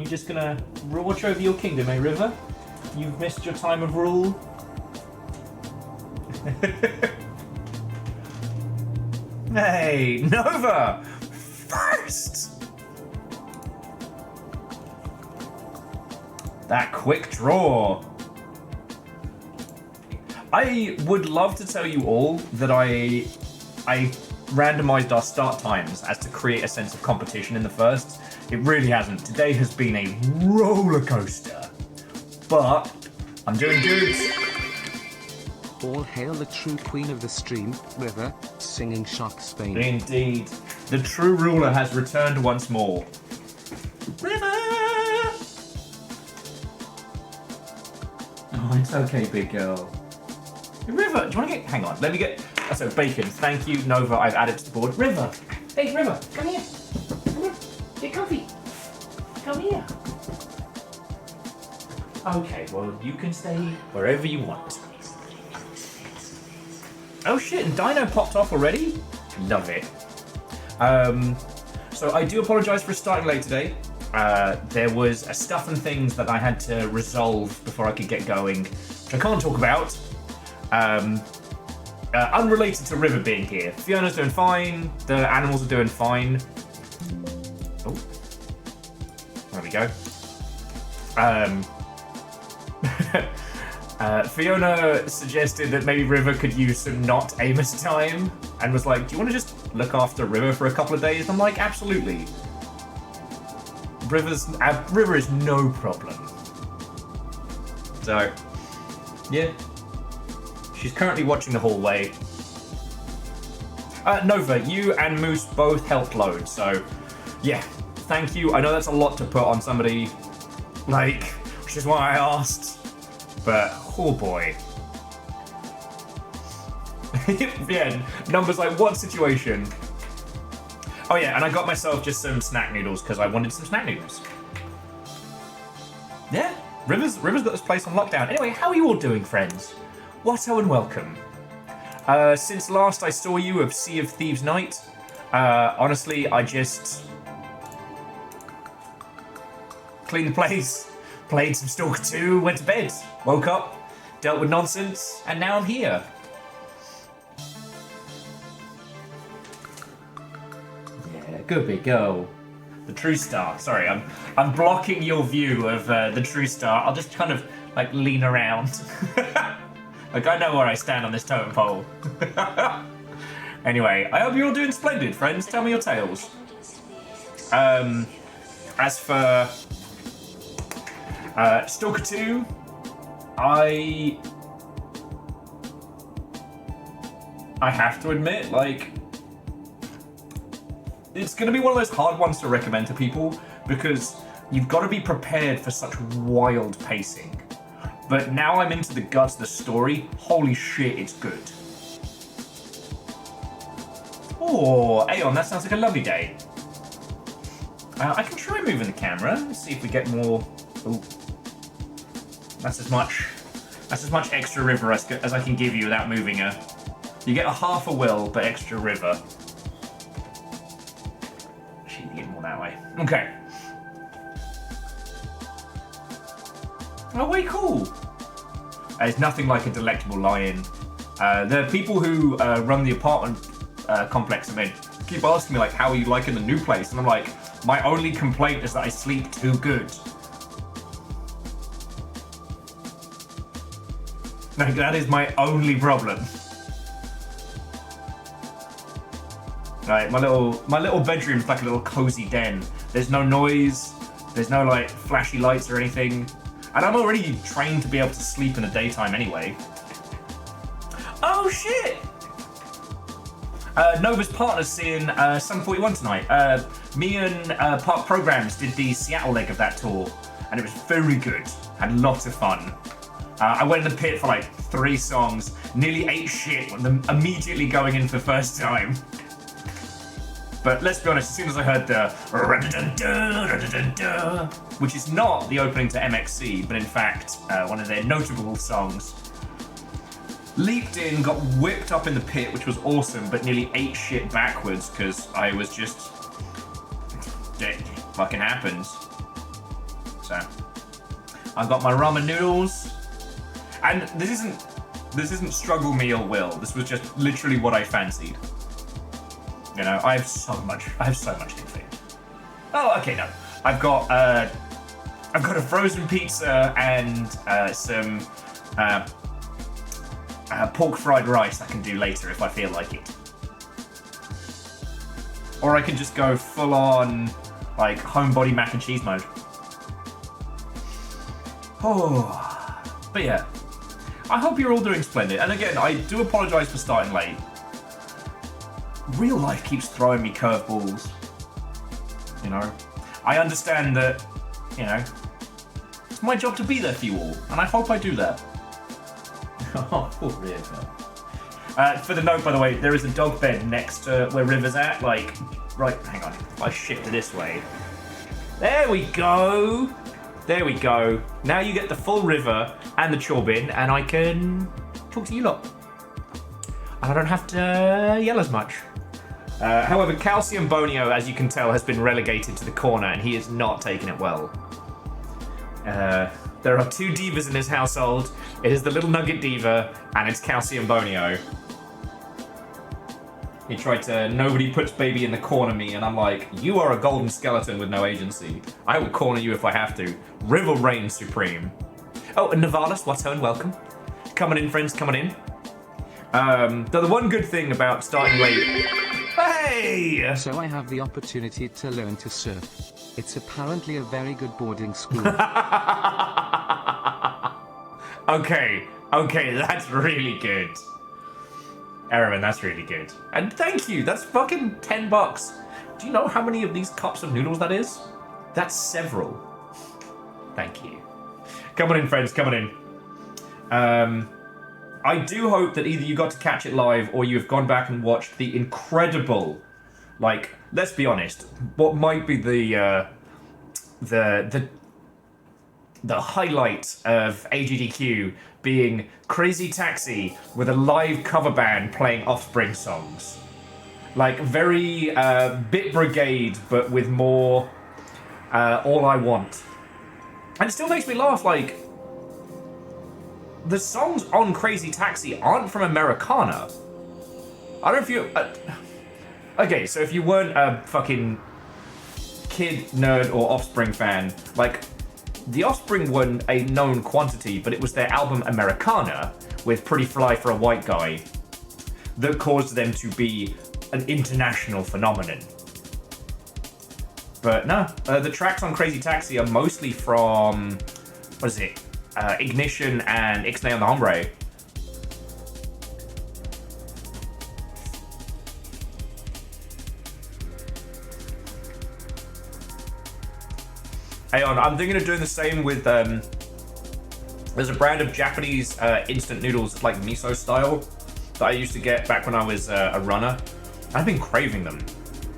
You're just gonna watch over your kingdom, eh, River? You've missed your time of rule. Hey, Nova! First! That quick draw. I would love to tell you all that I randomized our start times as to create a sense of competition in the first. It really hasn't. Today has been a roller coaster. But I'm doing good. All hail the true queen of the stream, River, singing Shock Spain. Indeed. The true ruler has returned once more. River! Oh, it's okay, big girl. River, do you want to get... Hang on, let me get... So, bacon. Thank you, Nova. I've added to the board. River! Hey, River, come here. Come here. Get comfy. Come here. Okay, well, you can stay wherever you want. Oh shit, and Dino popped off already? Love it. So I do apologise for starting late today. There was a stuff and things that I had to resolve before I could get going, which I can't talk about. Unrelated to River being here. Fiona's doing fine, the animals are doing fine. Oh. There we go. Fiona suggested that maybe River could use some not Amos time and was like, do you want to just look after River for a couple of days? I'm like, absolutely. River is no problem. So, yeah. She's currently watching the hallway. Nova, you and Moose both helped load, so yeah, thank you. I know that's a lot to put on somebody, like, which is why I asked. But, oh boy. Yeah, numbers like, what situation? Oh yeah, and I got myself just some snack noodles because I wanted some snack noodles. Yeah, River's got this place on lockdown. Anyway, how are you all doing, friends? Watto and welcome. Since last I saw you of Sea of Thieves night, honestly, I just cleaned the place, played some Stalker 2, went to bed, woke up, dealt with nonsense, and now I'm here. Yeah, good big girl. The True Star. Sorry, I'm blocking your view of the True Star. I'll just kind of like lean around. Like I know where I stand on this totem pole. Anyway, I hope you're all doing splendid, friends. Tell me your tales. As for Stalker 2, I have to admit, like, it's going to be one of those hard ones to recommend to people because you've got to be prepared for such wild pacing. But now I'm into the guts of the story. Holy shit, it's good. Oh, Aeon, that sounds like a lovely day. I can try moving the camera. Let's see if we get more. Ooh. That's as much extra river as I can give you without moving her. You get a half a will, but extra river. Actually, get more that way. Okay. Oh, way cool. It's nothing like a delectable lion. The people who run the apartment complex, and they keep asking me, like, how are you liking the new place? And I'm like, my only complaint is that I sleep too good. Like, that is my only problem. Right, my little bedroom's like a little cozy den. There's no noise. There's no like flashy lights or anything. And I'm already trained to be able to sleep in the daytime anyway. Oh shit! Nova's partner's seeing Sum 41 tonight. Me and Park Programs did the Seattle leg of that tour, and it was very good. Had lots of fun. I went in the pit for like 3 songs, nearly ate shit, immediately going in for the first time. But let's be honest, as soon as I heard the which is not the opening to MXC, but in fact one of their notable songs, leaped in, got whipped up in the pit, which was awesome, but nearly ate shit backwards because I was just... It fucking happens. So I've got my ramen noodles, and this isn't struggle meal, Will. This was just literally what I fancied. You know, I have so much good food. Oh, okay, no, I've got a frozen pizza and some pork fried rice I can do later if I feel like it. Or I can just go full on, like, homebody mac and cheese mode. Oh, but yeah. I hope you're all doing splendid. And again, I do apologise for starting late. Real life keeps throwing me curveballs. You know? I understand that, you know, it's my job to be there for you all. And I hope I do that. Oh, poor River. For the note, by the way, there is a dog bed next to where River's at. Like, right, hang on. If I shift it this way. There we go. There we go. Now you get the full River and the Chorbin, and I can talk to you lot. And I don't have to yell as much. However, Calcium Bonio, as you can tell, has been relegated to the corner, and he is not taking it well. There are two divas in this household. It is the little nugget diva, and it's Calcium Bonio. He tried to nobody puts baby in the corner me, and I'm like, you are a golden skeleton with no agency. I will corner you if I have to. River reigns supreme. Oh, and Navalis, what's on? Welcome. Coming in, friends, coming in. The one good thing about starting late... Hey! So I have the opportunity to learn to surf. It's apparently a very good boarding school. Okay, that's really good. Araman, that's really good. And thank you, that's fucking $10. Do you know how many of these cups of noodles that is? That's several. Thank you. Come on in, friends, come on in. I do hope that either you got to catch it live or you've gone back and watched the incredible, like, let's be honest, what might be the highlight of AGDQ being Crazy Taxi with a live cover band playing Offspring songs. Like, very Bit Brigade, but with more All I Want. And it still makes me laugh, like, the songs on Crazy Taxi aren't from Americana. I don't know if you... okay, so if you weren't a fucking Kid, Nerd, or Offspring fan, like, the Offspring weren't a known quantity, but it was their album Americana, with Pretty Fly for a White Guy, that caused them to be an international phenomenon. But no, the tracks on Crazy Taxi are mostly from, what is it, Ignition and Ixnay on the Hombre. Aeon, I'm thinking of doing the same with, there's a brand of Japanese instant noodles, like miso style, that I used to get back when I was a runner. I've been craving them.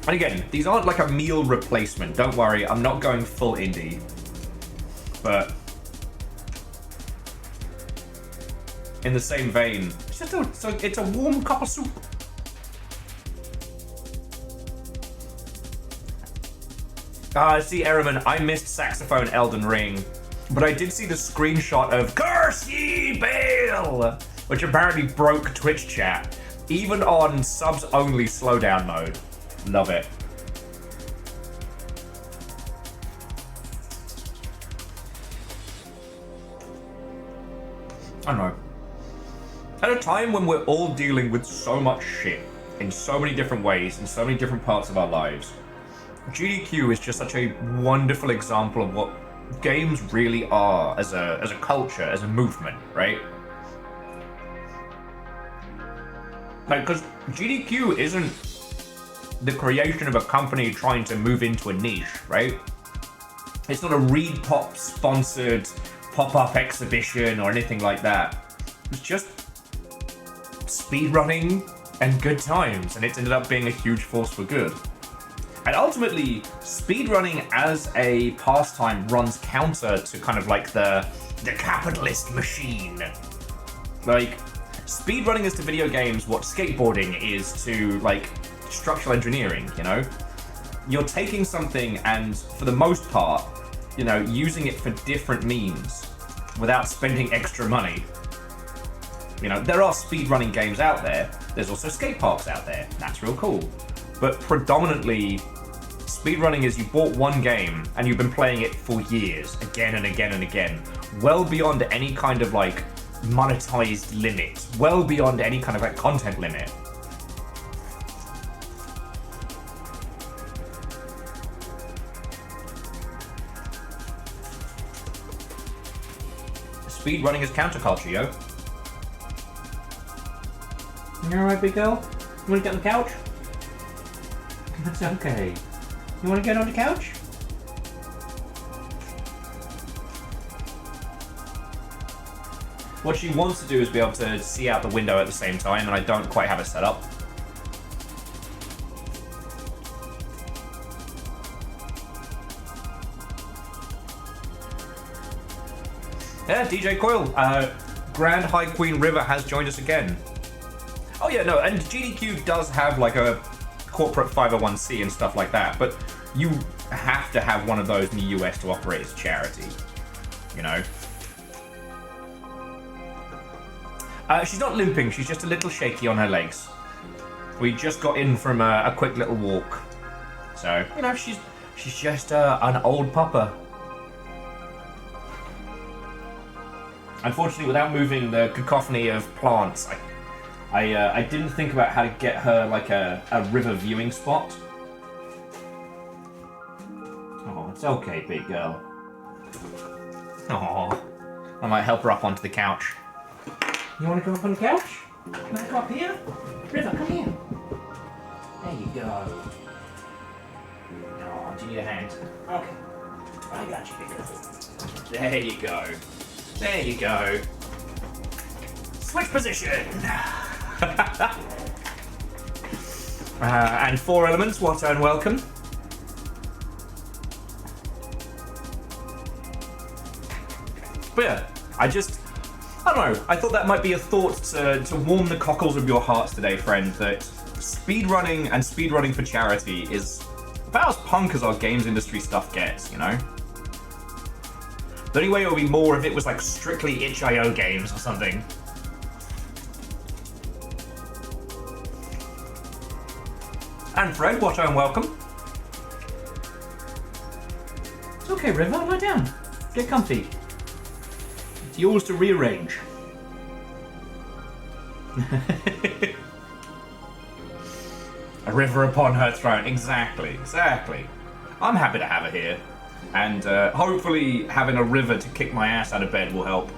And again, these aren't like a meal replacement. Don't worry, I'm not going full indie. But in the same vein, it's just it's a warm cup of soup. See, Eraman, I missed Saxophone Elden Ring, but I did see the screenshot of Curse Ye Bale, which apparently broke Twitch chat, even on subs only slowdown mode. Love it. I don't know. At a time when we're all dealing with so much shit in so many different ways, in so many different parts of our lives, GDQ is just such a wonderful example of what games really are as a culture, as a movement, right? Like, because GDQ isn't the creation of a company trying to move into a niche, right? It's not a Reed Pop sponsored pop-up exhibition or anything like that. It's just speedrunning and good times, and it's ended up being a huge force for good. And ultimately, speedrunning as a pastime runs counter to kind of like the capitalist machine. Like, speedrunning is to video games what skateboarding is to, like, structural engineering, you know? You're taking something and, for the most part, you know, using it for different means without spending extra money. You know, there are speedrunning games out there. There's also skate parks out there. That's real cool. But predominantly, speedrunning is you bought one game and you've been playing it for years, again and again and again, well beyond any kind of like monetized limit, well beyond any kind of like content limit. Speedrunning is counterculture, yo. You alright, big girl? You wanna get on the couch? That's okay. You wanna get on the couch? What she wants to do is be able to see out the window at the same time, and I don't quite have it set up. Yeah, DJ Coil. Grand High Queen River has joined us again. Oh yeah, no, and GDQ does have like a corporate 501c and stuff like that, but you have to have one of those in the US to operate as a charity, you know? She's not limping, she's just a little shaky on her legs. We just got in from a quick little walk. So, you know, she's just an old pupper. Unfortunately, without moving the cacophony of plants, I didn't think about how to get her like a river viewing spot. Oh, it's okay, big girl. Oh, I might help her up onto the couch. You want to go up on the couch? You want to go up here? River, come here. There you go. Oh, do you need a hand? Okay. I got you, big girl. There you go. There you go. Switch position. And 4 elements, what and welcome. But yeah, I don't know, I thought that might be a thought to warm the cockles of your hearts today, friend, that speedrunning and speedrunning for charity is about as punk as our games industry stuff gets, you know? The only way it would be more if it was like strictly itch.io games or something. And Fred, what and welcome. It's okay, River, lie down. Get comfy. It's yours to rearrange. A river upon her throne. Exactly, exactly. I'm happy to have her here. And hopefully having a river to kick my ass out of bed will help.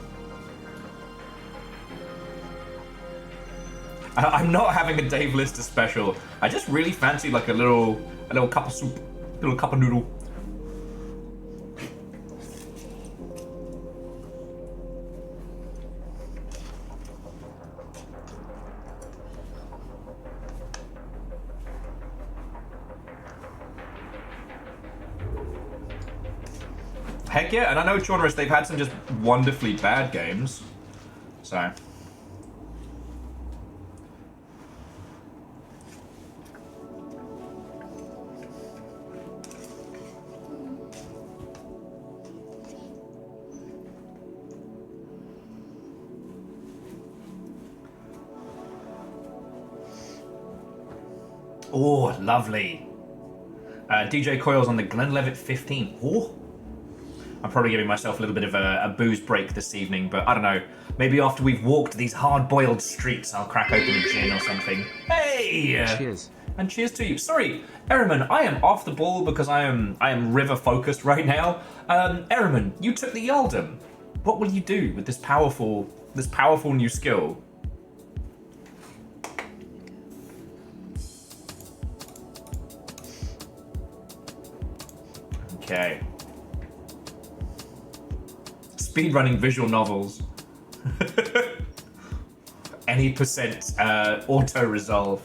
I'm not having a Dave Lister special. I just really fancy like a little cup of soup, a little cup of noodle. Heck yeah, and I know Chaunerous, they've had some just wonderfully bad games. So. Oh, lovely. DJ Coil's on the Glenlivet 15. Oh. I'm probably giving myself a little bit of a booze break this evening, but I don't know. Maybe after we've walked these hard-boiled streets, I'll crack open a gin or something. Hey! Cheers. And cheers to you. Sorry, Ehrman, I am off the ball because I am river-focused right now. Ehrman, you took the Yaldum. What will you do with this powerful new skill? Okay. Speedrunning visual novels. Any percent auto resolve.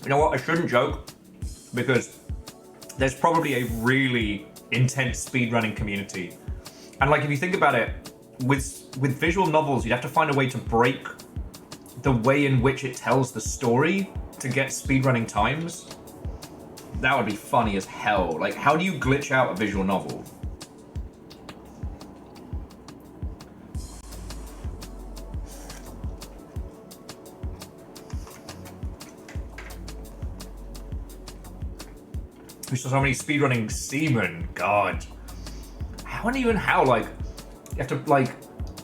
You know what? I shouldn't joke because there's probably a really intense speedrunning community, and like if you think about it, with visual novels, you'd have to find a way to break the way in which it tells the story to get speedrunning times? That would be funny as hell. Like, how do you glitch out a visual novel? We saw so many speedrunning seamen. God. How, like, you have to, like,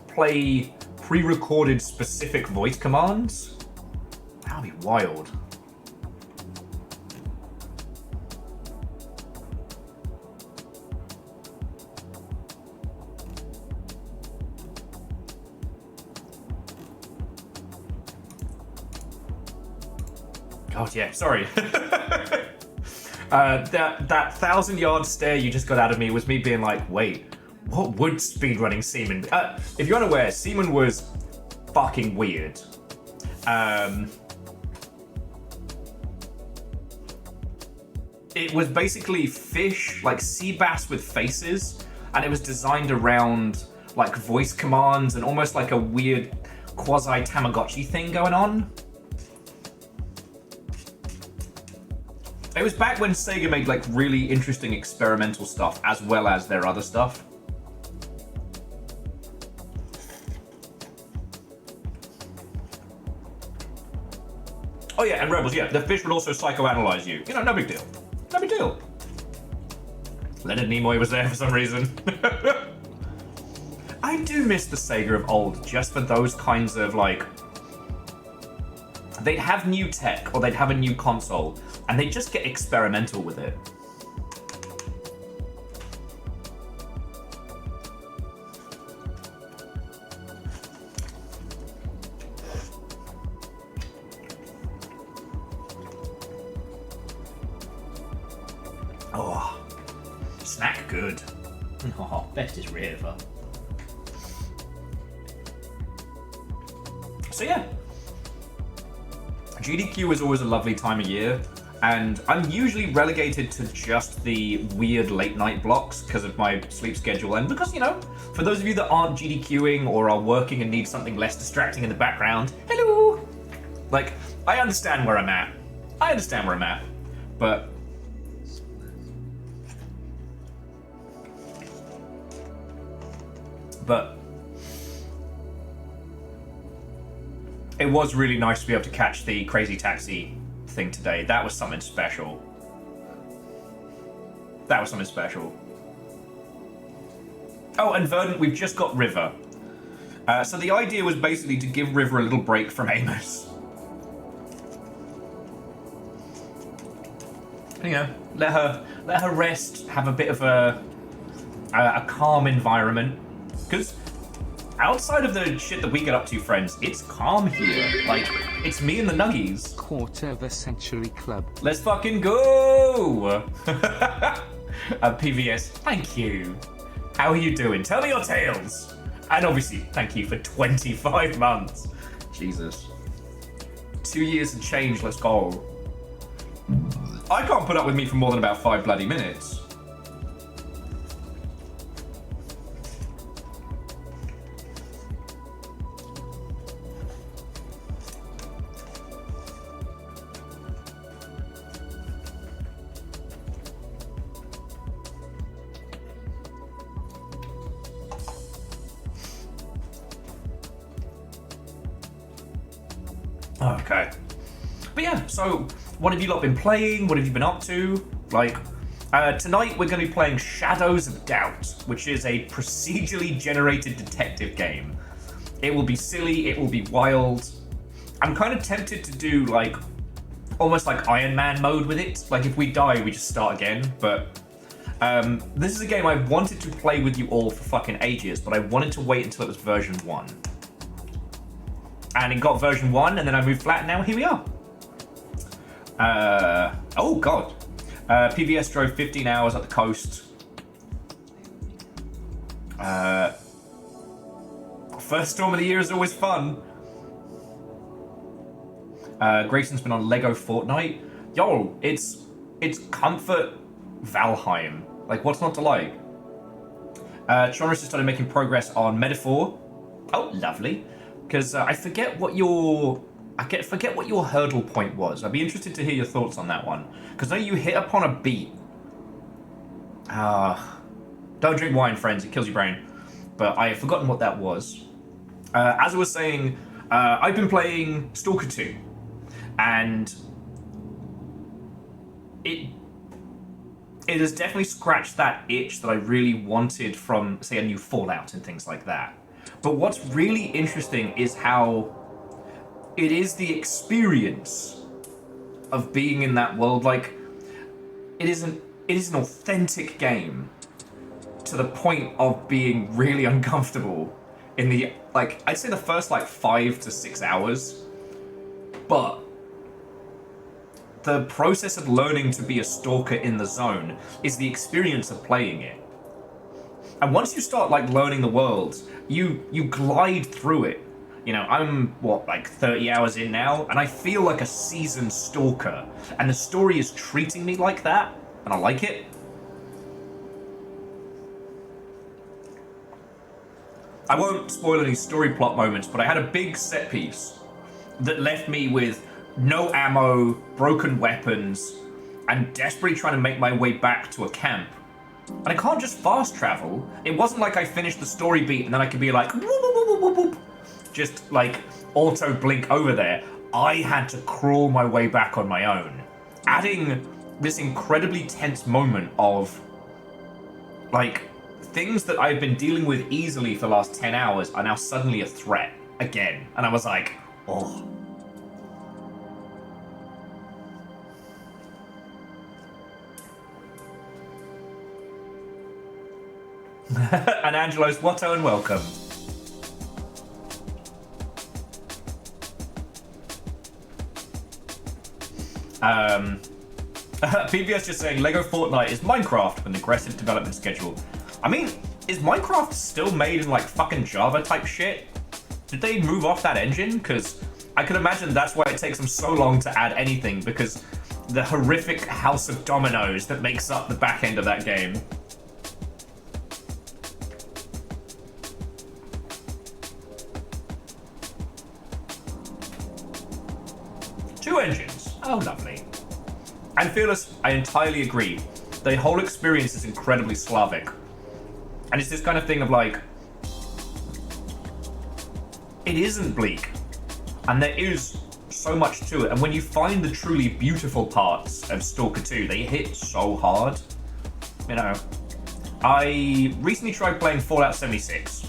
play pre-recorded specific voice commands? That would be wild. God, yeah, sorry. That 1,000-yard stare you just got out of me was me being like, wait, what would speedrunning seaman be? If you're unaware, seaman was fucking weird. It was basically fish, like sea bass with faces, and it was designed around like voice commands and almost like a weird quasi-Tamagotchi thing going on. It was back when Sega made like really interesting experimental stuff as well as their other stuff. Oh yeah, and Rebels, yeah, the fish would also psychoanalyze you. You know, no big deal. No big deal. Leonard Nimoy was there for some reason. I do miss the Sega of old just for those kinds of like... They'd have new tech or they'd have a new console and they'd just get experimental with it. Oh, snack good. Oh, best is rare ever. So yeah, GDQ is always a lovely time of year, and I'm usually relegated to just the weird late night blocks because of my sleep schedule, and because, you know, for those of you that aren't GDQing or are working and need something less distracting in the background, hello! Like, I understand where I'm at. But... it was really nice to be able to catch the Crazy Taxi thing today. That was something special. Oh, and Verdant, we've just got River. So the idea was basically to give River a little break from Amos. You know, let her rest, have a bit of a calm environment. Because outside of the shit that we get up to, friends, it's calm here. Like, it's me and the Nuggies. Quarter of a century club. Let's fucking go! PVS, thank you. How are you doing? Tell me your tales. And obviously, thank you for 25 months. Jesus. 2 years and change, let's go. I can't put up with me for more than about 5 bloody minutes. Okay. But yeah, so what have you lot been playing? What have you been up to? Like, tonight we're going to be playing Shadows of Doubt, which is a procedurally generated detective game. It will be silly, it will be wild. I'm kind of tempted to do like, almost like Iron Man mode with it. Like if we die, we just start again. But this is a game I wanted to play with you all for fucking ages, but I wanted to wait until it was version 1. And it got version 1, and then I moved flat, and now here we are. Oh god. PVS drove 15 hours up the coast. First storm of the year is always fun. Grayson's been on Lego Fortnite. Yo, it's comfort Valheim. Like, what's not to like? Chonris has started making progress on Metaphor. Oh, lovely. Because I forget what your forget what your hurdle point was. I'd be interested to hear your thoughts on that one. Because I know you hit upon a beat. Don't drink wine, friends. It kills your brain. But I have forgotten what that was. As I was saying, I've been playing Stalker 2. And it has definitely scratched that itch that I really wanted from, say, a new Fallout and things like that. But what's really interesting is how it is the experience of being in that world. Like, it is an authentic game to the point of being really uncomfortable in the, like, I'd say the first, like, 5 to 6 hours. But the process of learning to be a stalker in the zone is the experience of playing it. And once you start, like, learning the world, you glide through it. You know, I'm, like 30 hours in now, and I feel like a seasoned stalker. And the story is treating me like that, and I like it. I won't spoil any story plot moments, but I had a big set piece that left me with no ammo, broken weapons, and desperately trying to make my way back to a camp. And I can't just fast travel. It wasn't like I finished the story beat and then I could be like, whoop, whoop, whoop, whoop, whoop, just like auto blink over there. I had to crawl my way back on my own, adding this incredibly tense moment of like things that I've been dealing with easily for the last 10 hours are now suddenly a threat again. And I was like, oh. And Angelo's Watto and welcome. PBS just saying Lego Fortnite is Minecraft with an aggressive development schedule. I mean, is Minecraft still made in like fucking Java type shit? Did they move off that engine? Because I can imagine that's why it takes them so long to add anything, because the horrific house of dominoes that makes up the back end of that game. Two engines. Oh, lovely. And Fearless, I entirely agree. The whole experience is incredibly Slavic. And it's this kind of thing of like, it isn't bleak. And there is so much to it. And when you find the truly beautiful parts of Stalker 2, they hit so hard. You know, I recently tried playing Fallout 76.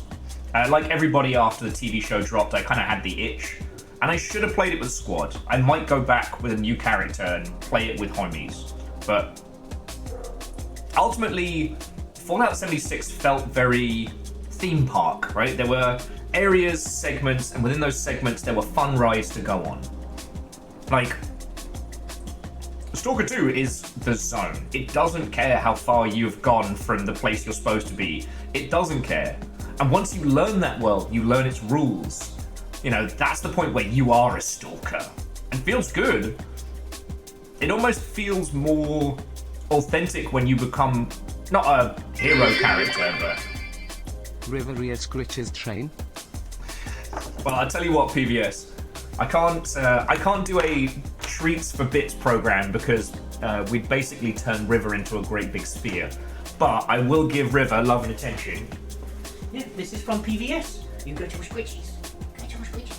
Like everybody after the TV show dropped, I kind of had the itch. And I should have played it with a squad. I might go back with a new character and play it with homies. But ultimately, Fallout 76 felt very theme park, right? There were areas, segments, and within those segments, there were fun rides to go on. Like, Stalker 2 is the zone. It doesn't care how far you've gone from the place you're supposed to be. It doesn't care. And once you learn that world, you learn its rules. You know, that's the point where you are a stalker. And feels good. It almost feels more authentic when you become, not a hero character, but... Riveria Scritches train. Well, I'll tell you what, PBS. I can't do a treats for bits program because we'd basically turn River into a great big spear. But I will give River love and attention. Yeah, this is from PVS. You got your squishies. You got your squishies.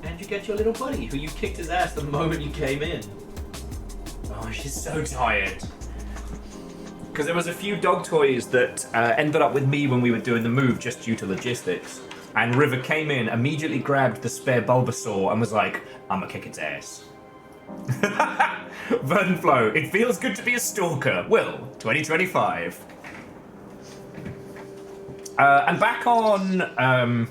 And you get your little buddy, who you kicked his ass the moment you came in. Oh, she's so tired. Because there was a few dog toys that ended up with me when we were doing the move just due to logistics. And River came in, immediately grabbed the spare Bulbasaur and was like, I'm gonna kick its ass. Vernflow, it feels good to be a stalker. Will, 2025. And back on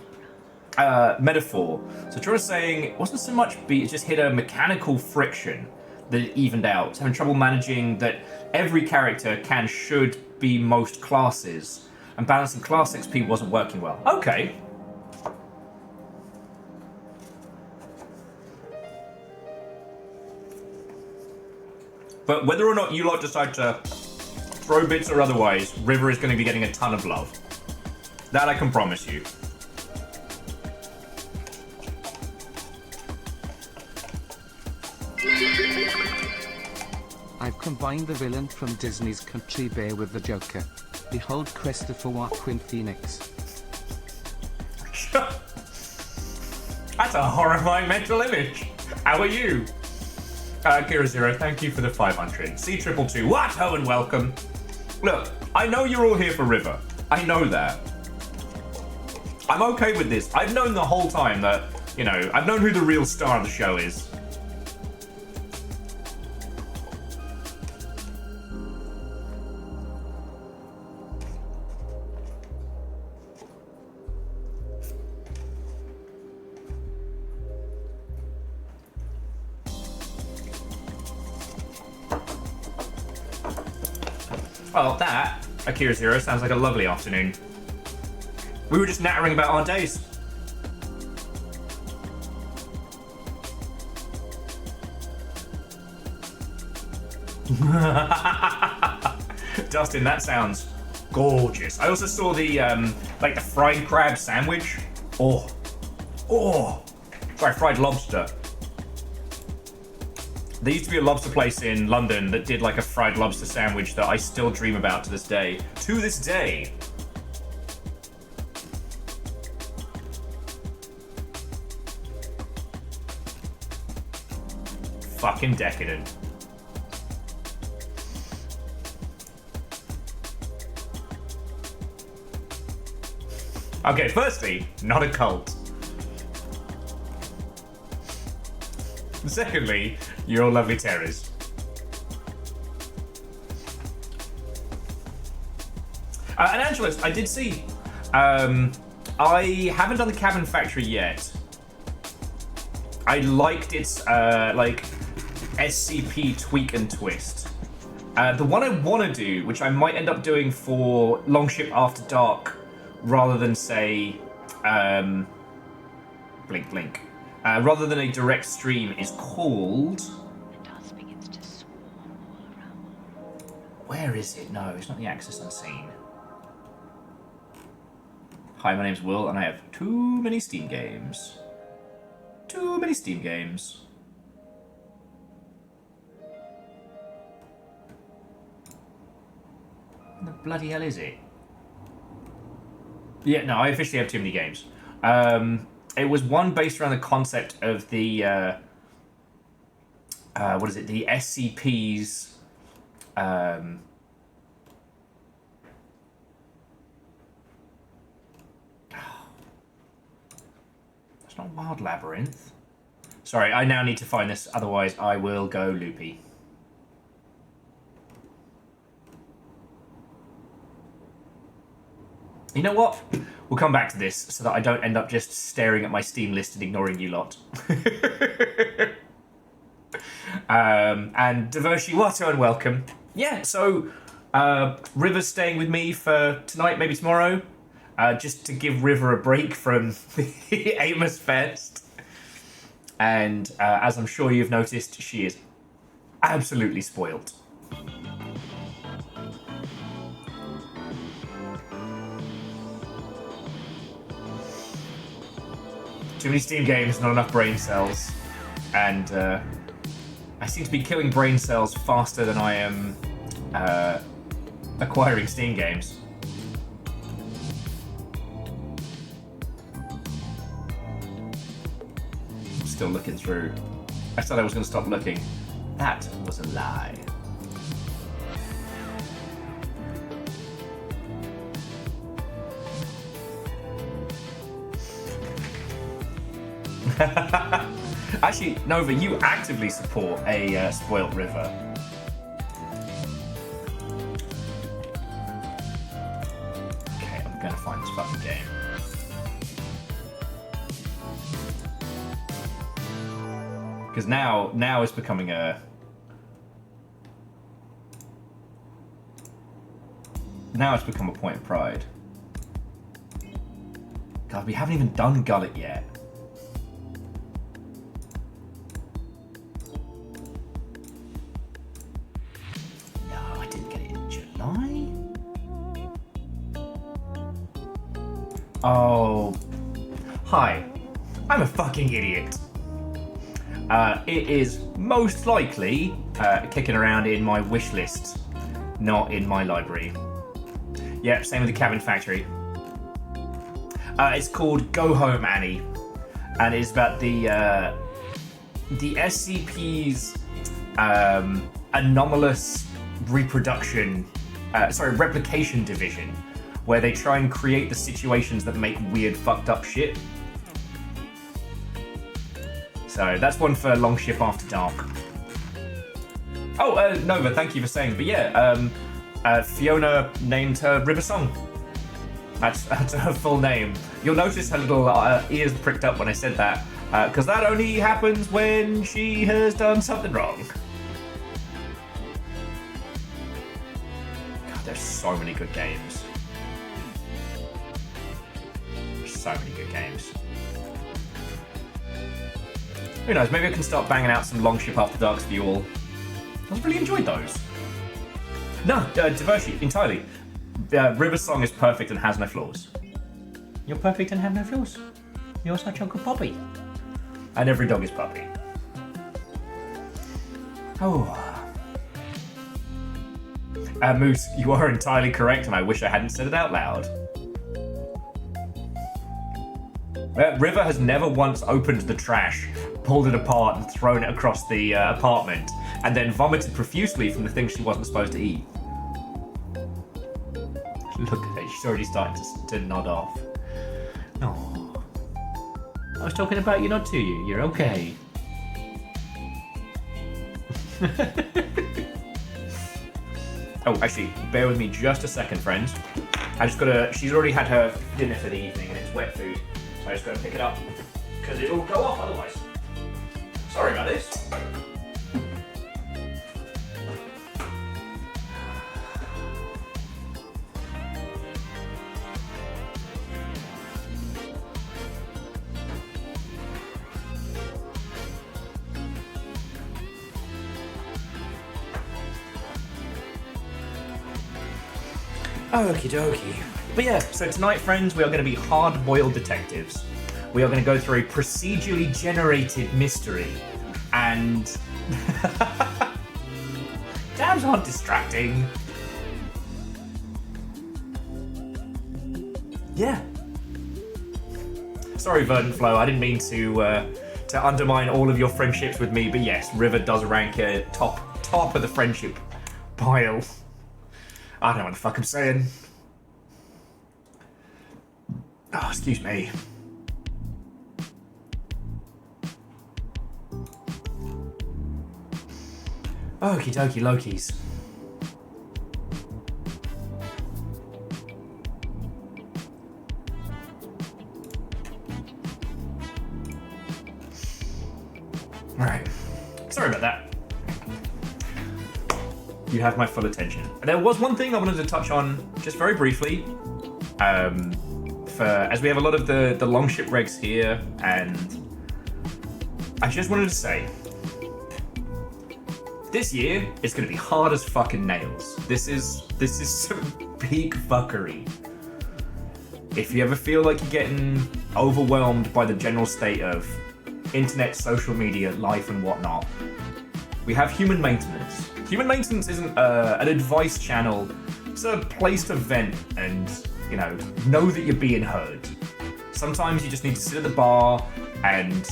Metaphor. So Troy's saying it wasn't so much beat, it just hit a mechanical friction that it evened out. Having trouble managing that every character should be most classes, and balancing class XP wasn't working well. Okay. But whether or not you lot decide to throw bits or otherwise, River is going to be getting a ton of love. That I can promise you. I've combined the villain from Disney's Country Bear with the Joker. Behold Christopher Joaquin Phoenix. That's a horrifying mental image. How are you? Kira Zero, thank you for the 500. C222, what? Ho and welcome. Look, I know you're all here for River. I know that. I'm okay with this. I've known the whole time that, you know, I've known who the real star of the show is. Well, that, Akira Zero, sounds like a lovely afternoon. We were just nattering about our days. Dustin, that sounds gorgeous. I also saw the like the fried crab sandwich. Oh, sorry, fried lobster. There used to be a lobster place in London that did like a fried lobster sandwich that I still dream about to this day. To this day. Fucking decadent. Okay, firstly, not a cult. Secondly, you're all lovely terrors. And Angelus, I did see. I haven't done the Cabin Factory yet. I liked its like SCP tweak and twist. The one I want to do, which I might end up doing for Longship After Dark, rather than say blink blink. Rather than a direct stream, is called... The dust begins to swarm all around. Where is it? No, it's not the Axis Unseen. Hi, my name's Will, and I have too many Steam games. Too many Steam games. What the bloody hell is it? Yeah, no, I officially have too many games. It was one based around the concept of the, what is it, the SCPs, it's not Wild Labyrinth. Sorry, I now need to find this, otherwise I will go loopy. You know what? We'll come back to this so that I don't end up just staring at my Steam list and ignoring you lot. And Devoshi Watto and welcome. Yeah, so River's staying with me for tonight, maybe tomorrow, just to give River a break from the Amos Fest. And as I'm sure you've noticed, she is absolutely spoiled. Too many Steam games, not enough brain cells. And I seem to be killing brain cells faster than I am acquiring Steam games. I'm still looking through. I said I was going to stop looking. That was a lie. Actually, Nova, you actively support a spoilt River. Okay, I'm gonna find this fucking game. Because now it's becoming a... Now it's become a point of pride. God, we haven't even done Gullet yet. Oh. Hi. I'm a fucking idiot. It is most likely kicking around in my wish list, not in my library. Yep, same with the Cabin Factory. It's called Go Home Annie, and it's about the SCP's anomalous replication division, where they try and create the situations that make weird, fucked up shit. So that's one for Long Ship After Dark. Oh, Nova, thank you for saying. But yeah, Fiona named her River Song. That's her full name. You'll notice her little ears pricked up when I said that, because that only happens when she has done something wrong. God, there's so many good games. So many good games. Who knows, maybe I can start banging out some Long Ship After Darks for you all. I've really enjoyed those. No, Divershi, entirely. River Song is perfect and has no flaws. You're perfect and have no flaws. You're such a good puppy. And every dog is puppy. Oh. Moose, you are entirely correct, and I wish I hadn't said it out loud. River has never once opened the trash, pulled it apart, and thrown it across the apartment, and then vomited profusely from the things she wasn't supposed to eat. Look at her, she's already starting to nod off. Oh. I was talking about you, not to you. You're okay. Oh, actually, bear with me just a second, friends. I just gotta. She's already had her dinner for the evening, and it's wet food, so I just gotta pick it up because it'll go off otherwise. Sorry about this. Okie dokie. But yeah, so tonight, friends, we are going to be hard-boiled detectives. We are going to go through a procedurally generated mystery, and damns aren't distracting. Yeah. Sorry, Verdant Flow, I didn't mean to undermine all of your friendships with me, but yes, River does rank top of the friendship pile. I don't know what the fuck I'm saying. Oh, excuse me. Okie dokie Lokis. Right. Sorry about that. You have my full attention. There was one thing I wanted to touch on just very briefly. As we have a lot of the Longship regs here, and I just wanted to say, this year is going to be hard as fucking nails. This is some peak fuckery. If you ever feel like you're getting overwhelmed by the general state of internet, social media, life, and whatnot, we have Human Maintenance. Human Maintenance isn't an advice channel. It's a place to vent and, know that you're being heard. Sometimes you just need to sit at the bar and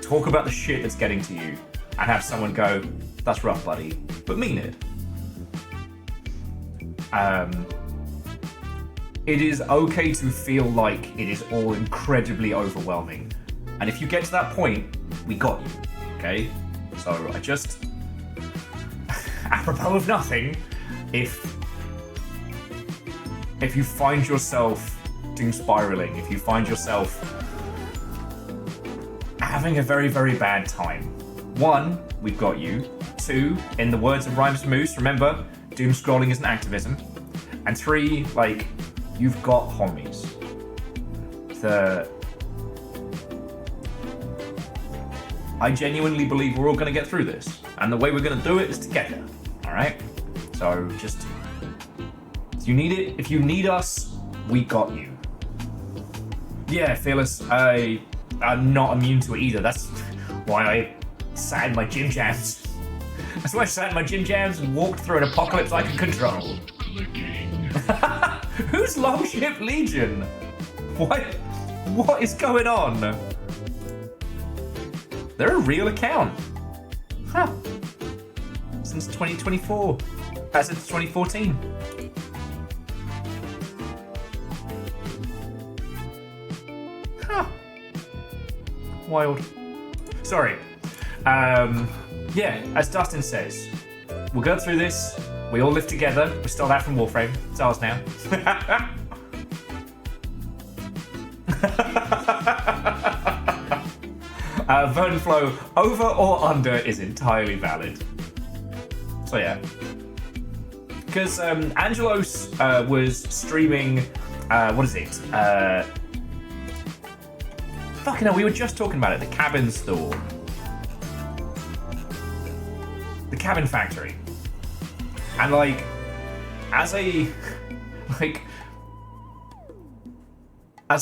talk about the shit that's getting to you and have someone go, "That's rough, buddy," but mean it. It is okay to feel like it is all incredibly overwhelming. And if you get to that point, we got you, okay? So I just, apropos of nothing, if you find yourself doom spiraling, if you find yourself having a very, very bad time, 1, we've got you. 2, in the words of Rhymes Moose, remember, doom scrolling isn't activism. And 3, you've got homies. I genuinely believe we're all going to get through this. And the way we're going to do it is together. Alright? So just, if you need it, if you need us, we got you. Yeah, Fearless, I'm not immune to it either. That's why I sat in my gym jams. That's why I sat in my gym jams and walked through an apocalypse I can control. Who's Longship Legion? What is going on? They're a real account. Huh. Since 2024. Since 2014. Huh. Wild. Sorry. Yeah, as Dustin says, we'll go through this. We all live together. We stole that from Warframe. It's ours now. Vernon Flow, over or under is entirely valid. So yeah. Because Angelos was streaming, what is it? Fucking hell, we were just talking about it. The cabin store. The cabin factory. And like, as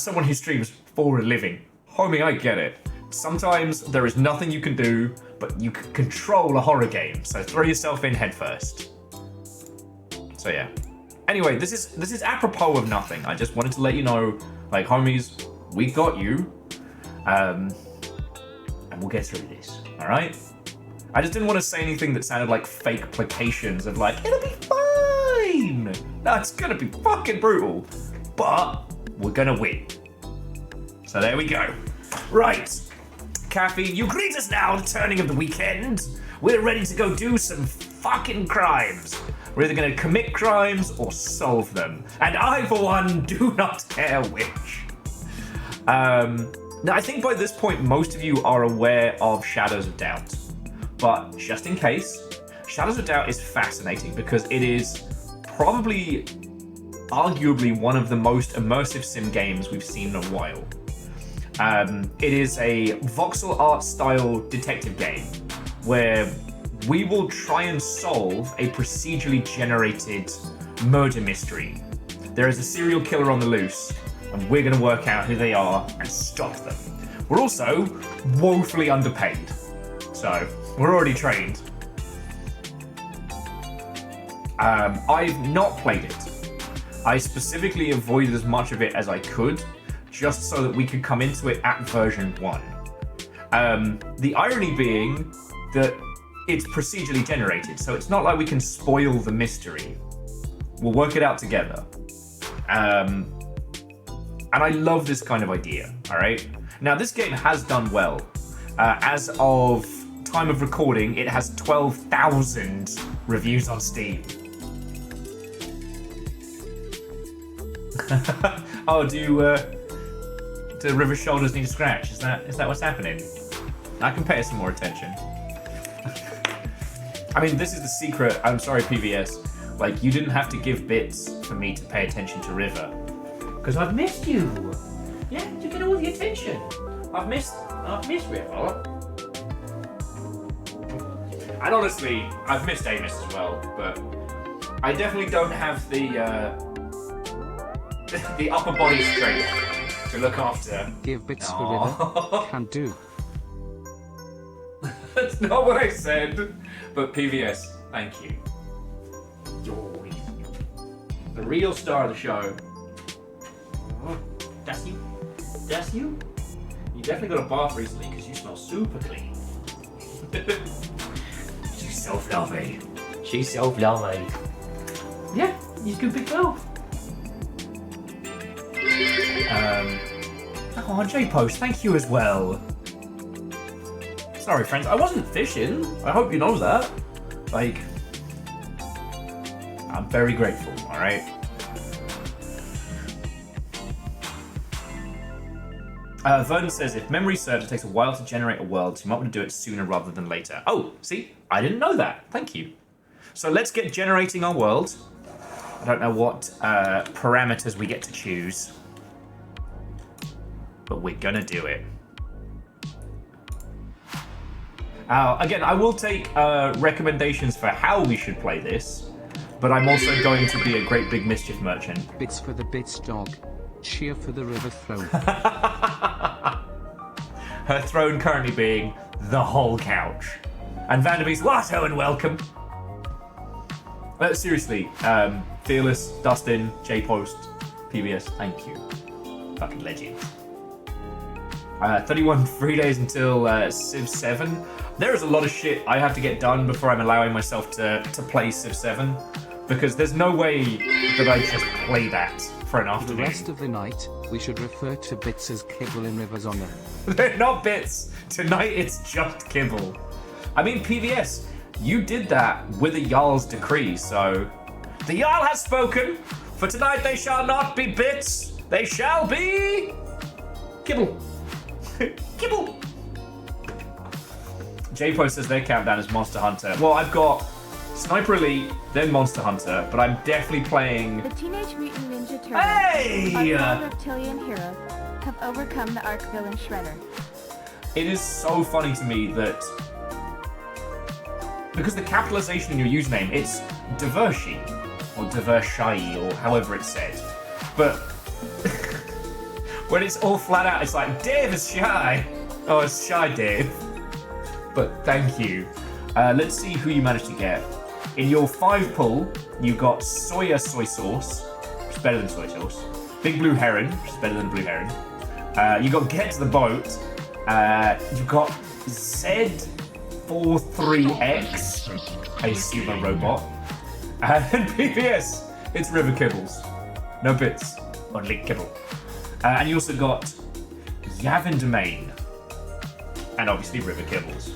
someone who streams for a living, homie, I get it. Sometimes there is nothing you can do, but you can control a horror game. So throw yourself in head first. So yeah. Anyway, this is apropos of nothing. I just wanted to let you know, like, homies, we got you. And we'll get through this. All right. I just didn't want to say anything that sounded like fake placations of like, it'll be fine. No, it's gonna be fucking brutal, but we're gonna win. So there we go. Right, Kathy, you greet us now, the turning of the weekend. We're ready to go do some fucking crimes. We're either gonna commit crimes or solve them. And I, for one, do not care which. Now, I think by this point, most of you are aware of Shadows of Doubt. But just in case, Shadows of Doubt is fascinating because it is probably, arguably, one of the most immersive sim games we've seen in a while. It is a voxel art style detective game where we will try and solve a procedurally generated murder mystery. There is a serial killer on the loose, and we're going to work out who they are and stop them. We're also woefully underpaid, so we're already trained. I've not played it. I specifically avoided as much of it as I could, just so that we could come into it at version 1. The irony being that it's procedurally generated, so it's not like we can spoil the mystery. We'll work it out together. And I love this kind of idea, all right? Now, this game has done well. As of time of recording, it has 12,000 reviews on Steam. Oh, do River Shoulders need a scratch? Is that what's happening? I can pay it some more attention. I mean, this is the secret. I'm sorry, PVS. Like, you didn't have to give bits for me to pay attention to River. Because I've missed you. Yeah, you get all the attention. I've missed River. And honestly, I've missed Amos as well, but I definitely don't have the upper body strength to look after. Give bits for River. Can do. That's not what I said. But PVS, thank you. The real star of the show. That's you? That's you? You definitely got a bath recently because you smell super clean. She's self-loving. She's self-loving. Yeah, he's a good big girl. Oh, J-Post, thank you as well. Sorry, friends, I wasn't fishing. I hope you know that. Like, I'm very grateful, alright? Vernon says, if memory serves, it takes a while to generate a world, so you might want to do it sooner rather than later. Oh, see? I didn't know that. Thank you. So let's get generating our world. I don't know what parameters we get to choose, but we're gonna do it. Again, I will take recommendations for how we should play this, but I'm also going to be a great big mischief merchant. Bits for the bits dog. Cheer for the River throne. Her throne currently being the whole couch. And Vanderbeek's, what, and welcome. Seriously, Fearless, Dustin, J-Post, PBS, thank you. Fucking legend. 31 free days until Civ 7. There is a lot of shit I have to get done before I'm allowing myself to play Civ 7. Because there's no way that I just play that for an afternoon. The rest of the night, we should refer to bits as kibble in River's honor. They're not bits. Tonight it's just kibble. I mean, PBS, you did that with a Jarl's decree, so... The Jarl has spoken! For tonight they shall not be bits, they shall be... Kibble. Kibble! J-Post says their countdown is Monster Hunter. Well, I've got Sniper Elite, then Monster Hunter, but I'm definitely playing... The Teenage Mutant Ninja Turtles, Hey! our reptilian heroes, have overcome the arch villain Shredder. It is so funny to me that... Because the capitalization in your username, it's Divershi, or Divershai, or however it's said. But when it's all flat out, it's like, Dave is shy. Oh, it's Shy Dave. But thank you. Let's see who you managed to get. In your 5 pull, you got soy sauce, which is better than soy sauce. Big Blue Heron, which is better than Blue Heron. You got Get to the Boat. You got Z43X, I assume a robot. And PBS, it's River Kibbles. No bits, only kibble. And you also got Yavin Domain. And obviously River Kibbles.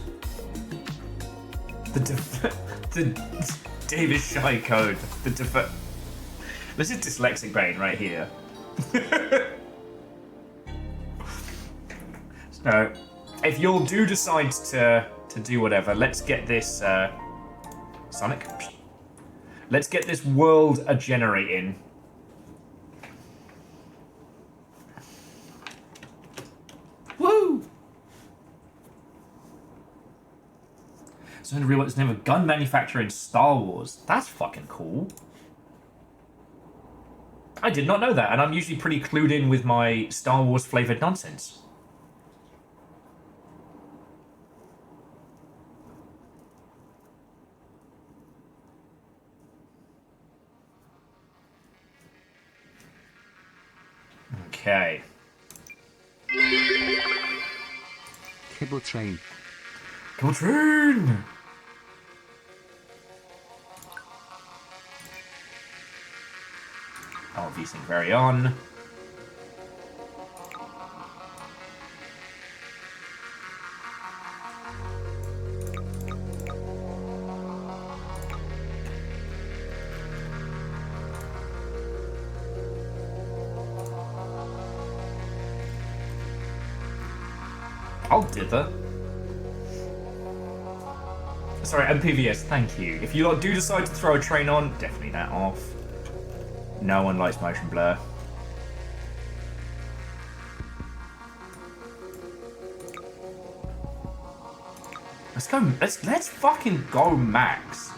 The David Shy code. This is dyslexic brain right here. So, if you'll decide to do whatever, let's get this Sonic. Let's get this world a generating. Woo! So I didn't realize there's never a gun manufacturer in Star Wars. That's fucking cool. I did not know that, and I'm usually pretty clued in with my Star Wars flavored nonsense. Okay. Kibble train. Kibble train! Oh, these things very on. I'll dither. Sorry, MPVS, thank you. If you do decide to throw a train on, definitely that off. No one likes motion blur. Let's go. Let's fucking go, Max.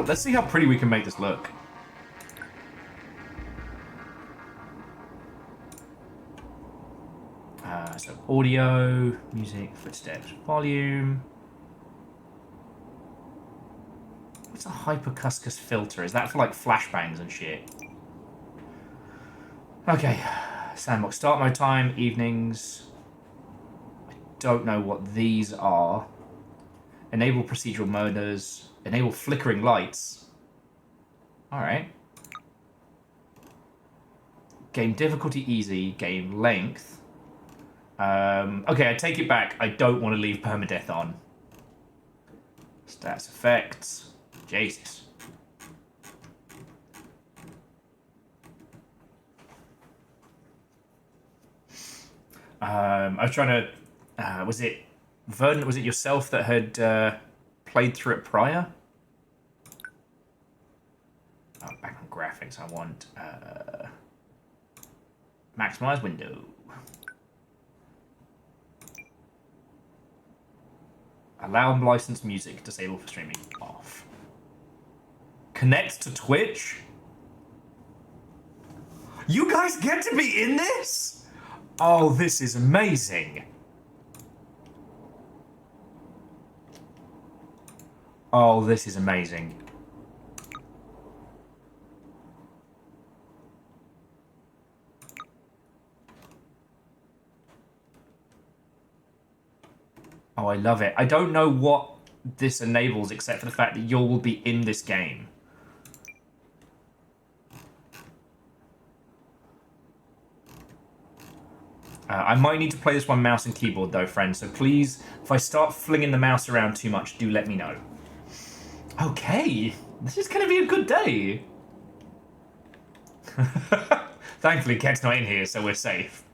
Let's see how pretty we can make this look. So audio, music, footsteps, volume. What's a hypercuscus filter? Is that for like flashbangs and shit? Okay, sandbox start mode time, evenings. I don't know what these are. Enable procedural murders. Enable flickering lights. Alright. Game difficulty easy. Game length. Okay, I take it back. I don't want to leave permadeath on. Stats effects. Jesus. I was trying to... was it... Verdant, was it yourself that had played through it prior? Oh, back on graphics, I want... maximize window. Allow licensed music, disable for streaming, off. Connect to Twitch? You guys get to be in this? Oh, this is amazing. Oh, this is amazing. Oh, I love it. I don't know what this enables except for the fact that you will be in this game. I might need to play this one mouse and keyboard though, friends, so please, if I start flinging the mouse around too much, do let me know. Okay, this is going to be a good day. Thankfully, Ket's not in here, so we're safe.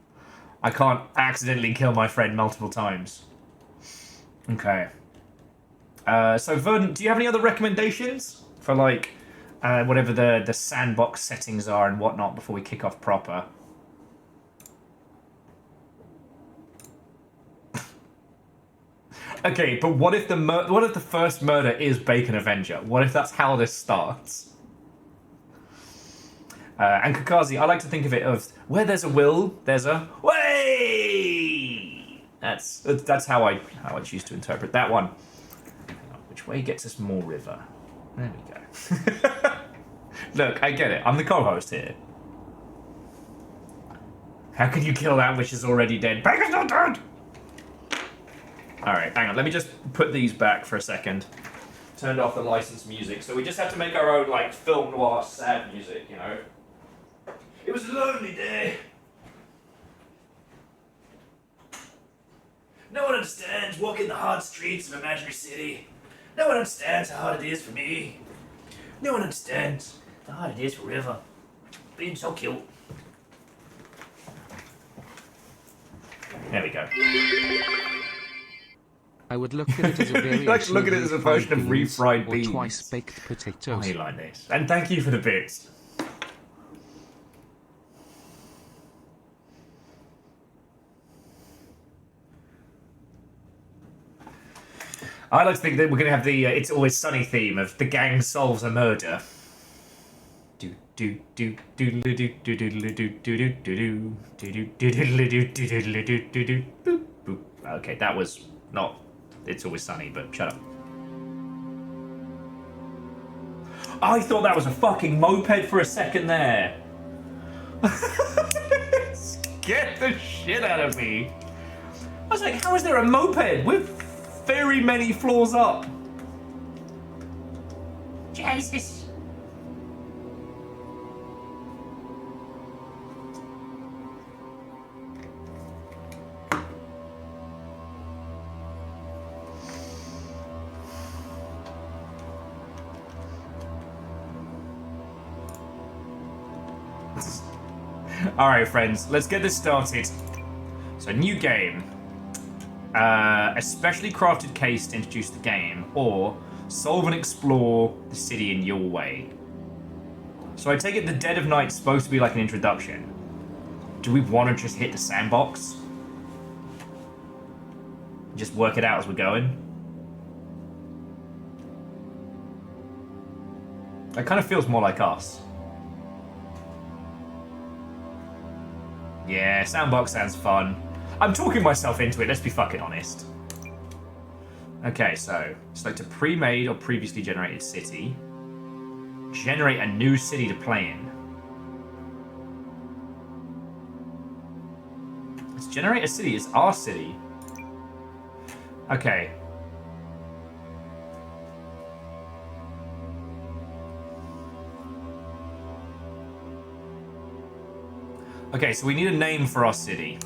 I can't accidentally kill my friend multiple times. Okay. So, Verdant, do you have any other recommendations for, like, whatever the sandbox settings are and whatnot before we kick off proper? Okay, but what if the first murder is Bacon Avenger? What if that's how this starts? And Kakazi, I like to think of it of where there's a will, there's a way. That's how I choose to interpret that one. Hang on, which way gets us more river? There we go. Look, I get it. I'm the co-host here. How can you kill that which is already dead? Bacon's not dead. Alright, hang on, let me just put these back for a second. Turned off the licensed music, so we just have to make our own, like, film noir sad music, you know? It was a lonely day. No one understands walking the hard streets of imaginary city. No one understands how hard it is for me. No one understands how hard it is for River. Being so cute. There we go. I would look at it as a variation like look at it as a version of refried beans. Or twice-baked potatoes. I like this. And thank you for the bits. I like to think that we're going to have the It's Always Sunny theme of the gang solves a murder. Do do do do do do do do do do do do do do do do. Okay, that was not It's Always Sunny, but shut up. I thought that was a fucking moped for a second there. Get the shit out of me. I was like, how is there a moped with very many floors up? Jesus. Alright, friends, let's get this started. So, new game. A specially crafted case to introduce the game, or solve and explore the city in your way. So, I take it the Dead of Night's supposed to be like an introduction. Do we want to just hit the sandbox? Just work it out as we're going? That kind of feels more like us. Yeah, sandbox sounds fun. I'm talking myself into it, let's be fucking honest. Okay, so select a pre-made or previously generated city. Generate a new city to play in. Let's generate a city, it's our city. Okay. Okay, so we need a name for our city.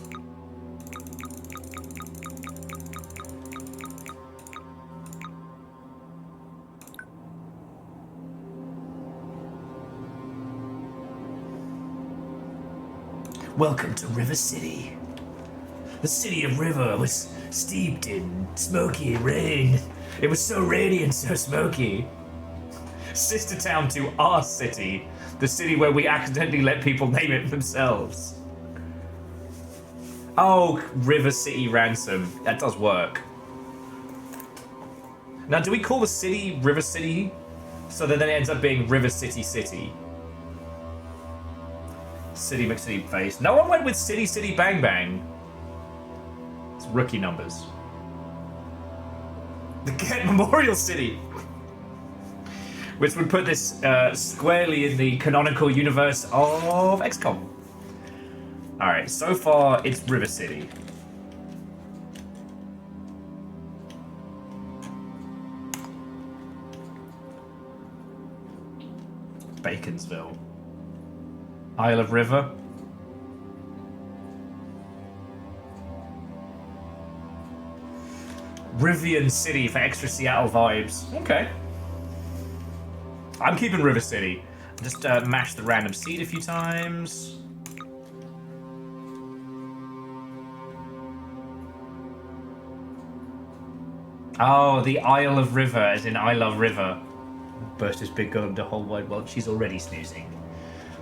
Welcome to River City. The city of River was steeped in smoky rain. It was so rainy and so smoky. Sister town to our city. The city where we accidentally let people name it themselves. Oh, River City Ransom. That does work. Now, do we call the city River City? So that then it ends up being River City City. City McCity face. No one went with City City Bang Bang. It's rookie numbers. The Kent Memorial City. Which would put this squarely in the canonical universe of XCOM. Alright, so far it's River City. Baconsville. Isle of River. Rivian City for extra Seattle vibes. Okay. I'm keeping River City. Just mash the random seed a few times. Oh, the Isle of River, as in I love River. Burst is big girl in the whole wide world. She's already snoozing.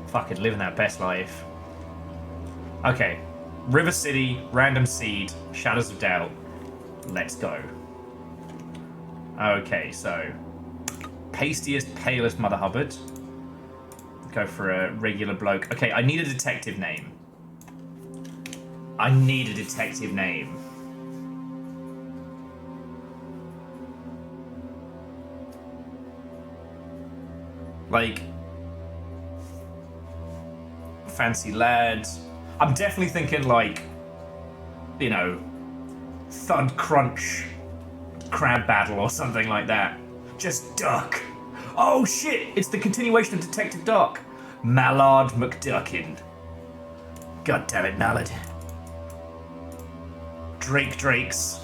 Fucking living that best life. Okay. River City, random seed, Shadows of Doubt. Let's go. Okay, so pastiest, palest Mother Hubbard. Go for a regular bloke. Okay, I need a detective name. I need a detective name. Like, fancy lads. I'm definitely thinking like, you know, Thud Crunch Crab Battle or something like that. Just Duck. Oh shit, it's the continuation of Detective Duck. Mallard McDuckin. God damn it, Mallard. Drakes.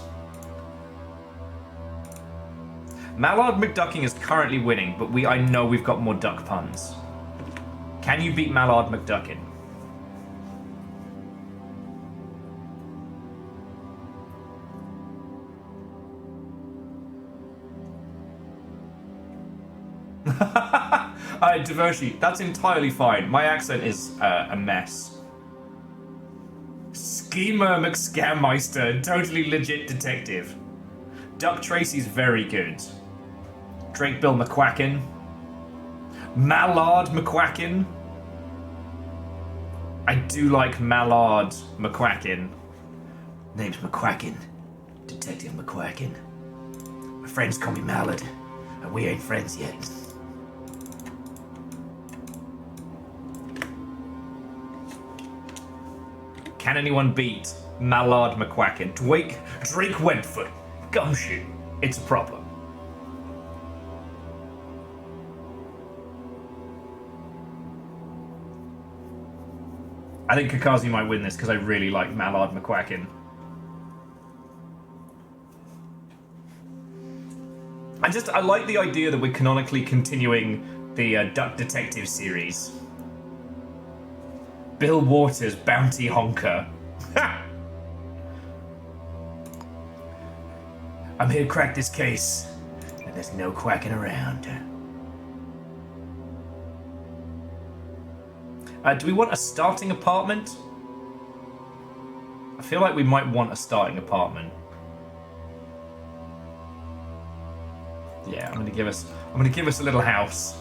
Mallard McDucking is currently winning, but I know we've got more duck puns. Can you beat Mallard McDuckin? Divershi, that's entirely fine. My accent is a mess. Schemer McScammeister, totally legit detective. Duck Tracy's very good. Drake Bill McQuacken. Mallard McQuacken. I do like Mallard McQuacken. Name's McQuacken. Detective McQuacken. My friends call me Mallard, and we ain't friends yet. Can anyone beat Mallard McQuacken? Drake Wentfoot. Gumshoe. It's a problem. I think Kakazi might win this because I really like Mallard McQuacken. I like the idea that we're canonically continuing the Duck Detective series. Bill Waters, Bounty Honker. I'm here to crack this case, and there's no quacking around. Do we want a starting apartment? I feel like we might want a starting apartment. Yeah, I'm gonna give us a little house.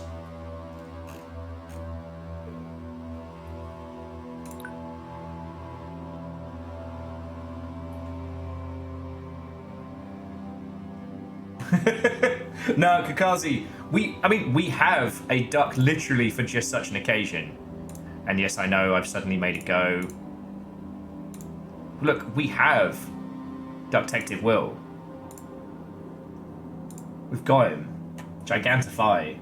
No, Kakazi, we have a duck literally for just such an occasion. And yes, I know I've suddenly made it go. Look, we have Duck Detective Will. We've got him. Gigantify.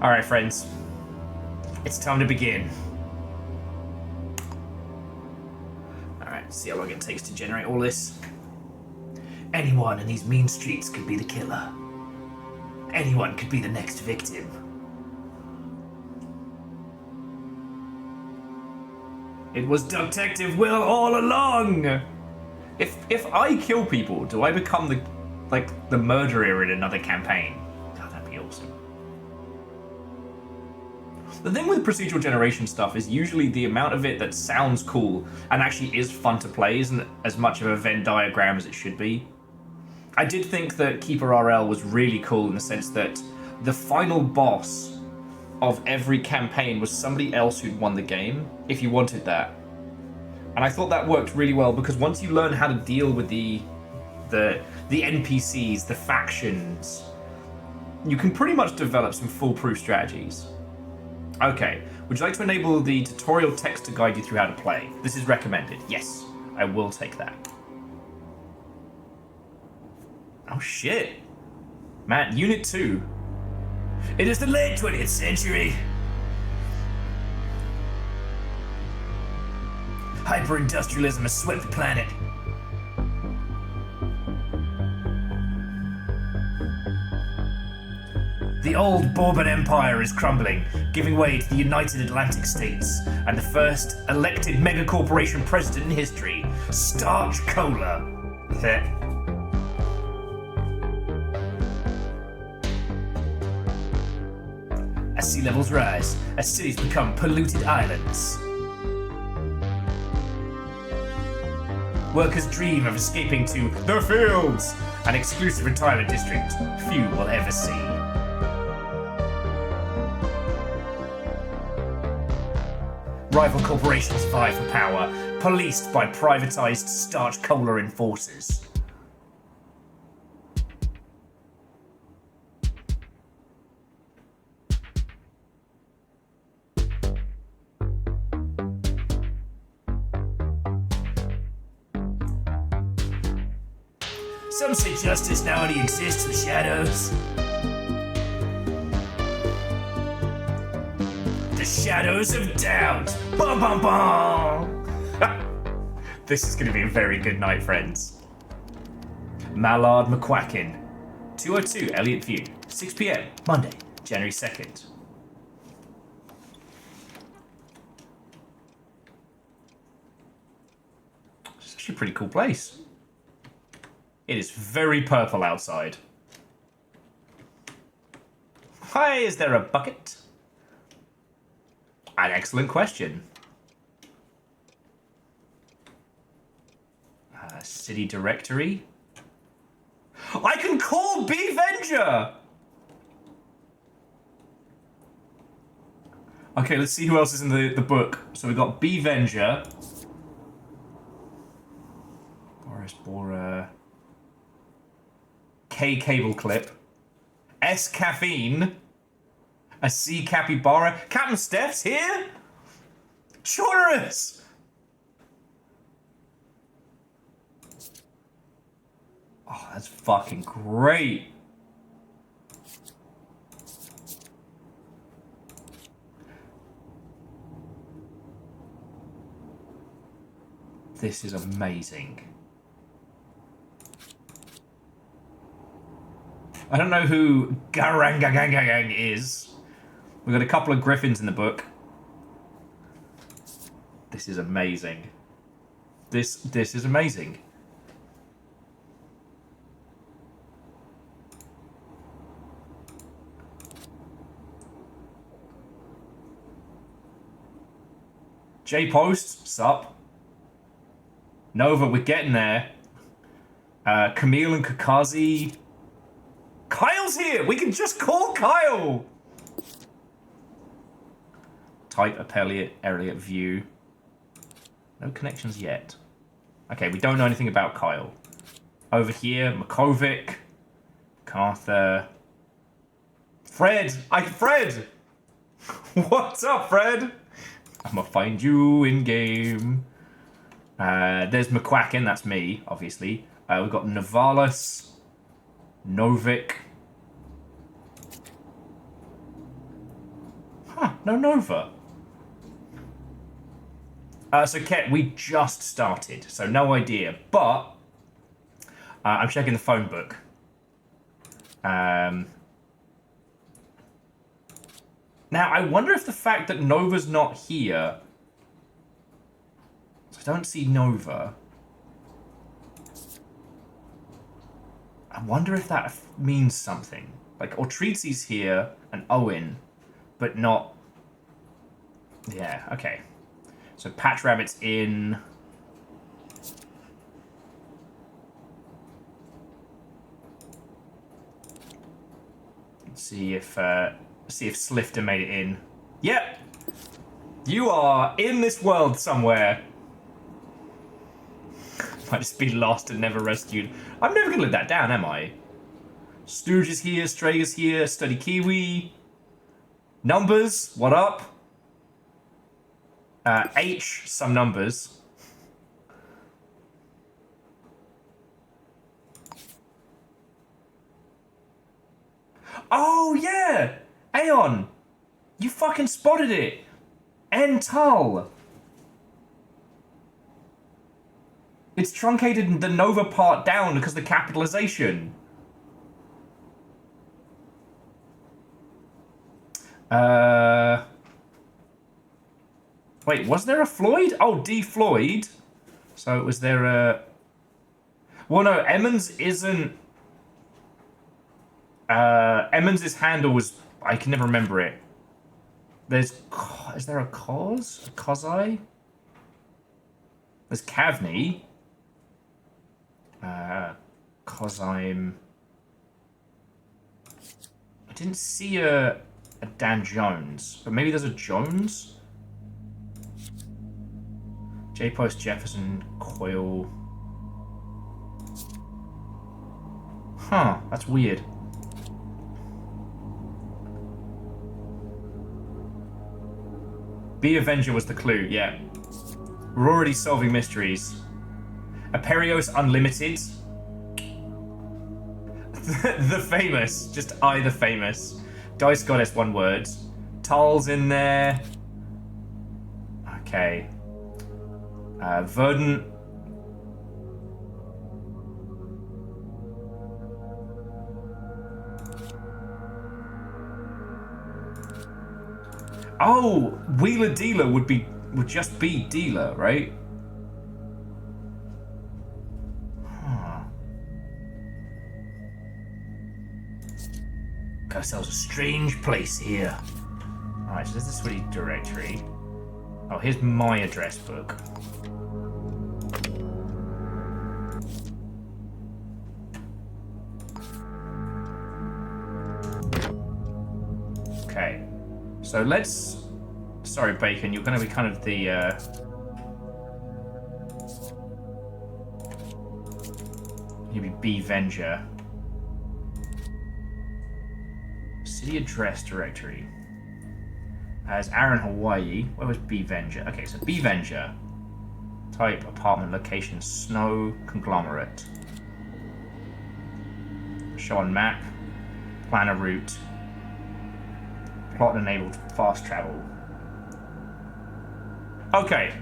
Alright, friends. It's time to begin. Alright, see how long it takes to generate all this. Anyone in these mean streets could be the killer. Anyone could be the next victim. It was Detective Will all along! If I kill people, do I become the murderer in another campaign? God, that'd be awesome. The thing with procedural generation stuff is usually the amount of it that sounds cool and actually is fun to play isn't as much of a Venn diagram as it should be. I did think that Keeper RL was really cool in the sense that the final boss of every campaign was somebody else who'd won the game, if you wanted that. And I thought that worked really well because once you learn how to deal with the NPCs, the factions, you can pretty much develop some foolproof strategies. Okay, would you like to enable the tutorial text to guide you through how to play? This is recommended. Yes, I will take that. Oh shit. Matt, Unit 2. It is the late 20th century. Hyper-industrialism has swept the planet. The old Bourbon Empire is crumbling, giving way to the United Atlantic States and the first elected megacorporation president in history, Starch Cola. As sea levels rise, as cities become polluted islands. Workers dream of escaping to the fields, an exclusive retirement district few will ever see. Rival corporations vie for power, policed by privatized starch cola enforcers. Some say justice now only exists in the shadows. The shadows of doubt. Bum bum bum. This is going to be a very good night, friends. Mallard McQuackin, 202 Elliott View, 6 p.m. Monday, January 2nd. It's actually a pretty cool place. It is very purple outside. Hi, is there a bucket? An excellent question. City directory. I can call B-Venger! Okay, let's see who else is in the book. So we've got B-Venger. Boris Bora. K cable clip, S caffeine, a C capybara. Captain Steph's here? Chorus! Oh, that's fucking great. This is amazing. I don't know who Garangagangang is. We've got a couple of griffins in the book. This is amazing. This is amazing. J-Post, sup. Nova, we're getting there. Camille and Kakazi. Kyle's here! We can just call Kyle! Type up Elliott View. No connections yet. Okay, we don't know anything about Kyle. Over here, Makovic. Carther. Fred! Fred! What's up, Fred? I'm gonna find you in game. There's McQuackin, that's me, obviously. We've got Navalis. Novik. Huh, no Nova. So Ket, we just started, so no idea. But I'm checking the phone book. Now I wonder if the fact that Nova's not here. I don't see Nova. I wonder if that means something. Like, Ortreezy's here and Owen, but not... Yeah, okay. So Patch Rabbit's in... See if Slifter made it in. Yep. You are in this world somewhere. Might just be lost and never rescued. I'm never gonna live that down, am I? Stooge is here, Stray is here, Study Kiwi. Numbers, what up? H, some numbers. Oh, yeah! Aeon! You fucking spotted it! Ental! It's truncated the Nova part down because of the capitalization. Wait, was there a Floyd? Oh, D. Floyd. So was there a... Well, no, Emmons isn't... Emmons' handle was... I can never remember it. There's... Is there a Cos? A Cosai? There's Cavney. Cosime... I didn't see a Dan Jones, but maybe there's a Jones? J-Post, Jefferson, Coyle... Huh, that's weird. Be Avenger was the clue, yeah. We're already solving mysteries. Aperios Unlimited. The famous. Just I the famous. Dice Goddess, one word. Tal's in there. Okay. Verdant. Oh, Wheeler Dealer would just be dealer, right? Huh. Got ourselves a strange place here. Alright, so this is the Switty directory. Oh, here's my address book. Okay. So let's... Sorry, Bacon, you're going to be kind of the... You'll be B-Venger. City address directory. As Aaron, Hawaii. Where was B-Venger? Okay, so B-Venger. Type, apartment, location, snow, conglomerate. Show on map. Plan a route. Plot enabled fast travel. Okay.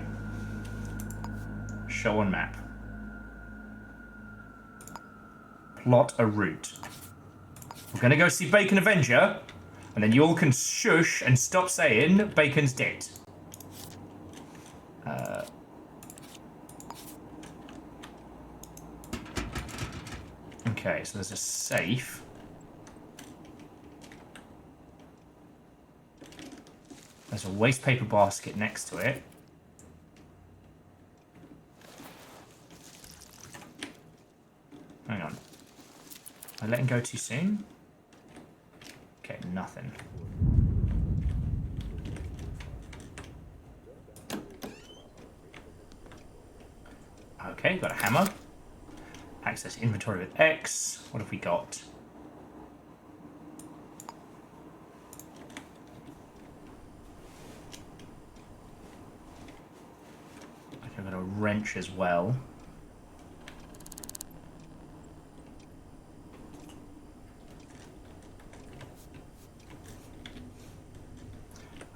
Show on map. Plot a route. We're gonna go see Bacon Avenger, and then you all can shush and stop saying Bacon's dead. Okay, so there's a safe. There's a waste paper basket next to it. Hang on. Am I letting go too soon? Okay, nothing. Okay, got a hammer. Access inventory with X. What have we got? I've got a wrench as well.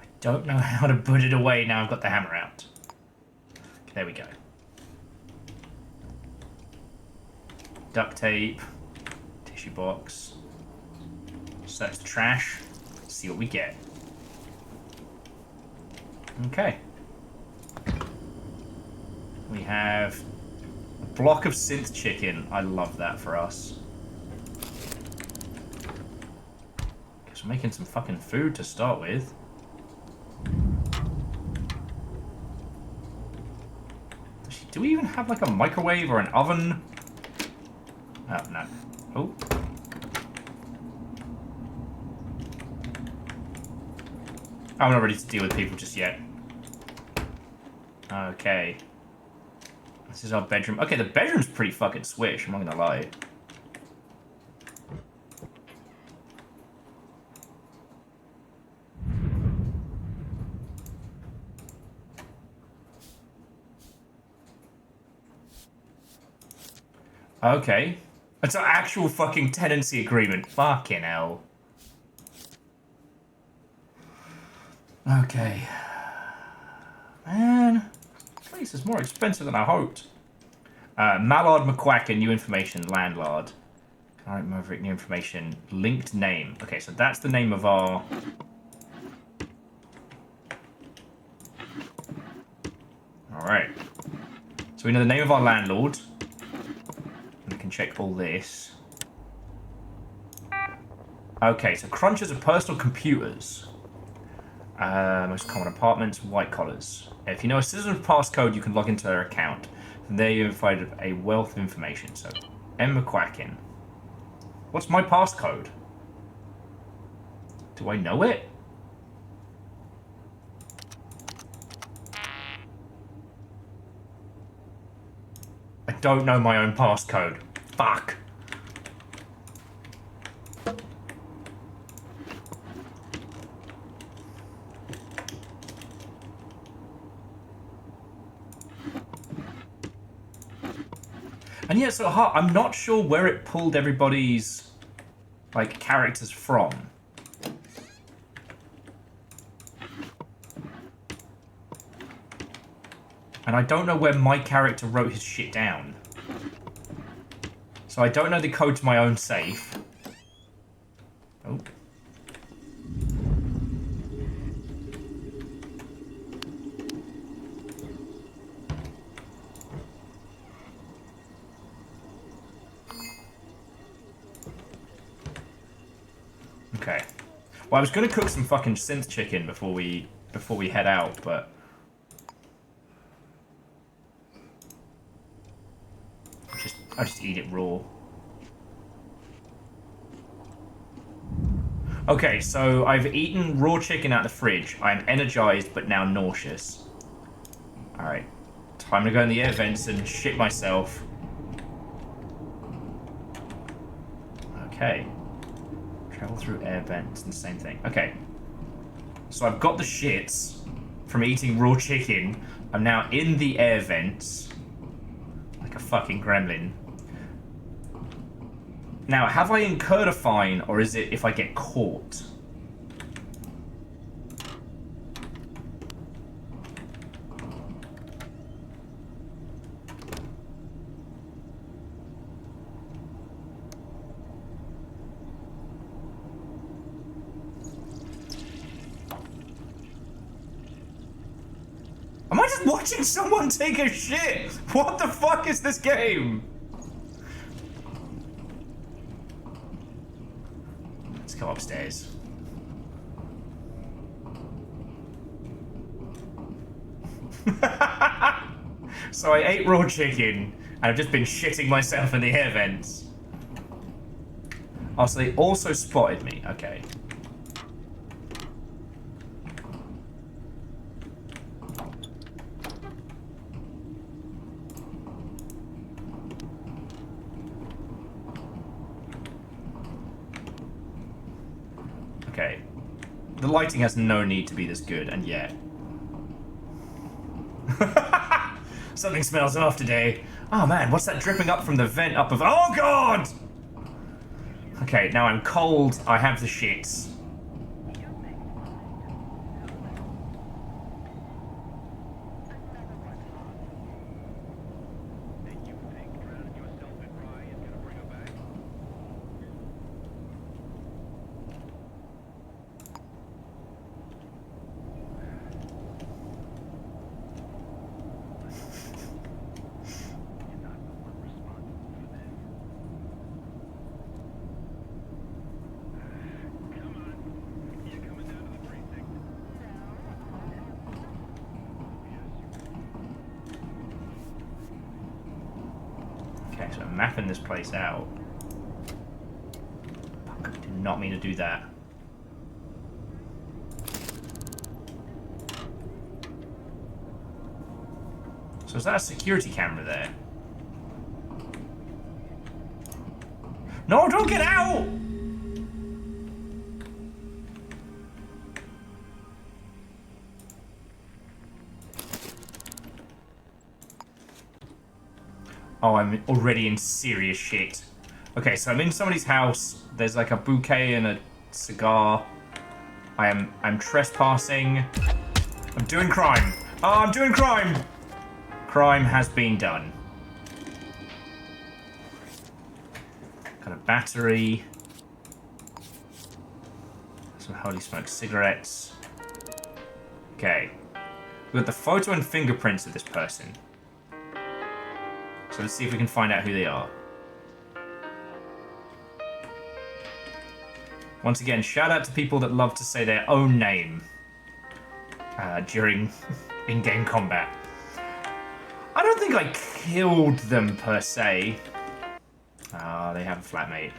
I don't know how to put it away now I've got the hammer out. Okay, there we go. Duct tape, tissue box, search the trash, see what we get. Okay. We have a block of synth chicken. I love that for us. Guess we're making some fucking food to start with. Do we even have like a microwave or an oven? Oh, no. Oh. I'm not ready to deal with people just yet. Okay. This is our bedroom. Okay, the bedroom's pretty fucking swish, I'm not gonna lie. Okay. It's an actual fucking tenancy agreement. Fucking hell. Okay. Man. This place is more expensive than I hoped. Mallard McQuacken, new information, landlord. Current Maverick, new information, linked name. Okay, so that's the name of our... Alright. So we know the name of our landlord. We can check all this. Okay, so crunchers are personal computers. Most common apartments, white collars. If you know a citizen's passcode, you can log into their account. From there, you're provided a wealth of information. So, M. McQuacken. What's my passcode? Do I know it? I don't know my own passcode. Fuck. And yeah, so I'm not sure where it pulled everybody's, like, characters from. And I don't know where my character wrote his shit down. So I don't know the code to my own safe. Oh. Okay. Well, I was gonna cook some fucking synth chicken before we head out, but I'll just eat it raw. Okay, so I've eaten raw chicken out of the fridge. I am energized, but now nauseous. Alright. Time to go in the air vents and shit myself. Okay. Travel through air vents and the same thing. Okay. So I've got the shits from eating raw chicken. I'm now in the air vents. Like a fucking gremlin. Now, have I incurred a fine, or is it if I get caught? Am I just watching someone take a shit? What the fuck is this game? Let's go upstairs. So I ate raw chicken, and I've just been shitting myself in the air vents. Oh, so they also spotted me. Okay. Okay. The lighting has no need to be this good, and yet. Something smells off today. Oh man, what's that dripping up from the vent up of... Oh god! Okay, now I'm cold. I have the shits. Okay, so I'm mapping this place out. Fuck, I did not mean to do that. So is that a security camera there? No, don't get out! Oh, I'm already in serious shit. Okay, so I'm in somebody's house. There's like a bouquet and a cigar. I'm trespassing. I'm doing crime. Oh, I'm doing crime! Crime has been done. Got a battery. Some holy smoke cigarettes. Okay. We've got the photo and fingerprints of this person. So let's see if we can find out who they are. Once again, shout out to people that love to say their own name during in-game combat. I don't think I killed them per se. Ah, they have a flatmate.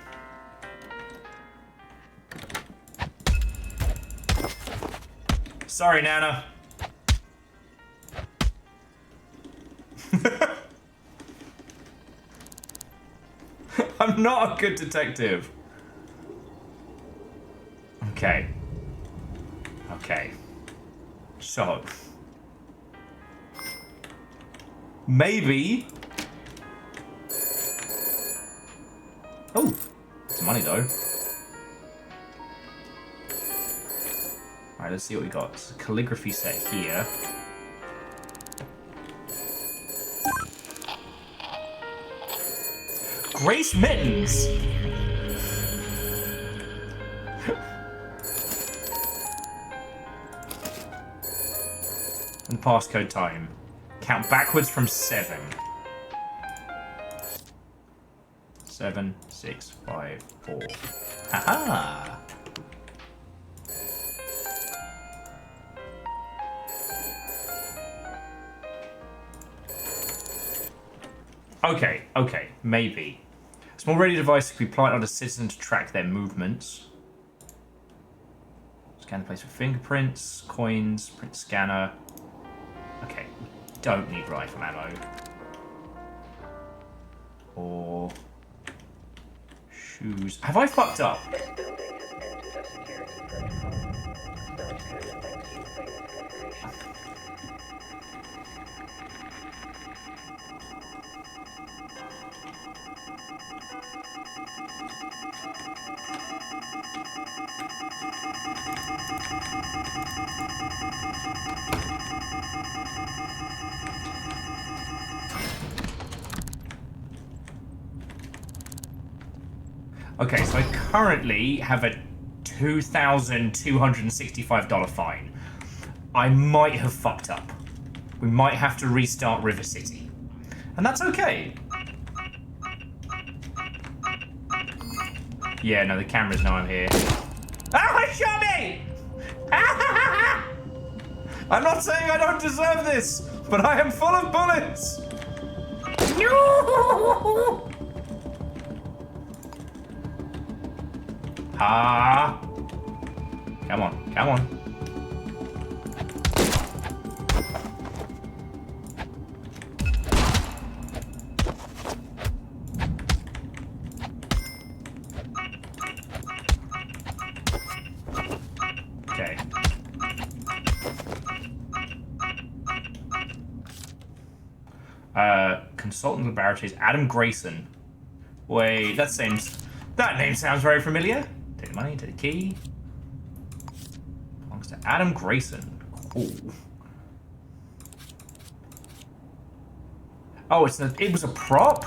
Sorry, Nana. I'm not a good detective. Okay. Okay. So. Maybe. Oh, it's money though. Alright, let's see what we got. It's a calligraphy set here. Grace Mittens! And passcode time. Count backwards from 7. 7, 6, 5, 4. Haha! Okay, okay, maybe. Small radio device could be planted on a citizen to track their movements. Scan the place for fingerprints, coins, print scanner. Okay, we don't need rifle ammo. Or shoes. Have I fucked up? Okay, so I currently have a $2,265 fine. I might have fucked up. We might have to restart River City. And that's okay. Yeah, no, the cameras know I'm here. Ah, he shot me! I'm not saying I don't deserve this, but I am full of bullets! No! Ah! Come on, come on. Okay. Consultant laboratories, Adam Grayson. Wait, that name sounds very familiar. Take the money, take the key. Belongs to Adam Grayson. Cool. Oh, it was a prop?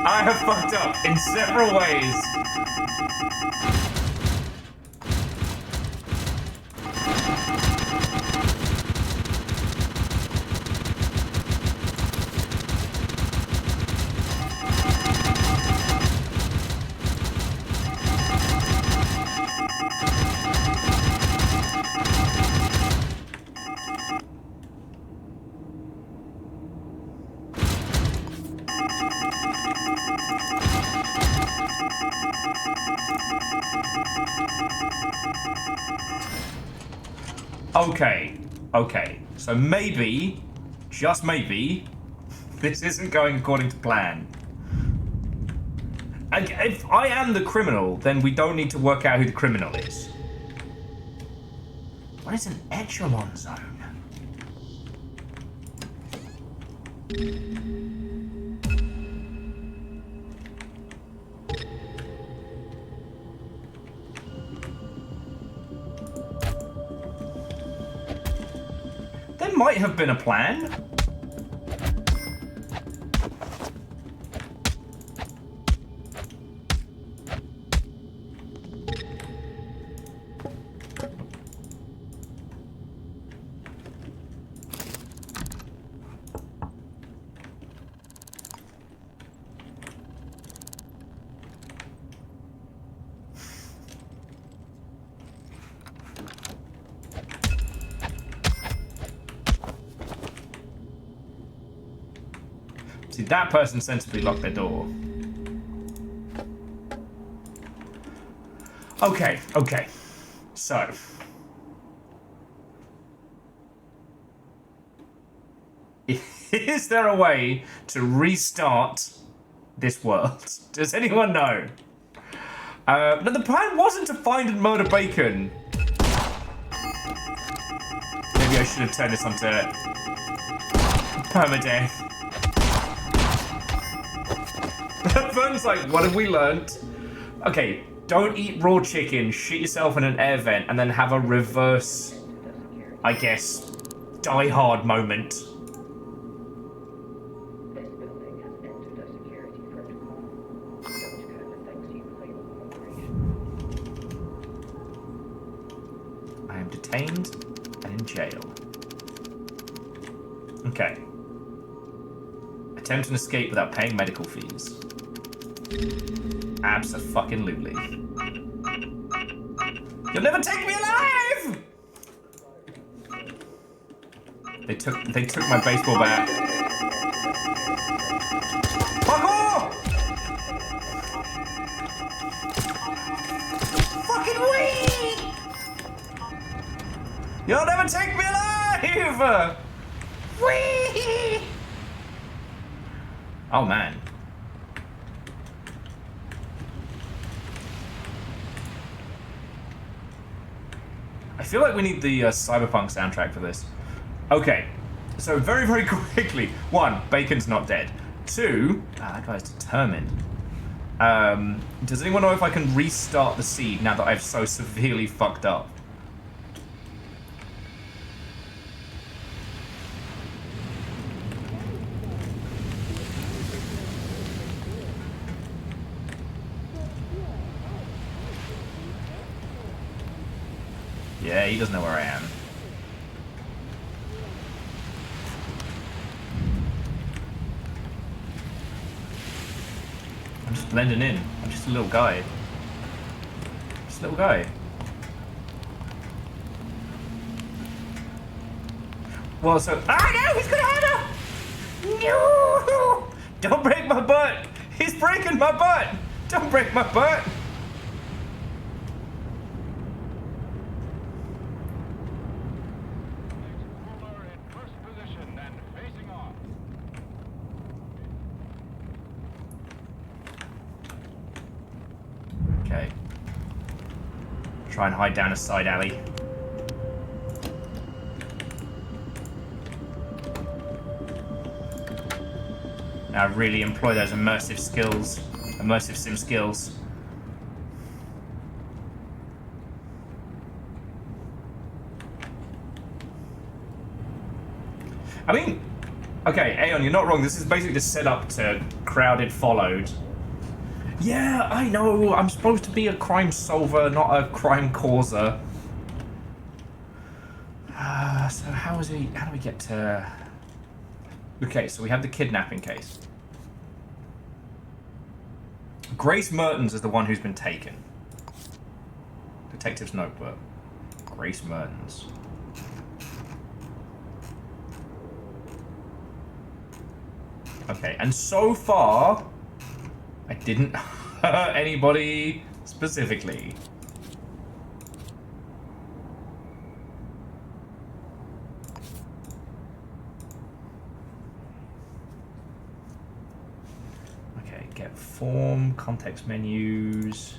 I have fucked up in several ways. Okay, okay. So maybe, just maybe, this isn't going according to plan. If I am the criminal, then we don't need to work out who the criminal is. What is an echelon zone? There might have been a plan. See, that person sensibly locked their door. Okay, okay. So. Is there a way to restart this world? Does anyone know? No, the plan wasn't to find and murder Bacon. Maybe I should have turned this onto permadeath. Vern's like, what have we learned? Okay, don't eat raw chicken, shit yourself in an air vent, and then have a reverse, I guess, Die Hard moment. This building has entered a security protocol. Don't code the things you play with operation. I am detained and in jail. Okay. Attempt an escape without paying medical fees. Abso-fucking-lutely. You'll never take me alive! They took my baseball bat. Fuck off! Fucking weed! You'll never take me alive! Wee! Oh man. I feel like we need the Cyberpunk soundtrack for this. Okay, so very, very quickly. 1, Bacon's not dead. 2, that guy's determined. Does anyone know if I can restart the seed now that I've so severely fucked up? Yeah, he doesn't know where I am. I'm just blending in. I'm just a little guy. Just a little guy. Well, so... Ah, no! He's gonna have her! No! Don't break my butt! He's breaking my butt! Don't break my butt! Okay. Try and hide down a side alley. Now really employ those immersive skills, immersive sim skills. I mean, okay, Aeon, you're not wrong. This is basically just set up to crowded followed. Yeah, I know. I'm supposed to be a crime solver, not a crime causer. So how do we get to... Okay, so we have the kidnapping case. Grace Mertens is the one who's been taken. Detective's notebook. Grace Mertens. Okay, and so far, I didn't Anybody specifically? Okay, get form, context menus.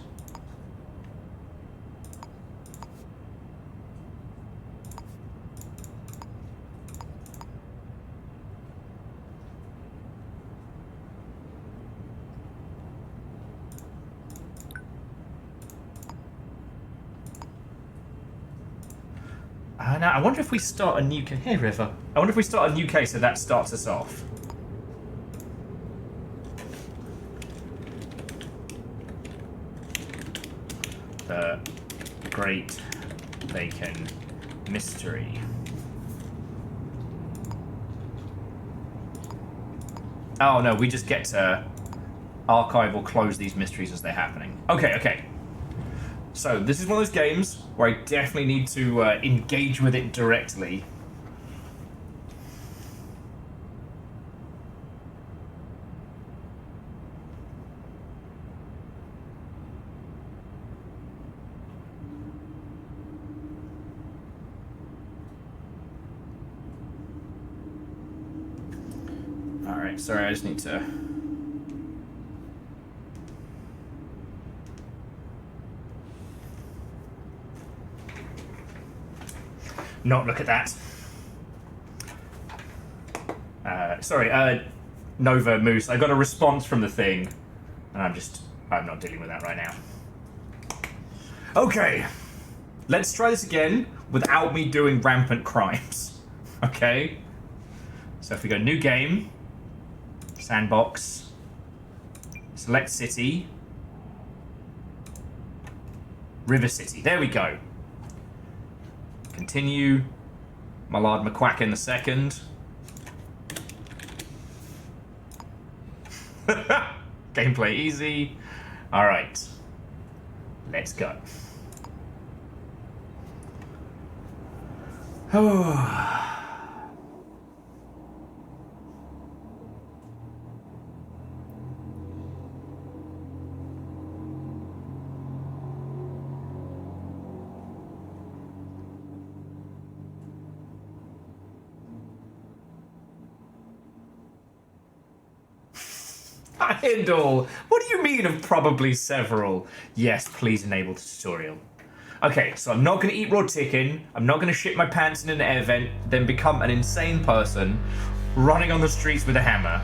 Now, I wonder if we start a new case. Hey, River. I wonder if we start a new case so that starts us off. The Great Viking Mystery. Oh, no, we just get to archive or close these mysteries as they're happening. Okay, okay. So, this is one of those games where I definitely need to engage with it directly. Alright, sorry, I just need to... not look at that. Sorry, Nova Moose. I got a response from the thing, and I'm not dealing with that right now. Okay, let's try this again without me doing rampant crimes. Okay, so if we go new game, sandbox, select city, River City. There we go. Continue. Mallard McQuacken the second. Gameplay easy. Alright. Let's go. Handle. What do you mean of probably several? Yes, please enable the tutorial. Okay, so I'm not going to eat raw chicken. I'm not going to shit my pants in an air vent, then become an insane person running on the streets with a hammer.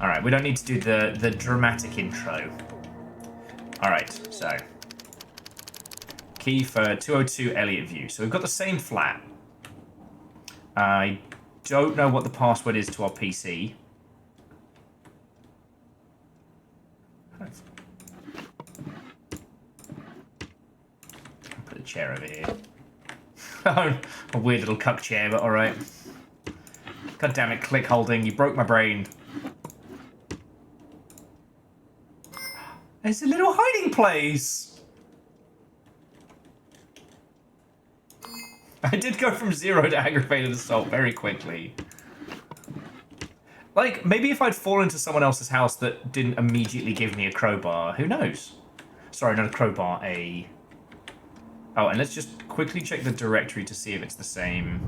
Alright, we don't need to do the dramatic intro. Alright, so. Key for 202 Elliott View. So we've got the same flat. I don't know what the password is to our PC. Put a chair over here. Oh, a weird little cuck chair, but alright. God damn it, click holding, you broke my brain. There's a little hiding place! I did go from 0 to aggravated assault very quickly. Like, maybe if I'd fall into someone else's house that didn't immediately give me a crowbar, who knows? Sorry, not a crowbar, a... Oh, and let's just quickly check the directory to see if it's the same.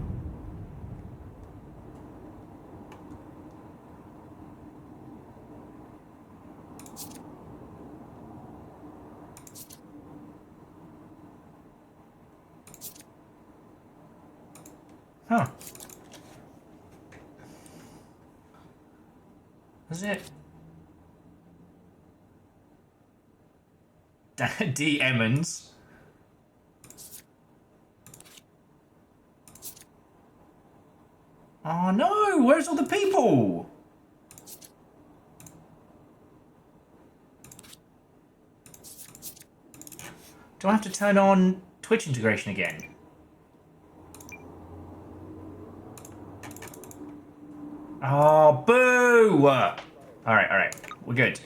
Huh. Is it? D. Emmons. Oh no, where's all the people? Do I have to turn on Twitch integration again? Oh, boo! Alright, we're good.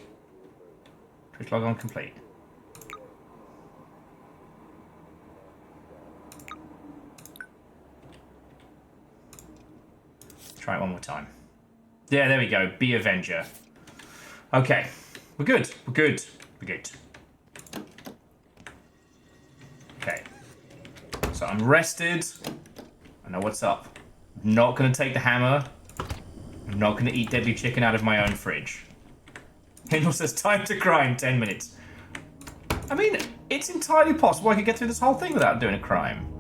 Twitch logon complete. Try it one more time. Yeah, there we go. Be Avenger. Okay. We're good. We're good. We're good. Okay. So I'm rested. I know what's up. I'm not going to take the hammer. I'm not going to eat deadly chicken out of my own fridge. Hindle says time to cry in 10 minutes. I mean, it's entirely possible I could get through this whole thing without doing a crime.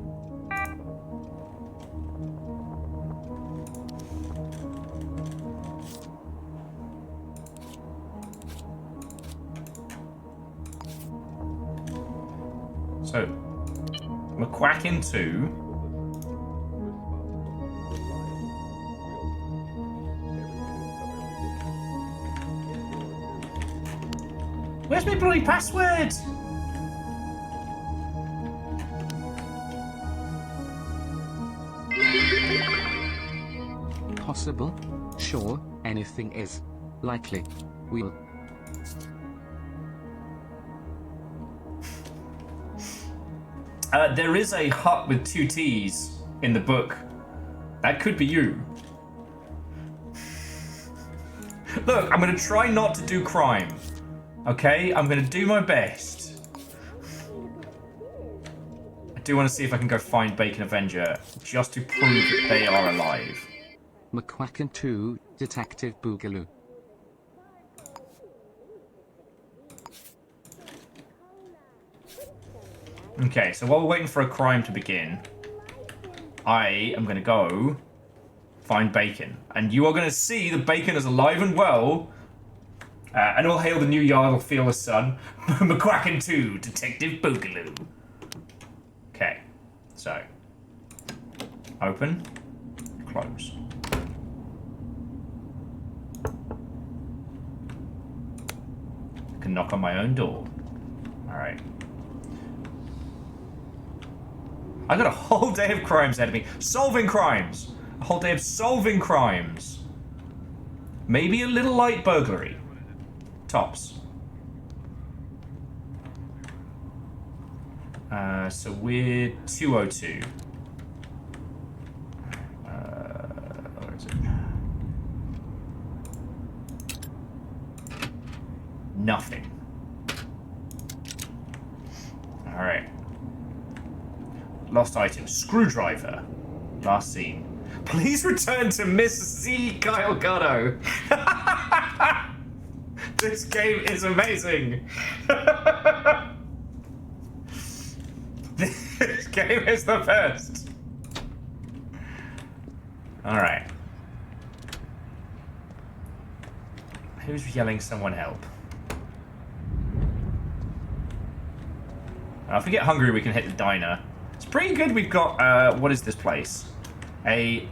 So, McQuackin 2. Where's my bloody password? Possible? Sure, anything is. Likely. We'll. There is a hut with 2 T's in the book. That could be you. Look, I'm gonna try not to do crime. Okay? I'm gonna do my best. I do want to see if I can go find Bacon Avenger just to prove that they are alive. McQuackin 2, Detective Boogaloo. Okay, so while we're waiting for a crime to begin, I am going to go find Bacon. And you are going to see that Bacon is alive and well. And all hail the new Jarl, fearless son. McQuackin 2, Detective Boogaloo. Okay, so. Open. Close. I can knock on my own door. Alright. I got a whole day of crimes ahead of me. Solving crimes. A whole day of solving crimes. Maybe a little light burglary. Tops. So we're 202. Where is it? Nothing. Alright. Lost item. Screwdriver. Last seen. Please return to Miss Z. Kyle Gatto. This game is amazing. This game is the best. Alright. Who's yelling someone help? If we get hungry, we can hit the diner. It's pretty good. We've got, what is this place? A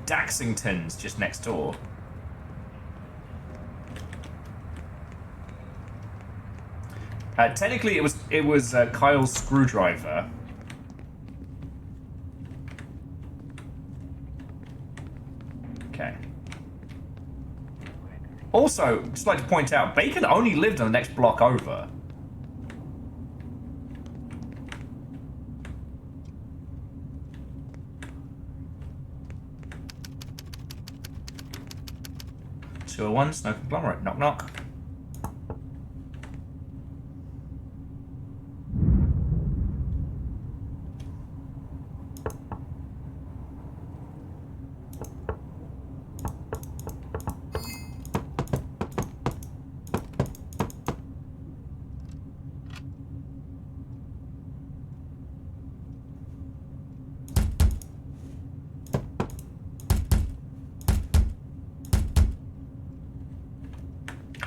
Daxington's just next door. Technically, it was Kyle's screwdriver. Okay. Also, just like to point out, Bacon only lived on the next block over. One, Snow Conglomerate. Knock, knock.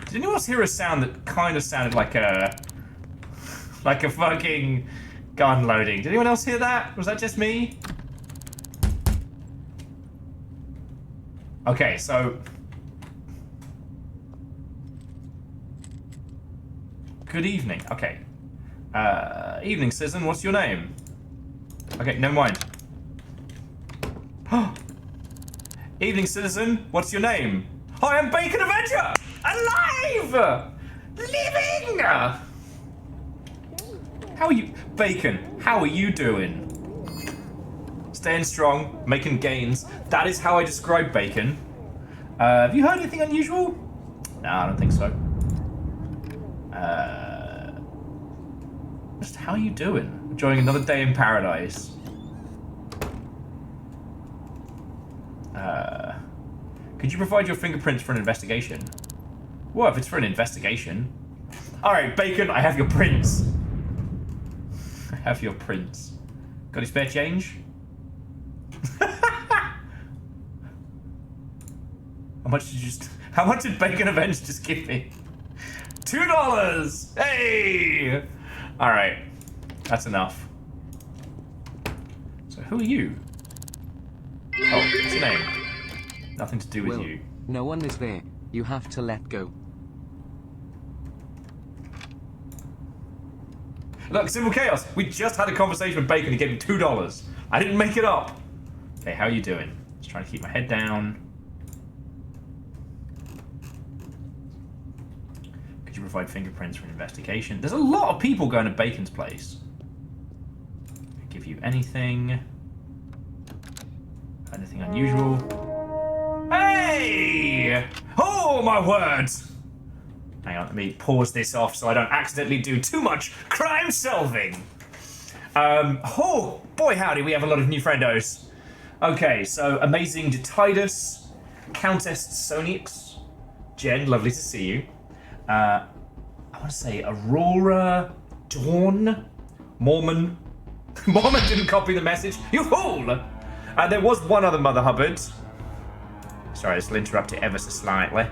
Did anyone else hear a sound that kind of sounded like a fucking gun loading? Did anyone else hear that? Was that just me? Okay, so good evening. Okay. Evening, citizen. What's your name? Okay, never mind. Evening, citizen. What's your name? I am Bacon Avenger! Alive! Living! How are you... Bacon, how are you doing? Staying strong, making gains. That is how I describe Bacon. Have you heard anything unusual? No, I don't think so. Just how are you doing? Enjoying another day in paradise. Could you provide your fingerprints for an investigation? Well, if it's for an investigation. Alright, Bacon, I have your prints. I have your prints. Got any spare change? How much did Bacon Avenge just give me? $2! Hey! Alright. That's enough. So who are you? Oh, what's your name? Nothing to do with Will, you. no one is there. You have to let go. Look, Simple Chaos, we just had a conversation with Bacon. He gave me $2. I didn't make it up. Okay, how are you doing? Just trying to keep my head down. Could you provide fingerprints for an investigation? There's a lot of people going to Bacon's place. Give you anything? Anything unusual? Hey! Oh, my word! Hang on, let me pause this off so I don't accidentally do too much crime solving. Oh, boy howdy, we have a lot of new friendos. Okay, so Amazing Detidus, Countess Sonix, Jen, lovely to see you. I want to say Aurora, Dawn, Mormon. Mormon didn't copy the message, you fool! There was one other Mother Hubbard. Sorry, this will interrupt it ever so slightly.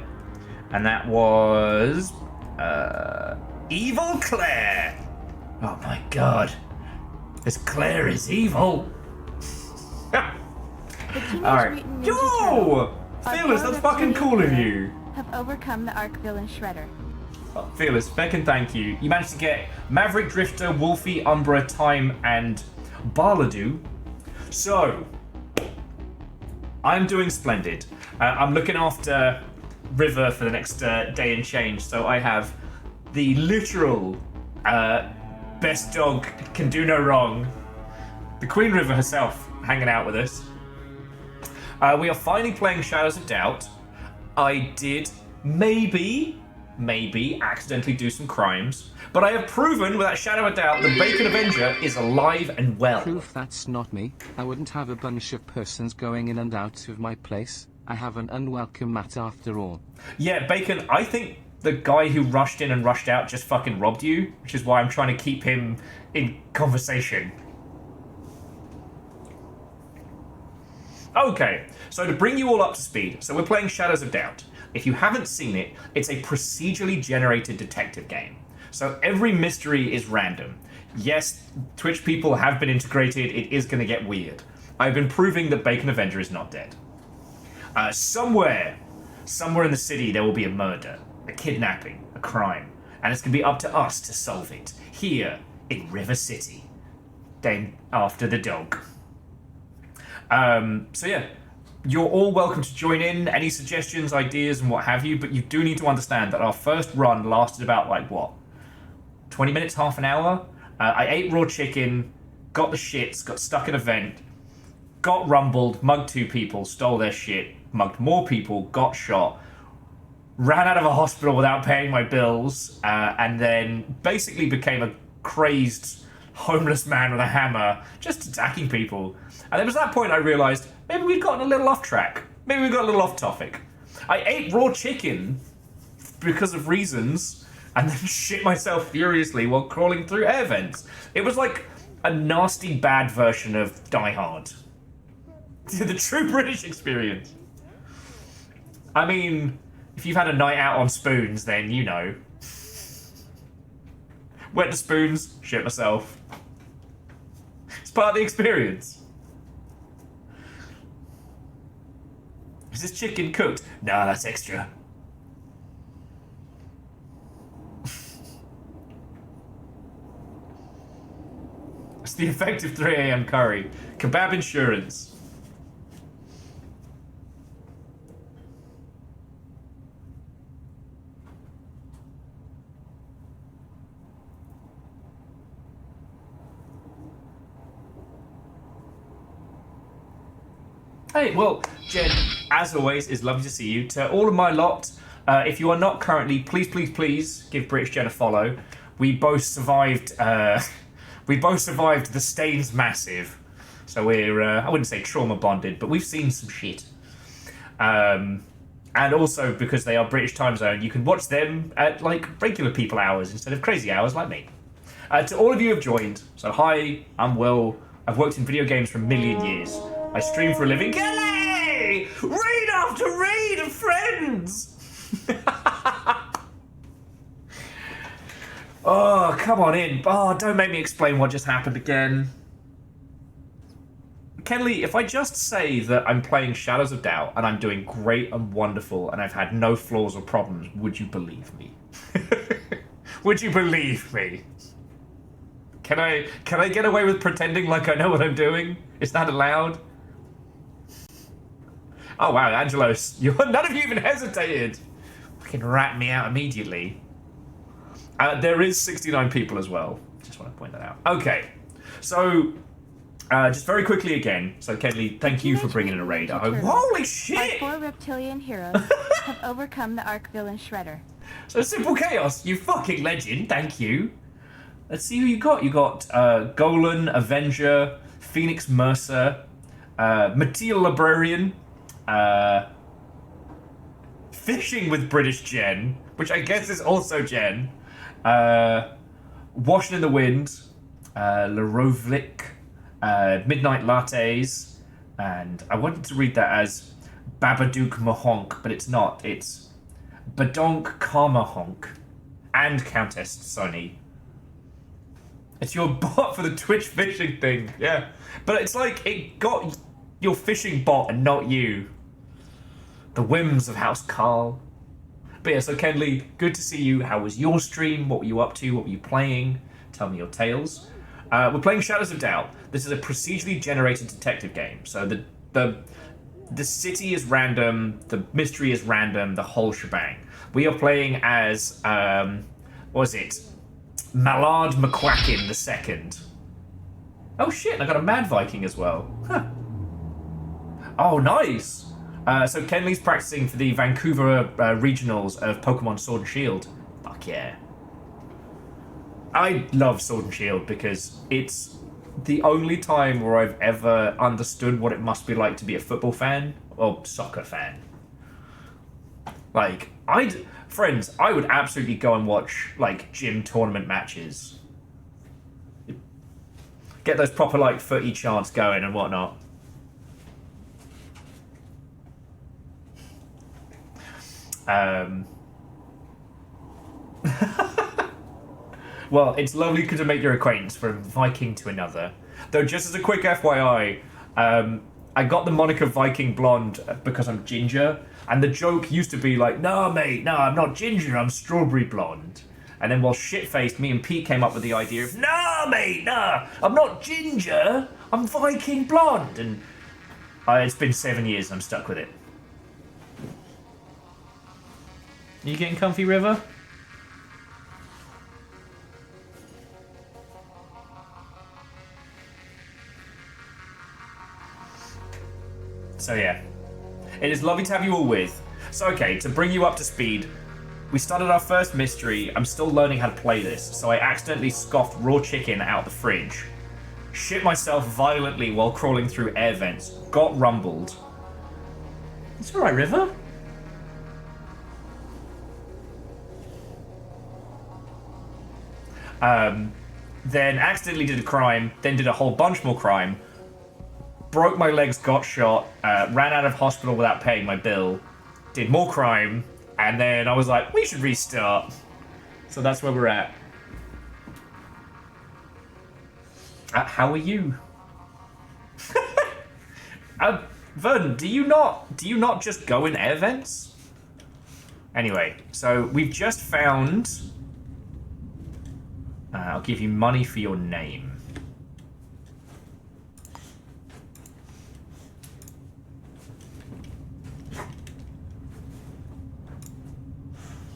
And that was... Evil Claire! Oh my god. This Claire is evil. Alright. Yo! Fearless, that's fucking cool of you. Have overcome the Ark villain Shredder. Oh, Fearless, Beck thank you. You managed to get Maverick, Drifter, Wolfie, Umbra, Time, and Barladoo. So, I'm doing splendid. I'm looking after River for the next day and change, so I have the literal best dog can do no wrong, the Queen River herself, hanging out with us. We are finally playing Shadows of Doubt. I did maybe accidentally do some crimes, but I have proven without shadow of doubt the Bacon Avenger is alive and well. Proof that's not me. I wouldn't have a bunch of persons going in and out of my place. I have an unwelcome mat after all. Yeah, Bacon, I think the guy who rushed in and rushed out just fucking robbed you, which is why I'm trying to keep him in conversation. Okay, so to bring you all up to speed, so we're playing Shadows of Doubt. If you haven't seen it, it's a procedurally generated detective game. So every mystery is random. Yes, Twitch people have been integrated, it is going to get weird. I've been proving that Bacon Avenger is not dead. Somewhere in the city there will be a murder, a kidnapping, a crime, and it's going to be up to us to solve it, here in River City, named after the dog. So yeah, you're all welcome to join in, any suggestions, ideas, and what have you, but you do need to understand that our first run lasted about, 20 minutes, half an hour? I ate raw chicken, got the shits, got stuck in a vent, got rumbled, mugged 2 people, stole their shit, mugged more people, got shot, ran out of a hospital without paying my bills, and then basically became a crazed homeless man with a hammer, just attacking people. And it was at that point I realised, maybe we'd gotten a little off track. Maybe we got a little off topic. I ate raw chicken because of reasons, and then shit myself furiously while crawling through air vents. It was like a nasty, bad version of Die Hard. The true British experience. I mean, if you've had a night out on spoons, then you know. Wet the spoons, shit myself. It's part of the experience. Is this chicken cooked? Nah, that's extra. It's the effective 3 a.m. curry. Kebab insurance. Hey, well, Jen, as always, it's lovely to see you. To all of my lot, If you are not currently, please give British Jen a follow. We both survived. We both survived the Stains Massive, so we're I wouldn't say trauma bonded, but we've seen some shit. And also because they are British time zone, you can watch them at like regular people hours instead of crazy hours like me. To all of you who have joined, so hi, I'm Will. I've worked in video games for a million years. I stream for a living. Kelly! Raid after raid of friends! Oh, come on in. Oh, don't make me explain what just happened again. Kenley, if I just say that I'm playing Shadows of Doubt and I'm doing great and wonderful and I've had no flaws or problems, would you believe me? Would you believe me? Can I get away with pretending like I know what I'm doing? Is that allowed? Oh wow, Angelos, none of you even hesitated. Fucking rat me out immediately. There is 69 people as well. Just want to point that out. Okay, so just very quickly again. So Kenley, thank you for bringing in a raid. Holy shit! Our 4 reptilian heroes have overcome the Ark villain Shredder. So Simple Chaos, you fucking legend. Thank you. Let's see who you got. You got Golan, Avenger, Phoenix Mercer, Mattia Librarian, Fishing with British Jen, which I guess is also Jen, Washing in the Wind, Larovlik, Midnight Lattes, and I wanted to read that as Babadook Mahonk, but it's not. It's Badonk Karmahonk and Countess Sonny. It's your bot for the Twitch fishing thing, yeah. But it's like it got your fishing bot and not you. The whims of House Carl. But yeah, so Kenley, good to see you. How was your stream? What were you up to? What were you playing? Tell me your tales. We're playing Shadows of Doubt. This is a procedurally generated detective game. So the city is random, the mystery is random, the whole shebang. We are playing as what was it? Mallard McQuackin II. Oh shit, I got a Mad Viking as well. Huh. Oh, nice. So Kenley's practicing for the Vancouver regionals of Pokemon Sword and Shield. Fuck yeah. I love Sword and Shield because it's the only time where I've ever understood what it must be like to be a football fan or soccer fan. Like, friends, I would absolutely go and watch, like, gym tournament matches. Get those proper, like, footy chants going and whatnot. Well, it's lovely to make your acquaintance from Viking to another. Though, just as a quick FYI, I got the moniker Viking Blonde because I'm ginger, and the joke used to be like, no, mate, no, I'm not ginger, I'm strawberry blonde. And then while shit-faced, me and Pete came up with the idea of, no, mate, no, I'm not ginger, I'm Viking Blonde. And it's been 7 years and I'm stuck with it. You getting comfy, River? So yeah, it is lovely to have you all with. So okay, to bring you up to speed, we started our first mystery. I'm still learning how to play this, so I accidentally scoffed raw chicken out the fridge, shit myself violently while crawling through air vents, got rumbled. It's alright, River. Then accidentally did a crime, then did a whole bunch more crime, broke my legs, got shot, ran out of hospital without paying my bill, did more crime, and then I was like, we should restart. So that's where we're at. How are you? Vernon, do you not just go in air vents? Anyway, so we've just found... I'll give you money for your name.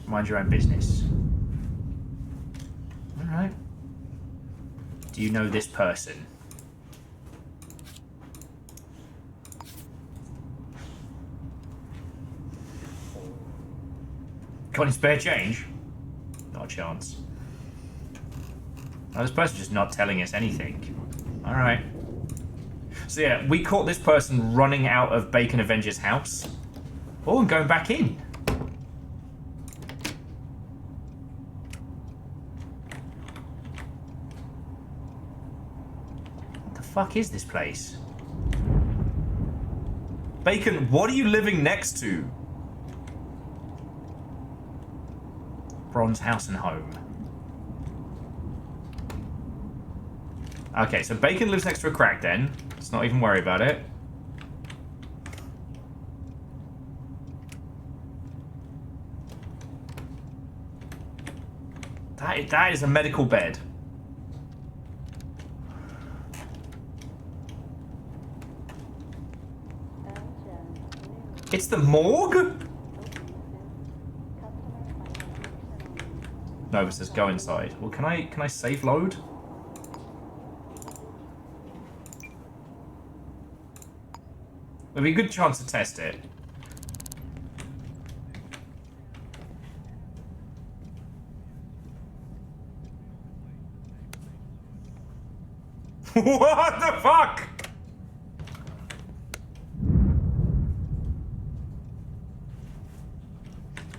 Mind your own business. Alright. Do you know this person? Got any spare change? Not a chance. Oh, this person's just not telling us anything. Alright. So yeah, we caught this person running out of Bacon Avenger's house. Oh, and going back in. What the fuck is this place? Bacon, what are you living next to? Bronze house and home. Okay, so Bacon lives next to a crack den. Let's not even worry about it. That is a medical bed. It's the morgue? No, it says go inside. Well, can I save load? There'll be a good chance to test it. What the fuck?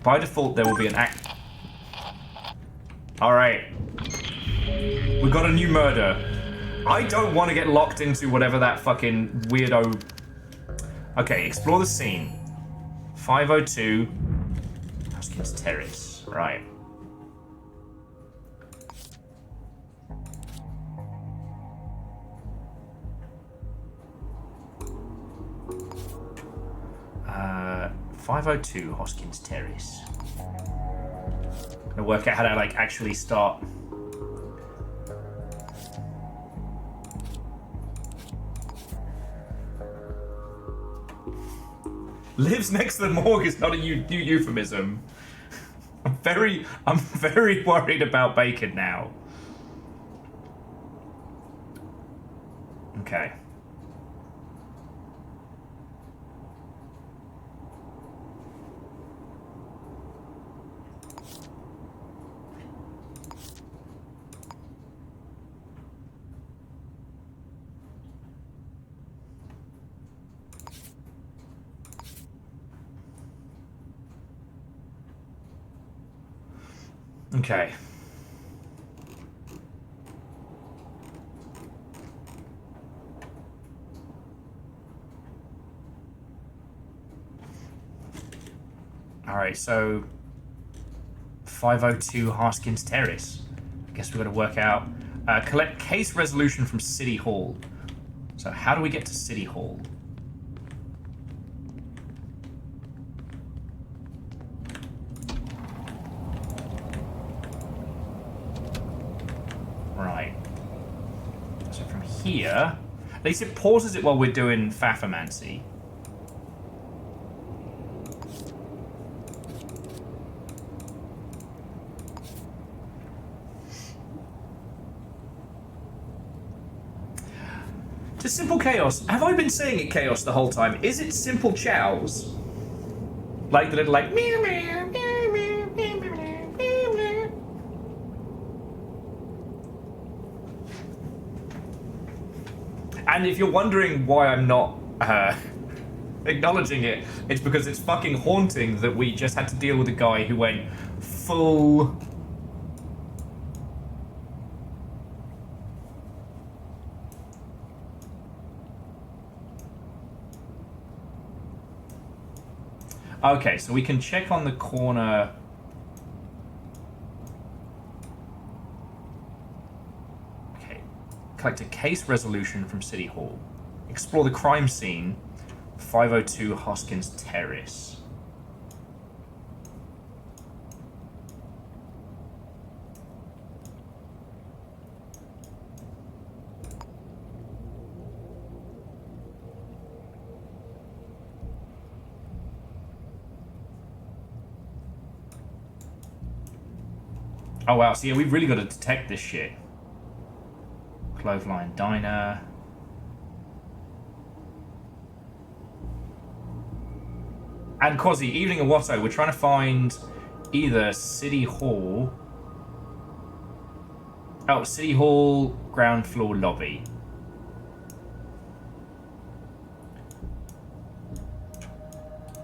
By default, there will be an act. Alright. We got a new murder. I don't want to get locked into whatever that fucking weirdo... Okay, explore the scene. 502. Hoskins Terrace. Right. Uh, 502 Hoskins Terrace. Gonna work out how to like actually start. Lives next to the morgue is not a new euphemism. I'm very worried about Bacon now. Okay. Okay. Alright, so 502 Hoskins Terrace. I guess we've got to work out. Collect case resolution from City Hall. So how do we get to City Hall? Here, at least it pauses it while we're doing Faffermancy. To Simple Chaos. Have I been saying it Chaos the whole time? Is it Simple Chows? Like the little like meow meow meow meow meow meow meow. And if you're wondering why I'm not acknowledging it, it's because it's fucking haunting that we just had to deal with a guy who went full... Okay, so we can check on the corner... Collect a case resolution from City Hall. Explore the crime scene, 502 Hoskins Terrace. Oh wow, so yeah, we've really got to detect this shit. Clothesline Diner. And Quasi, Evening of Watto, we're trying to find either City Hall. Oh, City Hall, ground floor lobby.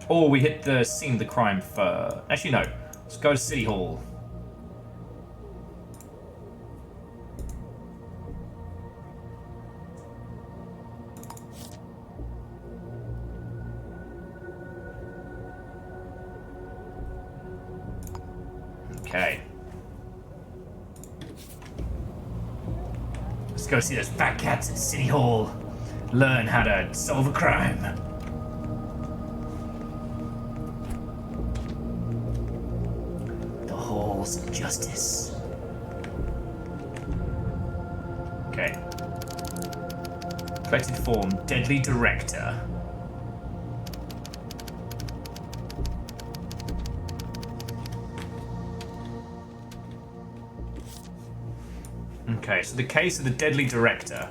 Or we hit the scene of the crime first. Actually, no. Let's go to City Hall. Okay. Let's go see those fat cats at City Hall. Learn how to solve a crime. The halls of justice. Okay. Collected form, Deadly Director. Okay, so the case of the Deadly Director.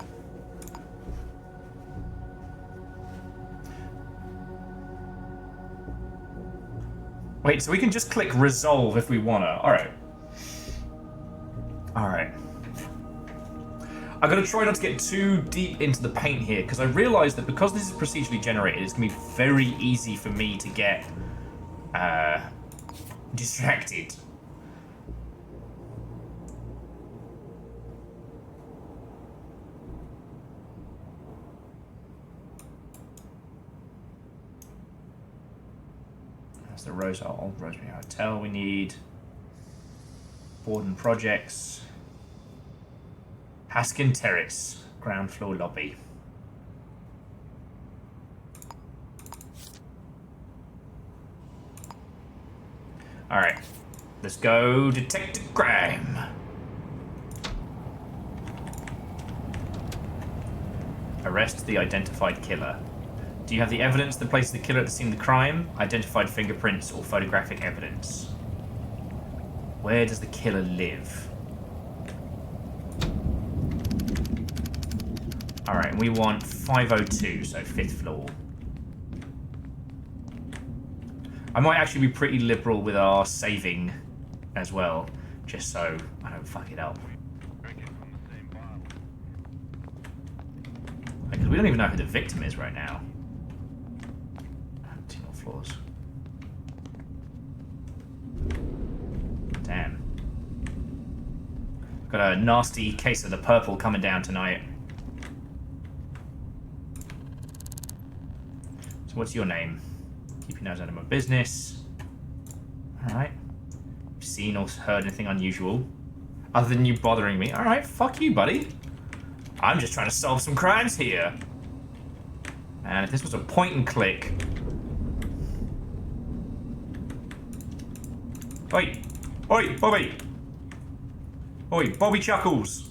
Wait, so we can just click resolve if we wanna. Alright. Alright. I'm gonna try not to get too deep into the paint here, because I realise that because this is procedurally generated, it's gonna be very easy for me to get distracted. That's the Old Rosemary Hotel we need. Borden Projects. Haskin Terrace, ground floor lobby. Alright, let's go Detective Crime. Arrest the identified killer. Do you have the evidence that places the killer at the scene of the crime? Identified fingerprints or photographic evidence? Where does the killer live? Alright, we want 502, so 5th floor. I might actually be pretty liberal with our saving as well, just so I don't fuck it up. Because we don't even know who the victim is right now. 2 more floors. Damn. Got a nasty case of the purple coming down tonight. So what's your name? Keep your nose out of my business. Alright. Seen or heard anything unusual? Other than you bothering me? Alright, fuck you, buddy. I'm just trying to solve some crimes here. And if this was a point and click... Oi! Oi, Bobby! Oi, Bobby Chuckles!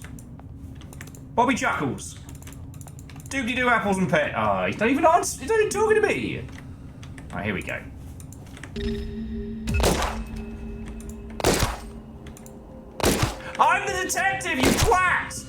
Bobby Chuckles! Doobly-doo apples and pet. Ah, he's not even answering. He's not even talking to me. Alright, here we go. I'm the detective, you twat!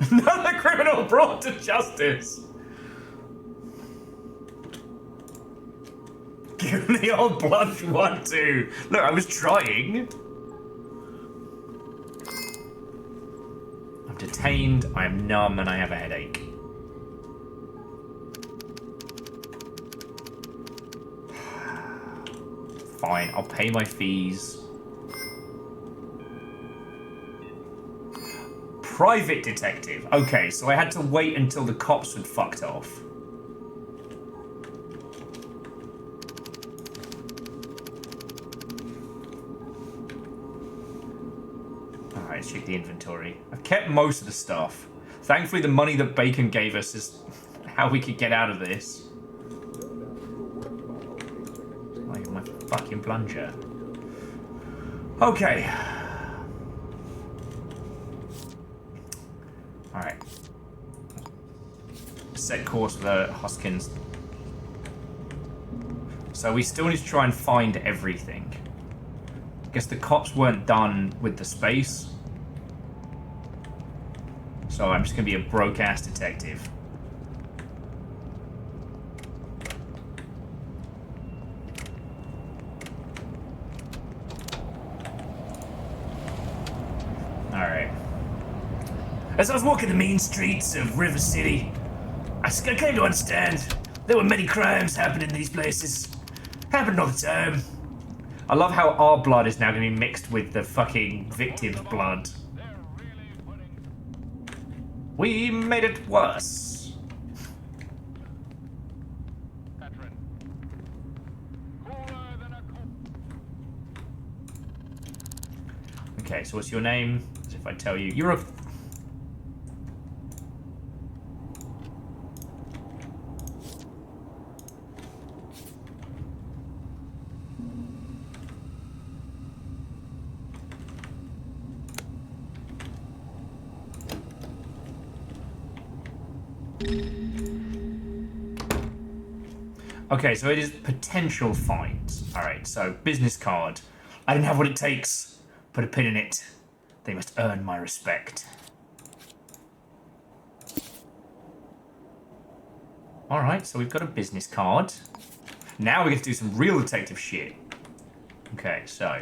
Another criminal brought to justice. Give him the old blunt 1-2. Look, I was trying. I'm detained, I am numb, and I have a headache. Fine, I'll pay my fees. Private detective. Okay, so I had to wait until the cops had fucked off. Alright, let's check the inventory. I've kept most of the stuff. Thankfully, the money that Bacon gave us is how we could get out of this. Like my fucking plunger. Okay. Alright. Set course for the Hoskins. So we still need to try and find everything. I guess the cops weren't done with the space. So I'm just going to be a broke-ass detective. Alright. As I was walking the mean streets of River City, I came to understand there were many crimes happening in these places. Happening all the time. I love how our blood is now going to be mixed with the fucking victim's blood. We made it worse. Okay, so what's your name? As if I tell you, you're a... Okay, so it is potential fines. Alright, so business card. I didn't have what it takes. Put a pin in it. They must earn my respect. Alright, so we've got a business card. Now we get to do some real detective shit. Okay, so...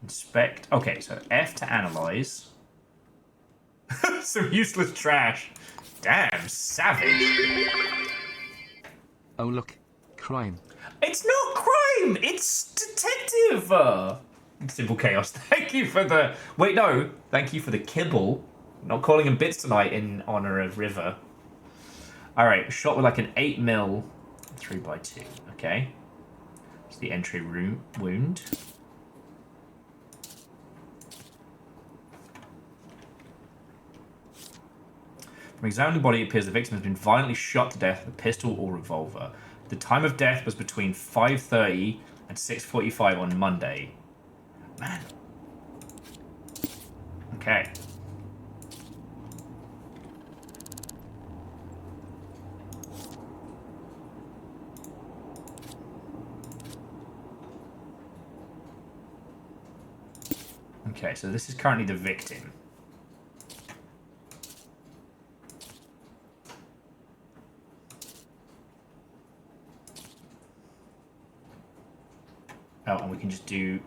Inspect. Okay, so F to analyze. Some useless trash. Damn, savage. Oh look, crime. It's not crime! It's detective! Simple chaos. Thank you for the... Wait, no. Thank you for the kibble. Not calling him bits tonight in honor of River. Alright, shot with like an 8mm 3x2. Okay. It's the entry wound. From examining the body, it appears the victim has been violently shot to death with a pistol or revolver. The time of death was between 5:30 and 6:45 on Monday. Man. Okay. Okay, so this is currently the victim. Oh, and we can just do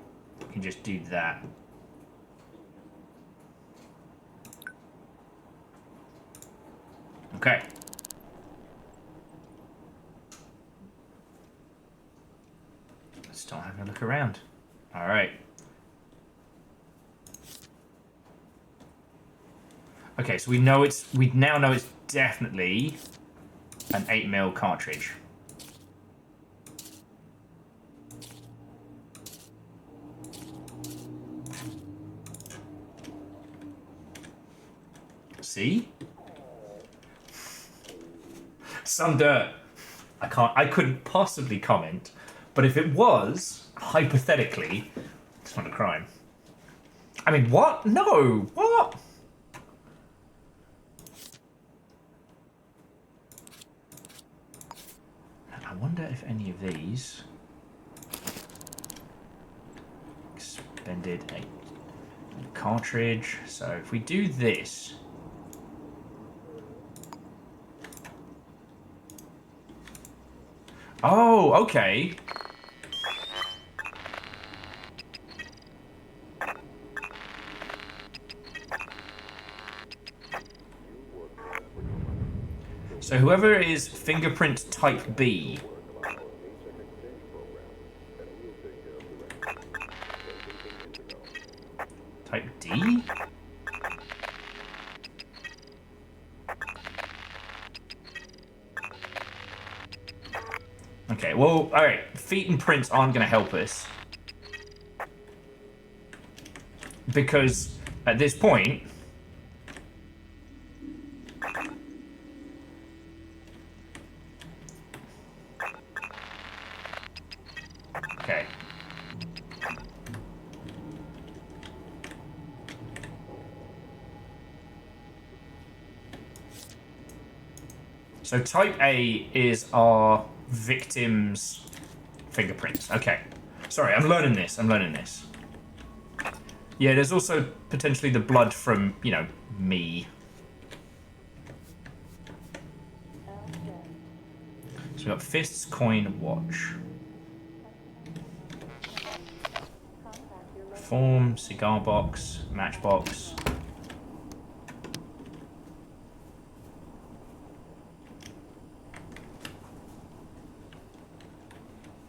that. Okay. Let's start having a look around. All right. Okay, so we now know it's definitely an 8mm cartridge. See? Some dirt. I couldn't possibly comment, but if it was, hypothetically, it's not a crime. I mean, what? No! What? I wonder if any of these expended a cartridge. So if we do this, oh, okay. So whoever is fingerprint type B. Type D? Okay, well, alright. Feet and prints aren't going to help us. Because at this point... Okay. So type A is our victim's fingerprints. Okay. Sorry, I'm learning this. Yeah, there's also potentially the blood from, you know, me. So we've got fists, coin, watch. Form, cigar box, matchbox.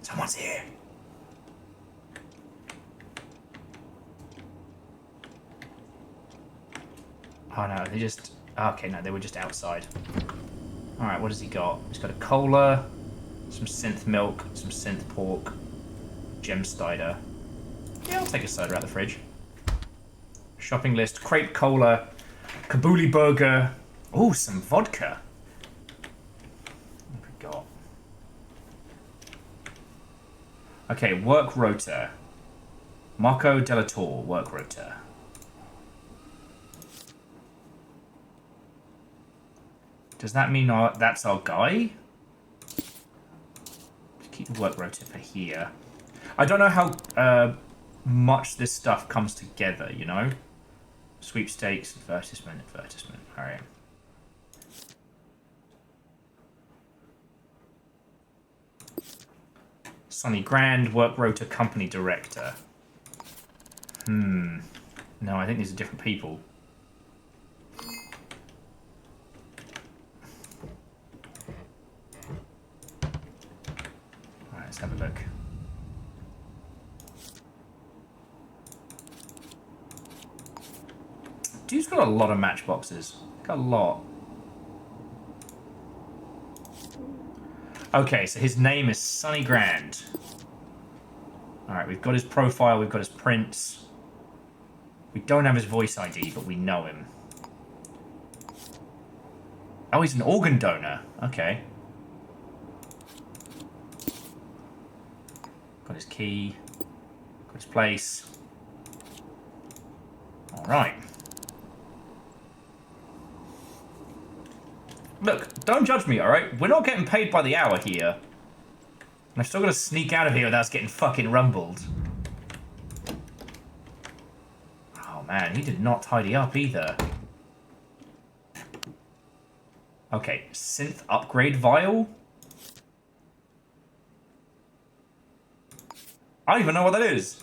Someone's here. Oh no, they just... Okay, no, they were just outside. Alright, what has he got? He's got a cola, some synth milk, some synth pork, gem cider. Yeah, I'll take a cider out of the fridge. Shopping list, crepe cola, kabuli burger. Oh, some vodka. What have we got? Okay, work rota. Marco Delator, work rota. Does that mean that's our guy? Just keep the work rota for here. I don't know how much this stuff comes together, you know? Sweepstakes, advertisement. Alright. Sonny Grand, work rota company director. No, I think these are different people. Alright, let's have a look. Dude's got a lot of matchboxes. Got a lot. Okay, so his name is Sonny Grand. Alright, we've got his profile, we've got his prints. We don't have his voice ID, but we know him. Oh, he's an organ donor. Okay. Got his key. Got his place. Alright. Look, don't judge me, alright? We're not getting paid by the hour here. And I've still got to sneak out of here without us getting fucking rumbled. Oh man, he did not tidy up either. Okay, synth upgrade vial? I don't even know what that is.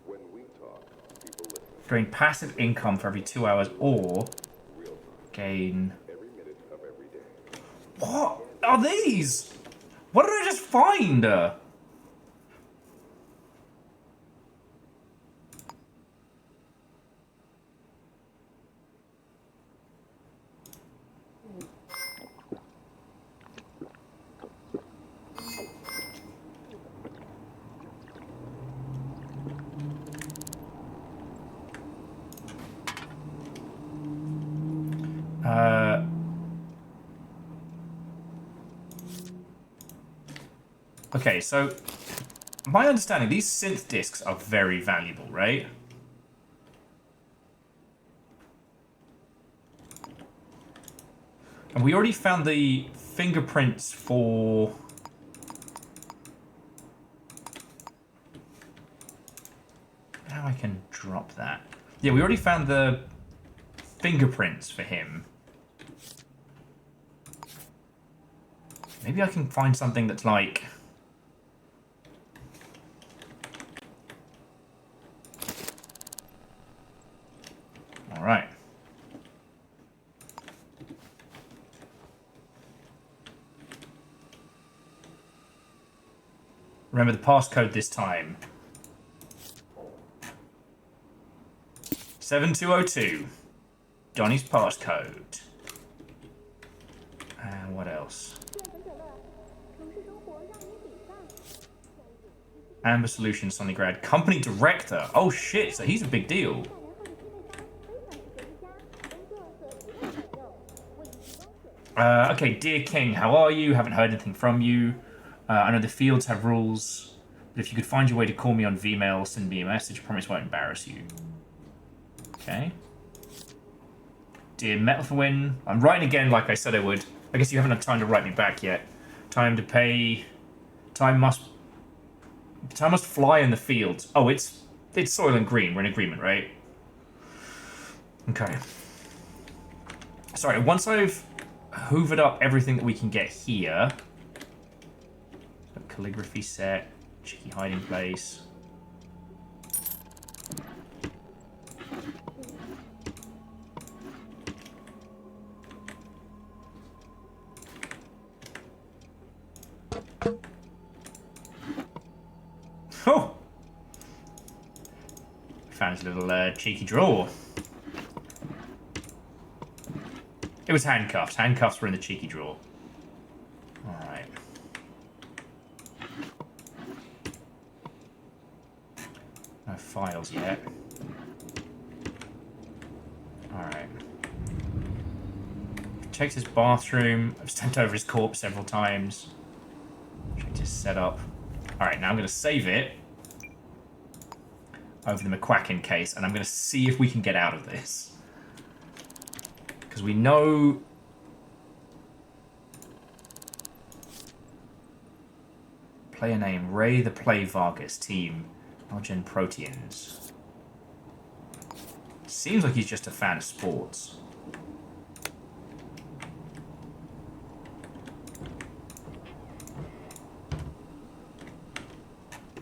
When we talk, people listen. Gain passive income for every 2 hours or gain... Every minute of every day. What are these? What did I just find? Okay, so my understanding, these synth discs are very valuable, right? And we already found the fingerprints for... Now I can drop that. Yeah, we already found the fingerprints for him. Maybe I can find something that's like... Alright. Remember the passcode this time. 7202. Donnie's passcode. And what else? Amber Solutions, Sonny Grad. Company director. Oh shit, so he's a big deal. Okay, dear King, how are you? Haven't heard anything from you. I know the fields have rules, but if you could find your way to call me on Vmail, send me a message. I promise I won't embarrass you. Okay. Dear Metalwin, I'm writing again like I said I would. I guess you haven't had time to write me back yet. Time to pay. Time must fly in the fields. Oh, it's Soylent Green. We're in agreement, right? Okay. Sorry, once I've hoovered up everything that we can get here. Calligraphy set, cheeky hiding place. Oh! Found his little cheeky drawer. It was handcuffs. Handcuffs were in the cheeky drawer. Alright. No files yet. Alright. Checked his bathroom. I've stepped over his corpse several times. Checked his setup. Alright, now I'm going to save it over the McQuackin case, and I'm going to see if we can get out of this. Because we know... Player name, Ray the Play Vargas, team, Algen Proteins. Seems like he's just a fan of sports.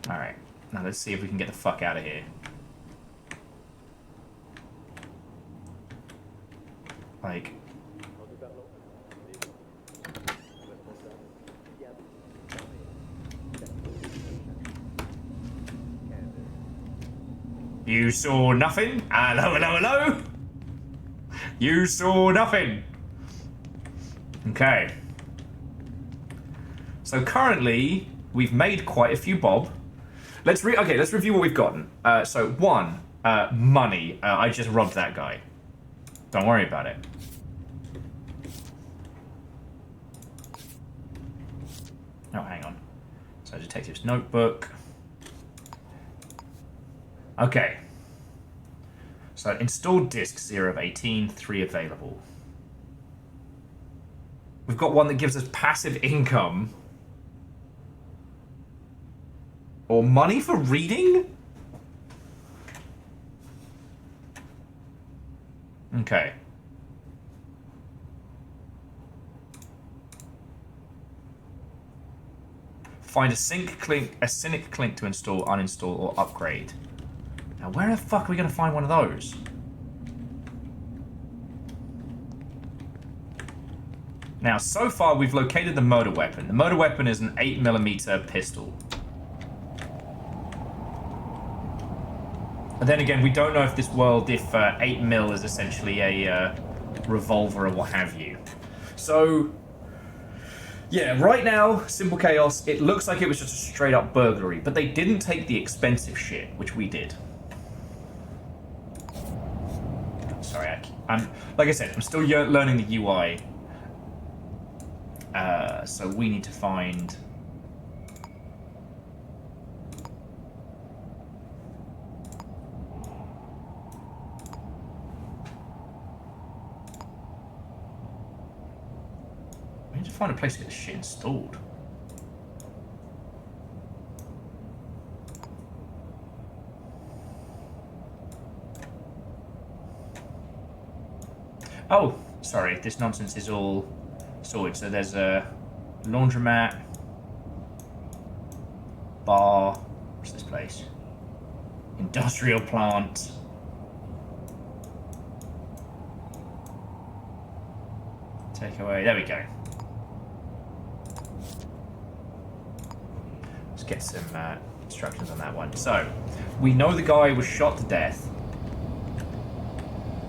Alright, now let's see if we can get the fuck out of here. Like... You saw nothing? Hello, hello, hello? You saw nothing. Okay. So currently, we've made quite a few bob. Let's review what we've gotten. So one, money. I just robbed that guy. Don't worry about it. Oh, hang on. So detective's notebook. Okay. So installed disk 0 of 18, 3 available. We've got one that gives us passive income. Or money for reading? Okay. Find a cynic clink to install, uninstall, or upgrade. Now, where the fuck are we going to find one of those? Now, so far, we've located the motor weapon. The motor weapon is an 8mm pistol. And then again, we don't know if this world, if 8mm is essentially a revolver or what have you. So, yeah, right now, Simple Chaos, it looks like it was just a straight up burglary, but they didn't take the expensive shit, which we did. Sorry, I'm like I said, I'm still learning the UI. So we need to find... We need to find a place to get the shit installed. Oh, sorry, this nonsense is all sorted. So there's a laundromat, bar, what's this place? Industrial plant. Takeaway, there we go. Let's get some instructions on that one. So, we know the guy was shot to death.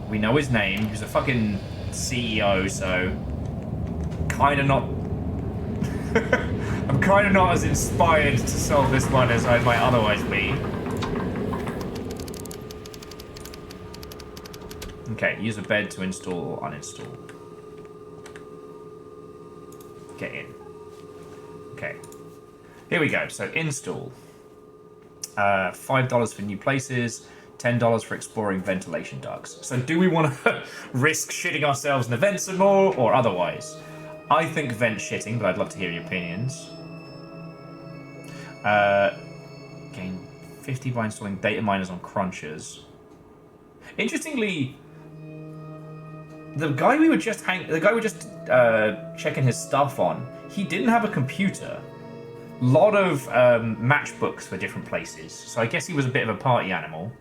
We know his name. He was a fucking CEO, so kind of not... I'm kind of not as inspired to solve this one as I might otherwise be. Okay, use a bed to install or uninstall. Get in. Okay. Here we go. So install. $5 for new places. $10 for exploring ventilation ducts. So do we want to risk shitting ourselves in the vent some more, or otherwise? I think vent shitting, but I'd love to hear your opinions. Gain 50 by installing data miners on crunchers. Interestingly, the guy we were just checking his stuff on, he didn't have a computer. Lot of matchbooks for different places, so I guess he was a bit of a party animal.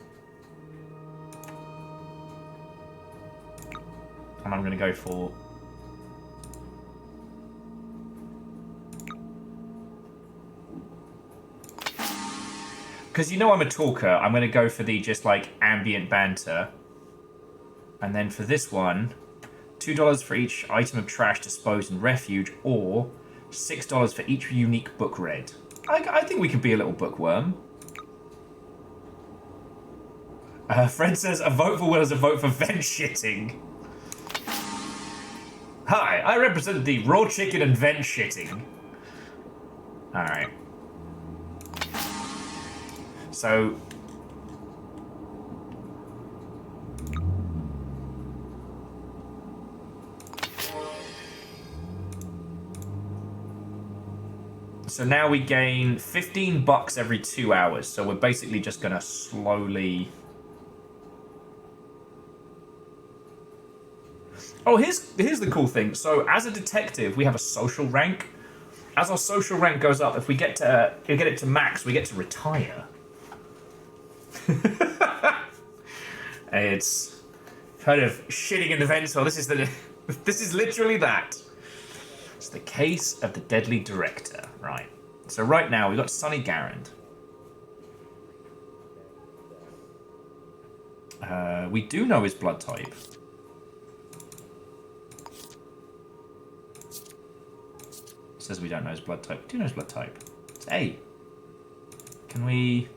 And I'm going to go for... Because you know I'm a talker, I'm going to go for the just like ambient banter. And then for this one, $2 for each item of trash disposed in refuge, or $6 for each unique book read. I think we could be a little bookworm. Fred says, a vote for Will is a vote for vent shitting. Hi, I represent the raw chicken and vent shitting. Alright. So... So now we gain $15 every 2 hours. So we're basically just gonna slowly... Oh, here's the cool thing. So as a detective, we have a social rank. As our social rank goes up, if we get it to max, we get to retire. It's kind of shitting in the vent. So this is literally that. It's the case of the deadly director, right? So right now we've got Sonny Garand. We do know his blood type. Says we don't know his blood type. We do know his blood type. It's A. Can we...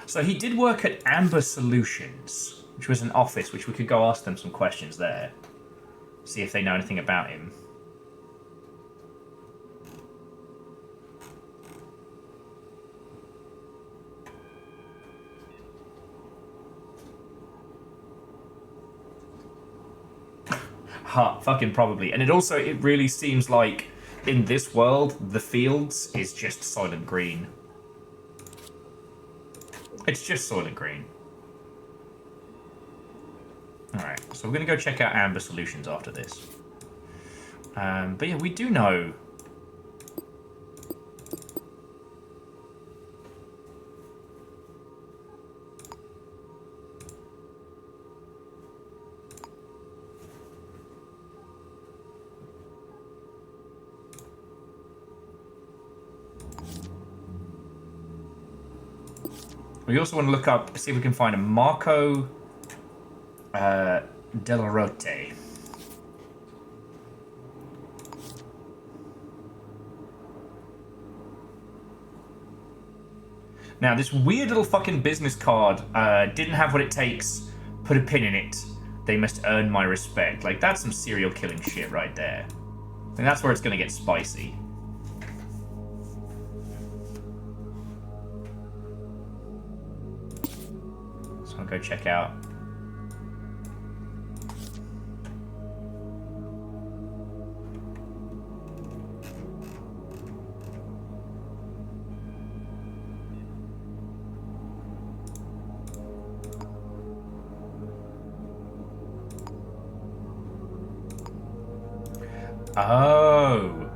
So he did work at Amber Solutions, which was an office, which we could go ask them some questions there. See if they know anything about him. Ha, fucking probably. And it really seems like in this world, the fields is just Soylent Green. It's just Soylent Green. Alright, so we're going to go check out Amber Solutions after this. But yeah, we do know... We also want to look up, see if we can find a Marco Delarote. Now, this weird little fucking business card didn't have what it takes. Put a pin in it. They must earn my respect. Like, that's some serial killing shit right there. I think that's where it's going to get spicy. So I'll go check out. Oh.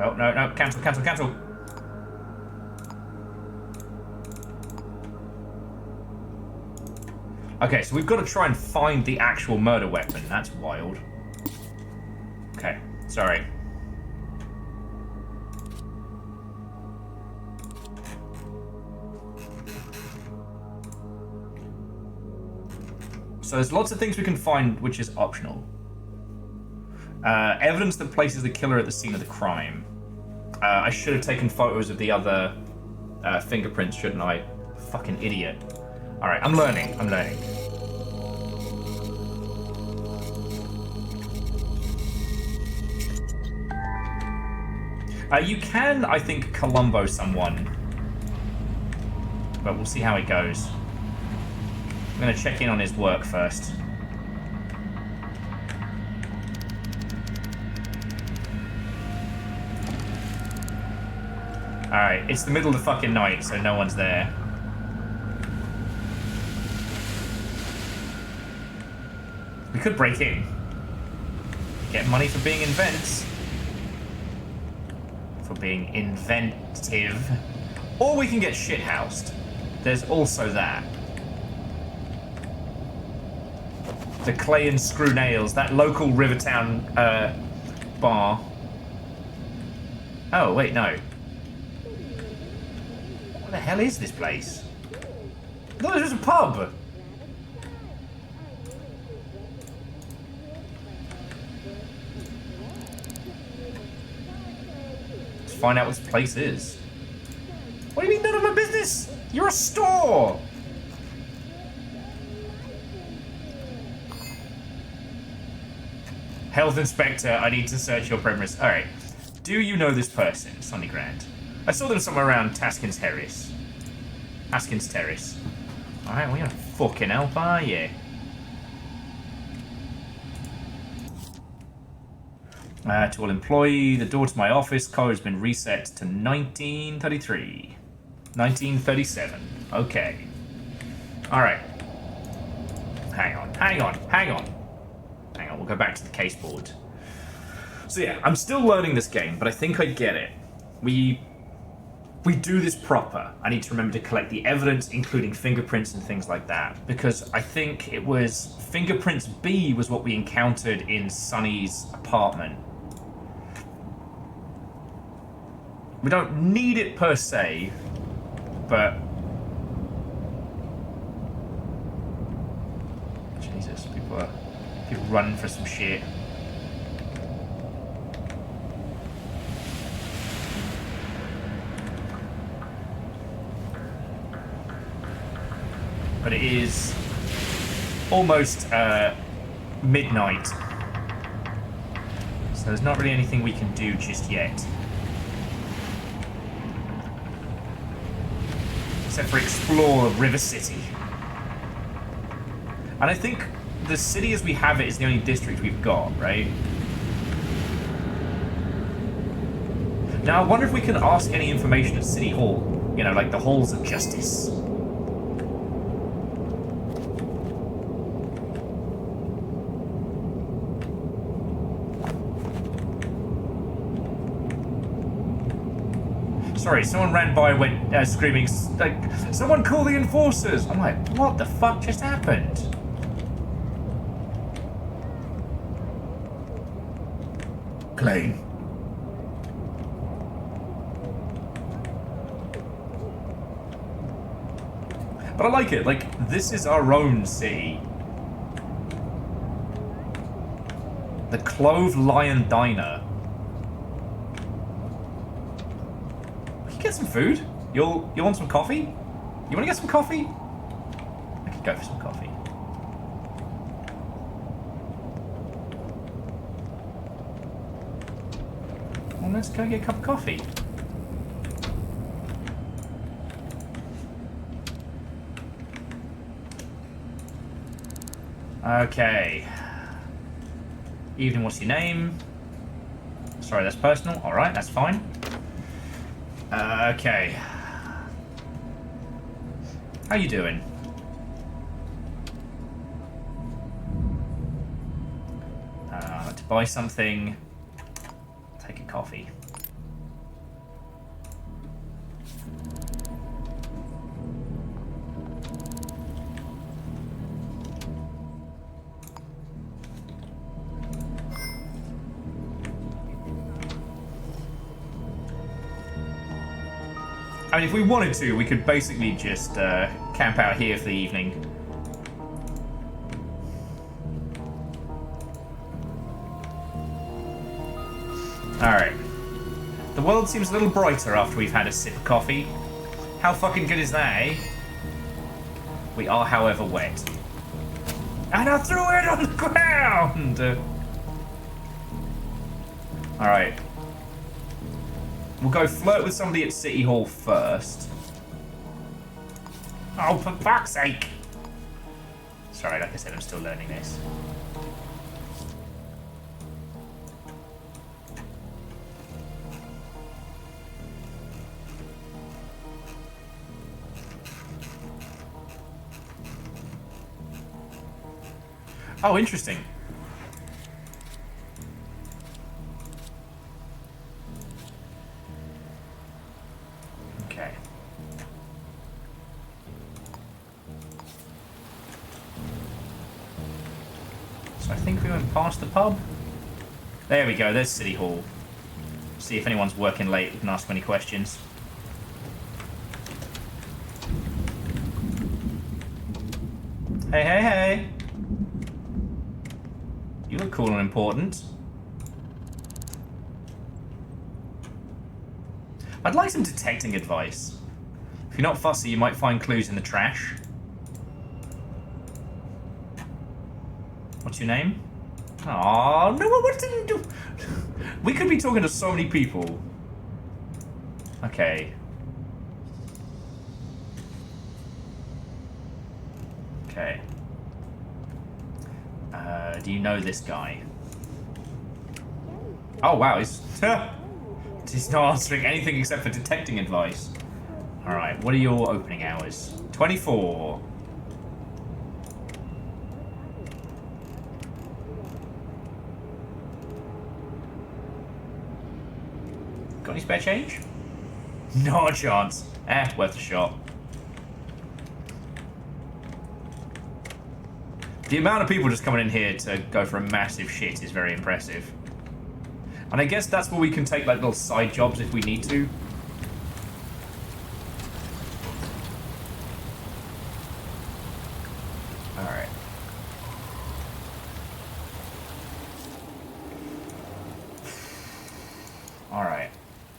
Oh, no. Cancel. Okay, so we've got to try and find the actual murder weapon. That's wild. Okay, sorry. So there's lots of things we can find which is optional. Evidence that places the killer at the scene of the crime. I should have taken photos of the other fingerprints, shouldn't I? Fucking idiot. Alright, I'm learning. You can, I think, Columbo someone. But we'll see how it goes. I'm going to check in on his work first. Alright, it's the middle of the fucking night, so no one's there. We could break in. Get money for being invents. For being inventive. Or we can get shithoused. There's also that. The Clay and Screw Nails, that local Rivertown bar. Oh, wait, no. What the hell is this place? I thought it was a pub. Let's find out what this place is. What do you mean none of my business? You're a store! Health Inspector, I need to search your premise. Alright. Do you know this person, Sonny Grant? I saw them somewhere around Taskins Terrace. Askins Terrace. Alright, well, you're gonna fucking help, are you? To all employee, the door to my office code has been reset to 1933. 1937. Okay. Alright. Hang on, hang on, hang on. Hang on, we'll go back to the case board. So yeah, I'm still learning this game, but I think I get it. We do this proper. I need to remember to collect the evidence, including fingerprints and things like that, because I think it was fingerprints B was what we encountered in Sonny's apartment. We don't need it per se, but Jesus, people running for some shit. But it is almost midnight, so there's not really anything we can do just yet. Except for explore River City. And I think the city as we have it is the only district we've got, right? Now I wonder if we can ask any information at City Hall. You know, like the Halls of Justice. Sorry, someone ran by and went screaming, like, someone call the enforcers! I'm like, what the fuck just happened? Clay. But I like it, like, this is our own city. The Clove Lion Diner. Get some food? You want some coffee? You want to get some coffee? I could go for some coffee. Well, let's go get a cup of coffee. Okay. Evening, what's your name? Sorry, that's personal. Alright, that's fine. Okay. How you doing? To buy something, take a coffee. I mean, if we wanted to, we could basically just camp out here for the evening. Alright. The world seems a little brighter after we've had a sip of coffee. How fucking good is that, eh? We are, however, wet. And I threw it on the ground! Alright. We'll go flirt with somebody at City Hall first. Oh, for fuck's sake! Sorry, like I said, I'm still learning this. Oh, interesting. Okay. So I think we went past the pub. There we go, there's City Hall. See if anyone's working late, we can ask any questions. Hey, hey, hey! You look cool and important. I'd like some detecting advice. If you're not fussy, you might find clues in the trash. What's your name? Oh no! What did you do? We could be talking to so many people. Okay. Okay. Do you know this guy? Oh wow, he's not answering anything except for detecting advice. Alright, what are your opening hours? 24. Got any spare change? Not a chance. Worth a shot. The amount of people just coming in here to go for a massive shit is very impressive. And I guess that's where we can take like little side jobs if we need to. Alright. Alright.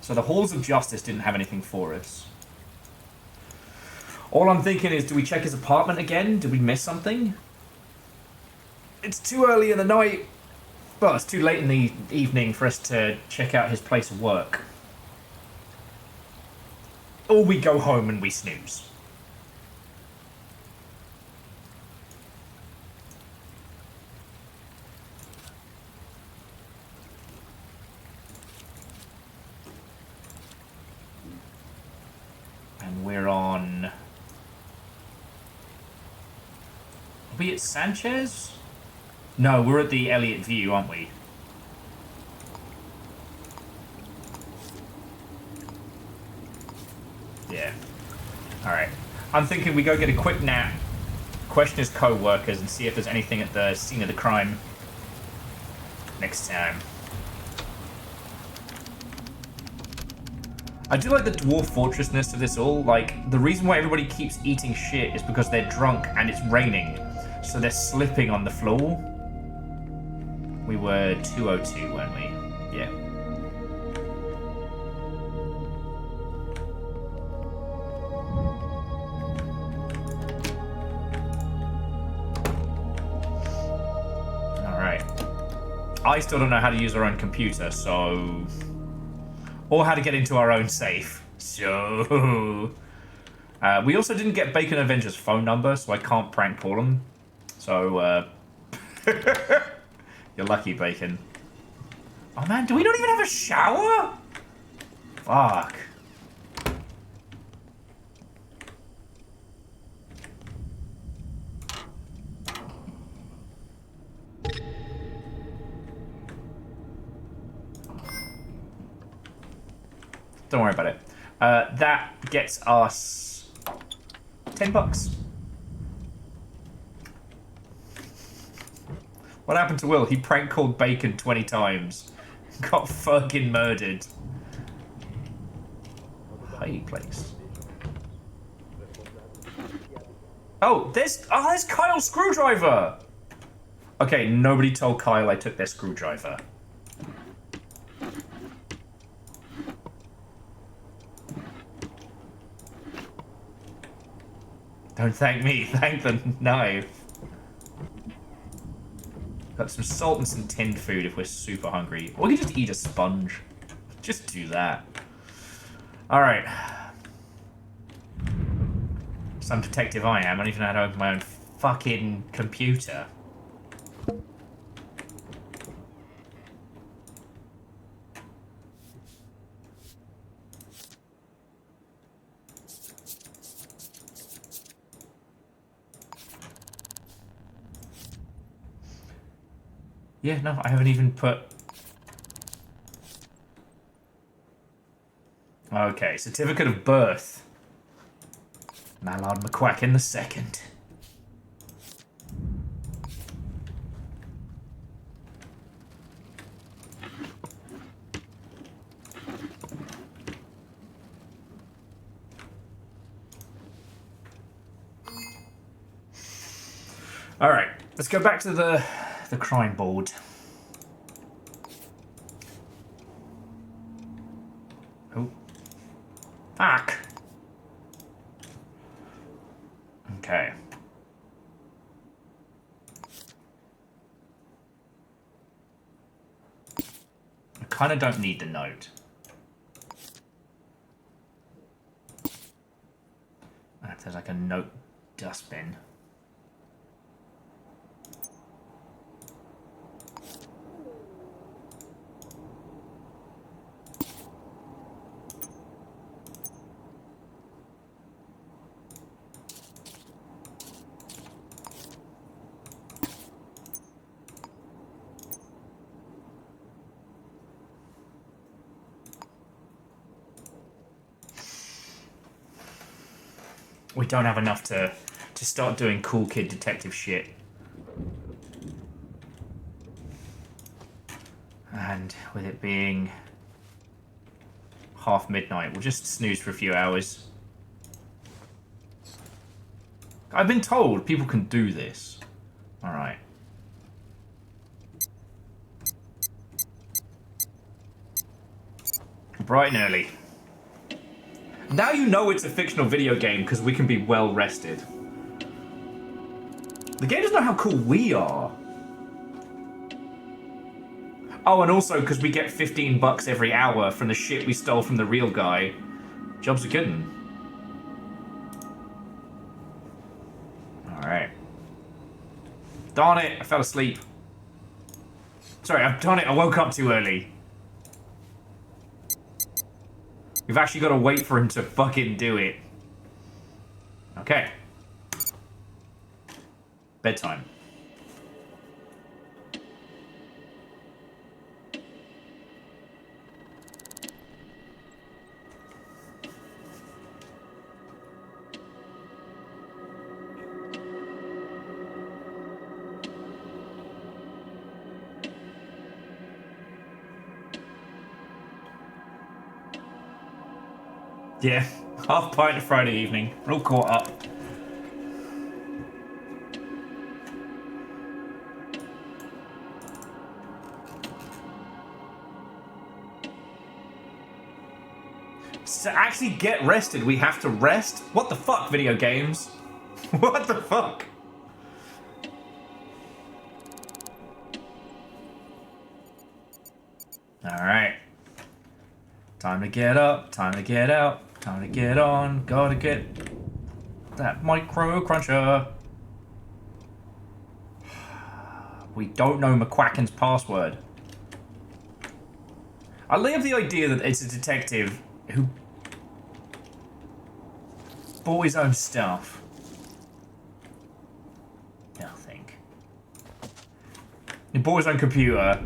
So the Halls of Justice didn't have anything for us. All I'm thinking is, do we check his apartment again? Did we miss something? It's too early in the night. Well, it's too late in the evening for us to check out his place of work. Or we go home and we snooze. And we're on... Are we at Sanchez? No, we're at the Elliott View, aren't we? Yeah. Alright. I'm thinking we go get a quick nap, question his co-workers, and see if there's anything at the scene of the crime next time. I do like the dwarf fortressness of this all. Like, the reason why everybody keeps eating shit is because they're drunk and it's raining. So they're slipping on the floor. We were 202, weren't we? Yeah. Alright. I still don't know how to use our own computer, so... Or how to get into our own safe. So... we also didn't get Bacon Avenger's phone number, so I can't prank call him. So, You're lucky, Bacon. Oh man, do we not even have a shower? Fuck. Don't worry about it. That gets us $10. What happened to Will? He prank called Bacon 20 times. Got fucking murdered. High place. Oh, there's Kyle's screwdriver. Okay, nobody told Kyle I took their screwdriver. Don't thank me, thank the knife. Got some salt and some tinned food if we're super hungry. Or we can just eat a sponge. Just do that. Alright. Some detective I am. I don't even know how to open my own fucking computer. Yeah, no, I haven't even put... Okay, certificate of birth. Mallard McQuacken the second. All right, let's go back to the crime board. Oh, fuck. Okay. I kind of don't need the note. If there's like a note dustbin. We don't have enough to start doing cool kid detective shit. And with it being half midnight, we'll just snooze for a few hours. I've been told people can do this. Alright. Bright and early. Now you know it's a fictional video game because we can be well rested. The game doesn't know how cool we are. Oh, and also because we get 15 bucks every hour from the shit we stole from the real guy. Job's a good one. Alright. Darn it, I fell asleep. Sorry, darn it, I woke up too early. We've actually got to wait for him to fucking do it. Okay. Bedtime. Yeah, half pint of Friday evening. We're all caught up. To actually get rested, we have to rest? What the fuck, video games? What the fuck? Alright. Time to get up, time to get out. Time to get on, gotta get that micro cruncher. We don't know McQuacken's password. I love the idea that it's a detective who bought his own stuff. Nothing. He bought his own computer,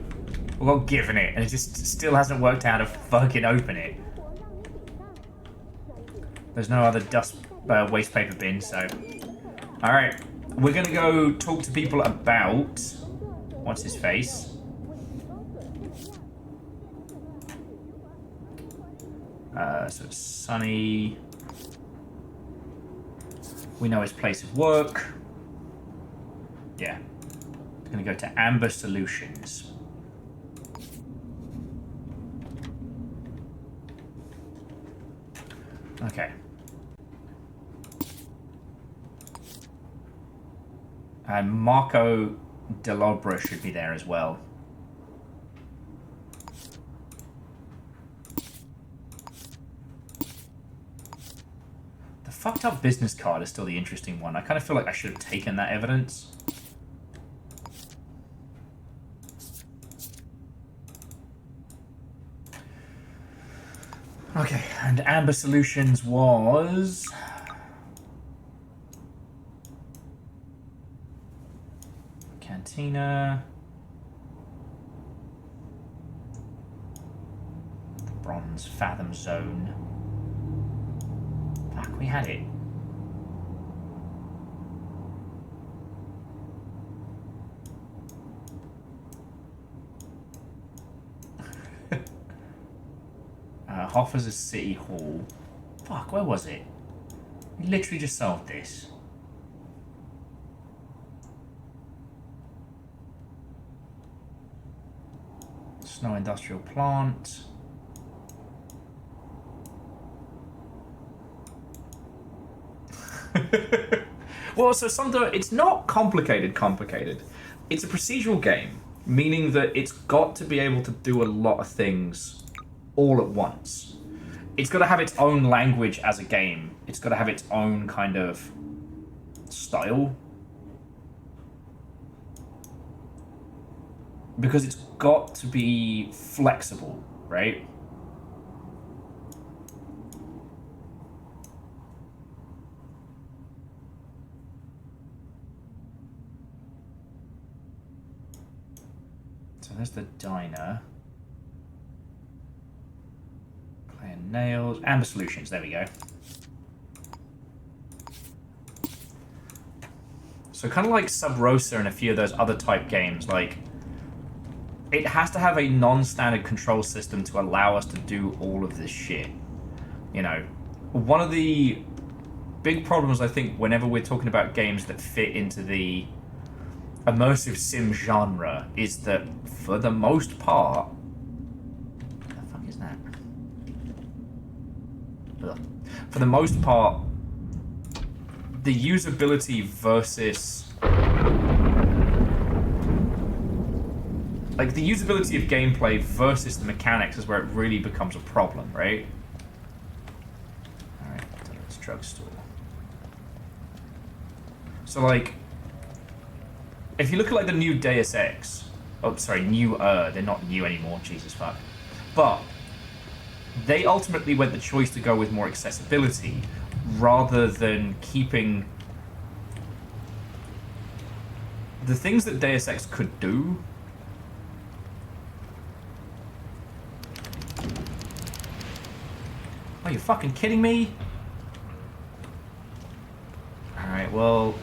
we got given it, and it just still hasn't worked out how to fucking open it. There's no other waste paper bin, so... Alright, we're gonna go talk to people about... What's his face? So it's Sunny... We know his place of work. Yeah. We're gonna go to Amber Solutions. Okay. And Marco Delobra should be there as well. fucked up business card is still the interesting one. I kind of feel like I should have taken that evidence. Okay, and Amber Solutions was... Cantina. Bronze Fathom Zone. Fuck, we had it. Hoffer's a City Hall. Fuck, where was it? We literally just solved this. Snow Industrial Plant. Well, so it's not complicated. It's a procedural game, meaning that it's got to be able to do a lot of things all at once. It's got to have its own language as a game. It's got to have its own kind of style. Because it's got to be flexible, right? So there's the diner. Clay and nails. Amber Solutions, there we go. So kind of like Sub Rosa and a few of those other type games, like it has to have a non-standard control system to allow us to do all of this shit. You know, one of the big problems I think whenever we're talking about games that fit into the immersive sim genre is that for the most part, what the fuck is that? Ugh. For the most part, the usability versus like the usability of gameplay versus the mechanics is where it really becomes a problem, right? Alright, let's drugstore. So like if you look at like the new Deus Ex, oh sorry, they're not new anymore, Jesus fuck. But they ultimately went the choice to go with more accessibility rather than keeping the things that Deus Ex could do. Are you fucking kidding me? Alright, well,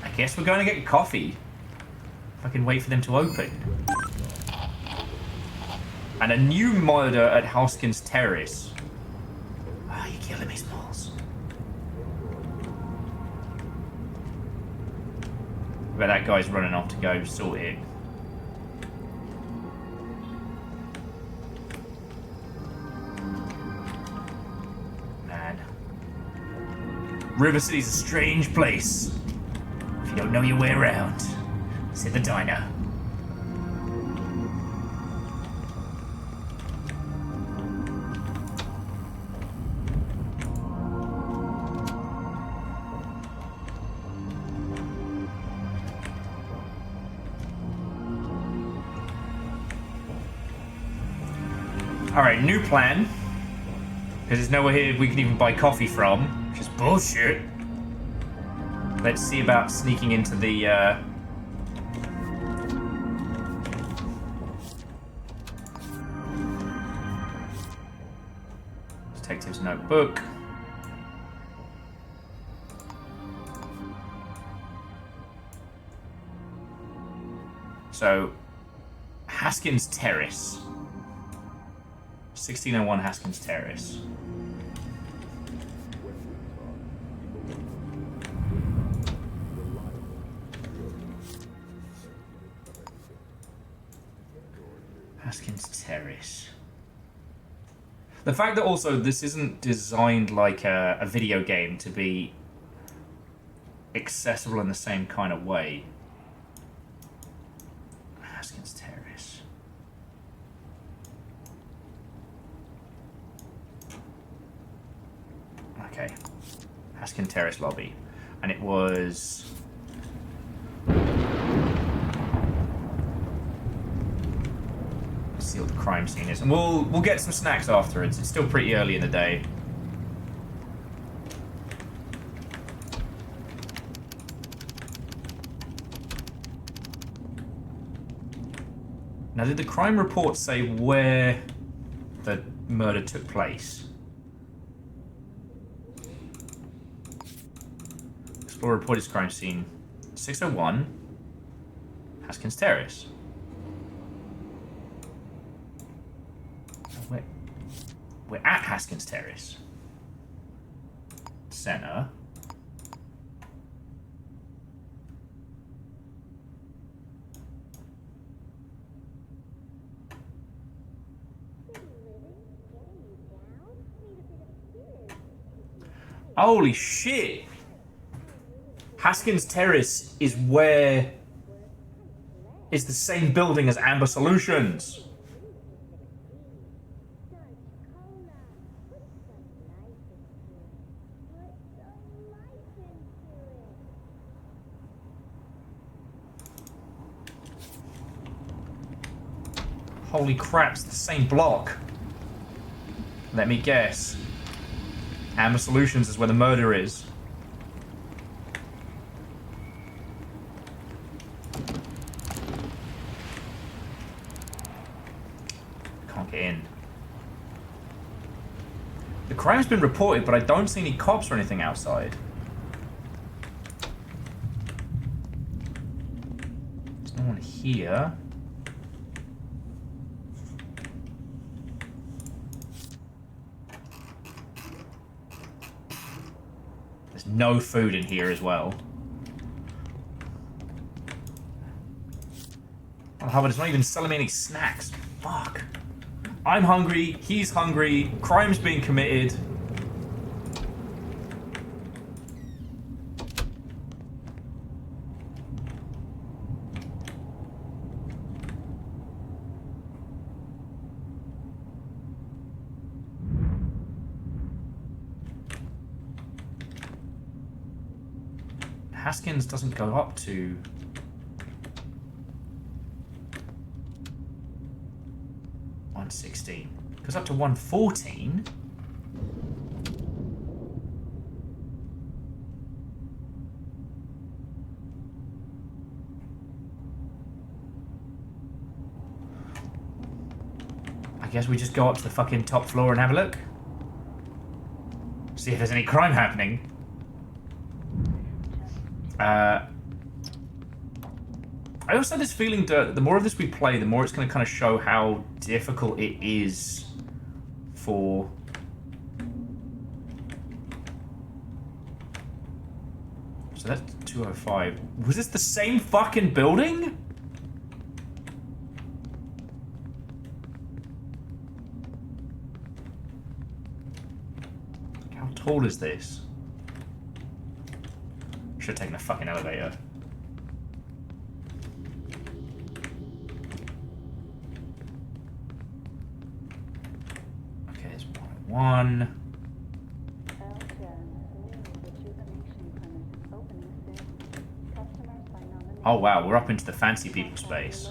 I guess we're going to get coffee. If I can wait for them to open. And a new murder at Hoskins Terrace. Ah, you're killing me, Smalls. But that guy's running off to go sort it. Man. River City's a strange place. If you don't know your way around, it's at the diner. Alright, new plan. Because there's nowhere here we can even buy coffee from, which is bullshit. Let's see about sneaking into the, Detective's notebook. So, Haskins Terrace. 1601 Haskins Terrace. Haskins Terrace. The fact that also this isn't designed like a video game to be accessible in the same kind of way. Haskins Terrace. Okay. Haskin Terrace lobby. And it was... Let's see what the crime scene is. And we'll get some snacks afterwards. It's still pretty early in the day. Now, did the crime report say where the murder took place? Explorer reported crime scene 601 Haskins Terrace. We're at Haskins Terrace. Center. Holy shit! Haskins Terrace is where... is the same building as Amber Solutions. Holy crap, it's the same block. Let me guess. Amber Solutions is where the murder is. Can't get in. The crime's been reported, but I don't see any cops or anything outside. There's no one here. No food in here as well. Oh, Hubbard is not even selling me any snacks. Fuck. I'm hungry, he's hungry, crime's being committed. Haskins doesn't go up to... $116. Goes up to $114. I guess we just go up to the fucking top floor and have a look. See if there's any crime happening. I also have this feeling that the more of this we play, the more it's going to kind of show how difficult it is for... So that's 205. Was this the same fucking building? How tall is this? Should have taken a fucking elevator. Okay, there's 101. Oh wow, we're up into the fancy people space.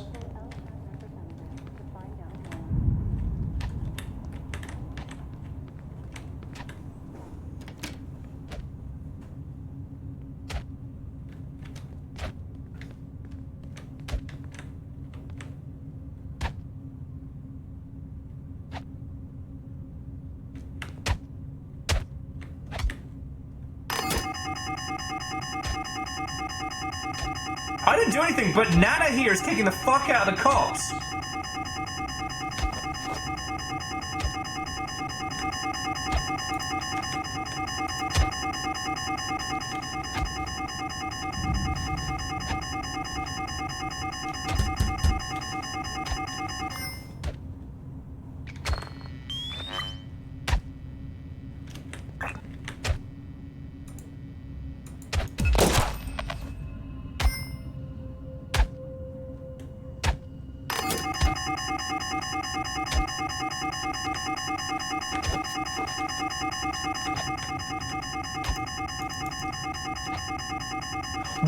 I didn't do anything, but Nana here is kicking the fuck out of the cops.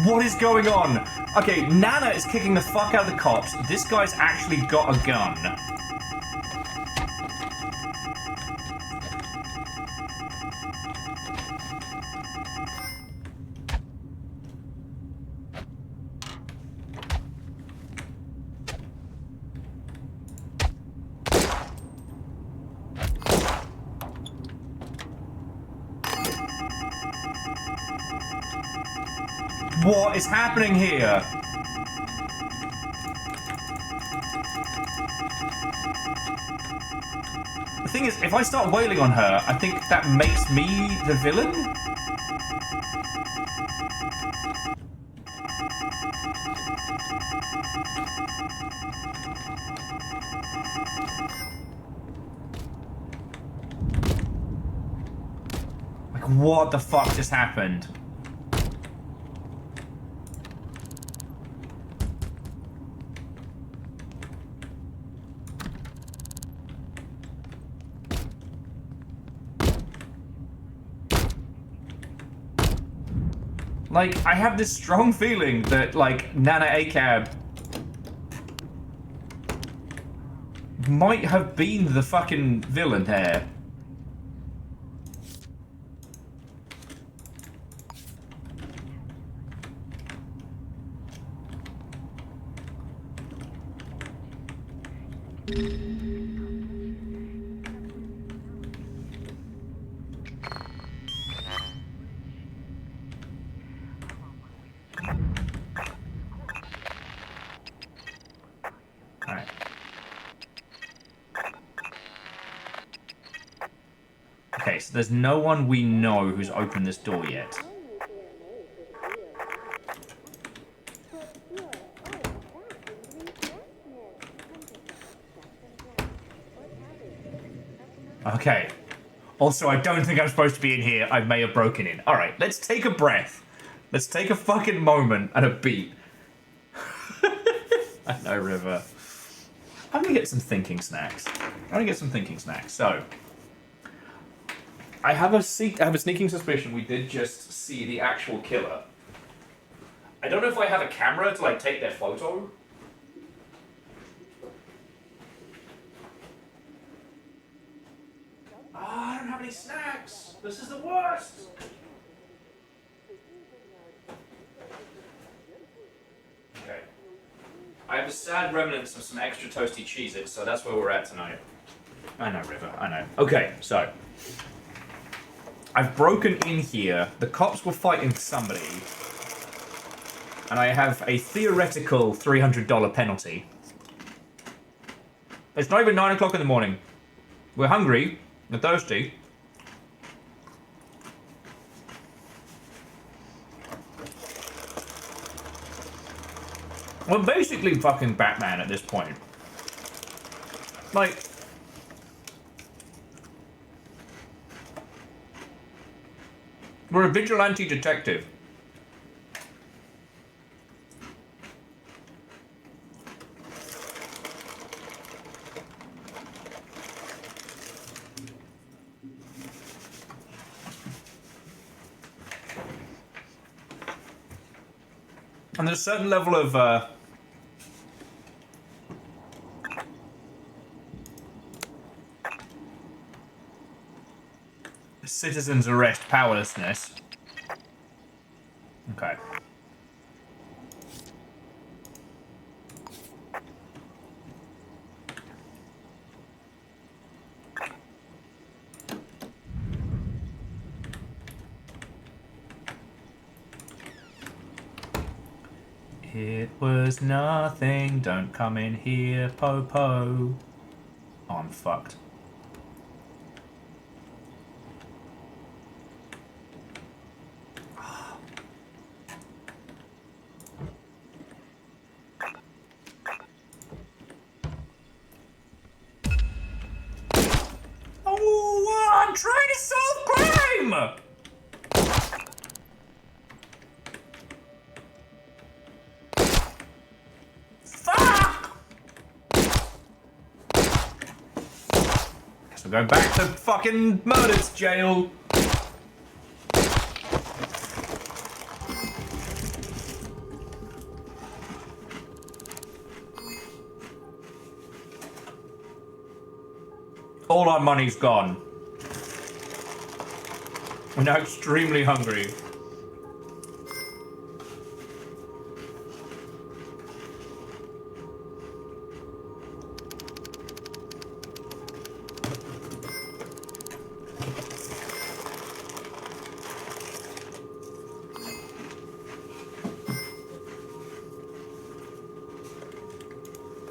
What is going on? Okay, Nana is kicking the fuck out of the cops. This guy's actually got a gun. What is happening here? The thing is, if I start wailing on her, I think that makes me the villain? Like, what the fuck just happened? Like, I have this strong feeling that, like, Nana ACAB might have been the fucking villain here. Alright. Okay, so there's no one we know who's opened this door yet. Okay. Also, I don't think I'm supposed to be in here. I may have broken in. Alright, let's take a breath. Let's take a fucking moment and a beat. I know, River. I'm gonna get some thinking snacks. So, I have a sneaking suspicion we did just see the actual killer. I don't know if I have a camera to, like, take their photo. I don't have any snacks. This is the worst. Okay. I have a sad remnants of some extra toasty Cheez-Its, so that's where we're at tonight. I know, River, I know. Okay, so. I've broken in here. The cops were fighting somebody. And I have a theoretical $300 penalty. It's not even 9 o'clock in the morning. We're hungry. We're thirsty. We're basically fucking Batman at this point. Like, we're a vigilante detective. And there's a certain level of citizen's arrest powerlessness. Okay. It was nothing, don't come in here, po-po. Oh, I'm fucked. Oh, I'm trying to solve crime! we're going back to fucking murder's jail. All our money's gone. We're now extremely hungry.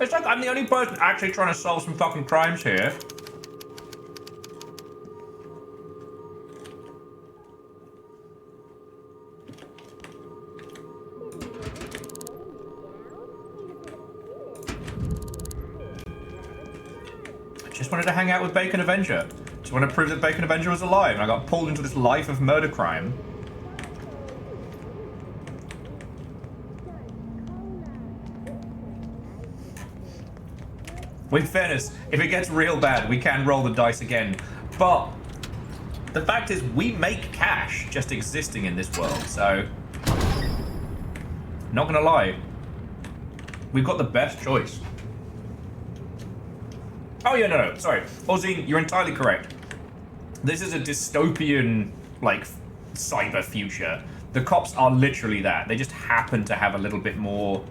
It's like I'm the only person actually trying to solve some fucking crimes here. Just wanted to hang out with Bacon Avenger. Just wanted to prove that Bacon Avenger was alive, and I got pulled into this life of murder crime. With fairness, if it gets real bad, we can roll the dice again. But the fact is, we make cash just existing in this world, so... Not gonna lie. We've got the best choice. Oh yeah, no, sorry. Ozine, you're entirely correct. This is a dystopian, like, cyber future. The cops are literally that. They just happen to have a little bit more...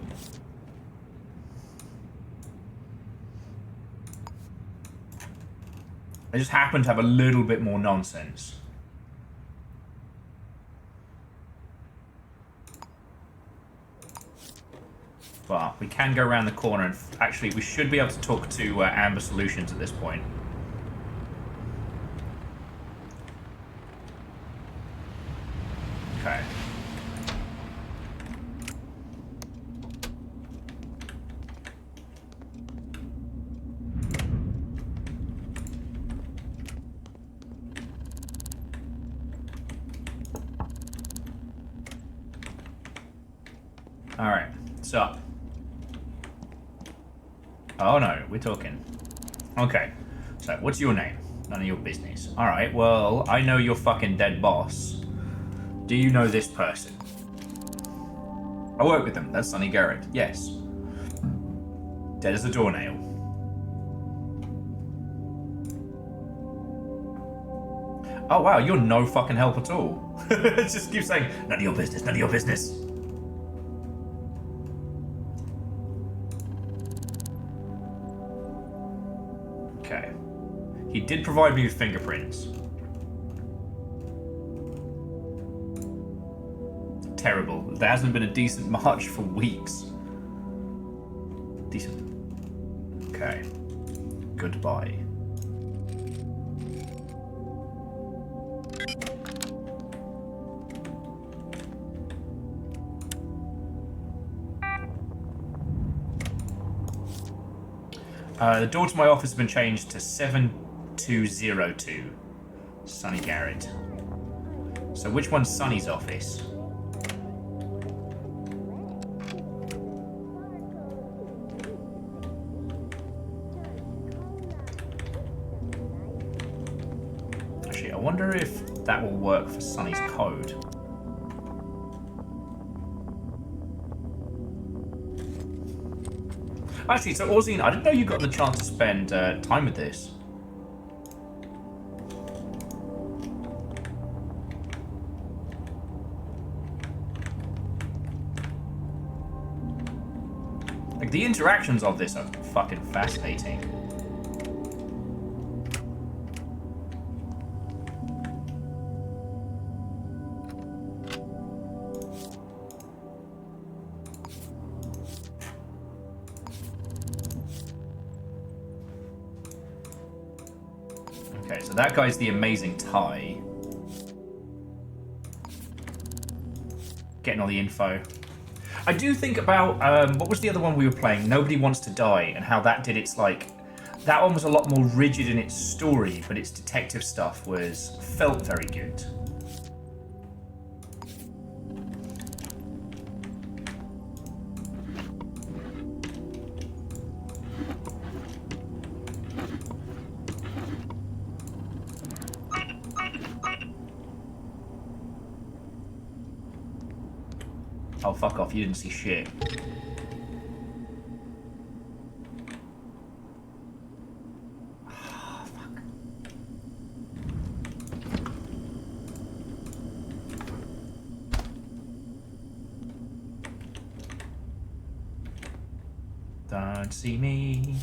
They just happen to have a little bit more nonsense. But we can go around the corner and actually we should be able to talk to Amber Solutions at this point. Okay. Alright, so. Oh no, we're talking. Okay, so what's your name? None of your business. Alright, well, I know your fucking dead boss. Do you know this person? I work with them, that's Sonny Garrett. Yes. Dead as a doornail. Oh wow, you're no fucking help at all. Just keep saying, none of your business, none of your business. Okay. He did provide me with fingerprints. Terrible. There hasn't been a decent march for weeks. Decent. Okay. Goodbye. The door to my office has been changed to 7202. Sonny Garrett. So which one's Sonny's office? Actually, I wonder if that will work for Sonny's code. Actually, so Orzine, I didn't know you got the chance to spend time with this. Like, the interactions of this are fucking fascinating. Okay, so that guy's the amazing Ty. Getting all the info. I do think about, what was the other one we were playing? Nobody Wants to Die, and how that did its, like... That one was a lot more rigid in its story, but its detective stuff felt very good. Oh, fuck off. You didn't see shit. Oh, fuck. Don't see me.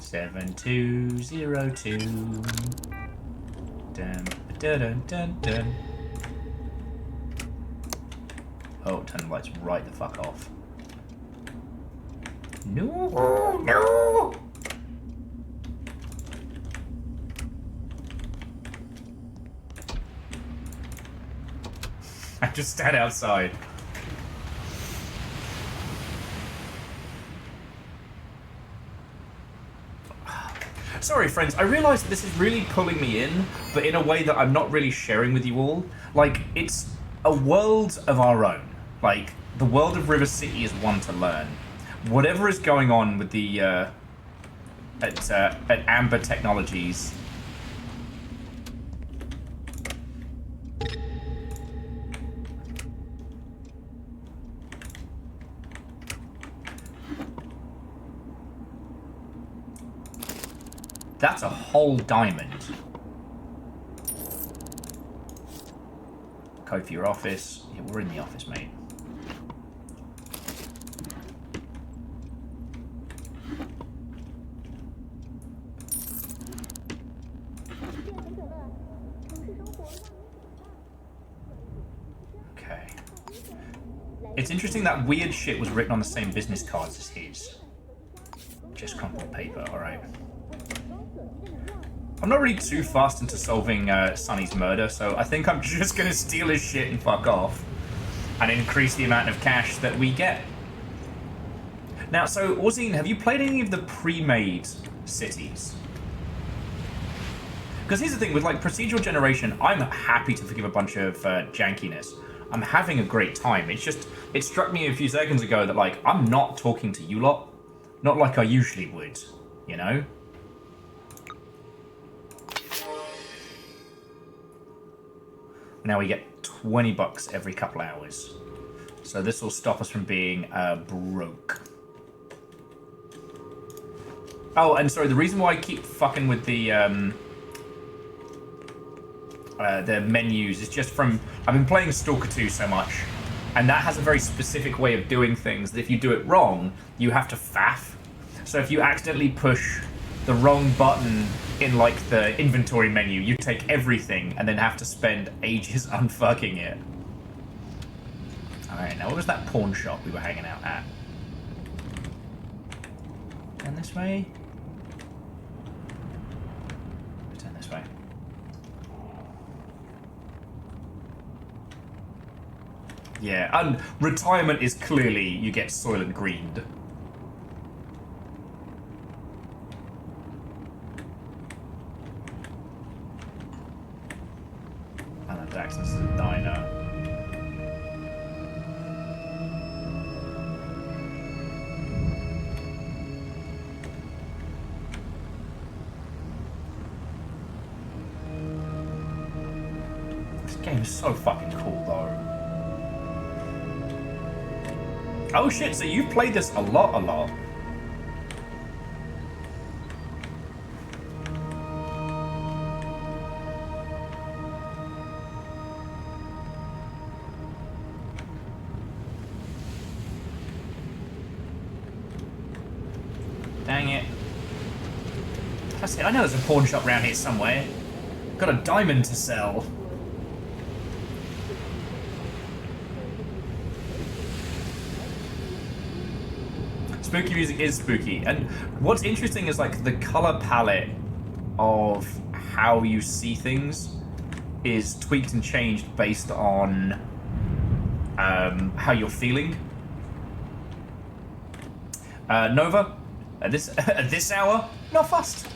7202. Dun, dun, dun, dun. Oh, turn the lights right the fuck off. No, no! I just stand outside. Sorry, friends, I realise that this is really pulling me in, but in a way that I'm not really sharing with you all. Like, it's a world of our own. Like, the world of River City is one to learn. Whatever is going on with the, at Amber Technologies... That's a whole diamond. Code for your office. Yeah, we're in the office, mate. Okay. It's interesting that weird shit was written on the same business cards as his. Just crumpled paper, alright. I'm not really too fast into solving Sonny's murder, so I think I'm just going to steal his shit and fuck off. And increase the amount of cash that we get. Now, so, Orzine, have you played any of the pre-made cities? Because here's the thing, with like procedural generation, I'm happy to forgive a bunch of jankiness. I'm having a great time. It's just, it struck me a few seconds ago that like, I'm not talking to you lot. Not like I usually would, you know? Now we get 20 bucks every couple hours. So this will stop us from being broke. Oh, and sorry, the reason why I keep fucking with the menus is just from... I've been playing Stalker 2 so much, and that has a very specific way of doing things that if you do it wrong, you have to faff. So if you accidentally push the wrong button in like the inventory menu, you take everything and then have to spend ages unfucking it. Alright, now what was that pawn shop we were hanging out at? Turn this way? Turn this way. Yeah, and retirement is clearly you get Soylent Greened. Access to the diner. This game is so fucking cool, though. Oh shit! So you've played this a lot. Dang it. That's it. I know there's a pawn shop around here somewhere. Got a diamond to sell. Spooky music is spooky. And what's interesting is like the color palette of how you see things is tweaked and changed based on how you're feeling. Nova? At this hour, not fussed.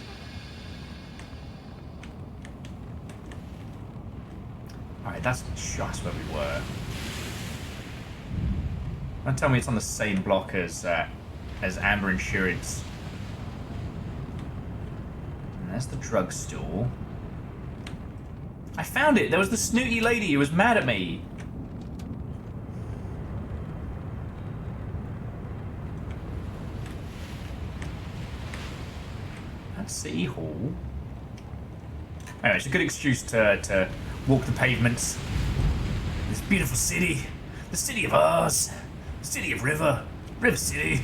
Alright, that's just where we were. Don't tell me it's on the same block as Amber Insurance. And there's the drugstore. I found it! There was the snooty lady who was mad at me. City Hall. Anyway, it's a good excuse to walk the pavements. This beautiful city. The city of ours. The city of River. River City.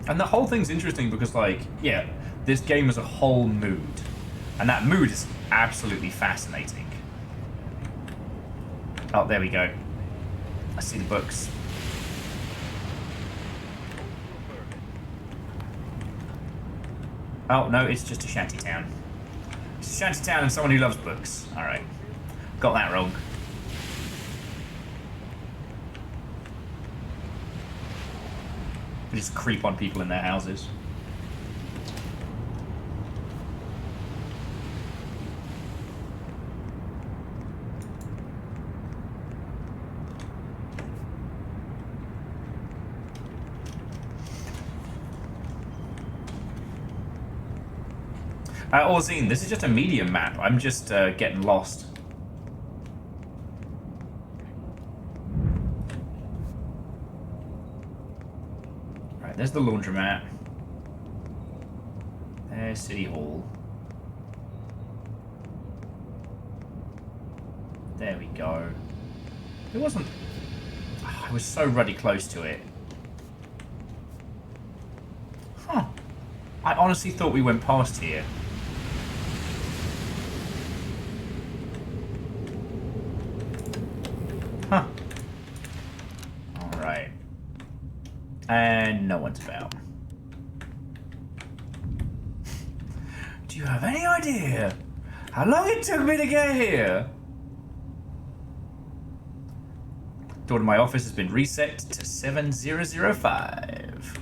And the whole thing's interesting because, like, yeah, this game has a whole mood. And that mood is absolutely fascinating. Oh, there we go. I see the books. Oh, no, it's just a shanty town. It's a shanty town and someone who loves books. Alright. Got that wrong. We just creep on people in their houses. Orzine, this is just a medium map. I'm just getting lost. Right, there's the laundromat. There's City Hall. There we go. It wasn't... I was so ruddy close to it. Huh. I honestly thought we went past here. Huh. Alright. And no one's about. Do you have any idea how long it took me to get here? Door to my office has been reset to 7005.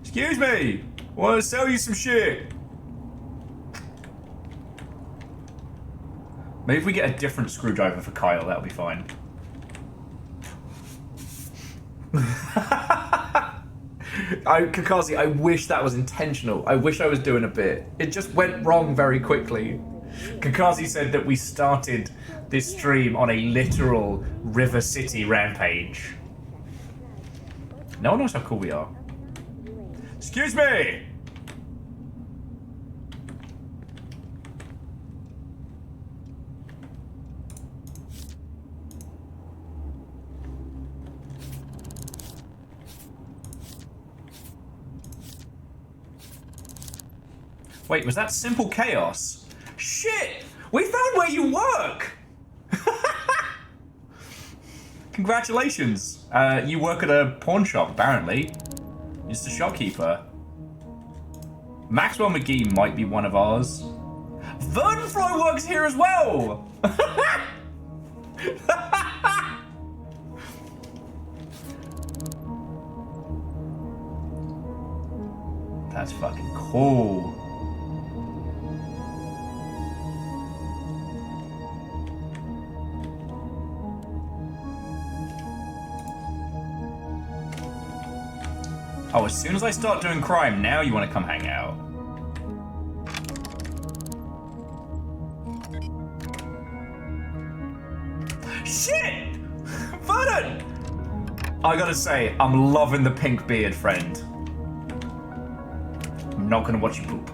Excuse me! I want to sell you some shit! Maybe if we get a different screwdriver for Kyle, that'll be fine. Kakazi, I wish that was intentional. I wish I was doing a bit. It just went wrong very quickly. Kakazi said that we started this stream on a literal River City rampage. No one knows how cool we are. Excuse me! Wait, was that Simple Chaos? Shit! We found where you work! Congratulations. You work at a pawn shop, apparently. You're just a shopkeeper. Maxwell McGee might be one of ours. Vernfly works here as well! That's fucking cool. Oh, as soon as I start doing crime, now you want to come hang out. Shit! Vernon! I gotta say, I'm loving the pink beard, friend. I'm not gonna watch you poop.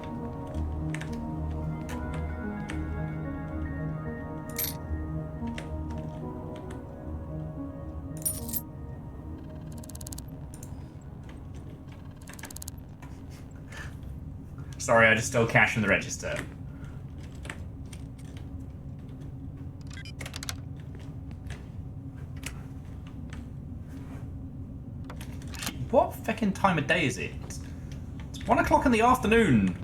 Sorry, I just stole cash from the register. What fucking time of day is it? It's 1 o'clock in the afternoon.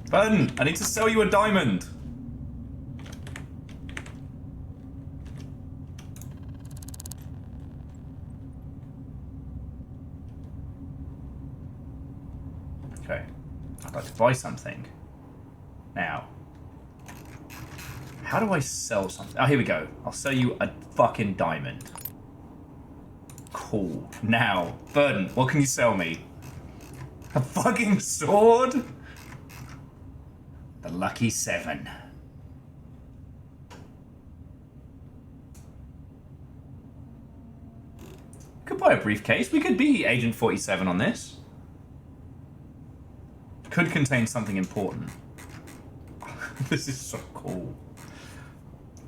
Ben, I need to sell you a diamond. Okay. I'd like to buy something. Now. How do I sell something? Oh, here we go. I'll sell you a fucking diamond. Cool. Now, Burden, what can you sell me? A fucking sword? The lucky 7. Could buy a briefcase. We could be Agent 47 on this. Could contain something important. This is so cool.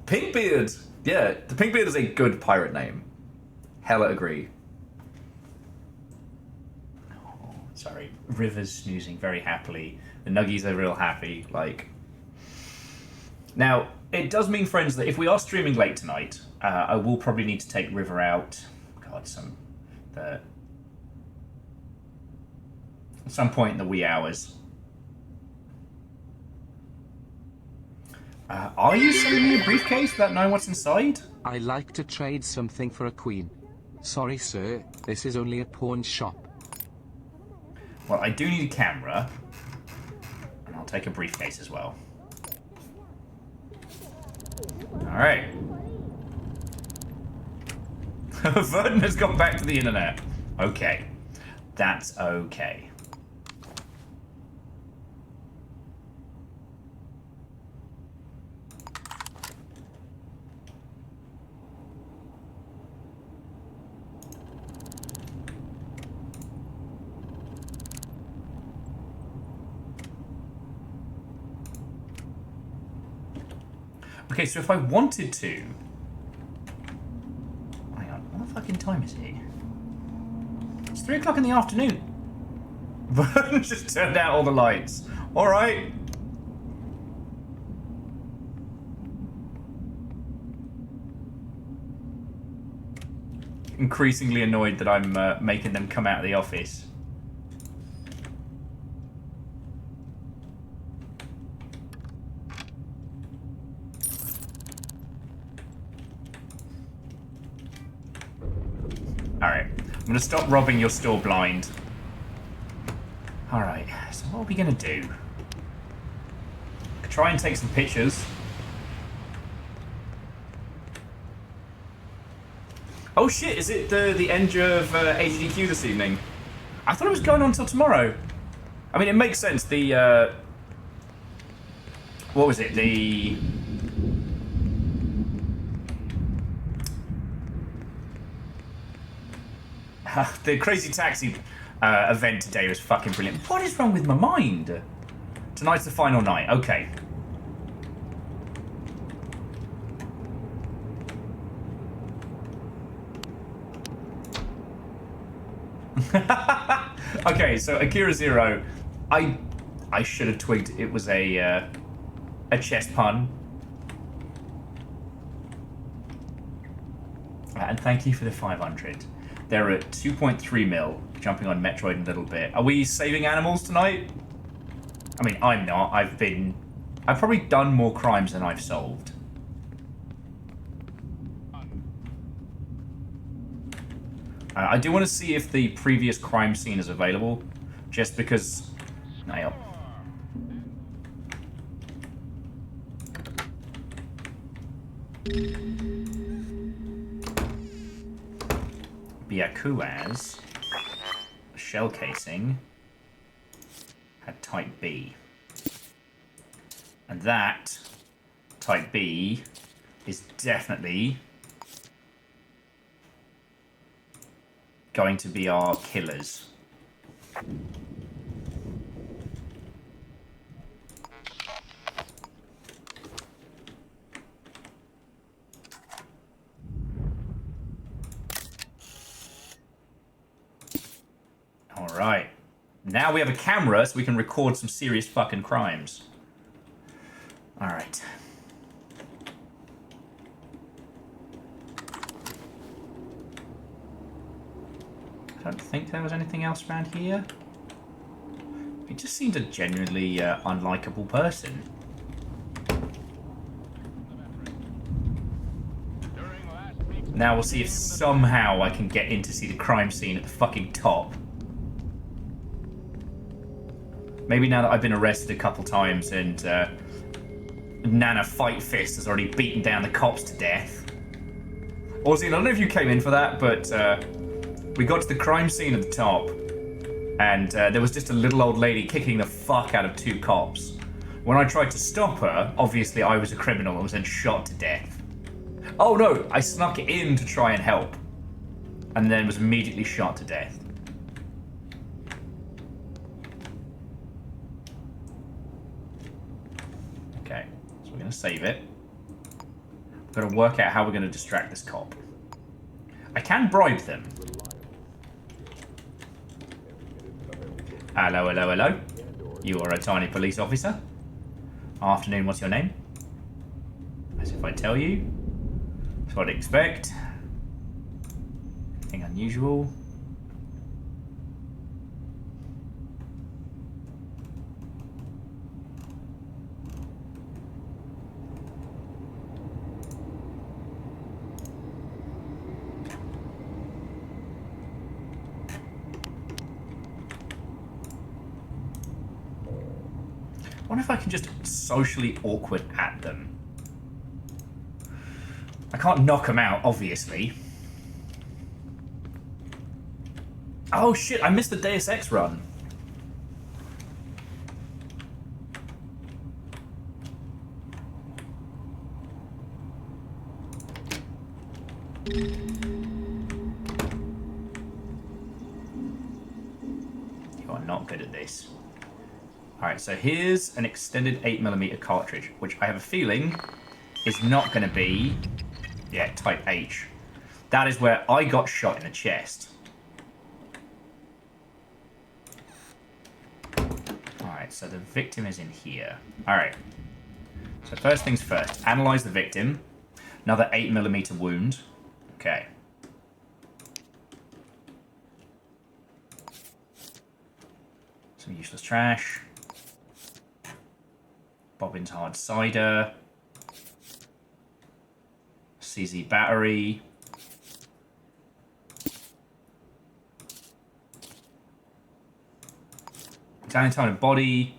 Pinkbeard! Yeah, the Pinkbeard is a good pirate name. Hella agree. Oh, sorry. River's snoozing very happily. The Nuggies are real happy. Like. Now, it does mean, friends, that if we are streaming late tonight, I will probably need to take River out. God, some point in the wee hours. Are you selling me a briefcase without knowing what's inside? I like to trade something for a queen. Sorry, sir, this is only a pawn shop. Well, I do need a camera. And I'll take a briefcase as well. Alright. Vernon has gone back to the internet. Okay. That's okay. Okay, so if I wanted to... Hang on, what the fucking time is it? It's 3 o'clock in the afternoon. Vernon just turned out all the lights. Alright. Increasingly annoyed that I'm making them come out of the office. Alright, I'm going to stop robbing your store blind. Alright, so what are we going to do? Try and take some pictures. Oh shit, is it the end of HDQ this evening? I thought it was going on till tomorrow. I mean, it makes sense. The, what was it? The Crazy Taxi event today was fucking brilliant. What is wrong with my mind? Tonight's the final night. Okay. Okay, so Akira Zero, I should have twigged it was a chess pun. And thank you for the 500. They're at 2.3 mil, jumping on Metroid in a little bit. Are we saving animals tonight? I mean, I'm not. I've probably done more crimes than I've solved. I do want to see if the previous crime scene is available, just because... Nail. Byakuaz, shell casing, had type B. And that, type B, is definitely going to be our killers. Alright. Now we have a camera so we can record some serious fucking crimes. Alright. I don't think there was anything else around here. He just seemed a genuinely unlikable person. Now we'll see if somehow I can get in to see the crime scene at the fucking top. Maybe now that I've been arrested a couple times and Nana Fight Fist has already beaten down the cops to death. Ozzy, I don't know if you came in for that, but we got to the crime scene at the top, and there was just a little old lady kicking the fuck out of 2 cops. When I tried to stop her, obviously I was a criminal and was then shot to death. Oh no, I snuck in to try and help, and then was immediately shot to death. Okay, so we're going to save it. We've got to work out how we're going to distract this cop. I can bribe them. Hello, hello, hello. You are a tiny police officer. Afternoon, what's your name? As if I tell you. That's what I'd expect. Anything unusual? I wonder if I can just socially awkward at them. I can't knock them out, obviously. Oh shit, I missed the Deus Ex run. You are not good at this. Alright, so here's an extended 8mm cartridge, which I have a feeling is not going to be... Yeah, type H. That is where I got shot in the chest. Alright, so the victim is in here. Alright. So first things first, analyze the victim. Another 8mm wound. Okay. Some useless trash. Bobbin's hard cider. CZ battery. Italian time and body.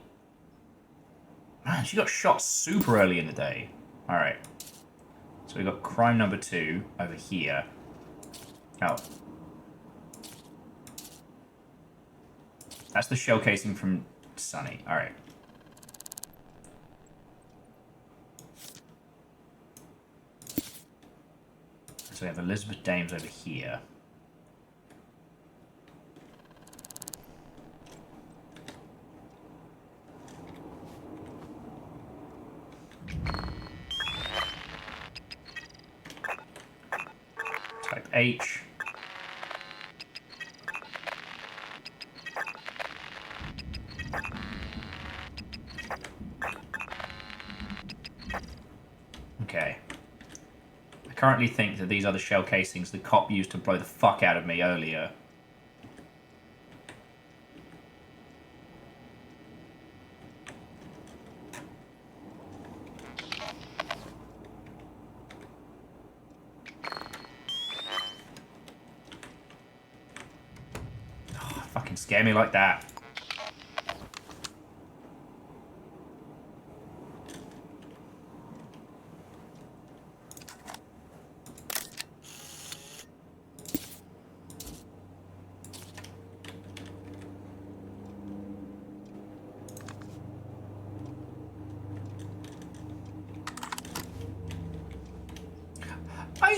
Man, she got shot super early in the day. Alright. So we got crime number 2 over here. Oh. That's the shell casing from Sunny. Alright. So we have Elizabeth Dames over here. Type H. Okay. I currently think that these are the shell casings the cop used to blow the fuck out of me earlier. Oh, fucking scare me like that.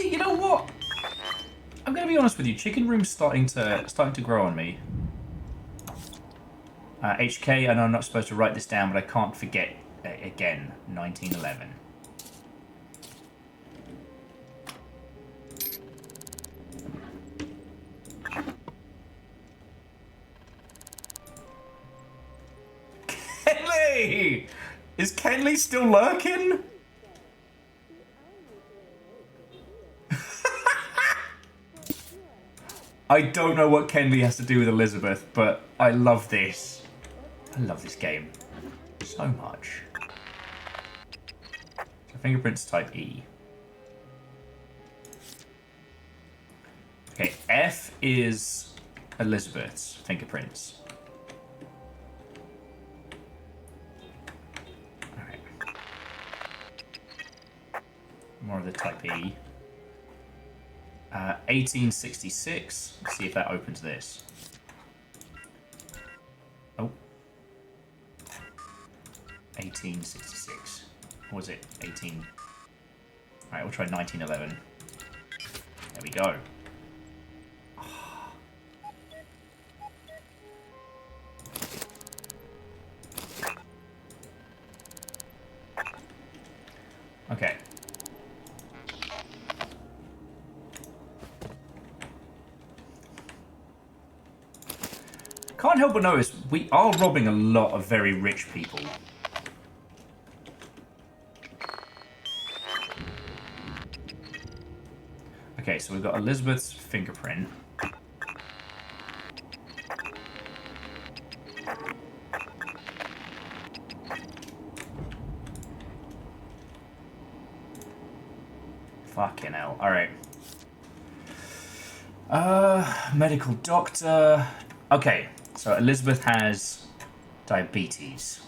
You know what? I'm gonna be honest with you. Chicken Room's starting to grow on me. HK, I know I'm not supposed to write this down, but I can't forget again. 1911. Kenley! Is Kenley still lurking? I don't know what Kenley has to do with Elizabeth, but I love this. I love this game so much. So fingerprints type E. Okay, F is Elizabeth's fingerprints. More of the type E. 1866. Let's see if that opens this. Oh. 1866. What was it? 18. Alright, we'll try 1911. There we go. Okay. Can't help but notice we are robbing a lot of very rich people. Okay, so we've got Elizabeth's fingerprint. Fucking hell. Alright. Medical doctor. Okay, so Elizabeth has diabetes.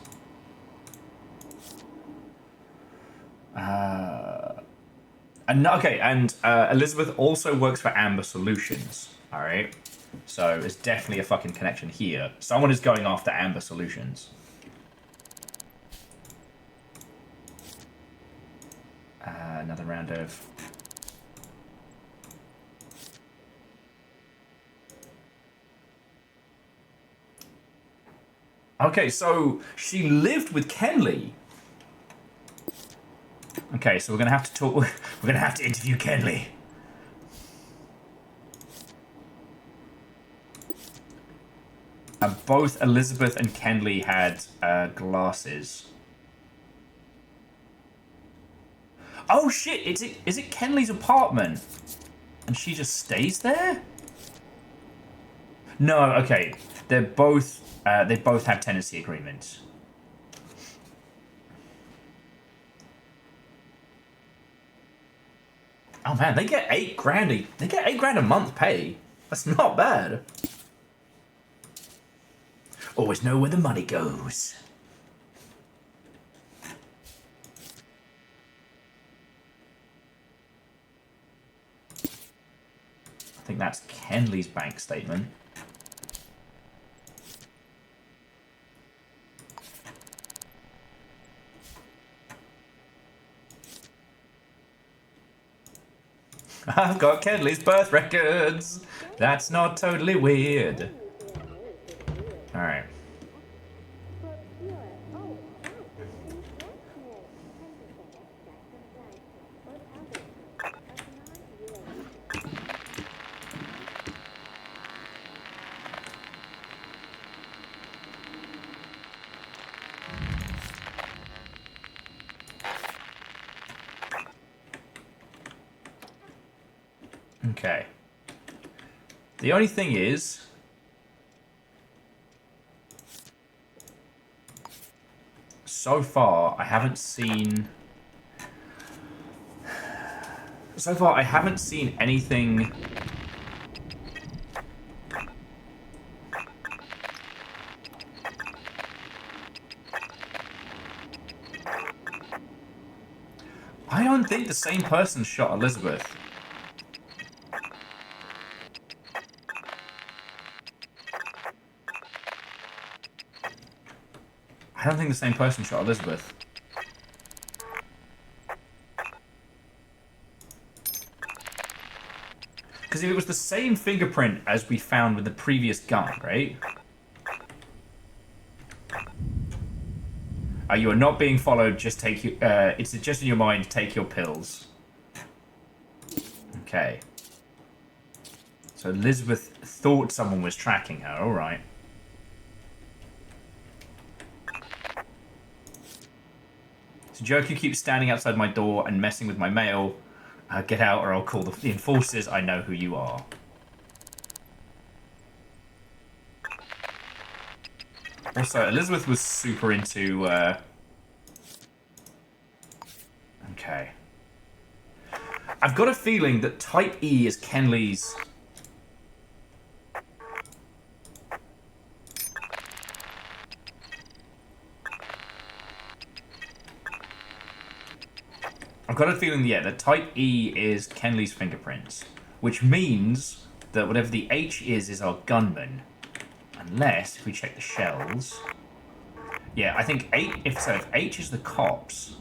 And Elizabeth also works for Amber Solutions. Alright. So there's definitely a fucking connection here. Someone is going after Amber Solutions. Another round of... Okay, so she lived with Kenley. Okay, so we're gonna have to talk... We're gonna have to interview Kenley. Both Elizabeth and Kenley had glasses. Oh shit! Is it Kenley's apartment? And she just stays there? No, okay. They're both they both have tenancy agreements. Oh man, they get $8,000. They get $8,000 a month pay. That's not bad. Always know where the money goes. I think that's Kenley's bank statement. I've got Kenley's birth records. That's not totally weird. Alright. Okay. The only thing is... So far, I haven't seen... So far, I haven't seen anything... I don't think the same person shot Elizabeth. I don't think the same person shot Elizabeth. Because if it was the same fingerprint as we found with the previous gun, right? You are not being followed, just take you, it's just in your mind, take your pills. Okay. So Elizabeth thought someone was tracking her, alright. So jerk, you keep standing outside my door and messing with my mail. Get out or I'll call the enforcers. I know who you are. Also, Elizabeth was super into... Okay. I've got a feeling that Type E is Kenley's... I've got a feeling, yeah, that type E is Kenley's fingerprints, which means that whatever the H is our gunman. Unless, if we check the shells... Yeah, I think if H is the cops...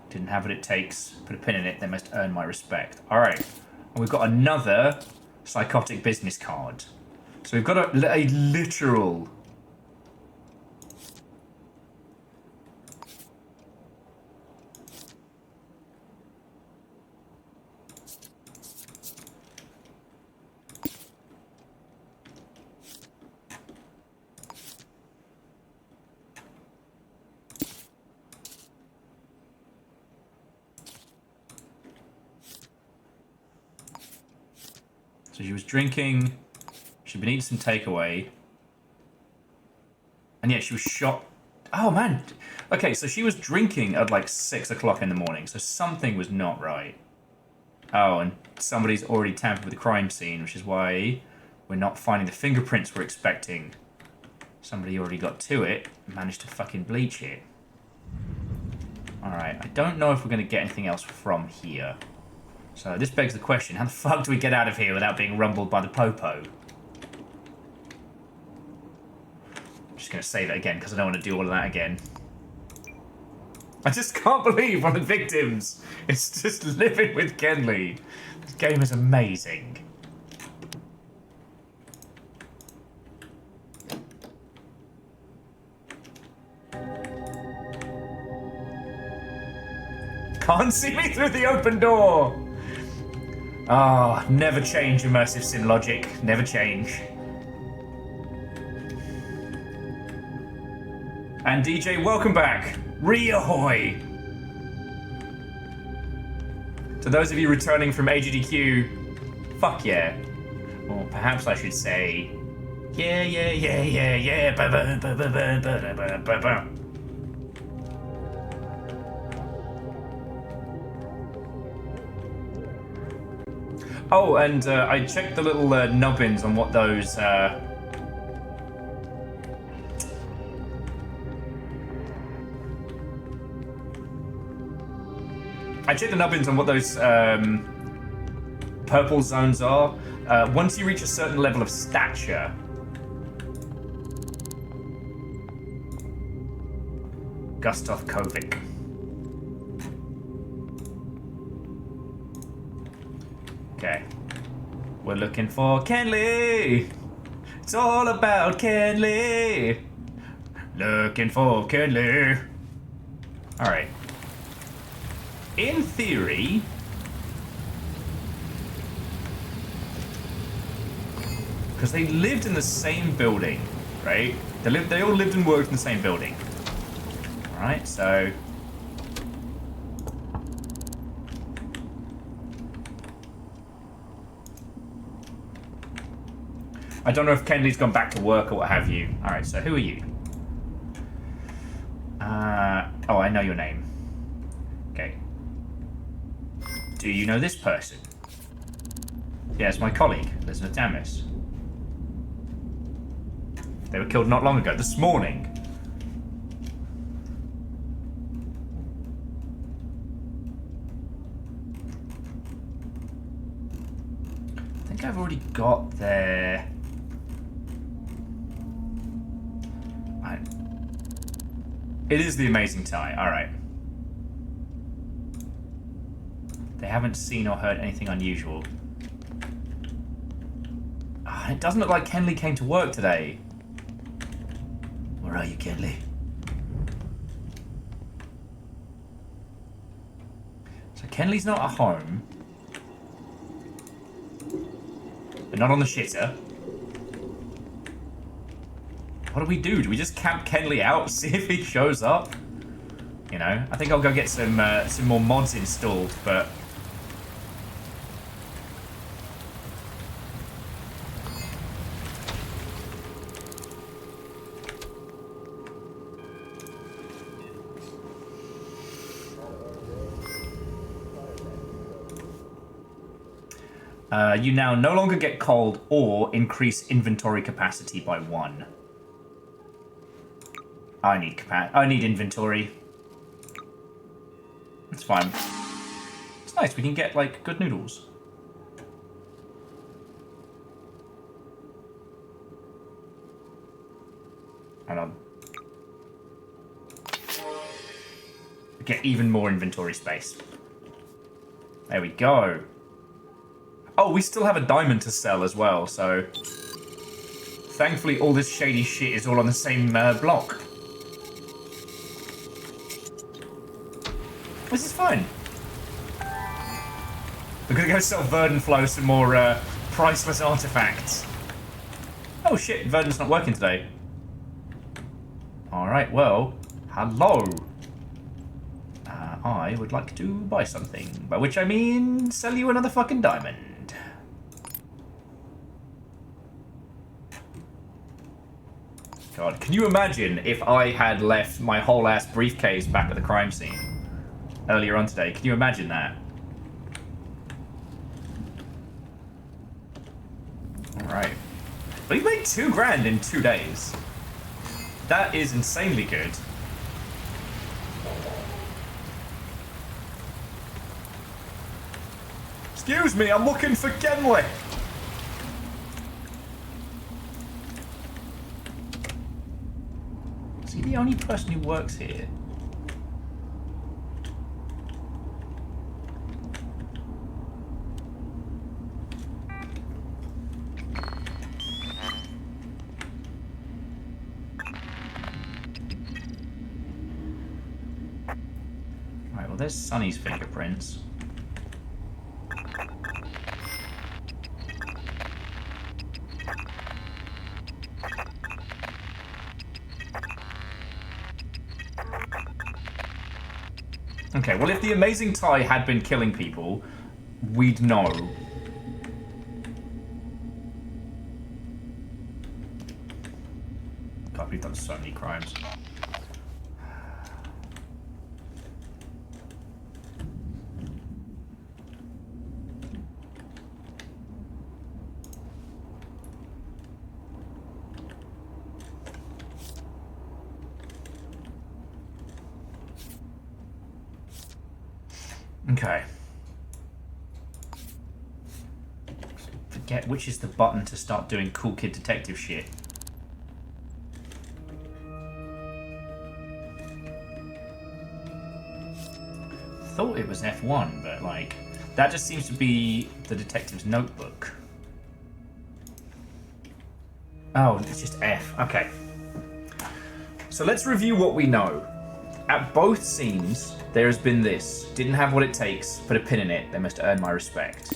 Didn't have what it takes. Put a pin in it, they must earn my respect. Alright. And we've got another psychotic business card. So we've got a literal... So she was drinking, she'd been eating some takeaway, and yeah, she was shot. Oh man, okay, so she was drinking at like 6 o'clock in the morning, so something was not right. Oh, and somebody's already tampered with the crime scene, which is why we're not finding the fingerprints we're expecting. Somebody already got to it and managed to fucking bleach it. Alright, I don't know if we're going to get anything else from here. So this begs the question, how the fuck do we get out of here without being rumbled by the popo? I'm just going to save it again because I don't want to do all of that again. I just can't believe one of the victims is just living with Kenley. This game is amazing. Can't see me through the open door! Ah, oh, never change immersive sim logic. Never change. And DJ, welcome back. Re-ahoy! To those of you returning from AGDQ, fuck yeah. Or perhaps I should say, yeah, yeah, yeah, yeah, yeah, ba ba ba ba ba ba ba ba ba. Oh, and I checked the little nubbins on what those... I checked the nubbins on what those purple zones are. Once you reach a certain level of stature... Gustav Kovic. Okay. We're looking for Kenley! It's all about Kenley! Looking for Kenley! Alright. In theory... Because they lived in the same building, right? They all lived and worked in the same building. Alright, so... I don't know if Kenley's gone back to work or what have you. Alright, so who are you? Oh, I know your name. Okay. Do you know this person? Yeah, it's my colleague, Elizabeth Damis. They were killed not long ago, this morning. I think I've already got their... It is the amazing tie, alright. They haven't seen or heard anything unusual. Oh, it doesn't look like Kenley came to work today. Where are you, Kenley? So Kenley's not at home. They're not on the shitter. What do we do? Do we just camp Kenley out, see if he shows up? You know, I think I'll go get some more mods installed, but... You now no longer get cold or increase inventory capacity by 1. I need inventory. It's fine. It's nice. We can get like good noodles. Hang on. Get even more inventory space. There we go. Oh, we still have a diamond to sell as well, so... Thankfully, all this shady shit is all on the same block. This is fine. We're gonna go sell Verdenflow some more priceless artifacts. Oh shit, Verden's not working today. Alright, well, hello. I would like to buy something, by which I mean sell you another fucking diamond. God, can you imagine if I had left my whole ass briefcase back at the crime scene earlier on today? Can you imagine that? Alright. We've made $2,000 in 2 days. That is insanely good. Excuse me, I'm looking for Genley. Is he the only person who works here? Right, well, there's Sonny's fingerprints. Okay, well, if the amazing Ty had been killing people, we'd know. God, we've done so many crimes. Okay. Forget which is the button to start doing cool kid detective shit. Thought it was F1, but like, that just seems to be the detective's notebook. Oh, it's just F. Okay. So let's review what we know. At both scenes, there has been this. Didn't have what it takes. Put a pin in it. They must earn my respect.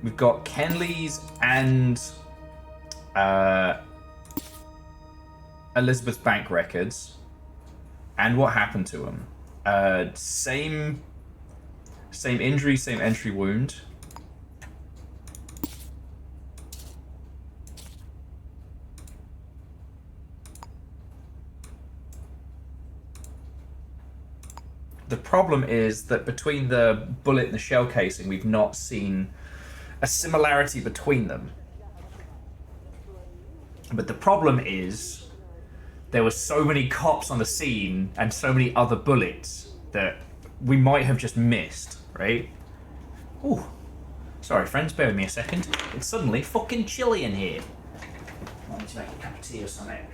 We've got Kenley's and Elizabeth's bank records. And what happened to them. Same injury, same entry wound. The problem is that between the bullet and the shell casing, we've not seen a similarity between them. But the problem is there were so many cops on the scene and so many other bullets that we might have just missed, right? Ooh. Sorry, friends, bear with me a second. It's suddenly fucking chilly in here. I need to make a cup of tea or something.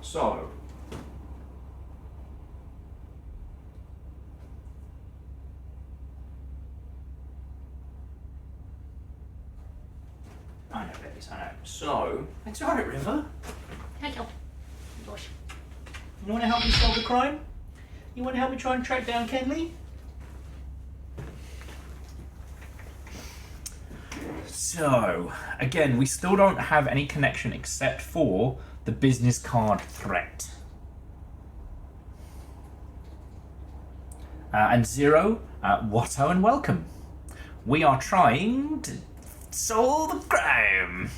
So... I know, babies, I know. So, it's alright, River. Hello. Gosh. You want to help me solve the crime? You want to help me try and track down Kenley? So, again, we still don't have any connection except for the business card threat. And Zero, Watto and welcome. We are trying to solve the crime.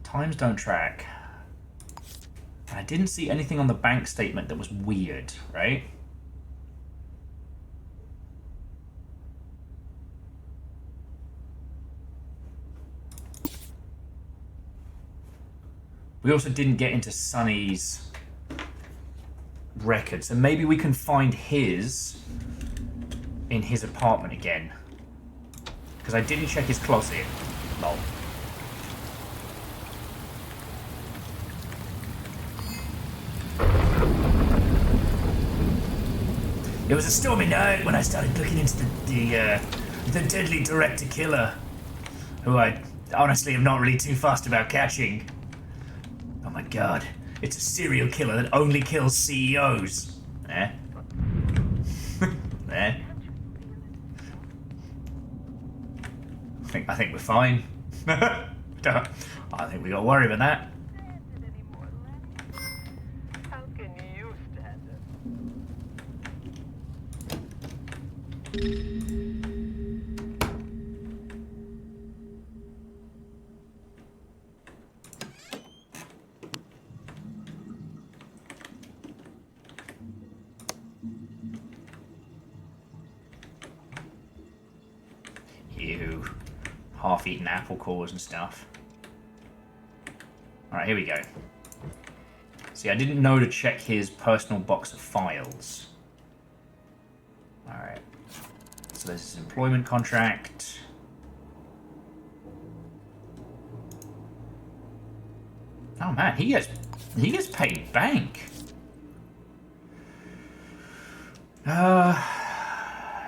Times don't track. And I didn't see anything on the bank statement that was weird, right? We also didn't get into Sonny's record, so maybe we can find his in his apartment again. Because I didn't check his closet. Lol. It was a stormy night when I started looking into the deadly director-killer, who I honestly am not really too fussed about catching. Oh my god, it's a serial killer that only kills CEOs. Eh? Eh? I think we're fine. I think we got to worry about that. How can you stand it? Ew. Half-eaten apple cores and stuff. Alright, here we go. See, I didn't know to check his personal box of files. Alright. So there's his employment contract. Oh man, he gets paid bank.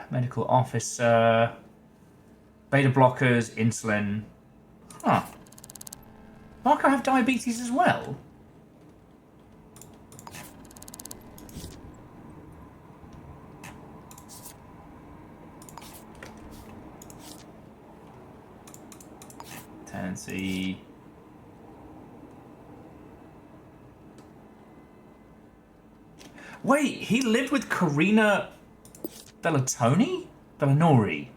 Medical officer. Beta blockers, insulin. Huh. Marco have diabetes as well? Tenancy. Wait, he lived with Karina Bellatoni? Bellanori?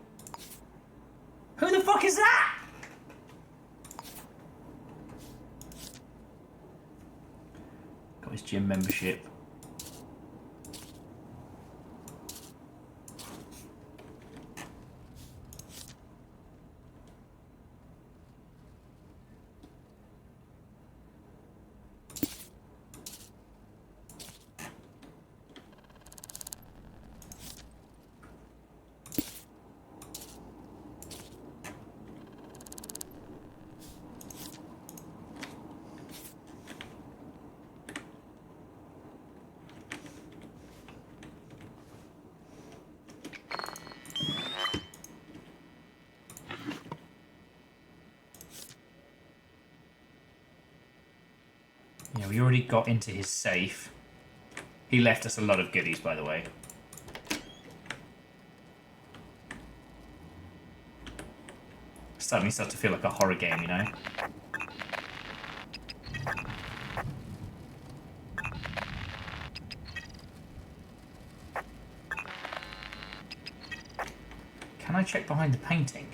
Who the fuck is that? Got his gym membership. Yeah, we already got into his safe. He left us a lot of goodies, by the way. Suddenly starts to feel like a horror game, you know? Can I check behind the painting?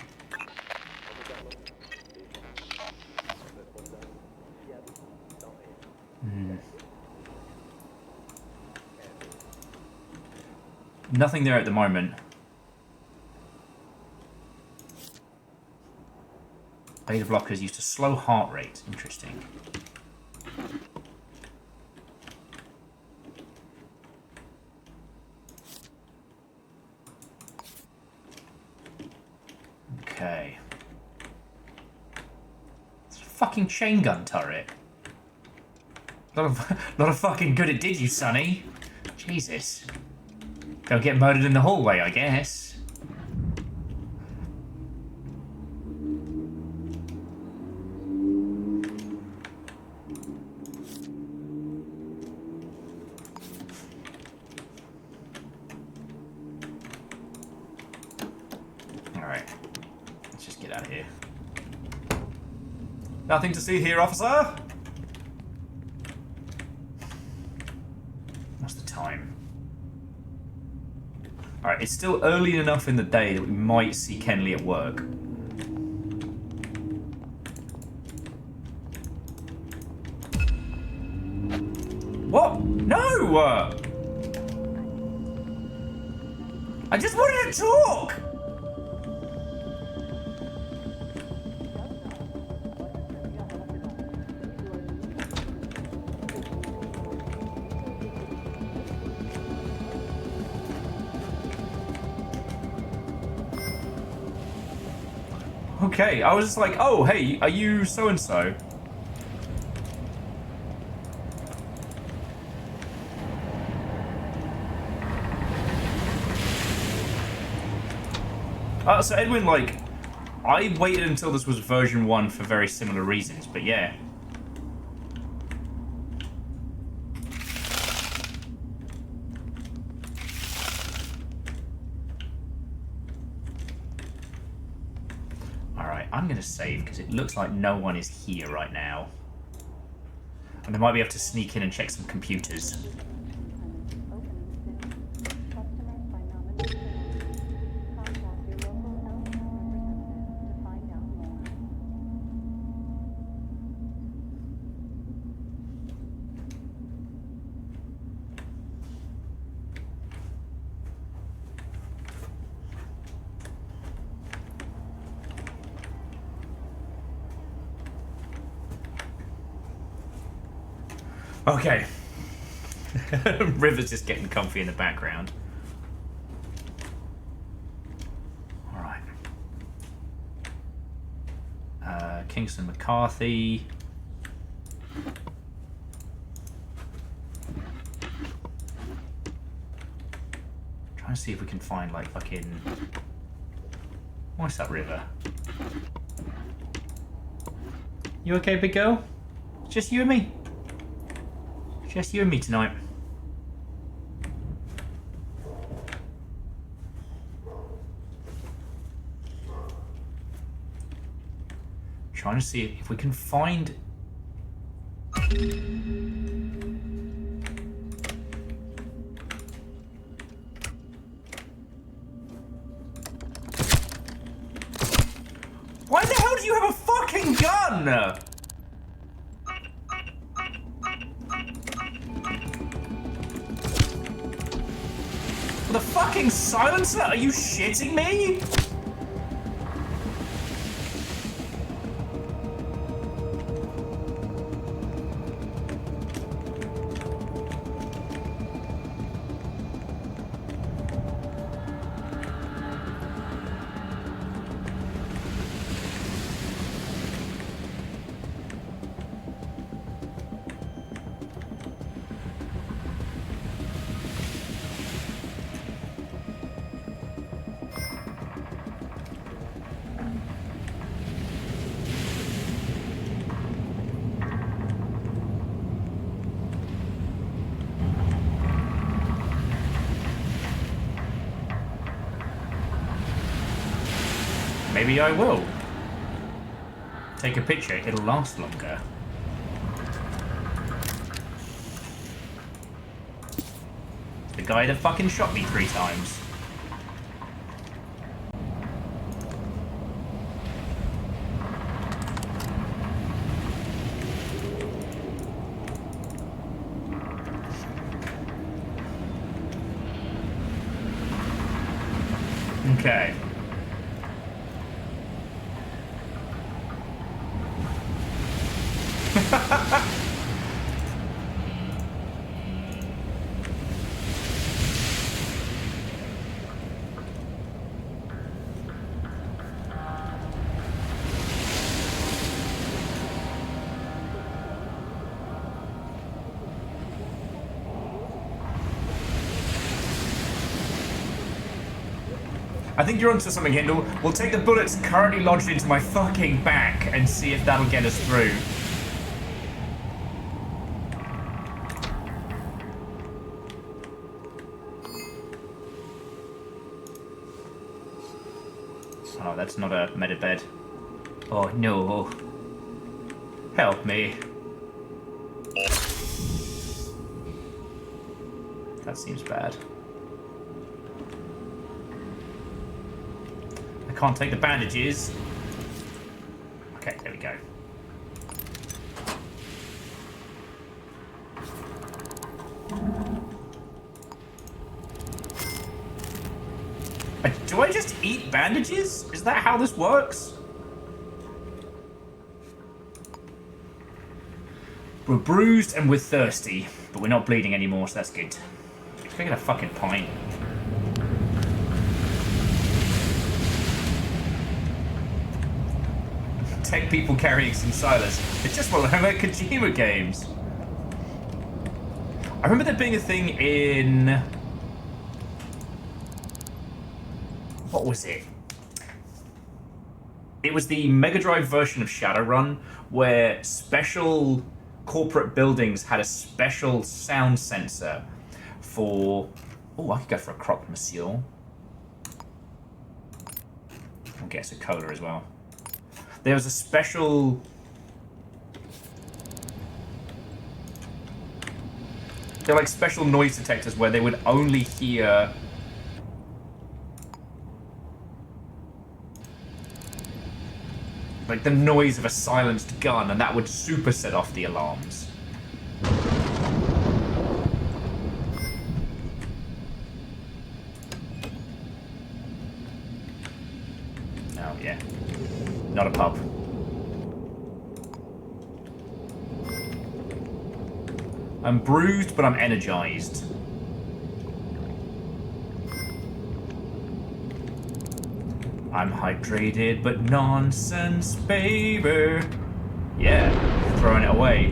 Nothing there at the moment. Beta blockers used to slow heart rate. Interesting. Okay. It's a fucking chain gun turret. Lot of fucking good it did you, Sonny. Jesus. Go get murdered in the hallway, I guess. Alright. Let's just get out of here. Nothing to see here, officer. What's the time? Alright, it's still early enough in the day that we might see Kenley at work. I just wanted to talk! Okay, I was just like, oh, hey, are you so-and-so? So Edwin, like, I waited until this was version 1 for very similar reasons, but yeah. Alright, I'm gonna save, because it looks like no one is here right now. And they might be able to sneak in and check some computers. Okay. River's just getting comfy in the background. Alright. Kingston McCarthy. Trying to see if we can find, like, fucking... What's that, River? You okay, big girl? Just you and me? Just you and me tonight. Trying to see if we can find... Why the hell do you have a fucking gun? The fucking silencer? Are you shitting me? Maybe I will. Take a picture, it'll last longer. The guy that fucking shot me 3 times. Okay. I think you're onto something, Hindle. We'll take the bullets currently lodged into my fucking back and see if that'll get us through. Oh, that's not a medibed. Oh no. Help me. That seems bad. I can't take the bandages. Okay, there we go. Do I just eat bandages? Is that how this works? We're bruised and we're thirsty, but we're not bleeding anymore, so that's good. Let's go get a fucking pint. Tech people carrying some silence. It's just one of the Kojima games. I remember there being a thing in... What was it? It was the Mega Drive version of Shadowrun, where special corporate buildings had a special sound sensor for... Oh, I could go for a croque monsieur. I'll get us a cola as well. There was a special... They're like special noise detectors where they would only hear... like the noise of a silenced gun, and that would super set off the alarms. Oh yeah, not a pub. I'm bruised, but I'm energized. I'm hydrated, but nonsense, baby. Yeah, throwing it away.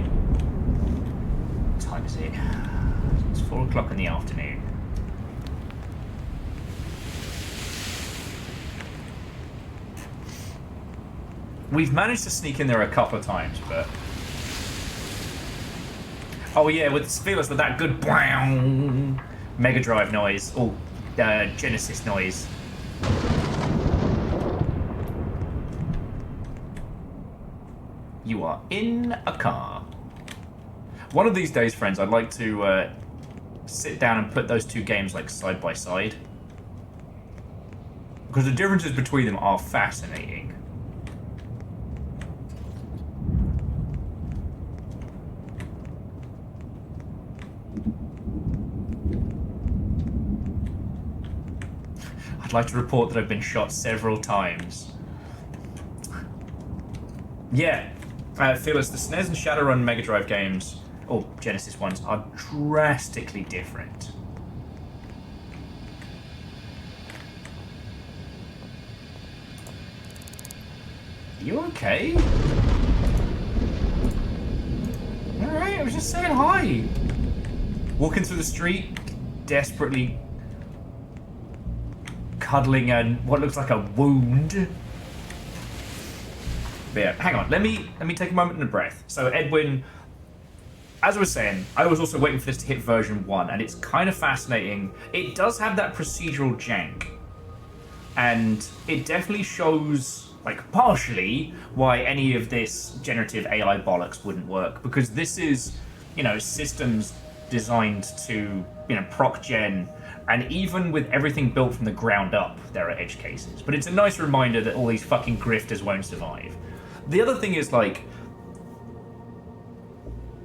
What time is it? It's 4 o'clock in the afternoon. We've managed to sneak in there a couple of times, but... Oh yeah, with Fearless, with that good bang Mega Drive noise, or Genesis noise. You are in a car. One of these days, friends, I'd like to sit down and put those two games like side by side, because the differences between them are fascinating. I'd like to report that I've been shot several times. Yeah. Fearless, the SNES and Shadowrun Mega Drive games, or Genesis ones, are drastically different. You okay? Alright, I was just saying hi. Walking through the street, desperately cuddling what looks like a wound. But yeah, hang on, let me take a moment and a breath. So Edwin, as I was saying, I was also waiting for this to hit version 1, and it's kind of fascinating. It does have that procedural jank, and it definitely shows, like, partially why any of this generative AI bollocks wouldn't work, because this is, you know, systems designed to, you know, proc gen, and even with everything built from the ground up, there are edge cases. But it's a nice reminder that all these fucking grifters won't survive. The other thing is, like,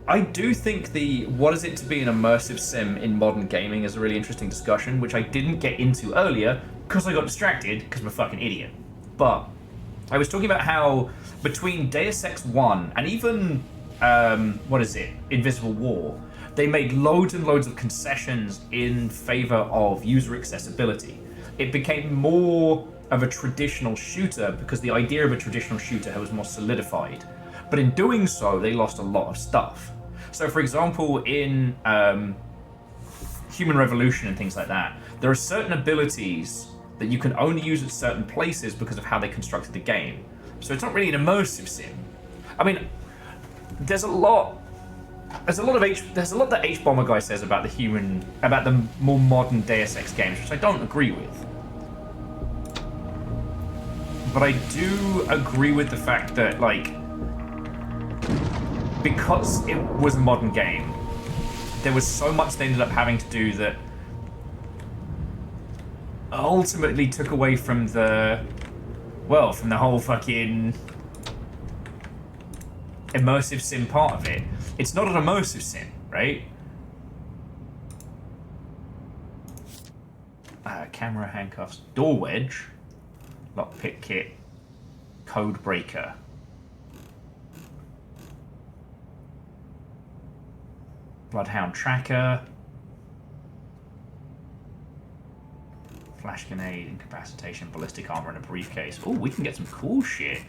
I do think the what is it to be an immersive sim in modern gaming is a really interesting discussion, which I didn't get into earlier because I got distracted because I'm a fucking idiot. But I was talking about how between Deus Ex 1 and even, Invisible War, they made loads and loads of concessions in favor of user accessibility. It became more of a traditional shooter because the idea of a traditional shooter was more solidified. But in doing so, they lost a lot of stuff. So, for example, in Human Revolution and things like that, there are certain abilities that you can only use at certain places because of how they constructed the game. So it's not really an immersive sim. I mean, there's a lot that H Bomber guy says about the more modern Deus Ex games, which I don't agree with. But I do agree with the fact that, like, because it was a modern game, there was so much they ended up having to do that ultimately took away from the whole fucking immersive sim part of it. It's not an immersive sim, right? camera, handcuffs, door wedge, lockpick kit, code breaker. Bloodhound tracker. Flash grenade, incapacitation, ballistic armor, and a briefcase. Oh, we can get some cool shit.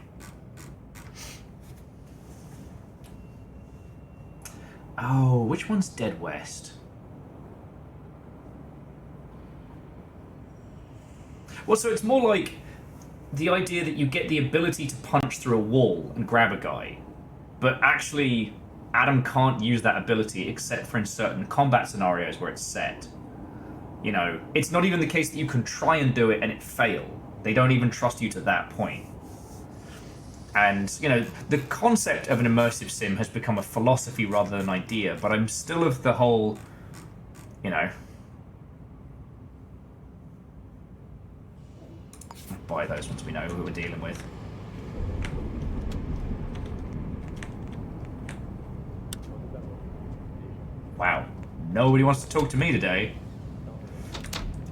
Oh, which one's Dead West? Well, so it's more like the idea that you get the ability to punch through a wall and grab a guy, but actually Adam can't use that ability except for in certain combat scenarios where it's set. You know, it's not even the case that you can try and do it and it fail. They don't even trust you to that point. And, you know, the concept of an immersive sim has become a philosophy rather than an idea, but I'm still of the whole, you know... buy those once we know who we're dealing with. Wow. Nobody wants to talk to me today.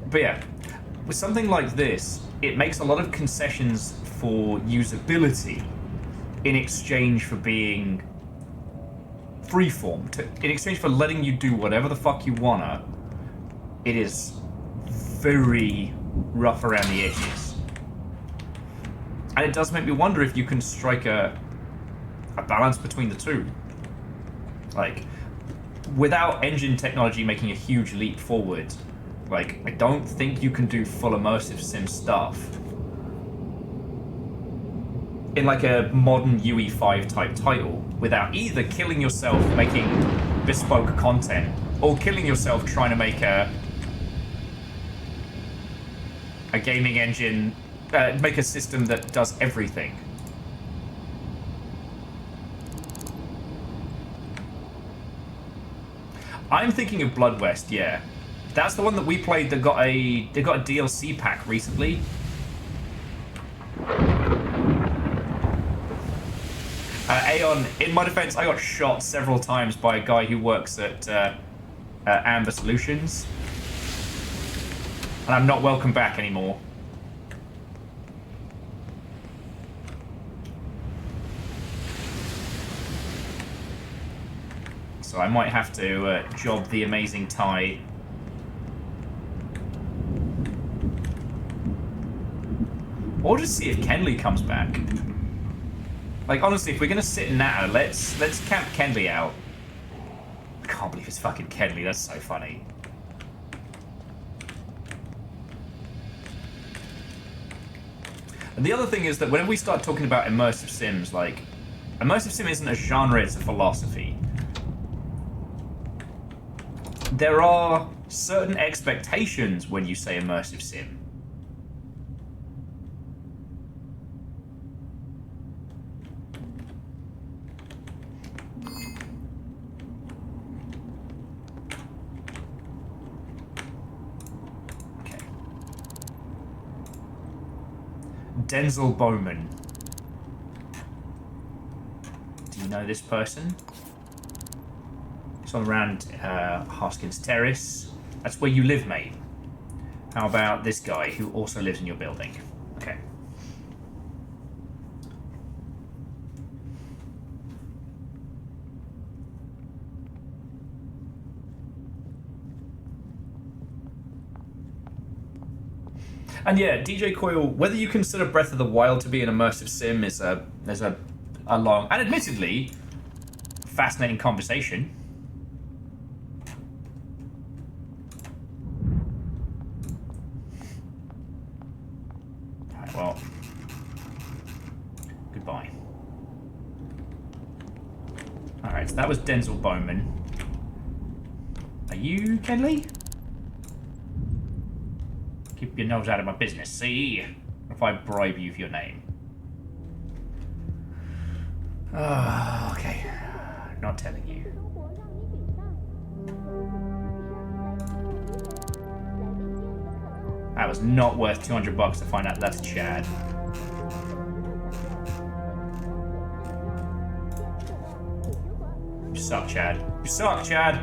But yeah, with something like this, it makes a lot of concessions for usability in exchange for being freeform, in exchange for letting you do whatever the fuck you wanna. It is very rough around the edges. And it does make me wonder if you can strike a balance between the two. Like, without engine technology making a huge leap forward, like, I don't think you can do full immersive sim stuff in like a modern UE5 type title without either killing yourself making bespoke content or killing yourself trying to make a gaming engine, make a system that does everything. I'm thinking of Blood West, yeah. That's the one that we played that got a DLC pack recently. Aeon, in my defense, I got shot several times by a guy who works at Amber Solutions. And I'm not welcome back anymore. So I might have to job the amazing Ty. Or just see if Kenley comes back. Like, honestly, if we're gonna sit now, let's camp Kenley out. I can't believe it's fucking Kenley, that's so funny. And the other thing is that whenever we start talking about immersive sims, like, immersive sim isn't a genre, it's a philosophy. There are certain expectations when you say immersive sim. Okay. Denzel Bowman. Do you know this person? It's on around Hoskins Terrace. That's where you live, mate. How about this guy who also lives in your building? Okay. And yeah, DJ Coyle, whether you consider Breath of the Wild to be an immersive sim is a long and admittedly fascinating conversation. Well, goodbye. Alright, so that was Denzel Bowman. Are you Kenley? Keep your nose out of my business, see? If I bribe you for your name. Oh, okay. Not telling you. That was not worth $200 to find out that's Chad. You suck, Chad. You suck, Chad!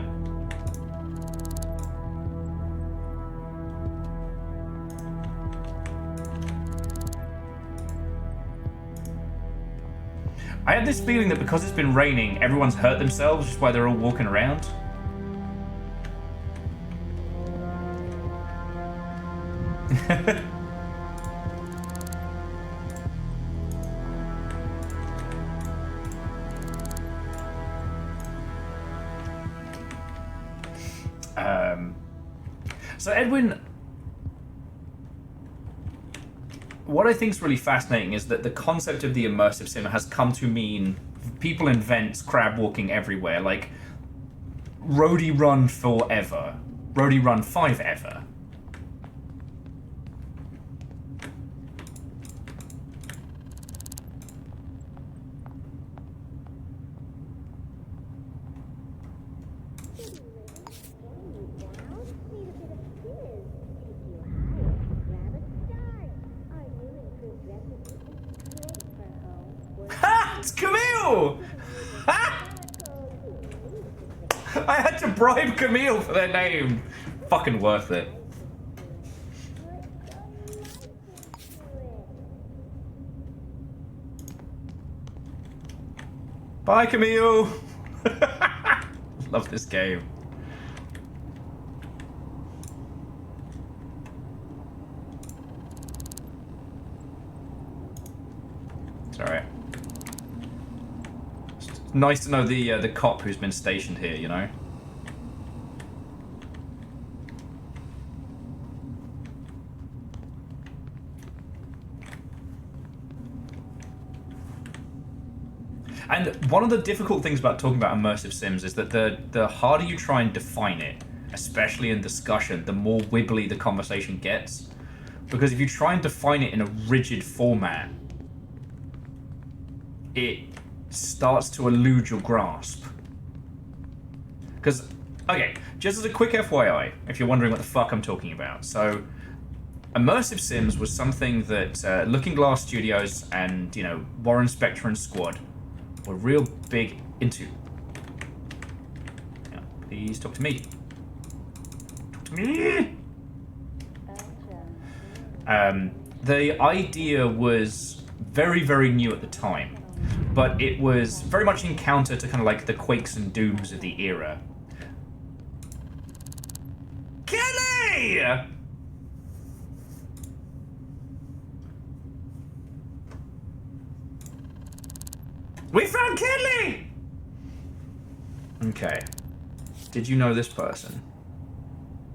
I have this feeling that because it's been raining, everyone's hurt themselves, just while they're all walking around. So Edwin, what I think is really fascinating is that the concept of the immersive sim has come to mean people invent crab walking everywhere, like Roadie Run forever, Roadie Run 5 ever. Ha! It's Camille! Ha! I had to bribe Camille for their name. Fucking worth it. Bye, Camille. Love this game. It's alright. It's nice to know the cop who's been stationed here, you know? And one of the difficult things about talking about immersive sims is that the harder you try and define it, especially in discussion, the more wibbly the conversation gets. Because if you try and define it in a rigid format, it starts to elude your grasp. Because, okay, just as a quick FYI, if you're wondering what the fuck I'm talking about. So, immersive sims was something that Looking Glass Studios and, you know, Warren Spector and Squad were real big into. Yeah, please talk to me. Talk to me! The idea was very, very new at the time, but it was very much in counter to kind of like the Quakes and Dooms of the era. Kelly! We found Kelly! Okay. Did you know this person?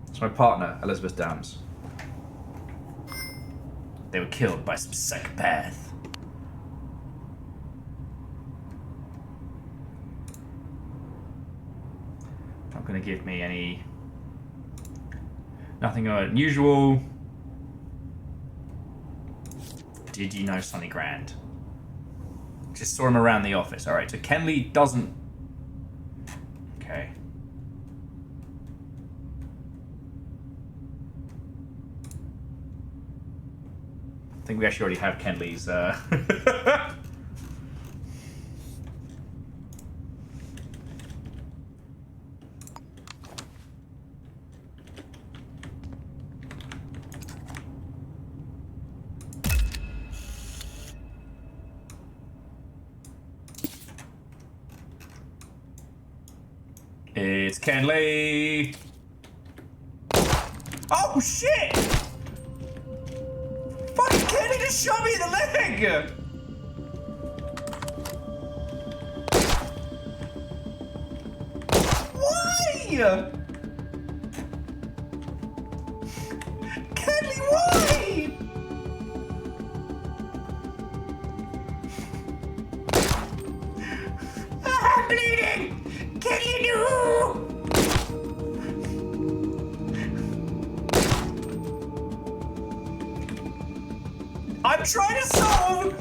It's my partner, Elizabeth Dams. They were killed by some psychopath. Not gonna give me any... Nothing unusual. Did you know Sonny Grand? Just saw him around the office. Alright, so Kenley doesn't... Okay. I think we actually already have Kenley's, It's Kenley! Oh, shit! Fucking Kenley just shot me in the leg! Why? Kenley, why? I'm bleeding! Kenley, no! I'm trying to solve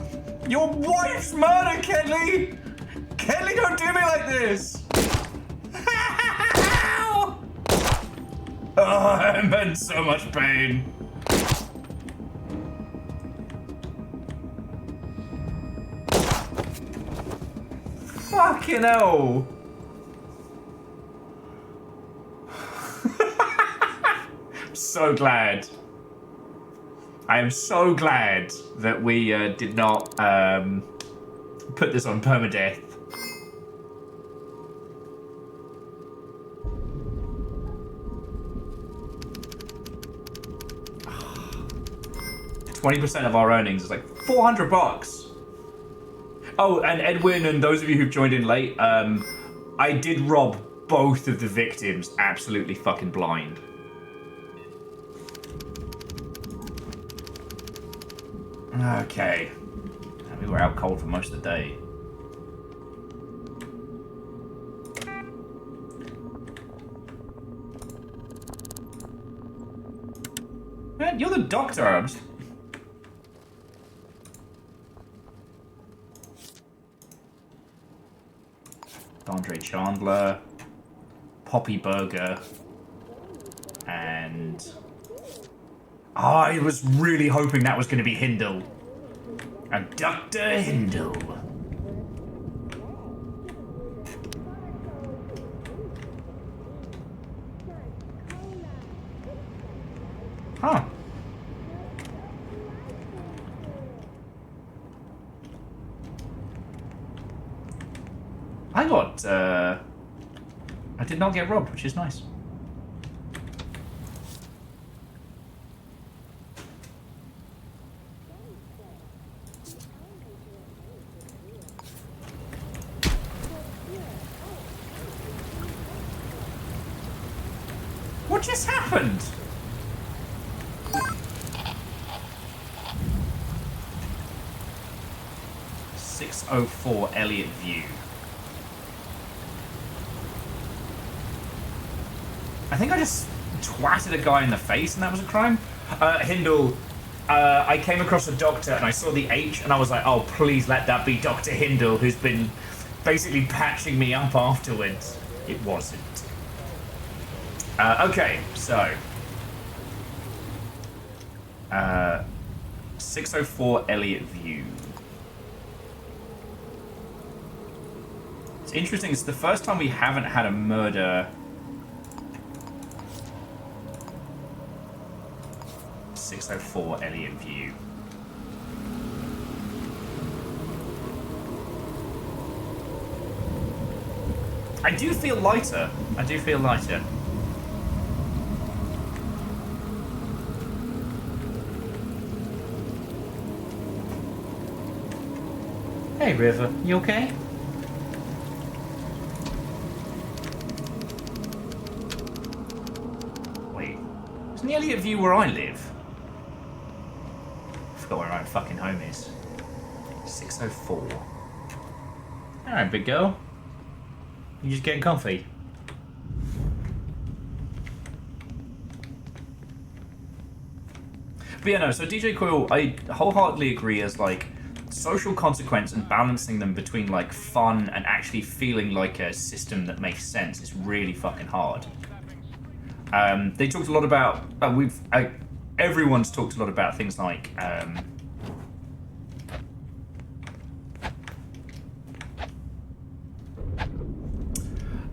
your wife's murder, Kenley! Kenley, don't do me like this! Oh, I'm in so much pain. Fucking hell. I'm so glad. I am so glad that we did not put this on permadeath. $20% of our earnings is like $400. Oh, and Edwin and those of you who've joined in late, I did rob both of the victims absolutely fucking blind. Okay. We were out cold for most of the day. Man, you're the doctor. I'm just... Andre Chandler, Poppy Burger, and... I was really hoping that was going to be Hindle. And Dr. Hindle. Huh. I did not get robbed, which is nice. What just happened? .604 Elliott View. I think I just twatted a guy in the face and that was a crime. Hindle, I came across a doctor and I saw the H and I was like, oh, please let that be Dr. Hindle, who's been basically patching me up afterwards. It wasn't. Okay, so. 604 Elliott View. It's interesting, it's the first time we haven't had a murder. 604 Elliott View. I do feel lighter. I do feel lighter. Hey, River, you okay? Wait, isn't the Elliott View where I live? I forgot where my fucking home is. 604. Alright, big girl. You just getting comfy? But yeah, no, so DJ Coil, I wholeheartedly agree as like social consequence and balancing them between like fun and actually feeling like a system that makes sense is really fucking hard. They talked a lot about everyone's talked a lot about things like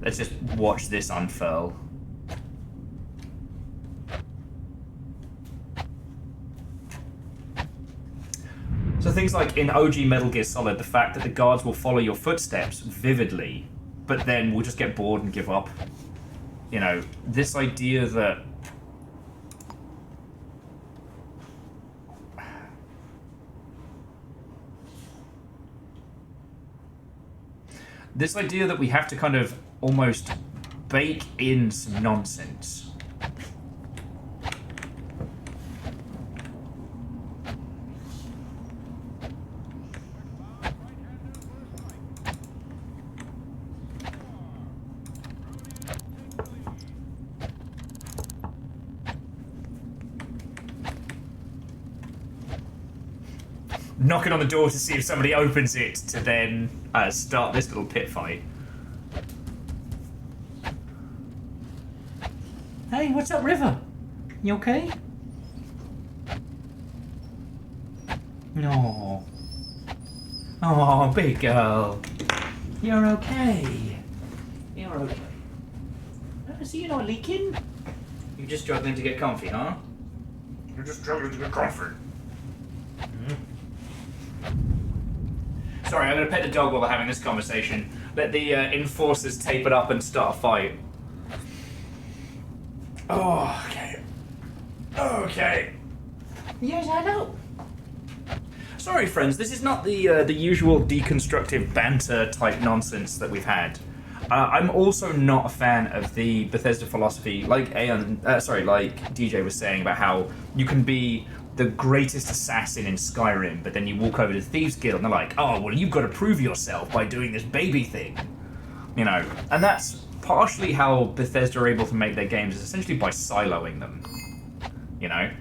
let's just watch this unfurl. So things like in OG Metal Gear Solid, the fact that the guards will follow your footsteps vividly, but then we'll just get bored and give up. You know, this idea that we have to kind of almost bake in some nonsense. Knocking on the door to see if somebody opens it to then start this little pit fight. Hey, what's up, River? You okay? No. Oh, big girl. You're okay. You're okay. Oh, so you're not leaking? You're just struggling to get comfy, huh? You're just struggling to get comfy. Sorry, I'm gonna pet the dog while we're having this conversation. Let the enforcers tape it up and start a fight. Oh, okay. Okay. Yes, I know. Sorry, friends, this is not the usual deconstructive banter type nonsense that we've had. I'm also not a fan of the Bethesda philosophy, like like DJ was saying about how you can be the greatest assassin in Skyrim, but then you walk over to Thieves Guild and they're like, oh, well, you've got to prove yourself by doing this baby thing. You know, and that's partially how Bethesda are able to make their games, is essentially by siloing them. You know?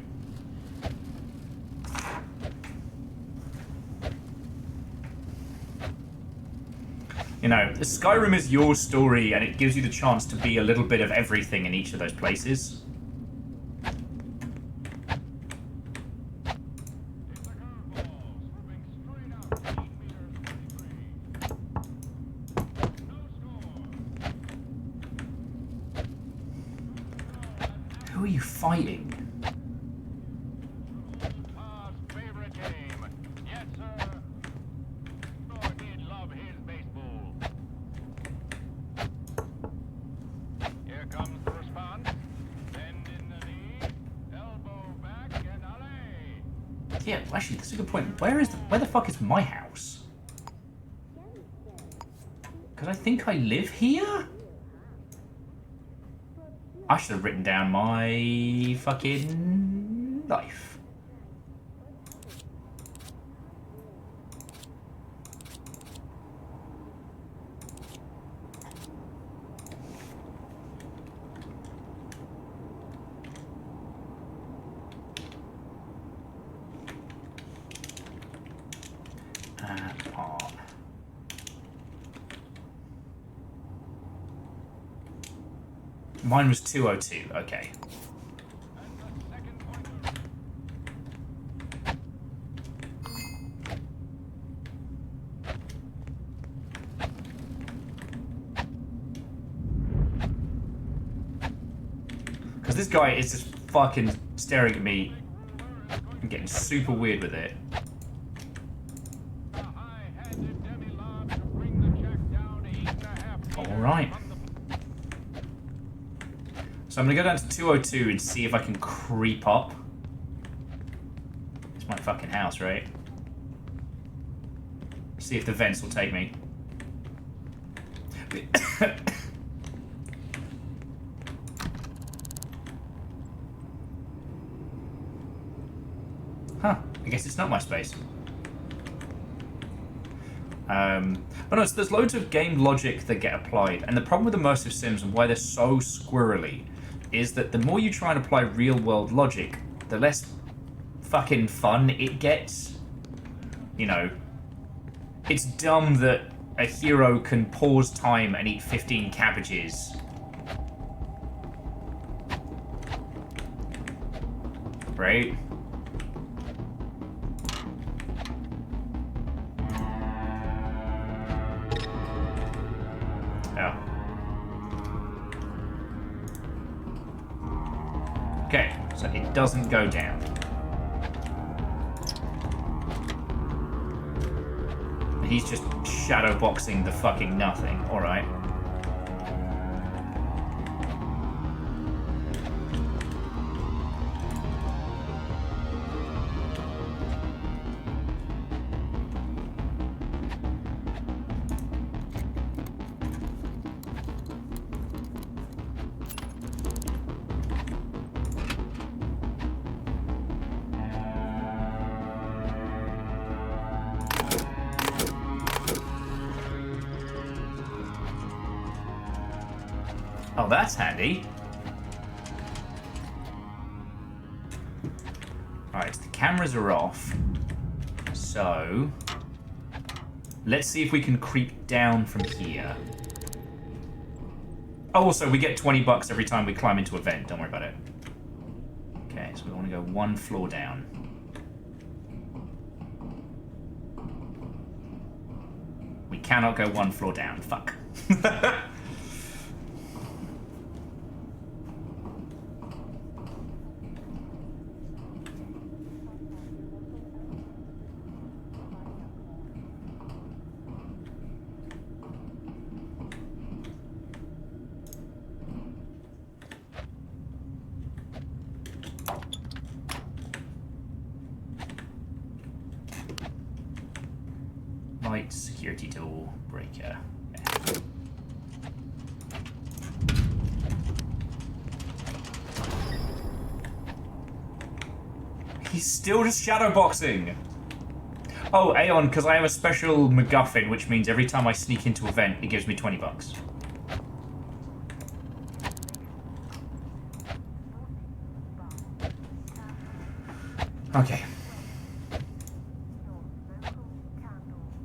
You know, Skyrim is your story, and it gives you the chance to be a little bit of everything in each of those places. Who are you fighting? Yeah, actually, that's a good point. Where the fuck is my house? Because I think I live here? I should have written down my fucking life. Mine was 202, okay. Because this guy is just fucking staring at me and getting super weird with it. Alright. So I'm gonna go down to 202 and see if I can creep up. It's my fucking house, right? See if the vents will take me. Huh, I guess it's not my space. But no, there's loads of game logic that get applied, and the problem with immersive sims and why they're so squirrely is that the more you try and apply real-world logic, the less fucking fun it gets. You know, it's dumb that a hero can pause time and eat 15 cabbages. Right? Yeah. Okay, so it doesn't go down. He's just shadowboxing the fucking nothing. Alright. Oh, that's handy. Alright, so the cameras are off. So, let's see if we can creep down from here. Oh, also, we get 20 bucks every time we climb into a vent. Don't worry about it. Okay, so we want to go one floor down. We cannot go one floor down. Fuck. Light security door breaker. Yeah. He's still just shadowboxing. Oh, Aeon, because I have a special MacGuffin, which means every time I sneak into a vent, it gives me $20. Okay.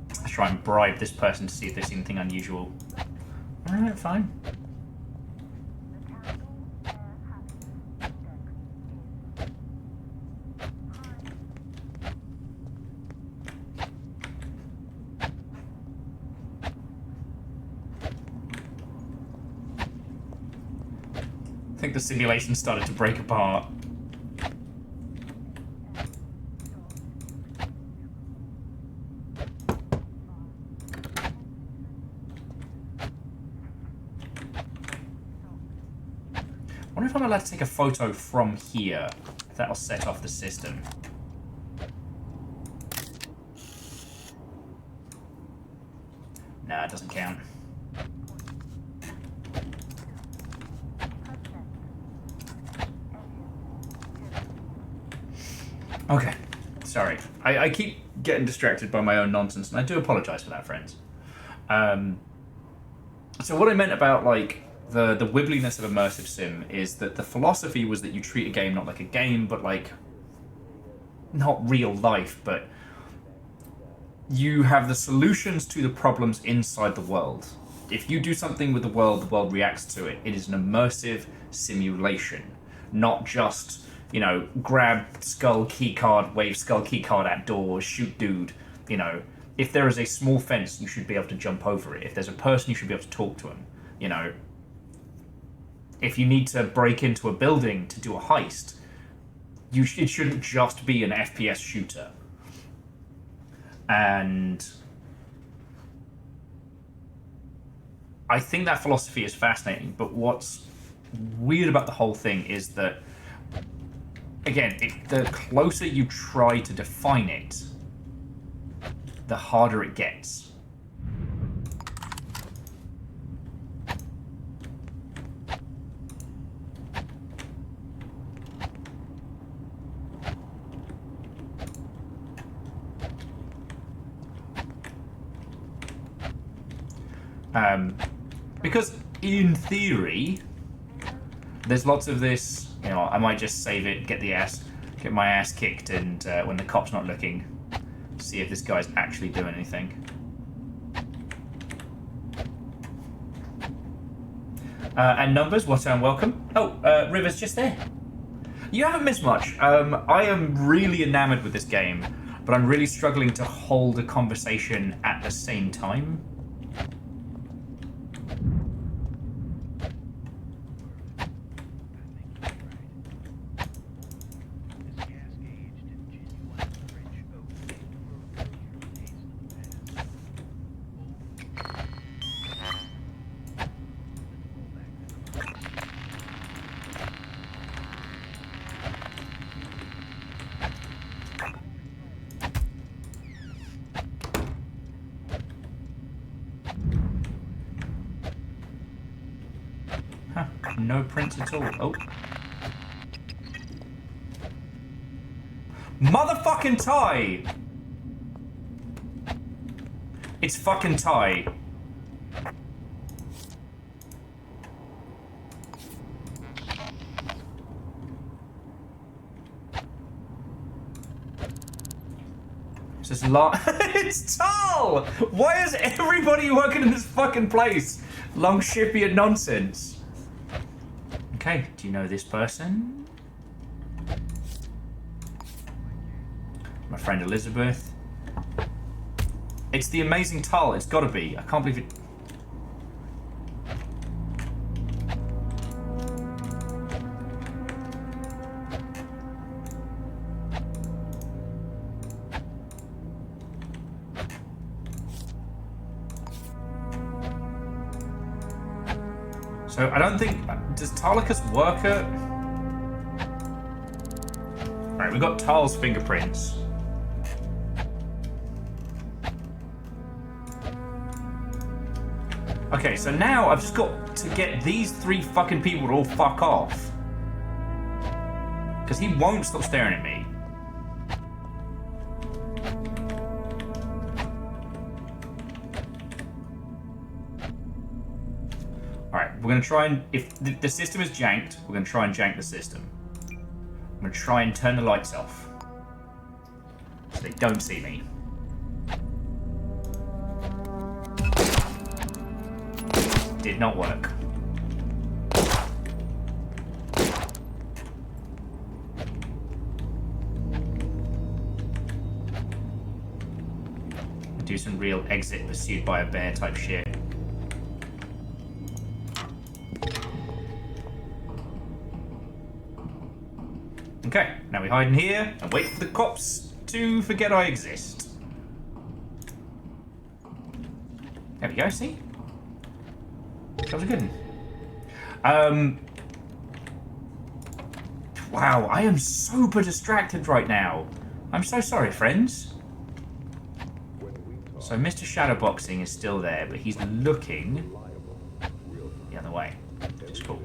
Let's try and bribe this person to see if they see anything unusual. Alright, fine. I think the simulation started to break apart. I wonder if I'm allowed to take a photo from here. If that'll set off the system. Nah, it doesn't count. Okay, sorry. I keep getting distracted by my own nonsense, and I do apologise for that, friends. So what I meant about, like, the wibbliness of immersive sim is that the philosophy was that you treat a game not like a game, but like, not real life, but you have the solutions to the problems inside the world. If you do something with the world reacts to it. It is an immersive simulation, not just, you know, grab skull keycard, wave skull keycard at doors, shoot dude. You know, if there is a small fence, you should be able to jump over it. If there's a person, you should be able to talk to him. You know, if you need to break into a building to do a heist, it shouldn't just be an FPS shooter. And I think that philosophy is fascinating, but what's weird about the whole thing is that, again, the closer you try to define it, the harder it gets. Because in theory, there's lots of this, you know, I might just save it, get my ass kicked, and when the cop's not looking, see if this guy's actually doing anything. And numbers, what welcome. Oh, River's just there. You haven't missed much. I am really enamored with this game, but I'm really struggling to hold a conversation at the same time. No prints at all. Oh. Motherfucking tie! It's fucking tie. It's just it's Tal! Why is everybody working in this fucking place? Long shippy and nonsense. Okay, do you know this person? My friend Elizabeth. It's the amazing Tal, it's gotta be. I can't believe it. So I don't think, does Talicus work at... Alright, we've got Tal's fingerprints. Okay, so now I've just got to get these 3 fucking people to all fuck off. Because he won't stop staring at me. Alright, we're going to try and... If the system is janked, we're going to try and jank the system. I'm going to try and turn the lights off. So they don't see me. Did not work. Do some real exit pursued by a bear type shit. Okay, now we hide in here and wait for the cops to forget I exist. There we go, see? That was a good one. Wow, I am super distracted right now. I'm so sorry, friends. So Mr. Shadowboxing is still there, but he's looking the other way. Which is cool.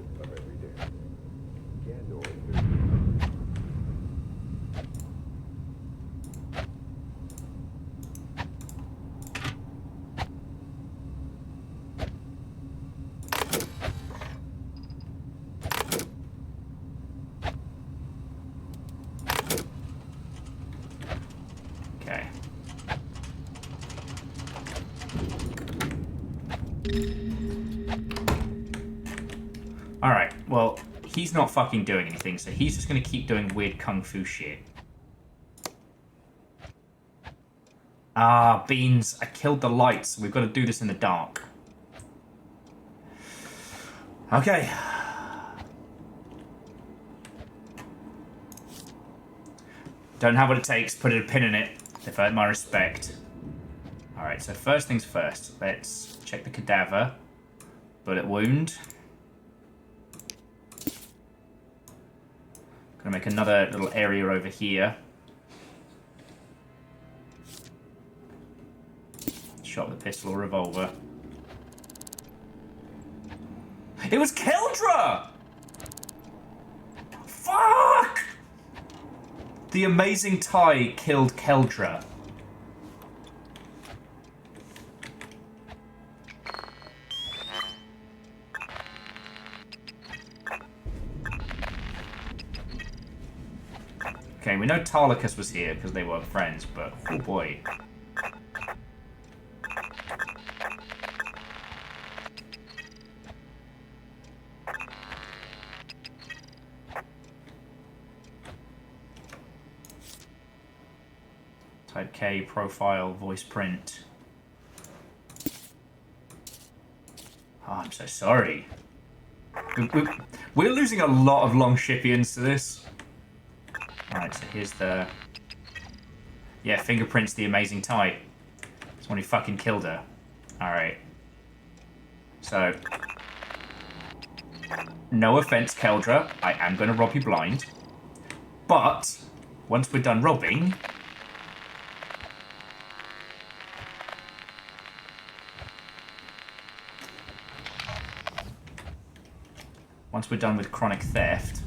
Okay. Alright, well, he's not fucking doing anything, so he's just gonna keep doing weird kung fu shit. Ah, beans. I killed the lights. We've got to do this in the dark. Okay. Don't have what it takes. Put a pin in it. They've earned my respect. Alright, so first things first. Let's check the cadaver. Bullet wound. Gonna make another little area over here. Shot with a pistol or revolver. It was Keldra! Fuck! The amazing Thai killed Keldra. Okay, we know Tarlicus was here because they were friends, but oh boy. Type K, profile, voice print. Oh, I'm so sorry. We're losing a lot of long shippians to this. Alright, so here's the... Yeah, fingerprints the amazing Thai. It's when he fucking killed her. Alright. So... No offense, Keldra. I am going to rob you blind. But, once we're done robbing... Once we're done with chronic theft...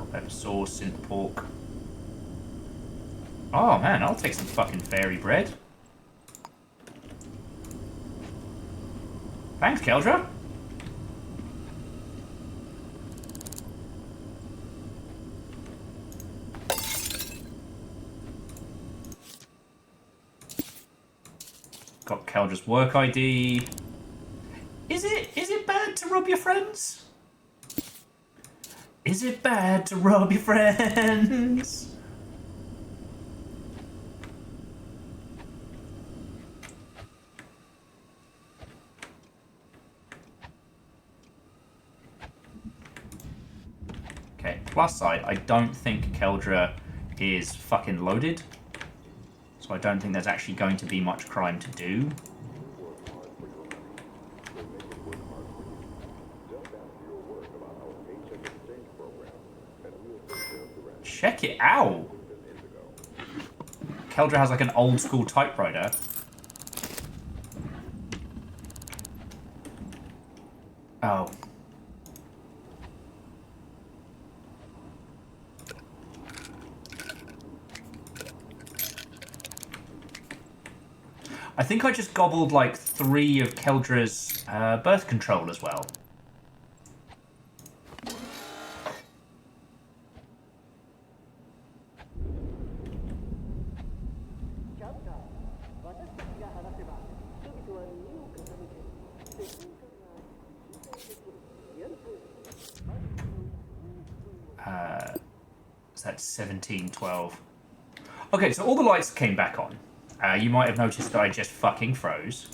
Pepper sauce, synth pork. Oh man, I'll take some fucking fairy bread. Thanks, Keldra. Got Keldra's work ID. Is it bad to rob your friends? Is it bad to rob your friends? Okay, plus side, I don't think Keldra is fucking loaded. So I don't think there's actually going to be much crime to do. Check it out. Keldra has like an old school typewriter. Oh. I think I just gobbled like 3 of Keldra's birth control as well. So that's 17, 12. Okay, so all the lights came back on. You might have noticed that I just fucking froze.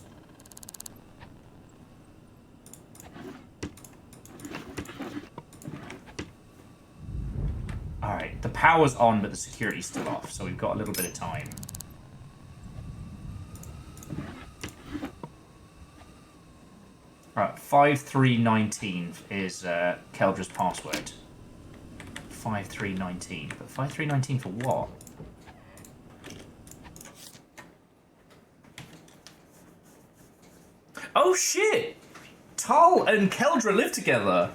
Alright, the power's on, but the security's still off, so we've got a little bit of time. Alright, 5319 is Keldra's password. 5319. But 5319 for what? Oh shit! Tal and Keldra live together.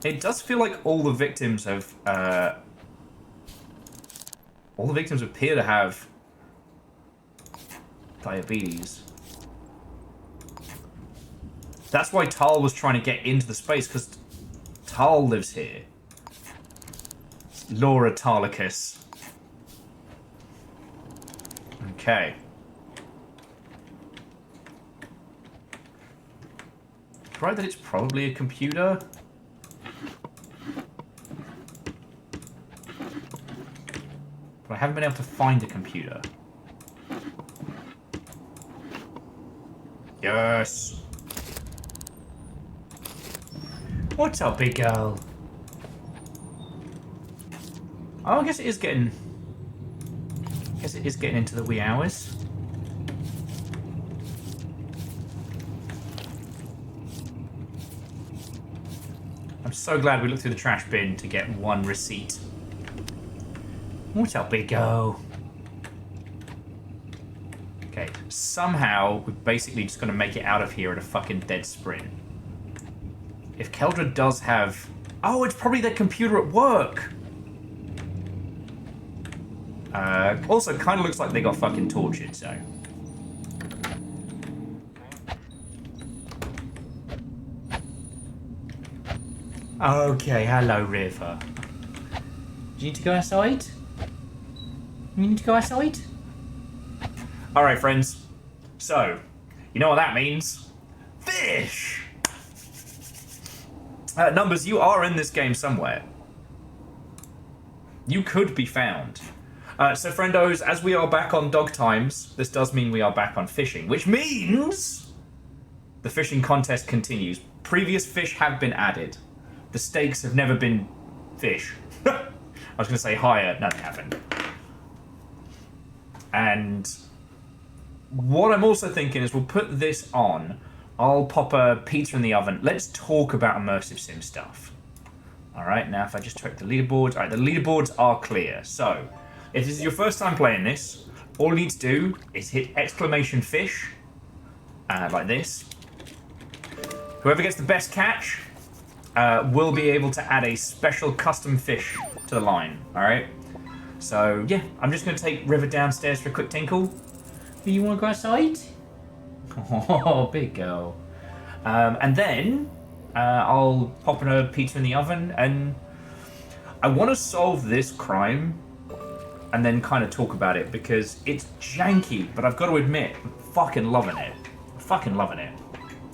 It does feel like all the victims have appear to have diabetes. That's why Tal was trying to get into the space, because Tal lives here. Laura Tarlicus. Okay. Right, that it's probably a computer. But I haven't been able to find a computer. Yes. What's up, big girl? Oh, I guess it is getting into the wee hours. I'm so glad we looked through the trash bin to get one receipt. What's up, big girl? Okay, somehow we're basically just gonna make it out of here at a fucking dead sprint. If Keldra does have... Oh, it's probably their computer at work! Also, kind of looks like they got fucking tortured, so... Okay, hello, River. Do you need to go outside? You need to go outside? Alright, friends. So, you know what that means? Fish! Numbers, you are in this game somewhere. You could be found. So, friendos, as we are back on dog times, this does mean we are back on fishing, which means the fishing contest continues. Previous fish have been added. The stakes have never been fish. I was going to say higher. No, they haven't. And what I'm also thinking is we'll put this on. I'll pop a pizza in the oven. Let's talk about immersive sim stuff. All right, now if I just check the leaderboards. All right, the leaderboards are clear. So, if this is your first time playing this, all you need to do is hit exclamation fish, like this. Whoever gets the best catch will be able to add a special custom fish to the line, all right? So, yeah, I'm just going to take River downstairs for a quick tinkle. Do you want to go outside? Oh, big girl. And then I'll pop in a pizza in the oven, and I want to solve this crime and then kind of talk about it, because it's janky, but I've got to admit, I'm fucking loving it. I'm fucking loving it.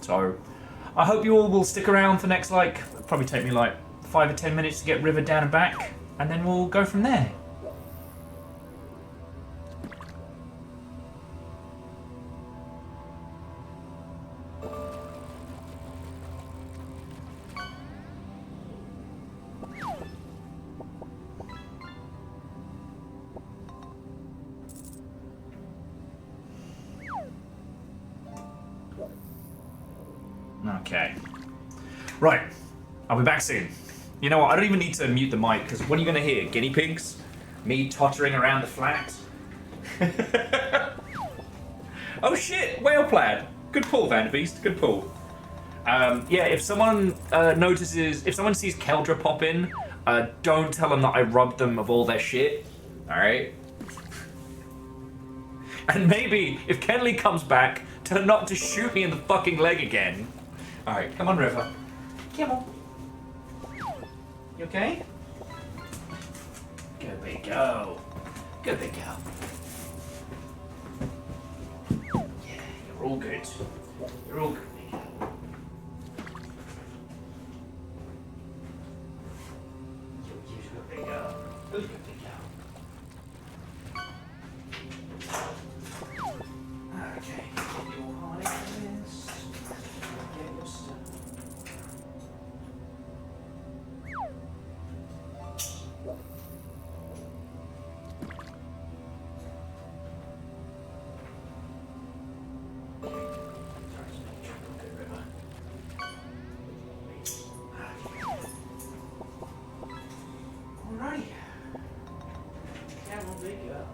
So, I hope you all will stick around for the next, like, probably take me like 5 or 10 minutes to get River down and back, and then we'll go from there. Okay. Right. I'll be back soon. You know what? I don't even need to mute the mic, because what are you going to hear? Guinea pigs? Me tottering around the flat? Oh shit! Whale plaid! Good pull, Vanderbeest. Good pull. Yeah, if someone if someone sees Keldra pop in, don't tell them that I robbed them of all their shit. Alright? And maybe, if Kenley comes back, tell him not to shoot me in the fucking leg again. Alright, come on, River. Come on. You okay? Good big girl. Good big girl. Yeah, you're all good. You're all good, big girl. You're good big girl. Good big girl. Okay, get your harness. Get your stuff. Alrighty. Come on, big girl.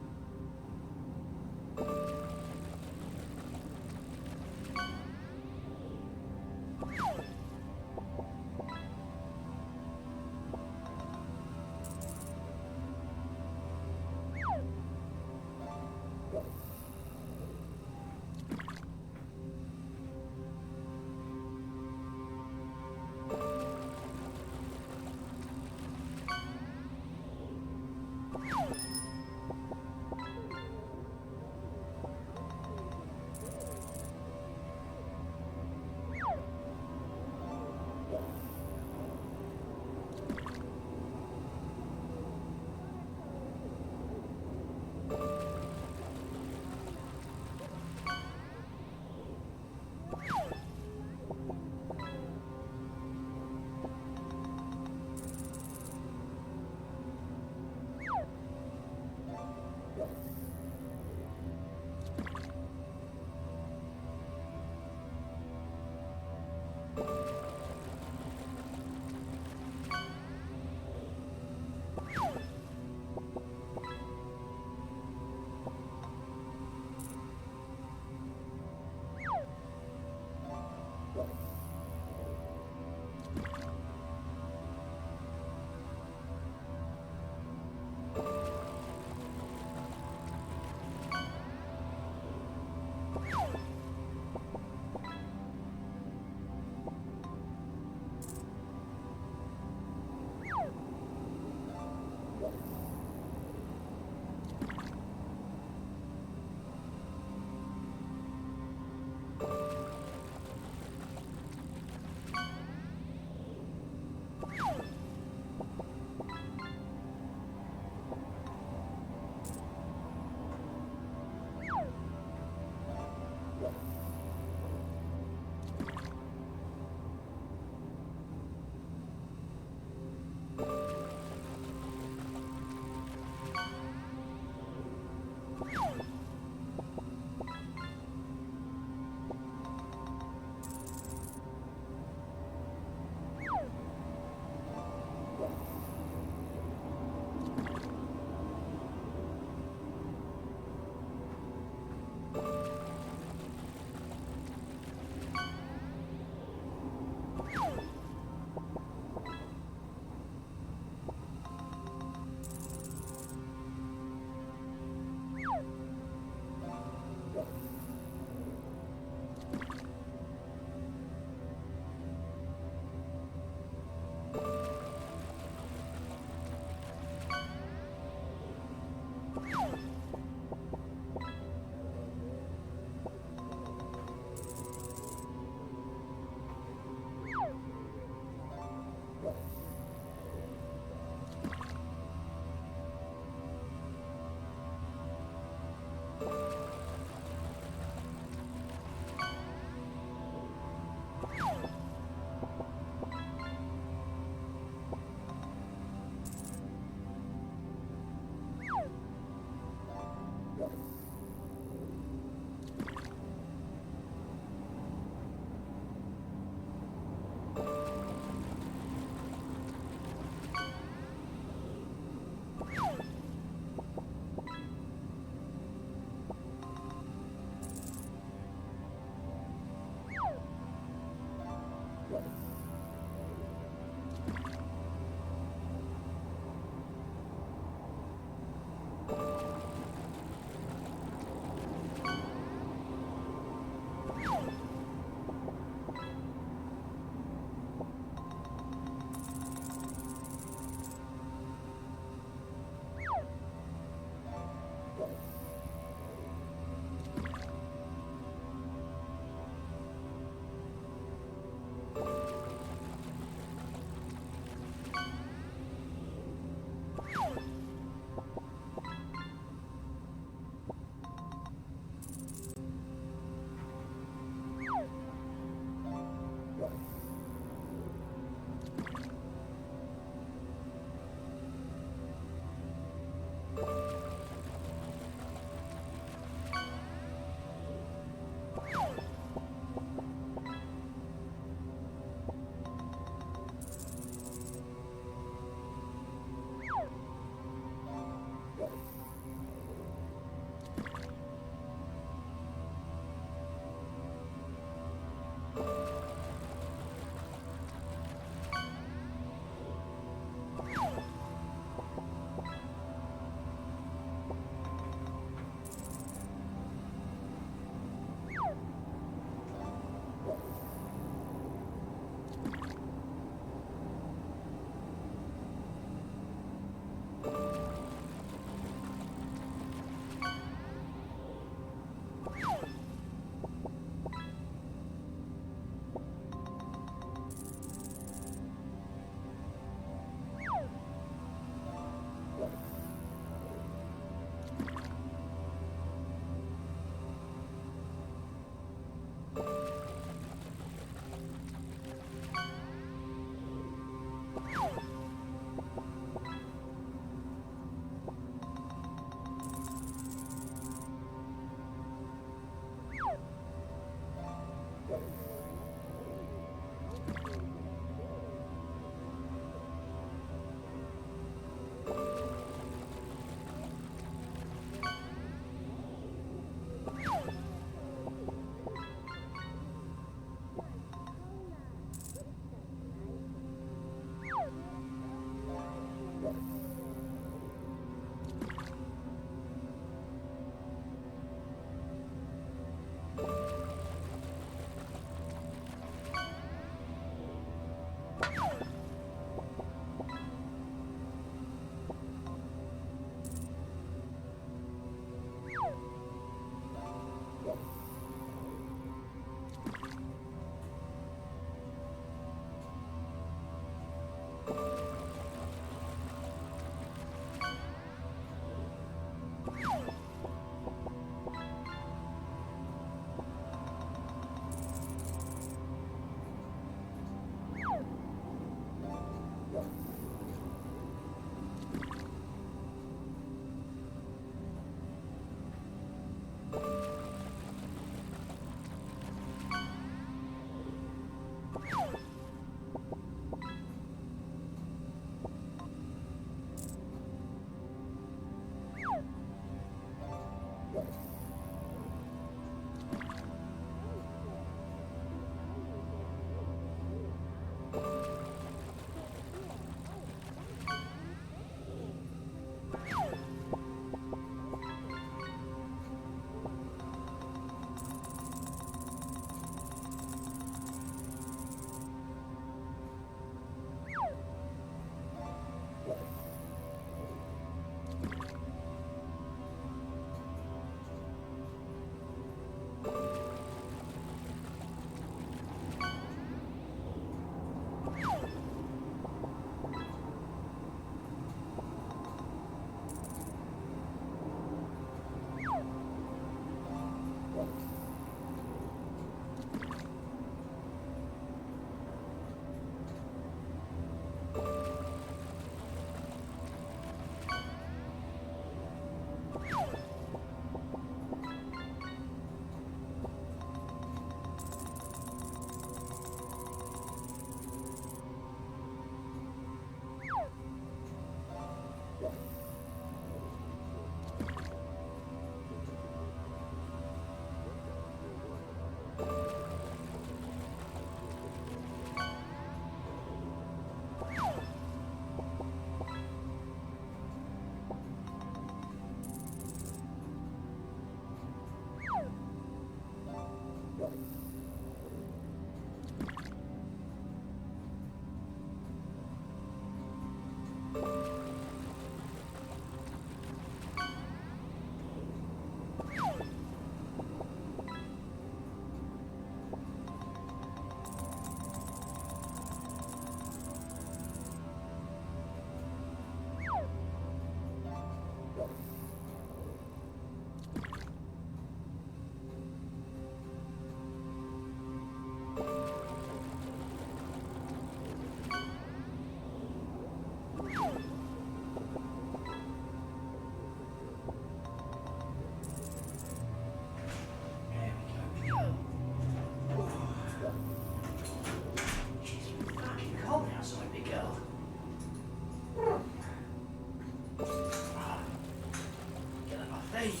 There you go.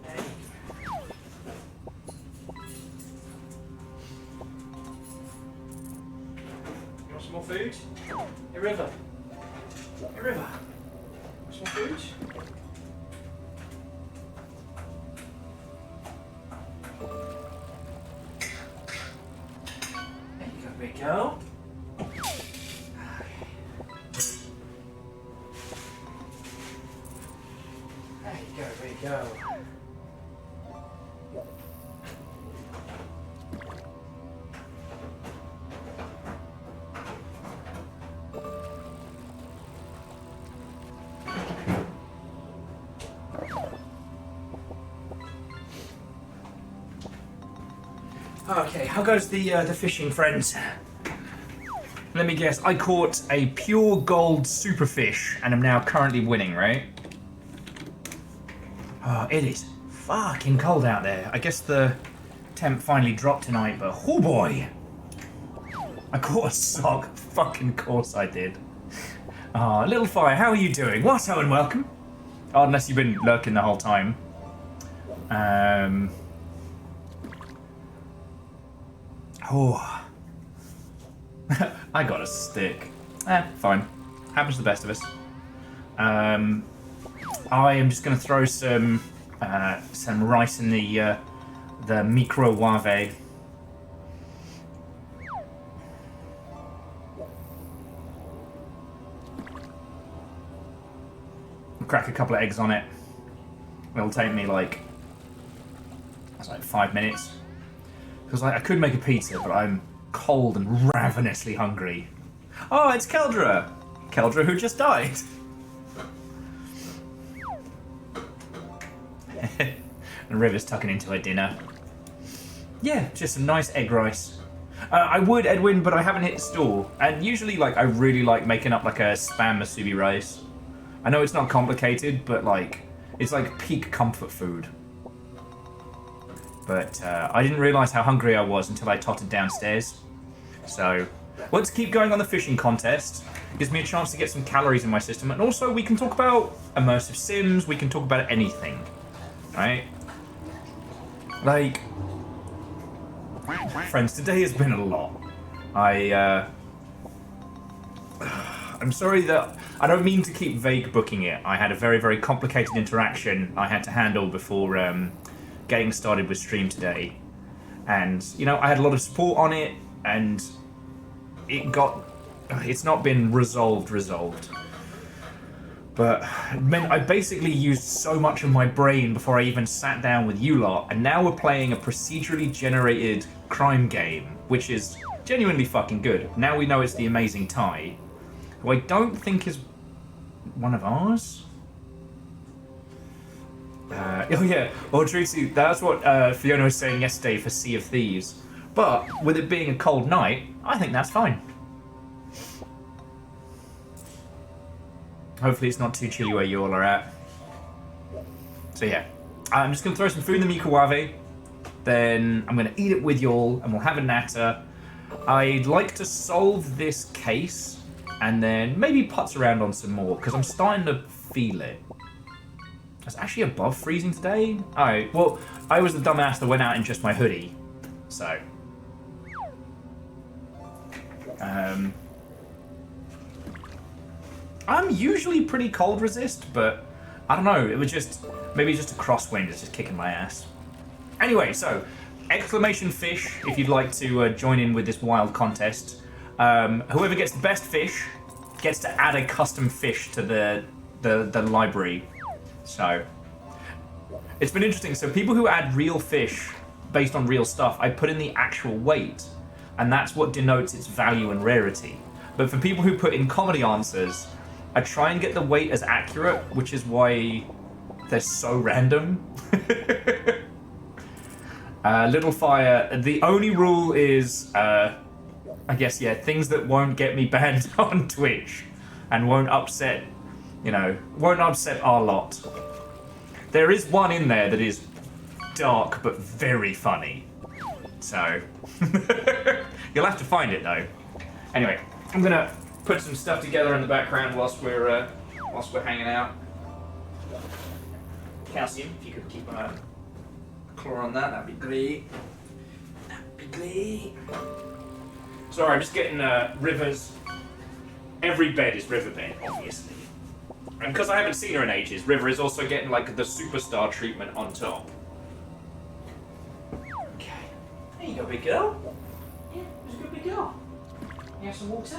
There you go. You want some more food? Hey, River. Hey, River. Want some more food? There you go, big girl. There you go, big girl. Okay, how goes the fishing, friends? Let me guess, I caught a pure gold superfish and am now currently winning, right? Oh, it is fucking cold out there. I guess the temp finally dropped tonight, but oh boy! I caught a sock. Fucking course I did. Ah, Little Fire, how are you doing? What, and welcome? Oh, unless you've been lurking the whole time. Oh. I got a stick. Fine. Happens to the best of us. I am just going to throw some rice in the microwave. Crack a couple of eggs on it. It'll take me like 5 minutes. Because I could make a pizza, but I'm cold and ravenously hungry. Oh, it's Keldra! Keldra who just died. And River's tucking into her dinner. Yeah, just some nice egg rice. I would, Edwin, but I haven't hit the store. And usually, like, I really like making up like a spam musubi rice. I know it's not complicated, but like, it's like peak comfort food. But I didn't realise how hungry I was until I tottered downstairs. So, let's keep going on the fishing contest. Gives me a chance to get some calories in my system. And also, we can talk about immersive sims. We can talk about anything. Right? Like, friends, today has been a lot. I'm sorry that... I don't mean to keep vague booking it. I had a very, very complicated interaction I had to handle before getting started with stream today. And, you know, I had a lot of support on it, and it's not been resolved. But it meant I basically used so much of my brain before I even sat down with you lot, and now we're playing a procedurally generated crime game, which is genuinely fucking good. Now we know it's the Amazing Tie, who I don't think is one of ours. Oh yeah, well Tracy, that's what Fiona was saying yesterday for Sea of Thieves. But with it being a cold night, I think that's fine. Hopefully it's not too chilly where you all are at. So yeah, I'm just going to throw some food in the microwave. Then I'm going to eat it with y'all and we'll have a natter. I'd like to solve this case and then maybe putz around on some more because I'm starting to feel it. It's actually above freezing today. Alright, well, I was the dumbass that went out in just my hoodie. So. I'm usually pretty cold resist, but I don't know, it was just, maybe just a crosswind is just kicking my ass. Anyway, so, exclamation fish, if you'd like to join in with this wild contest. Whoever gets the best fish gets to add a custom fish to the library. So, it's been interesting. So people who add real fish based on real stuff, I put in the actual weight, and that's what denotes its value and rarity. But for people who put in comedy answers, I try and get the weight as accurate, which is why they're so random. Little Fire, the only rule is, I guess, yeah, things that won't get me banned on Twitch and won't upset, you know, won't upset our lot. There is one in there that is dark but very funny. So, you'll have to find it though. Anyway, I'm gonna put some stuff together in the background whilst we're hanging out. calcium. If you could keep a claw on that, that'd be great. That'd be great. Sorry, I'm just getting River's. Every bed is River bed, obviously. And because I haven't seen her in ages, River is also getting like the superstar treatment on top. Okay. There you go, big girl. Yeah, it's a good big girl. You have some water?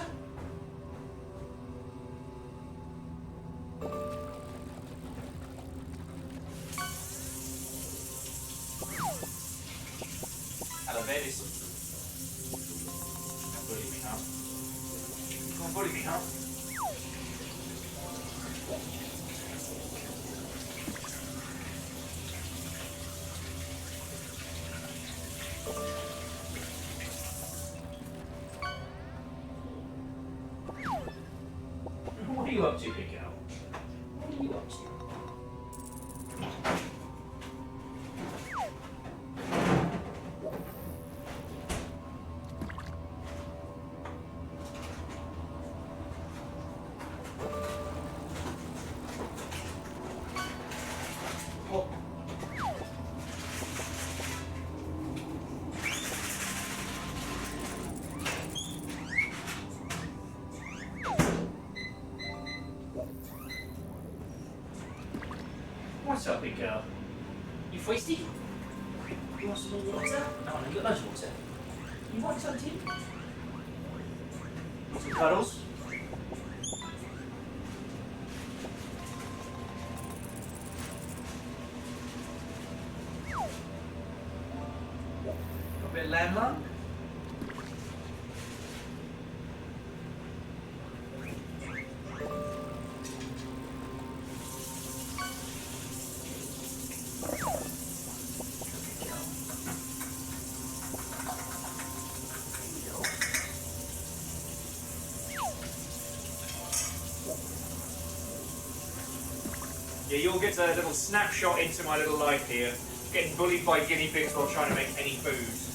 Hello, babies. Don't bully me, huh? Don't bully me, huh? What are you up to, big girl? What are you up to? What's up, big girl? You feisty? You want some more water? Oh, no, you got loads of water. You want something? Some cuddles? Got a bit of lamb lung? Yeah, you'll get a little snapshot into my little life here. Getting bullied by guinea pigs while trying to make any food.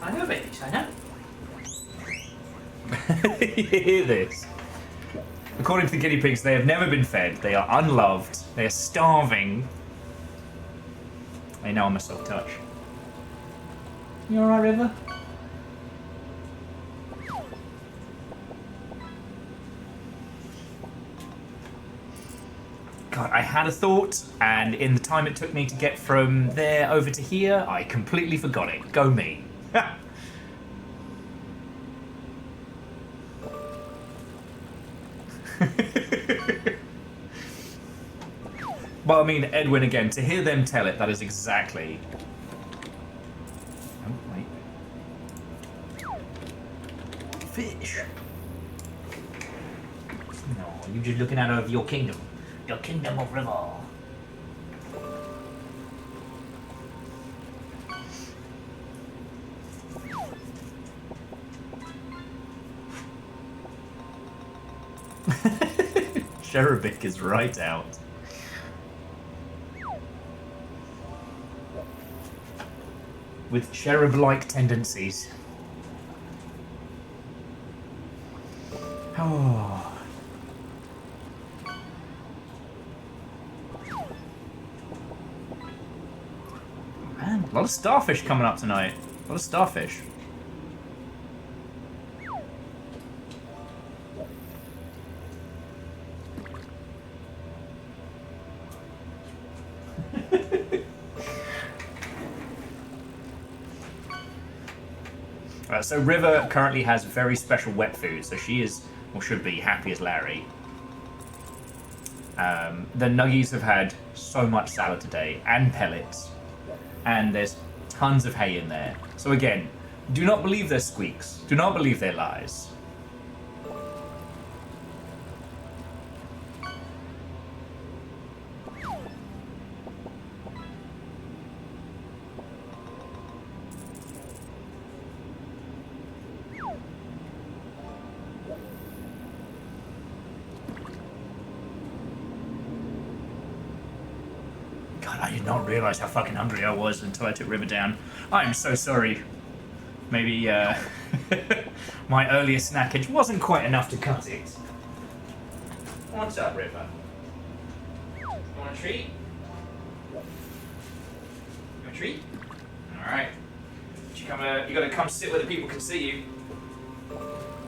I know, babies, I know. You hear this? According to the guinea pigs, they have never been fed. They are unloved. They are starving. They know I'm a soft touch. You alright, River? God, I had a thought, and in the time it took me to get from there over to here, I completely forgot it. Go me. Well, I mean, Edwin again, to hear them tell it, that is exactly... Oh, wait. Fish. No, you're just looking out of your kingdom. Your kingdom of river. Cherubic is right out. With cherub-like tendencies. Oh. Man, a lot of starfish coming up tonight. A lot of starfish. So River currently has very special wet food, so she is, or should be, happy as Larry. The Nuggies have had so much salad today, and pellets, and there's tons of hay in there. So again, do not believe their squeaks. Do not believe their lies. I did not realize how fucking hungry I was until I took River down. I'm so sorry. Maybe my earlier snackage wasn't quite enough to cut it. What's up, River? You want a treat? You want a treat? Alright. You gotta come sit where the people can see you.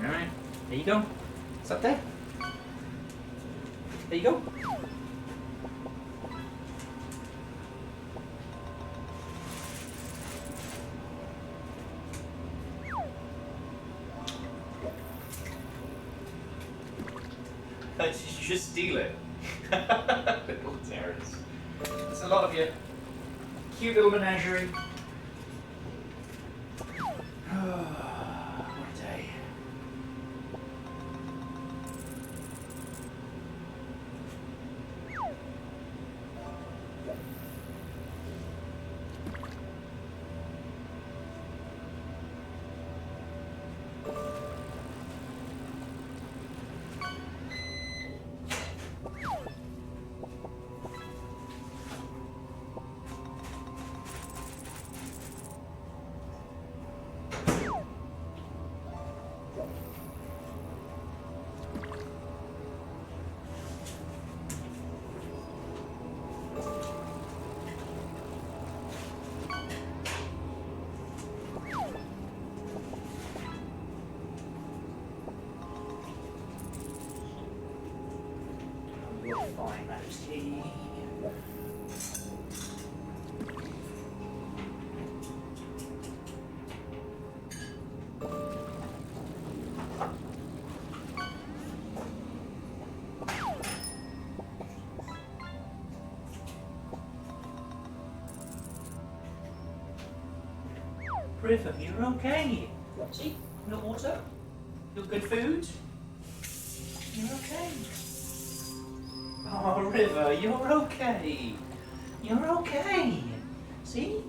Alright. There you go. It's up there. There you go. You should steal it. Little terrors. There's a lot of you. Cute little menagerie. What a day. Fine, Majesty. River, you're okay. See? No water? No good food? You're okay. Oh, River, you're okay. You're okay. See?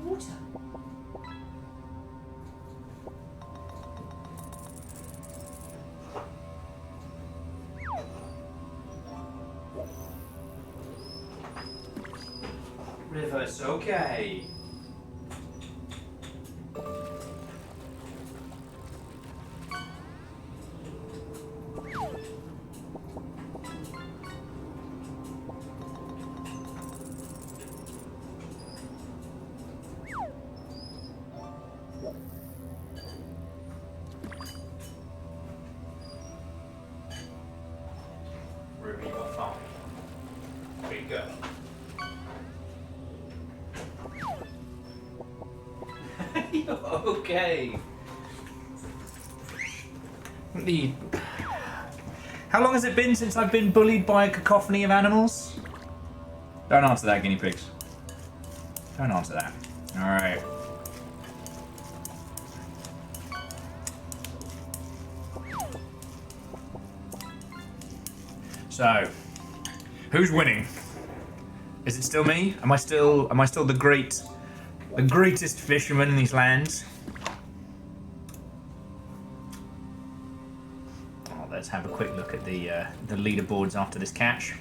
Water. River, it's okay. Ruby, you're fine. Big girl. You're okay. How long has it been since I've been bullied by a cacophony of animals? Don't answer that, guinea pigs. Don't answer that. Alright. So, who's winning? Is it still me? Am I still the greatest fisherman in these lands? Oh, let's have a quick look at the leaderboards after this catch.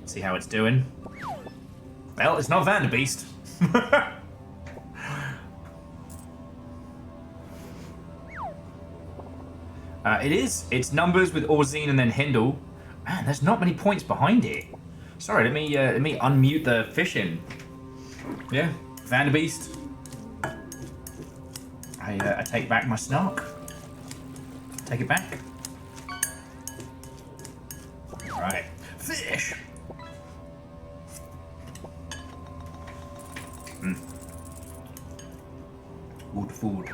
See how it's doing. Well, it's not Vanderbeest. It is. It's numbers with Orzine and then Hindle. Man, there's not many points behind it. Sorry, let me unmute the fishing. Yeah, Vanderbeest. I take back my snark. Take it back. All right, fish. Good food.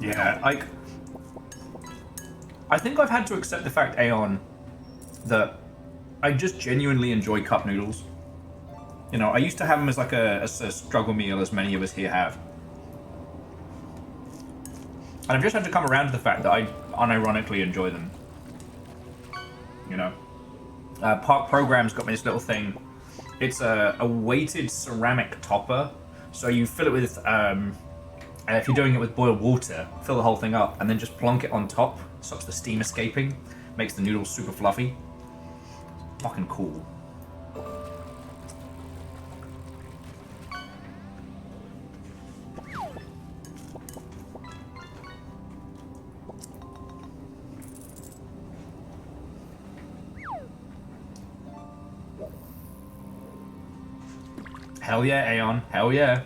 Yeah, I think I've had to accept the fact, Aeon, that I just genuinely enjoy cup noodles. You know, I used to have them as like a struggle meal, as many of us here have. And I've just had to come around to the fact that I unironically enjoy them. You know, Park Program's got me this little thing It's a weighted ceramic topper. So you fill it with, if you're doing it with boiled water, fill the whole thing up and then just plonk it on top. Stops the steam escaping. Makes the noodles super fluffy. Fucking cool. Hell yeah, Aeon. Hell yeah.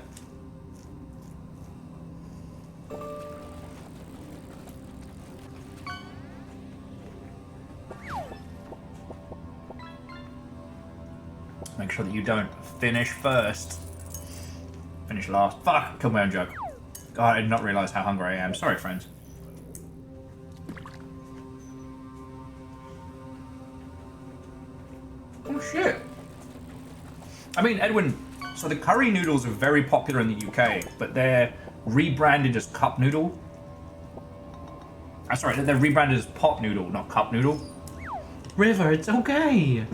Make sure that you don't finish first. Finish last. Fuck! Killed my own joke. God, I did not realise how hungry I am. Sorry, friends. Oh shit. I mean, Edwin, so the curry noodles are very popular in the UK, but they're rebranded as cup noodle. Sorry, they're rebranded as pot noodle, not cup noodle. River, it's okay.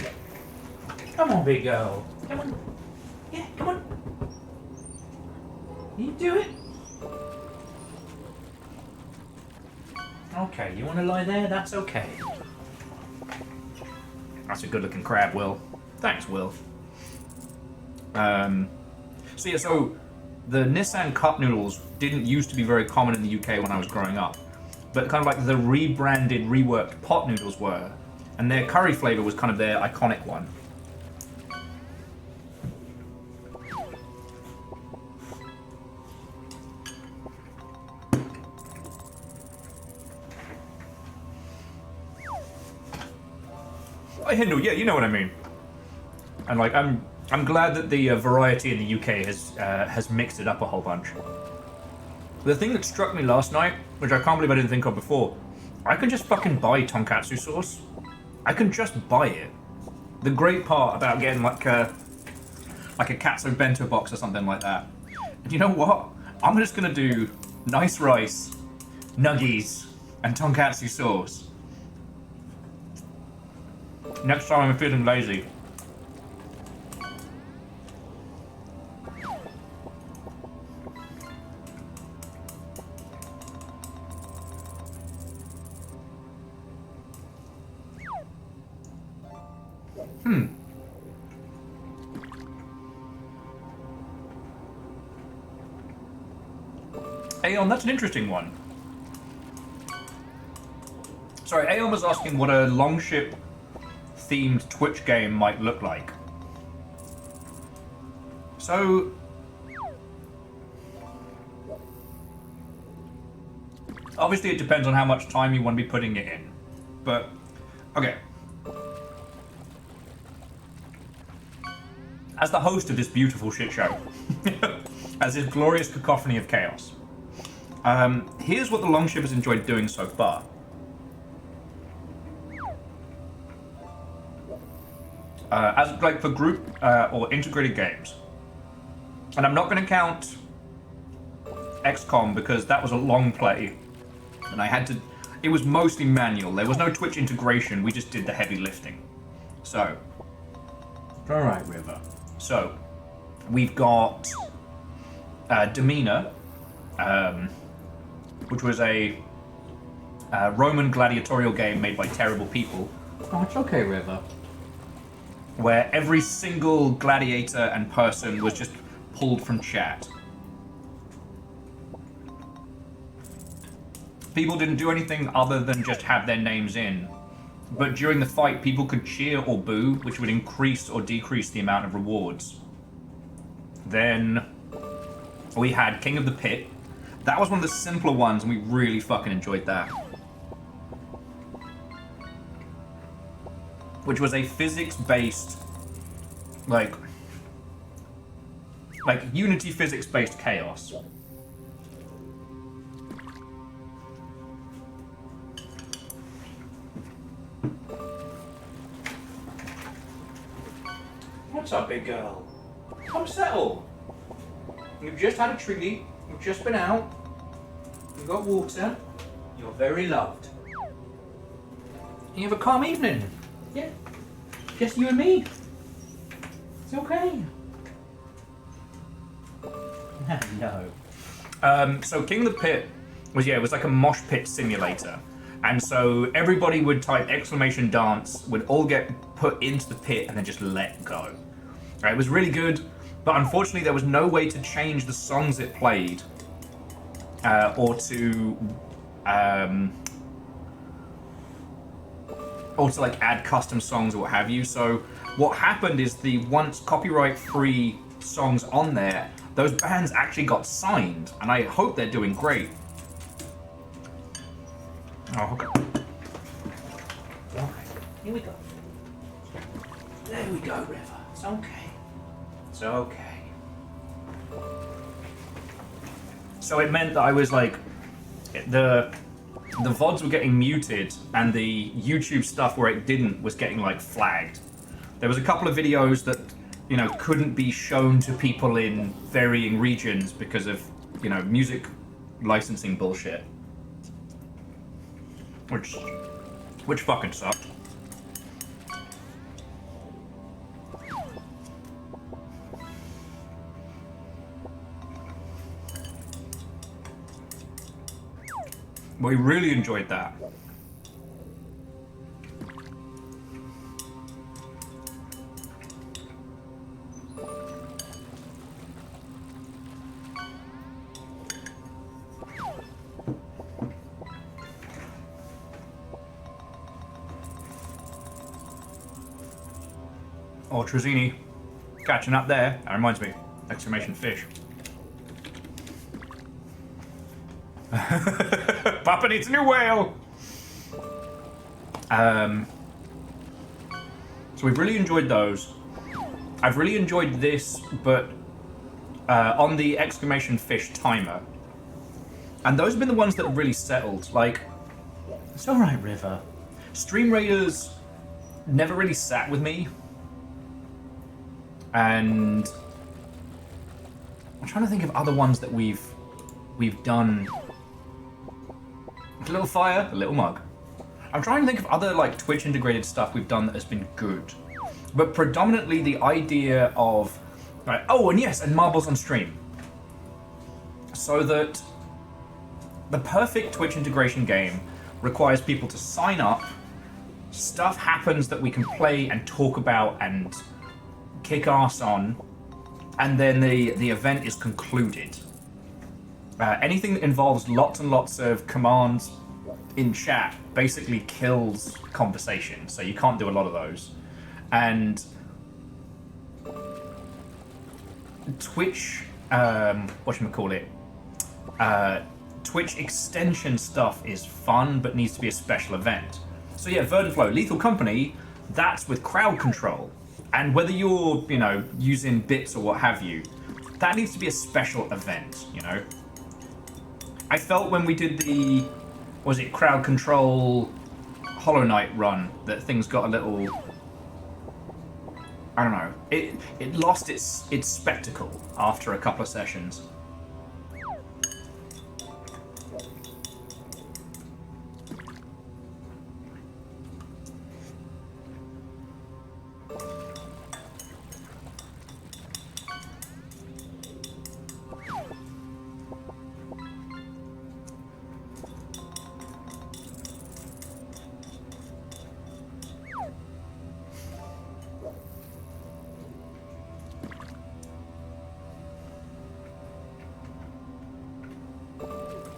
Come on, big girl. Come on. Yeah, come on. You do it. Okay, you want to lie there? That's okay. That's a good-looking crab, Will. Thanks, Will. So the Nissan cup noodles didn't used to be very common in the UK when I was growing up, but kind of like the rebranded, reworked pot noodles were, and their curry flavor was kind of their iconic one. Hindu, yeah, you know what I mean. And like, I'm glad that the variety in the UK has mixed it up a whole bunch. The thing that struck me last night, which I can't believe I didn't think of before, I can just fucking buy tonkatsu sauce. I can just buy it. The great part about getting like a katsu bento box or something like that. And you know what? I'm just gonna do nice rice, nuggies, and tonkatsu sauce. Next time I'm feeling lazy. Aeon, that's an interesting one. Sorry, Aeon was asking what a longship themed Twitch game might look like. So obviously it depends on how much time you want to be putting it in. But okay. As the host of this beautiful shit show, as this glorious cacophony of chaos, here's what the longship has enjoyed doing so far. As like for group or integrated games, and I'm not going to count XCOM because that was a long play, and I had to. It was mostly manual. There was no Twitch integration. We just did the heavy lifting. So, all right, River. So, we've got Demeanor, which was a Roman gladiatorial game made by terrible people. Oh, it's okay, River. Where every single gladiator and person was just pulled from chat. People didn't do anything other than just have their names in. But during the fight, people could cheer or boo, which would increase or decrease the amount of rewards. Then we had King of the Pit. That was one of the simpler ones, and we really fucking enjoyed that. Which was a physics-based, like Unity physics-based chaos. What's up, big girl? Come settle. You've just had a treaty. You've just been out. You've got water. You're very loved. And you have a calm evening. Yeah. Just you and me. It's okay. No. So King of the Pit was, it was like a mosh pit simulator. And so everybody would type exclamation dance, would all get put into the pit and then just let go. Right, it was really good, but unfortunately there was no way to change the songs it played, or to like add custom songs or what have you. So what happened is the once copyright-free songs on there, those bands actually got signed, and I hope they're doing great. Oh, okay. Alright, here we go. There we go, River. It's okay. It's okay. So it meant that I was like, the VODs were getting muted, and the YouTube stuff where it didn't was getting like flagged. There was a couple of videos that, you know, couldn't be shown to people in varying regions because of, you know, music licensing bullshit. Which fucking sucked. We really enjoyed that. Oh, Trezzini, catching up there. That reminds me. Exclamation fish. Papa needs a new whale. So we've really enjoyed those. I've really enjoyed this, but on the exclamation fish timer. And those have been the ones that have really settled. Like, it's alright, River. Stream Raiders never really sat with me. And I'm trying to think of other ones that we've done. A little fire, a little mug. I'm trying to think of other like Twitch integrated stuff we've done that has been good. But predominantly the idea of, right, oh, and yes, and marbles on stream. So that the perfect Twitch integration game requires people to sign up, stuff happens that we can play and talk about and kick ass on, and then the event is concluded. Anything that involves lots and lots of commands in chat basically kills conversation, so you can't do a lot of those. And Twitch, whatchamacallit, Twitch extension stuff is fun, but needs to be a special event. So yeah, Verdant Flow, Lethal Company, that's with crowd control. And whether you're, you know, using bits or what have you, that needs to be a special event, you know? I felt when we did the, was it crowd control Hollow Knight run, that things got a little, I don't know, it lost its spectacle after a couple of sessions.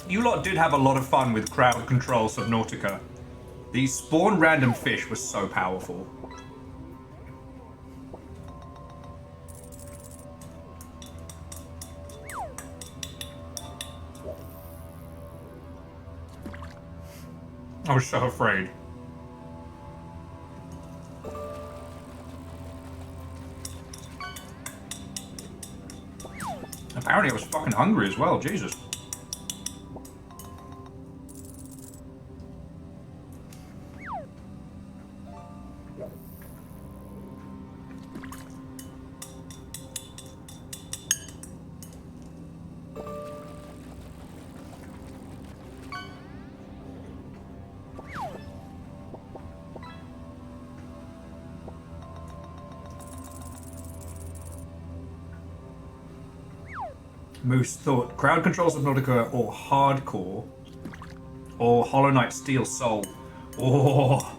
You lot did have a lot of fun with crowd control Subnautica. The spawn random fish was so powerful. I was so afraid. Apparently I was fucking hungry as well, Jesus. Moose thought crowd control Subnautica or hardcore or Hollow Knight Steel Soul. Oh,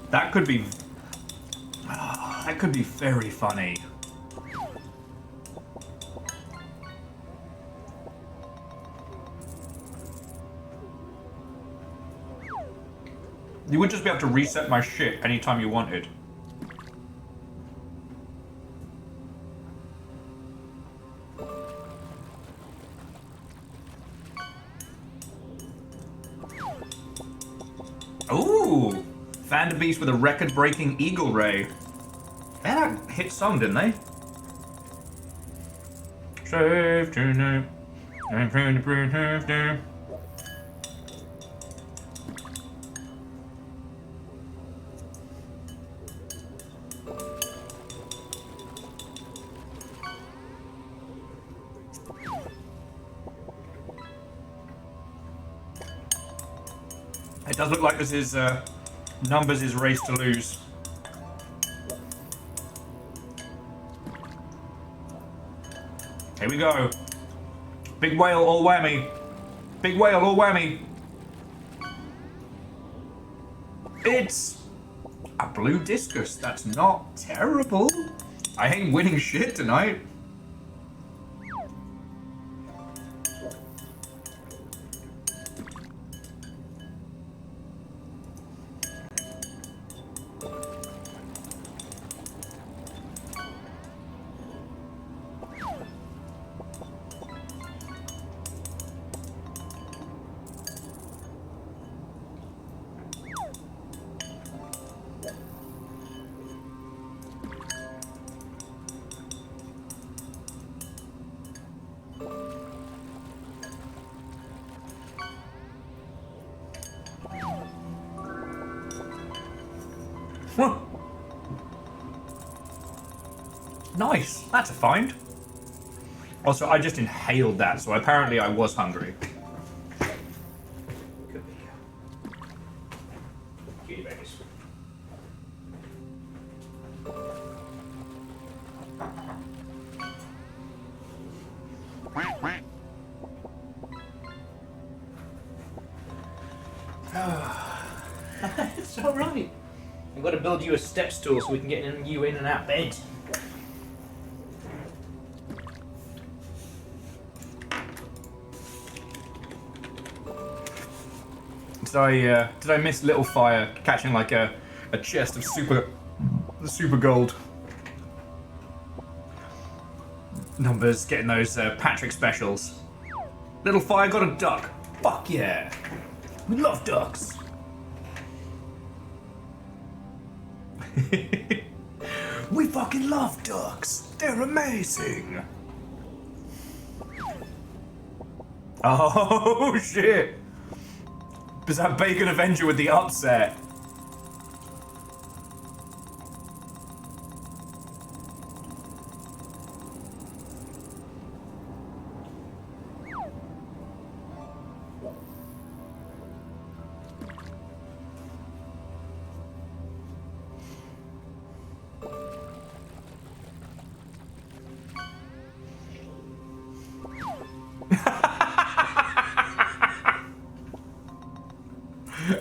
that could be very funny. You would just be able to reset my shit anytime you wanted. Ooh! Found a beast with a record-breaking eagle ray. They had a hit song, didn't they? Save tonight. I'm trying to bring her down. It does look like this is Numbers' race to lose. Here we go. Big whale all whammy. Big whale all whammy. It's a blue discus. That's not terrible. I ain't winning shit tonight. Nice, that's a find. Also, I just inhaled that, so apparently I was hungry. Cutie babies. It's alright. I've got to build you a step stool so we can get you in and out bed. Did I miss Little Fire catching like a chest of super gold? Numbers getting those Patrick specials. Little Fire got a duck. Fuck yeah. We love ducks. We fucking love ducks. They're amazing. Oh shit. Is that Bacon Avenger with the upset?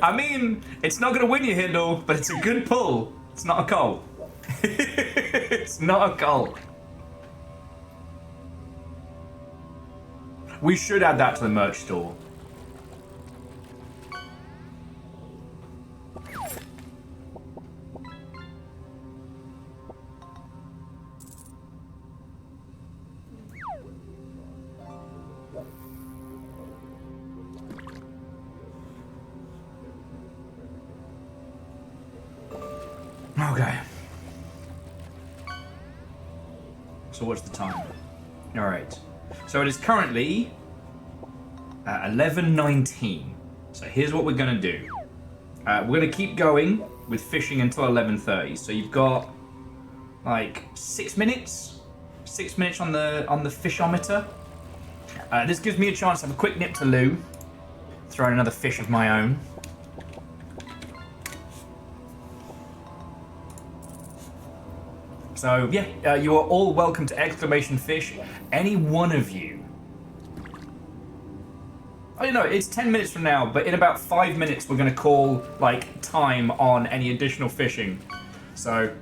I mean, it's not gonna win you, Hindle, but it's a good pull. It's not a cult. It's not a cult. We should add that to the merch store. Okay. So what's the time? All right. So it is currently 11:19. So here's what we're gonna do. We're gonna keep going with fishing until 11:30. So you've got like 6 minutes. 6 minutes on the fishometer. This gives me a chance to have a quick nip to loo. Throw in another fish of my own. So yeah, you are all welcome to Exclamation Fish. Any one of you. I don't know, it's 10 minutes from now, but in about 5 minutes we're going to call, like, time on any additional fishing. So,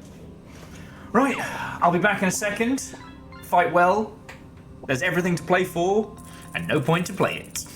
right, I'll be back in a second. Fight well. There's everything to play for, and no point to play it.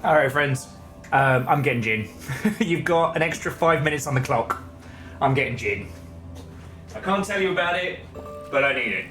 All right, friends. I'm getting gin. You've got an extra 5 minutes on the clock. I'm getting gin. I can't tell you about it, but I need it.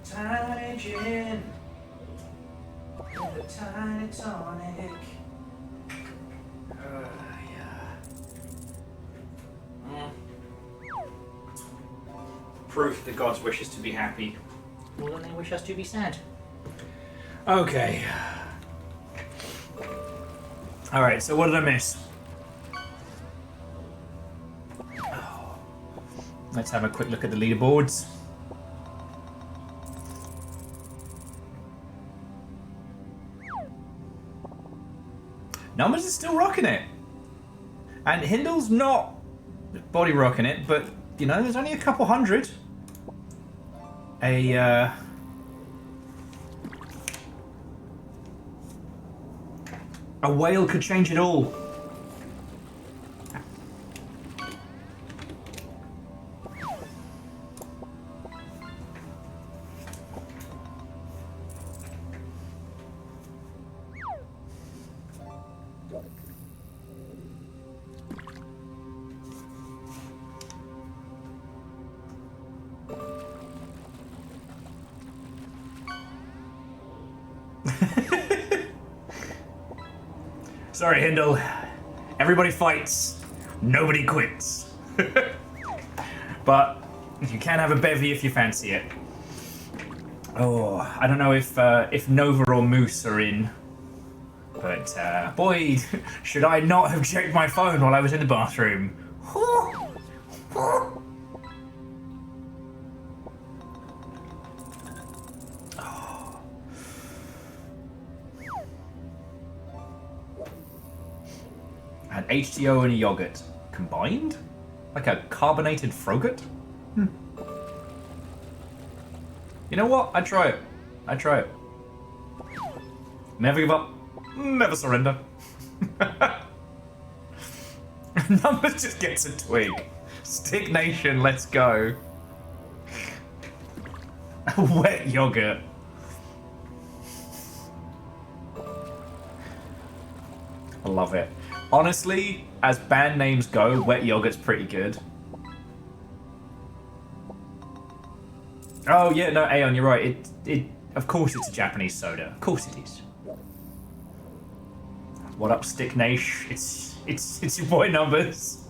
Tiny gin with a tiny tonic. Yeah. Proof that God's wish is to be happy. Well, then they wish us to be sad. Okay. Alright, so what did I miss? Let's have a quick look at the leaderboards. Numbers is still rocking it. And Hindle's not body rocking it, but, you know, there's only a couple hundred. A whale could change it all. Sorry, Hindle. Everybody fights. Nobody quits. But you can have a bevy if you fancy it. Oh, I don't know if Nova or Moose are in. But, boy, should I not have checked my phone while I was in the bathroom. An H2O and a yogurt combined? Like a carbonated frogut? You know what? I'd try it. I'd try it. Never give up. Never surrender. Numbers just gets a twig. Stick Nation, let's go. Wet yogurt. I love it. Honestly, as band names go, Wet Yogurt's pretty good. Oh yeah, no, Aeon, you're right. Of course it's a Japanese soda. Of course it is. What up, Stick Nash? It's your boy Numbers.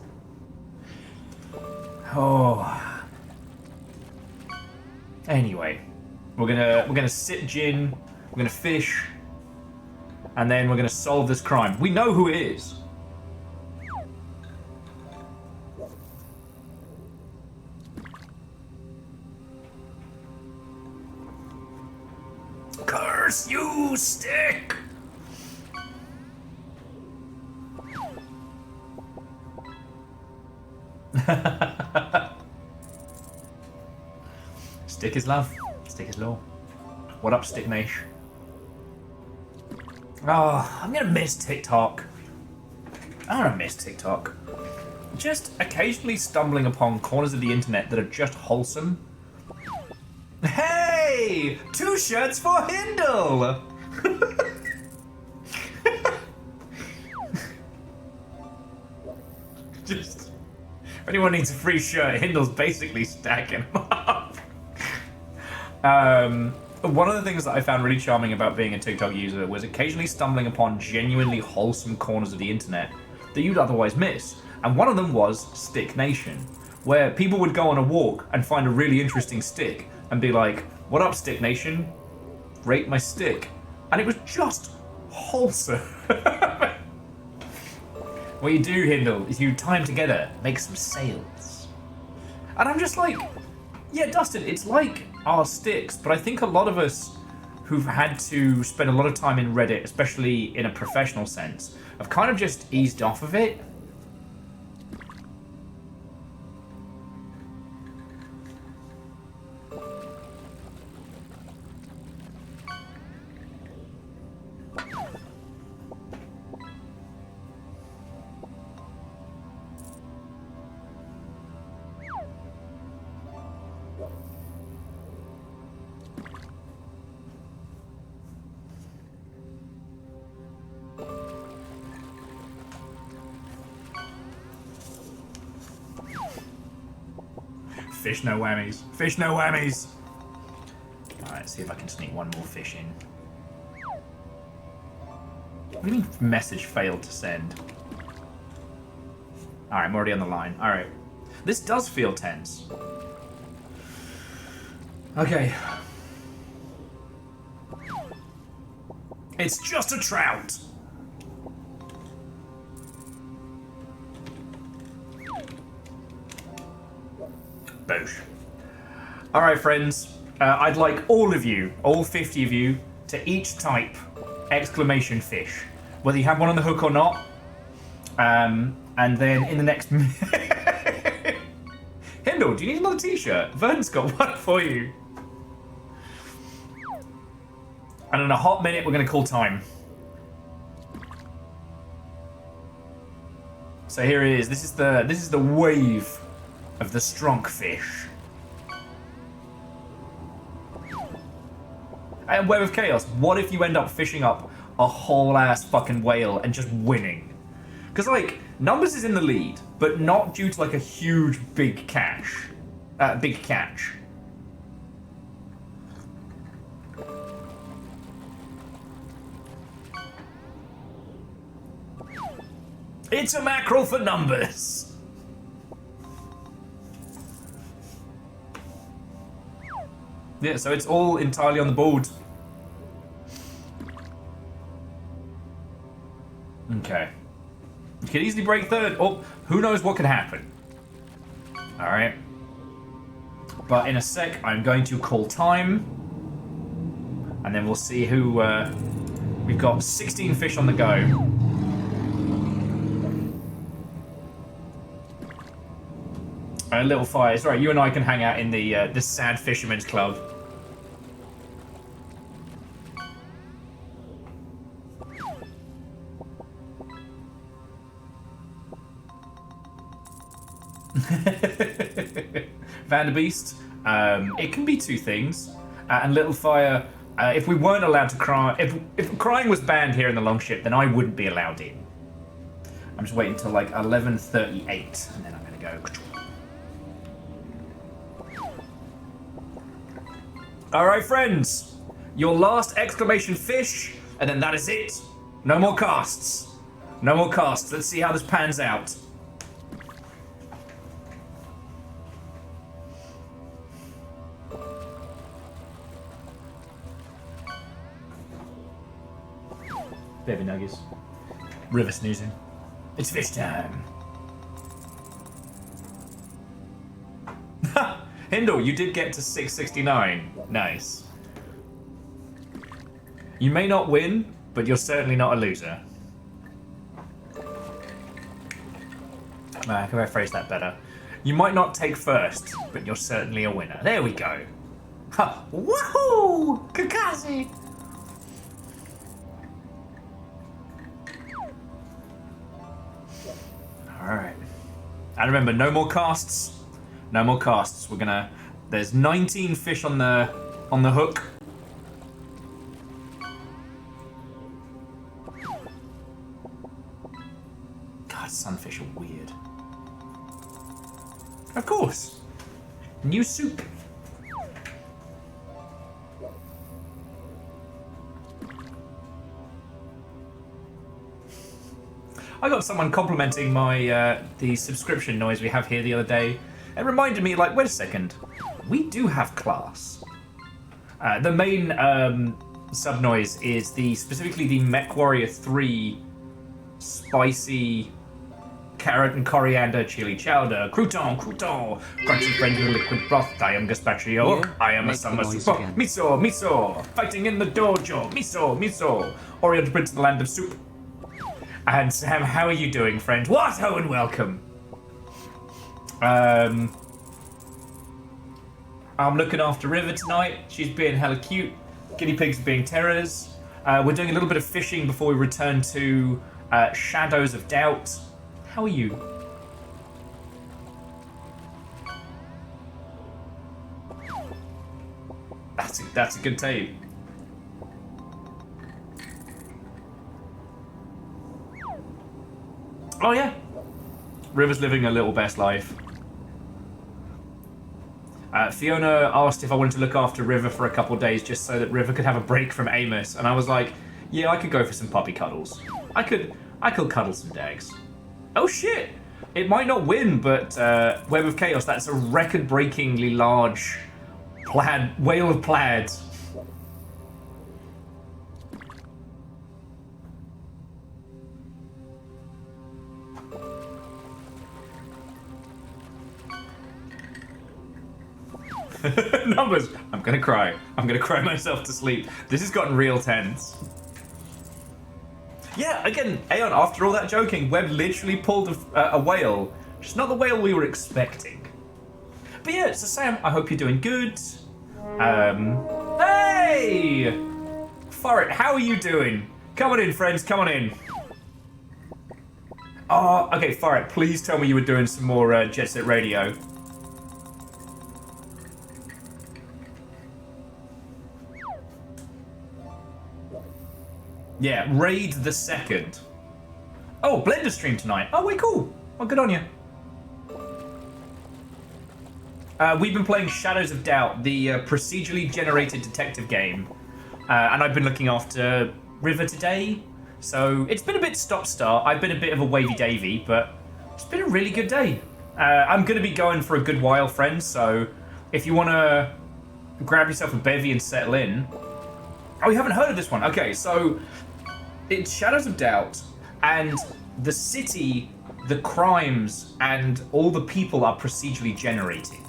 Oh. Anyway, we're gonna sit gin. We're gonna fish, and then we're gonna solve this crime. We know who it is. Curse you, Stick! Stick is love. Stick is law. What up, Stick Nash? Oh, I'm gonna miss TikTok. I'm gonna miss TikTok. Just occasionally stumbling upon corners of the internet that are just wholesome. Hey! 2 shirts for Hindle! Just... If anyone needs a free shirt, Hindle's basically stacking them up. One of the things that I found really charming about being a TikTok user was occasionally stumbling upon genuinely wholesome corners of the internet that you'd otherwise miss. And one of them was Stick Nation, where people would go on a walk and find a really interesting stick and be like, what up, Stick Nation? Rate my stick. And it was just wholesome. What you do, Hindle, is you tie them together, make some sails. And I'm just like, yeah, Dustin, it's like our sticks, but I think a lot of us who've had to spend a lot of time in Reddit, especially in a professional sense, have kind of just eased off of it. Fish no whammies. Fish no whammies. Alright, see if I can sneak one more fish in. What do you mean message failed to send? Alright, I'm already on the line. Alright. This does feel tense. Okay. It's just a trout. Boosh. Alright, friends. I'd like all of you, all 50 of you, to each type exclamation fish. Whether you have one on the hook or not. And then in the next... Hindle, do you need another t-shirt? Vern's got one for you. And in a hot minute, we're going to call time. So here it is. This is the wave of the strong fish. And Web of Chaos, what if you end up fishing up a whole ass fucking whale and just winning? Because like, Numbers is in the lead, but not due to like a huge big catch. Big catch. It's a mackerel for Numbers. Yeah, so it's all entirely on the board. Okay. You could easily break third. Oh, who knows what could happen. Alright. But in a sec, I'm going to call time. And then we'll see who... we've got 16 fish on the go. Little fires. Right, you and I can hang out in the Sad Fisherman's Club. Vanderbeest. It can be two things. And Little Fire. If we weren't allowed to cry, if crying was banned here in the Longship, then I wouldn't be allowed in. I'm just waiting until like 11:38, and then I'm gonna go. Alright, friends. Your last exclamation fish, and then that is it. No more casts. No more casts. Let's see how this pans out. Baby nuggies. River snoozing. It's fish time. Hindle, you did get to 669. Nice. You may not win, but you're certainly not a loser. Can I phrase that better? You might not take first, but you're certainly a winner. There we go. Ha! Woohoo! Kakashi! Alright. And remember, no more casts. No more casts. We're gonna... There's 19 fish on the hook. God, sunfish are weird. Of course. New soup. I got someone complimenting my the subscription noise we have here the other day. It reminded me, like, wait a second, we do have class. The main sub noise is specifically the Mech Warrior 3 spicy carrot and coriander chili chowder. Crouton, crunchy friend with liquid broth. I am gazpacho. Yeah, I am a make summer the noise soup. again. Miso, fighting in the dojo. Miso. Oriental Prince of the land of soup. And Sam, how are you doing, friend? What? Oh, and welcome. I'm looking after River tonight. She's being hella cute. Guinea pigs being terrors. We're doing a little bit of fishing before we return to Shadows of Doubt. How are you? That's a good tape. Oh yeah, River's living a little best life. Fiona asked if I wanted to look after River for a couple of days just so that River could have a break from Amos, and I was like, yeah, I could go for some puppy cuddles. I could cuddle some dags. Oh shit! It might not win, but Web of Chaos, that's a record-breakingly large whale of plaid. Numbers! I'm gonna cry. I'm gonna cry myself to sleep. This has gotten real tense. Yeah, again, Aeon, after all that joking, Webb literally pulled a whale. Just not the whale we were expecting. But yeah, so Sam, I hope you're doing good. Hey! Forret, how are you doing? Come on in, friends, come on in. Oh, okay, Forret, please tell me you were doing some more Jet Set Radio. Yeah, Raid the Second. Oh, Blender stream tonight. Oh, wait, cool. Well, good on you. We've been playing Shadows of Doubt, the procedurally generated detective game. And I've been looking after River today. So it's been a bit stop-start. I've been a bit of a wavy-davy, but it's been a really good day. I'm going to be going for a good while, friends. So if you want to grab yourself a bevy and settle in. Oh, you haven't heard of this one? Okay, so it's Shadows of Doubt, and the city, the crimes, and all the people are procedurally generated.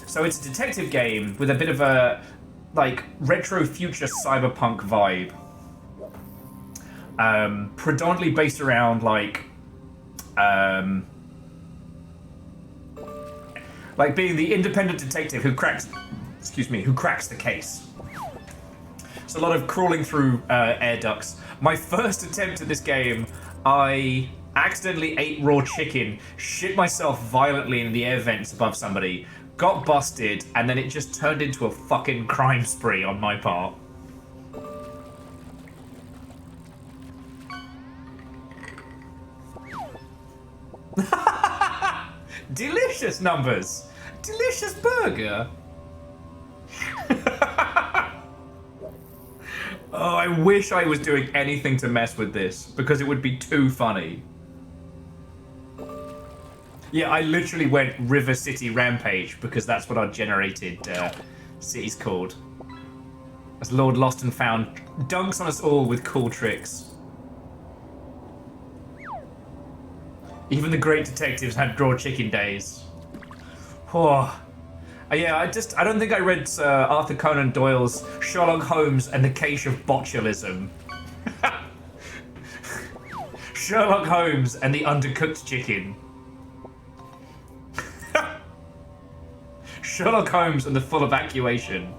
So it's a detective game with a bit of a, like, retro future cyberpunk vibe. Predominantly based around, like being the independent detective who cracks the case. A lot of crawling through air ducts. My first attempt at this game, I accidentally ate raw chicken, shit myself violently in the air vents above somebody, got busted, and then it just turned into a fucking crime spree on my part. Delicious, Numbers! Delicious burger! Oh, I wish I was doing anything to mess with this, because it would be too funny. Yeah, I literally went River City Rampage, because that's what our generated city's called. As Lord Lost and Found dunks on us all with cool tricks. Even the great detectives had raw chicken days. Oh. Yeah, I don't think I read Arthur Conan Doyle's Sherlock Holmes and the Case of Botulism. Sherlock Holmes and the Undercooked Chicken. Sherlock Holmes and the Full Evacuation.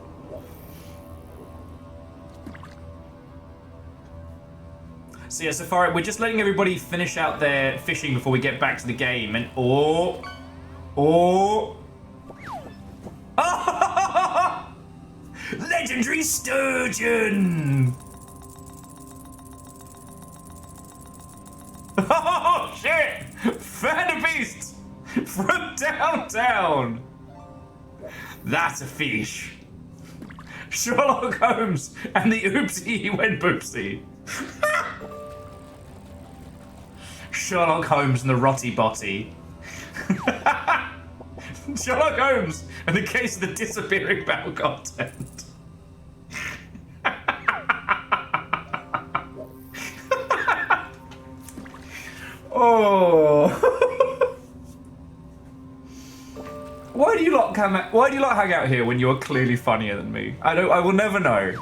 So yeah, so far we're just letting everybody finish out their fishing before we get back to the game, and legendary sturgeon! Oh shit! Fan beast from downtown! That's a fish. Sherlock Holmes and the oopsie he went boopsie. Sherlock Holmes and the Rotty Botty. Sherlock Holmes and the case of the disappearing battle content. Why do you lot hang out here when you're clearly funnier than me? I will never know.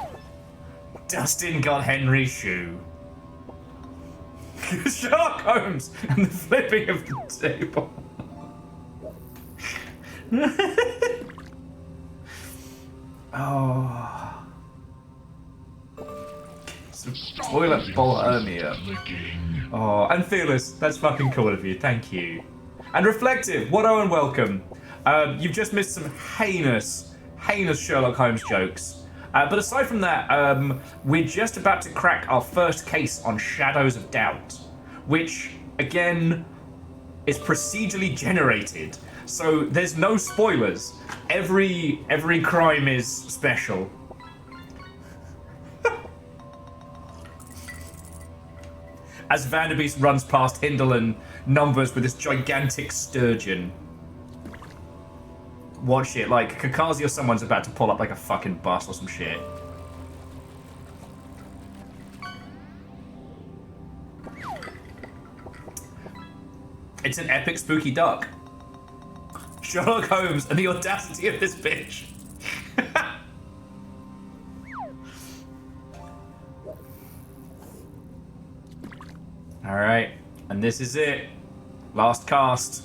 Dustin got Henry's shoe. Sherlock Holmes and the flipping of the table. Oh. Some toilet bowl hernia. Oh, and Fearless, that's fucking cool of you, thank you. And Reflective, what and welcome. You've just missed some heinous Sherlock Holmes jokes. But aside from that, we're just about to crack our first case on Shadows of Doubt, which, again, is procedurally generated. So there's no spoilers. Every crime is special. As Vanderbeest runs past Hinderland numbers with this gigantic sturgeon. Watch it, like Kakazi or someone's about to pull up like a fucking bus or some shit. It's an epic spooky duck. Sherlock Holmes and the audacity of this bitch. Alright, and this is it. Last cast.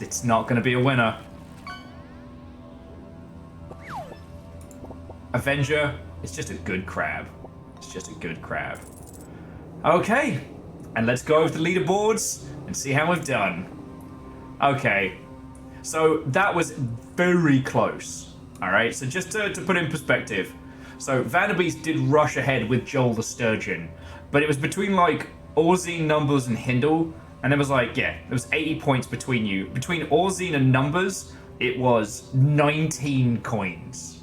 It's not going to be a winner. Avenger, it's just a good crab. It's just a good crab. Okay, and let's go over the leaderboards and see how we've done. Okay, so that was very close. Alright, so just to put in perspective. So Vanderbeest did rush ahead with Joel the Sturgeon, but it was between like Ozzy, Numbers, and Hindle. And it was like, yeah, there was 80 points between you. Between Orzine and Numbers, it was 19 coins.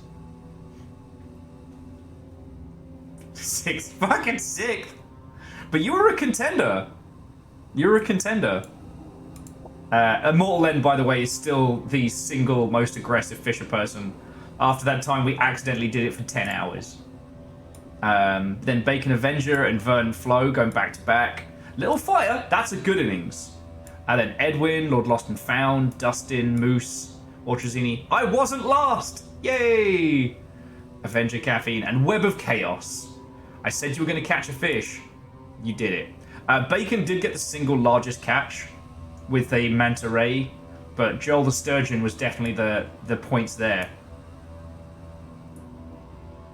Fucking sixth. But you were a contender. You were a contender. Immortal End, by the way, is still the single most aggressive Fisher person. After that time, we accidentally did it for 10 hours. Then Bacon Avenger and Vern Flo going back to back. Little Fire, that's a good innings. And then Edwin, Lord Lost and Found, Dustin, Moose, Ortrazini. I wasn't last! Yay! Avenger Caffeine and Web of Chaos. I said you were going to catch a fish. You did it. Bacon did get the single largest catch with a manta ray, but Joel the Sturgeon was definitely the points there.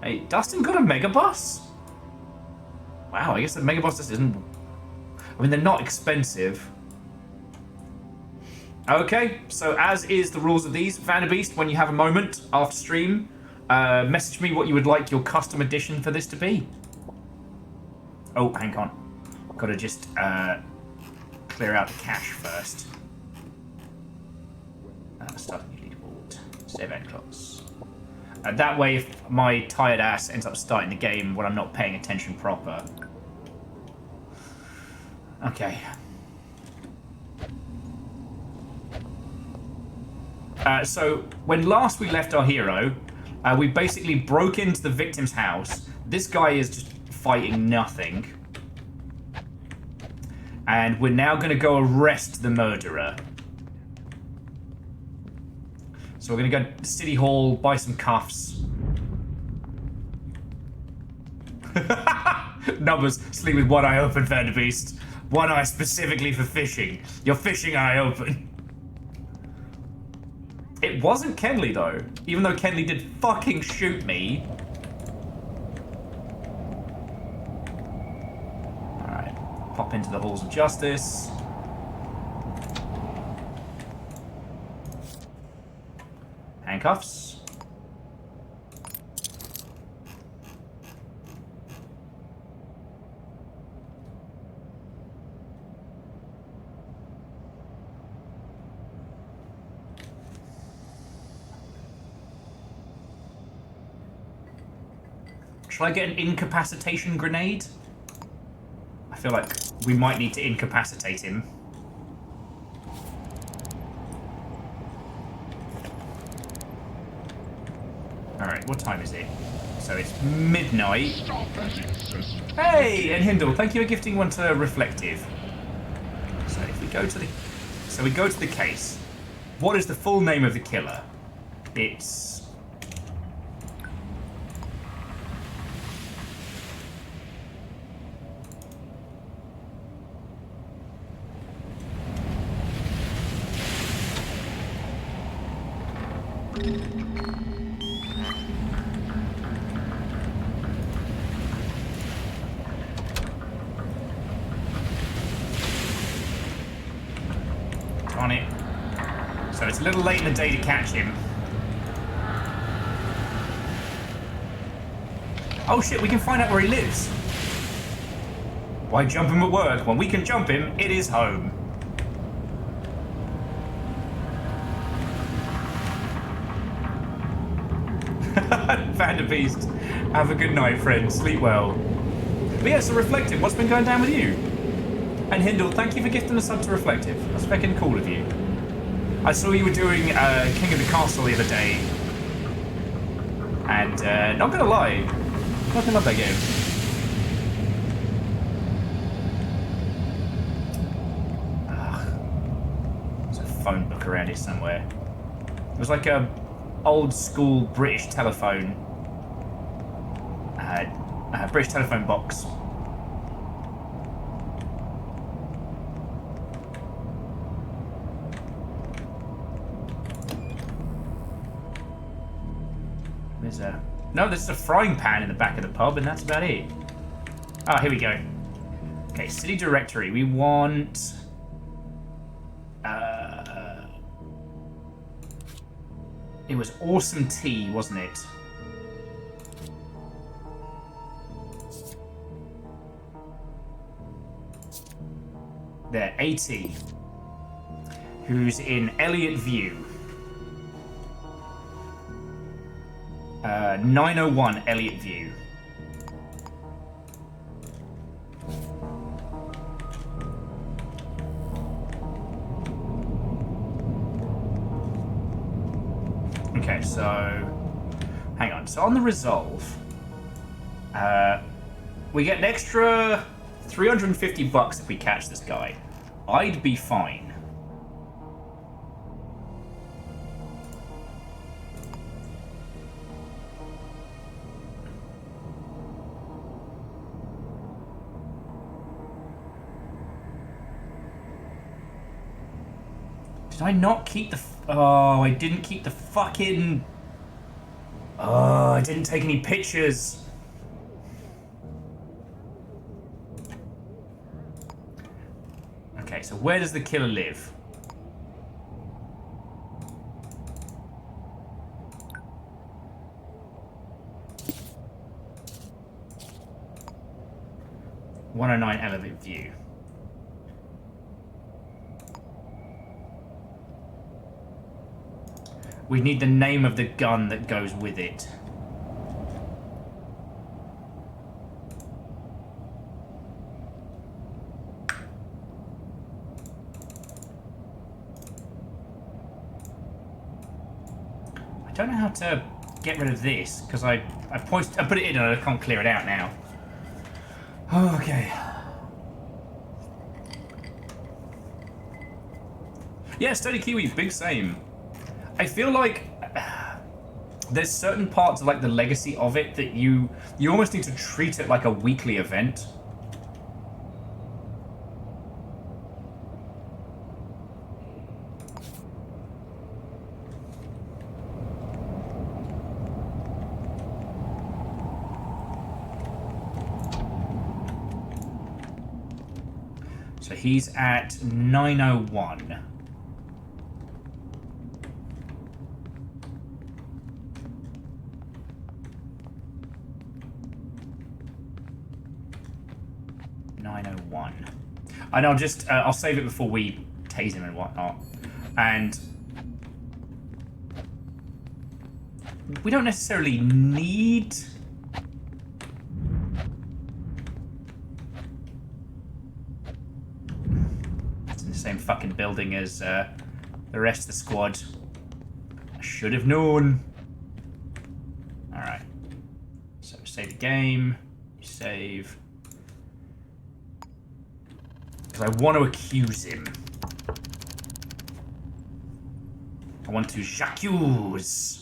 Hey, Dustin got a Megabus? Wow, I guess the Megabus just isn't... I mean, they're not expensive. Okay, so as is the rules of these, Vanderbeest, when you have a moment after stream, message me what you would like your custom edition for this to be. Oh, hang on. Gotta just clear out the cache first. Starting your leaderboard. Save end clocks. That way, if my tired ass ends up starting the game when I'm not paying attention proper. Okay. So, when last we left our hero, we basically broke into the victim's house. This guy is just fighting nothing. And we're now going to go arrest the murderer. So we're going to go to City Hall, buy some cuffs. Numbers, sleep with one eye open, Vanderbeest. One eye specifically for fishing. Your fishing eye open. It wasn't Kenley, though. Even though Kenley did fucking shoot me. Alright. Pop into the halls of justice. Handcuffs. Should I get an incapacitation grenade? I feel like we might need to incapacitate him. Alright, what time is it? So it's midnight. Hey, and Hindle, thank you for gifting one to Reflective. So if we go to the... So we go to the case. What is the full name of the killer? It's... on it. So it's a little late in the day to catch him. Oh shit, we can find out where he lives. Why jump him at work? When we can jump him, it is home. Vanderbeest, have a good night, friend. Sleep well. But yeah, so Reflective, what's been going down with you? And Hindle, thank you for gifting a sub to Reflective. That's fucking cool of you. I saw you were doing King of the Castle the other day. And not gonna lie, fucking love that game. There's a phone book around here somewhere. It was like a old school British telephone. British telephone box. There's a... No, there's a frying pan in the back of the pub, and that's about it. Oh, here we go. Okay, city directory. We want... It was Awesome Tea, wasn't it? There, AT. Who's in Elliott View. 901 Elliott View. Okay, so hang on. So on the resolve, we get an extra 350 bucks if we catch this guy. I'd be fine. Did I not keep the... Oh, I didn't keep the fucking... Oh, I didn't take any pictures. Okay, so where does the killer live? "109 Elevate View." We need the name of the gun that goes with it. I don't know how to get rid of this because I put it in and I can't clear it out now. Okay. Yeah, Steady Kiwi, big same. I feel like there's certain parts of like the legacy of it that you almost need to treat it like a weekly event. So he's at 901. And I'll just, I'll save it before we tase him and whatnot. And we don't necessarily need... It's in the same fucking building as the rest of the squad. I should have known. Alright. So save the game. Save... Because I want to accuse him. I want to j'accuse.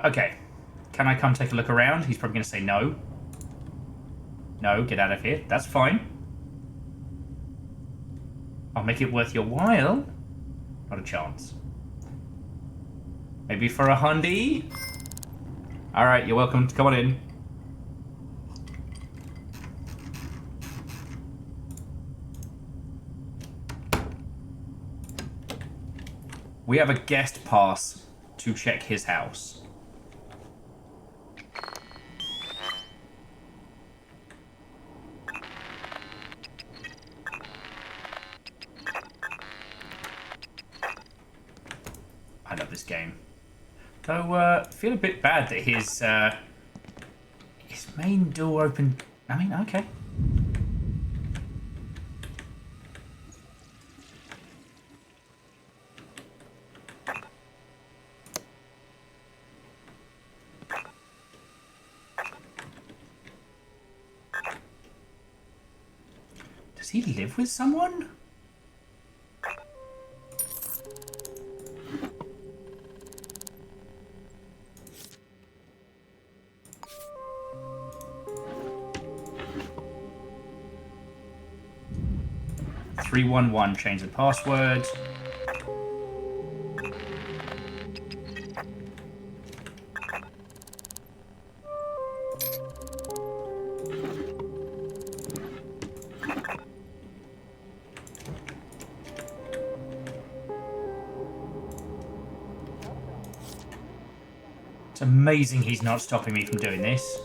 Okay. Can I come take a look around? He's probably going to say no. No, get out of here. That's fine. I'll make it worth your while. Not a chance. Maybe for a hundy? Alright, you're welcome. Come on in. We have a guest pass to check his house. I love this game. Though, I feel a bit bad that his main door opened. I mean, okay. Does he live with someone? (311) change the password. It's amazing he's not stopping me from doing this.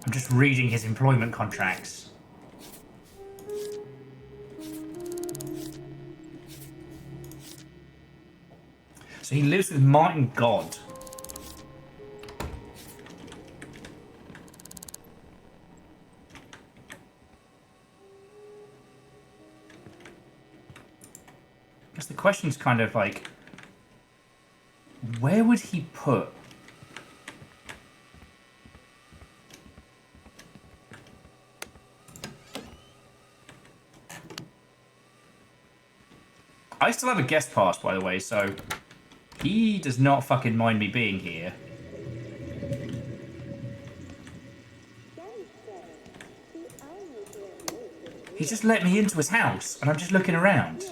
I'm just reading his employment contracts. So he lives with Martin God. I guess the question's kind of like, where would he put? I still have a guest pass, by the way, so he does not fucking mind me being here. He's just let me into his house, and I'm just looking around.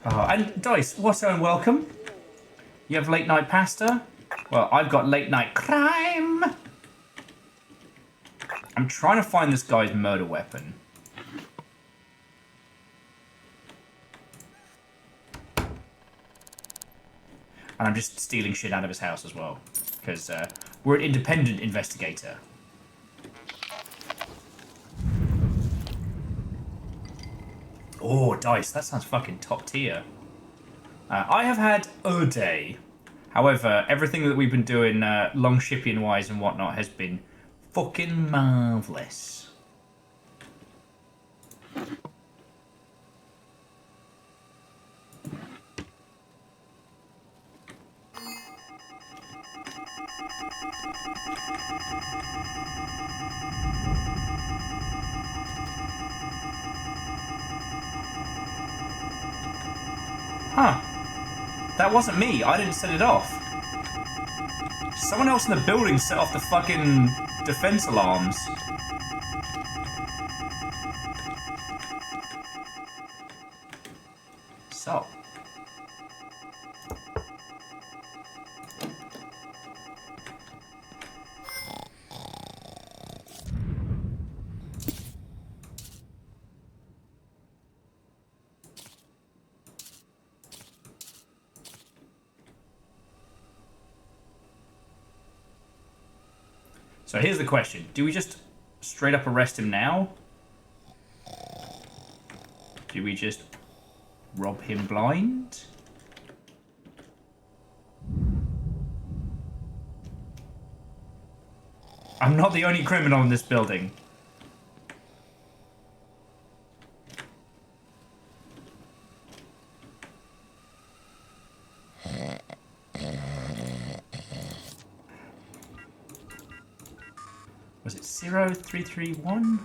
Oh, and Dice, what and welcome. You have late night pasta? Well, I've got late night crime. I'm trying to find this guy's murder weapon. And I'm just stealing shit out of his house as well. Because we're an independent investigator. Oh, Dice, that sounds fucking top tier. I have had a day. However, everything that we've been doing long shipping wise and whatnot has been fucking marvellous. Huh. That wasn't me. I didn't set it off. Someone else in the building set off the fucking defense alarms. So. So here's the question. Do we just straight up arrest him now? Do we just rob him blind? I'm not the only criminal in this building. Was it 0331?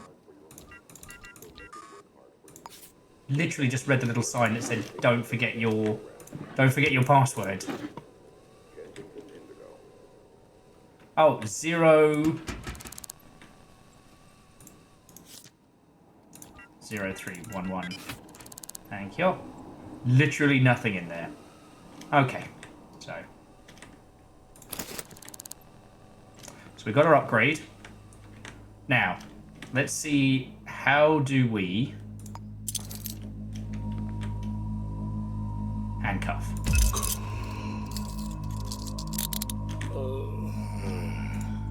Literally just read the little sign that said, don't forget your password. Oh, 0311. Thank you. Literally nothing in there. Okay, so we got our upgrade. Now, let's see, how do we handcuff?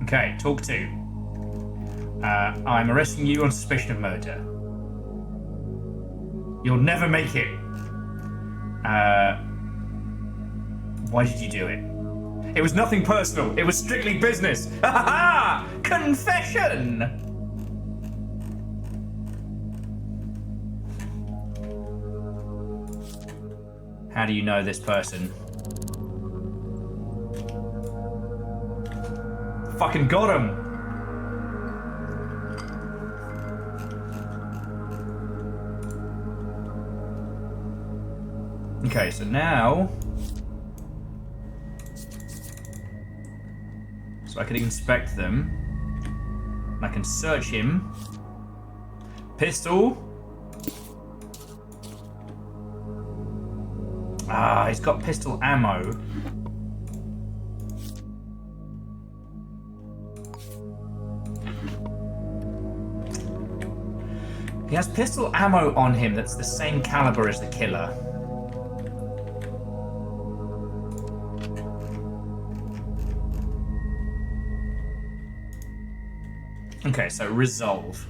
Okay, talk to. I'm arresting you on suspicion of murder. You'll never make it. Why did you do it? It was nothing personal. It was strictly business. Ha ha ha! Confession! How do you know this person? Fucking got him! Okay, so now... So I can inspect them. I can search him. Pistol. Ah, he's got pistol ammo. He has pistol ammo on him that's the same caliber as the killer. Okay, so resolve.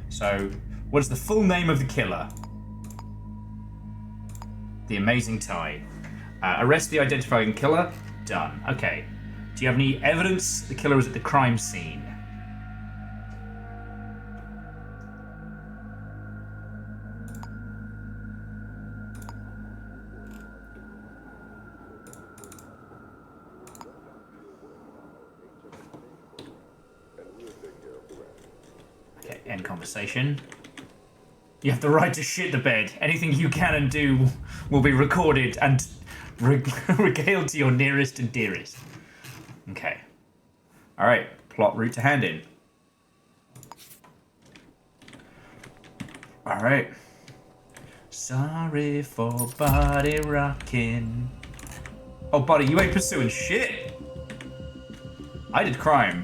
So, what is the full name of the killer? The Amazing Tie. Arrest the identifying killer. Done. Okay. Do you have any evidence the killer was at the crime scene? Okay, end conversation. You have the right to shit the bed. Anything you can and do will be recorded and regaled to your nearest and dearest. Okay. Alright, plot route to hand in. Alright. Sorry for body rocking. Oh, buddy, you ain't pursuing shit. I did crime.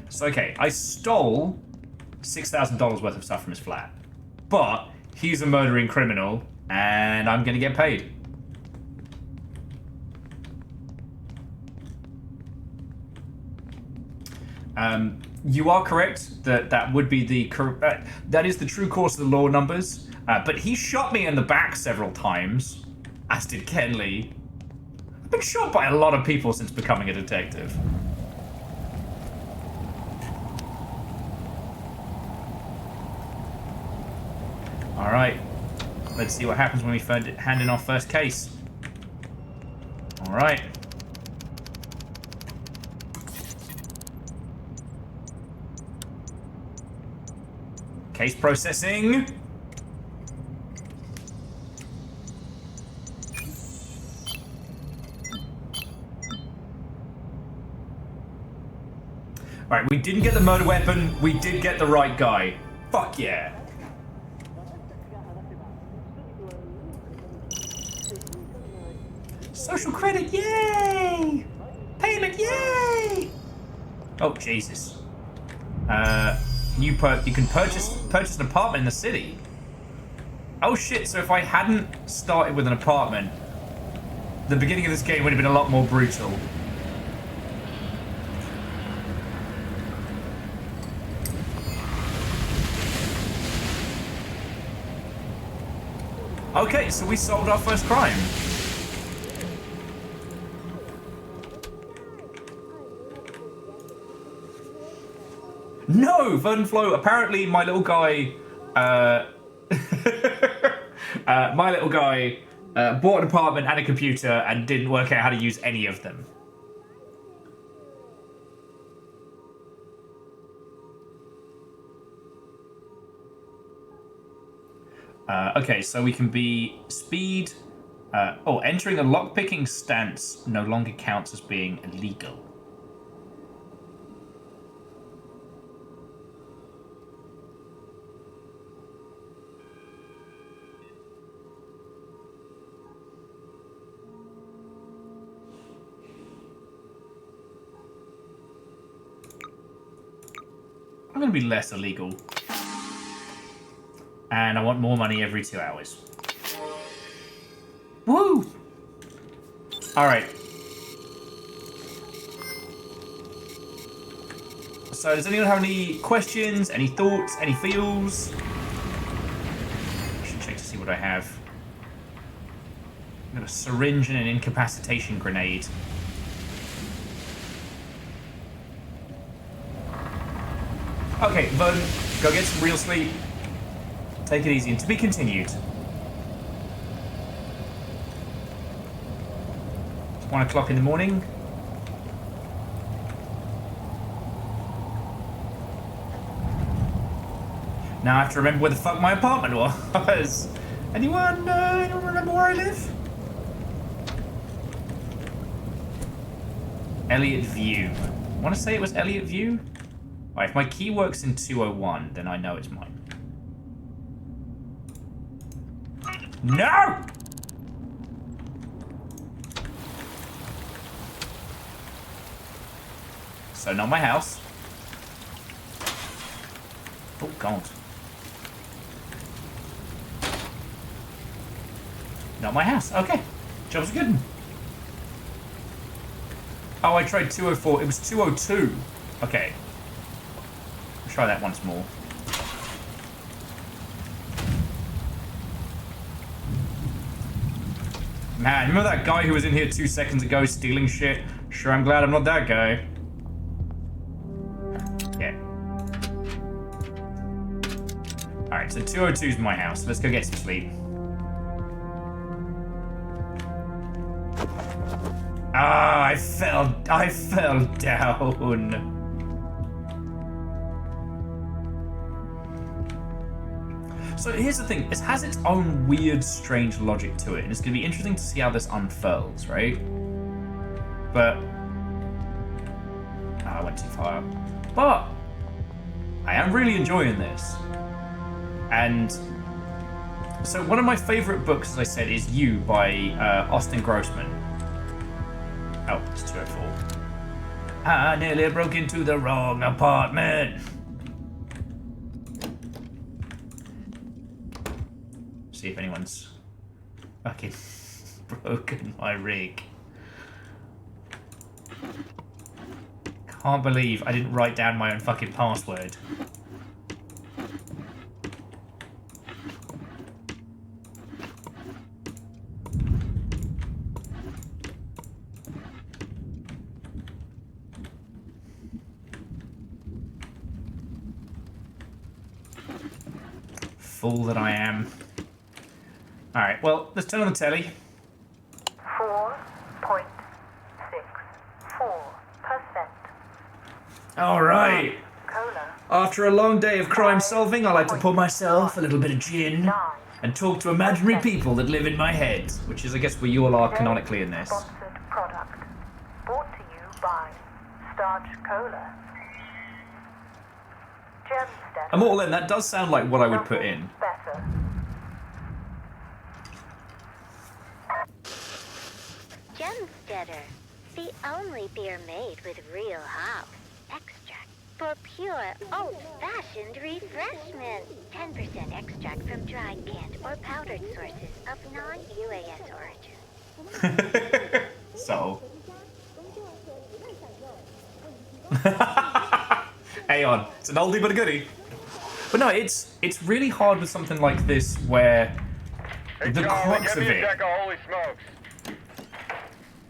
So, okay, I stole $6,000 worth of stuff from his flat. But he's a murdering criminal, and I'm gonna get paid. You are correct that that would be the that is the true course of the law numbers. But he shot me in the back several times, as did Kenley. I've been shot by a lot of people since becoming a detective. All right, let's see what happens when we hand in our first case. All right. Case processing. All right, we didn't get the murder weapon. We did get the right guy. Fuck yeah. Social credit, yay! Payment, yay! Oh Jesus! You can purchase an apartment in the city. Oh shit! So if I hadn't started with an apartment, the beginning of this game would have been a lot more brutal. Okay, so we solved our first crime. No, Verdant Flow. Apparently, my little guy, bought an apartment and a computer and didn't work out how to use any of them. Okay, so we can be speed. Entering a lockpicking stance no longer counts as being illegal. I'm going to be less illegal. And I want more money every 2 hours. Woo! Alright. So does anyone have any questions, any thoughts, any feels? I should check to see what I have. I've got a syringe and an incapacitation grenade. Okay, Verdant, go get some real sleep. Take it easy, and to be continued. 1 o'clock in the morning. Now I have to remember where the fuck my apartment was. Anyone remember where I live? Elliott View. I want to say it was Elliott View. Right, if my key works in 201, then I know it's mine. No! So not my house. Oh god. Not my house. Okay. Job's a good one. Oh, I tried 204. It was 202. Okay. I'll try that once more. Man, remember that guy who was in here 2 seconds ago stealing shit? Sure, I'm glad I'm not that guy. Yeah. Alright, so 202 is my house. Let's go get some sleep. Ah, I fell down. So here's the thing, it has its own weird, strange logic to it, and it's going to be interesting to see how this unfurls, right? But... I went too far up. But... I am really enjoying this. And... So one of my favourite books, as I said, is You by Austin Grossman. Oh, it's 204. I nearly broke into the wrong apartment. See if anyone's fucking broken my rig. Can't believe I didn't write down my own fucking password. Fool that I am. Alright, well, let's turn on the telly. 4.64%. Alright. Cola. After a long day of crime solving, I like to pour myself a little bit of gin and talk to imaginary people that live in my head, which is, I guess, where you all are canonically in this. Sponsored product. Brought to you by Starch Cola. Gemstead. I'm all in. That does sound like what I would put in. Better. Gemsteader, the only beer made with real hops extract for pure old-fashioned refreshment. 10% extract from dried, canned, or powdered sources of non-UAS origin. So. Aeon. It's an oldie but a goodie. But no, it's really hard with something like this where the crux of it...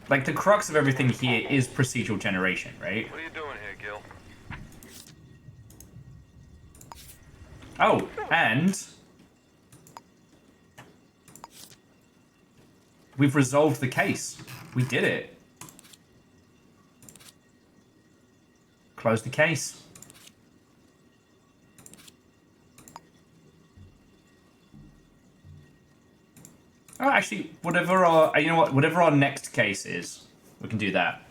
Like, the crux of everything here is procedural generation, right? What are you doing here, Gil? Oh, and we've resolved the case. We did it. Close the case. Oh, actually, whatever our next case is, we can do that.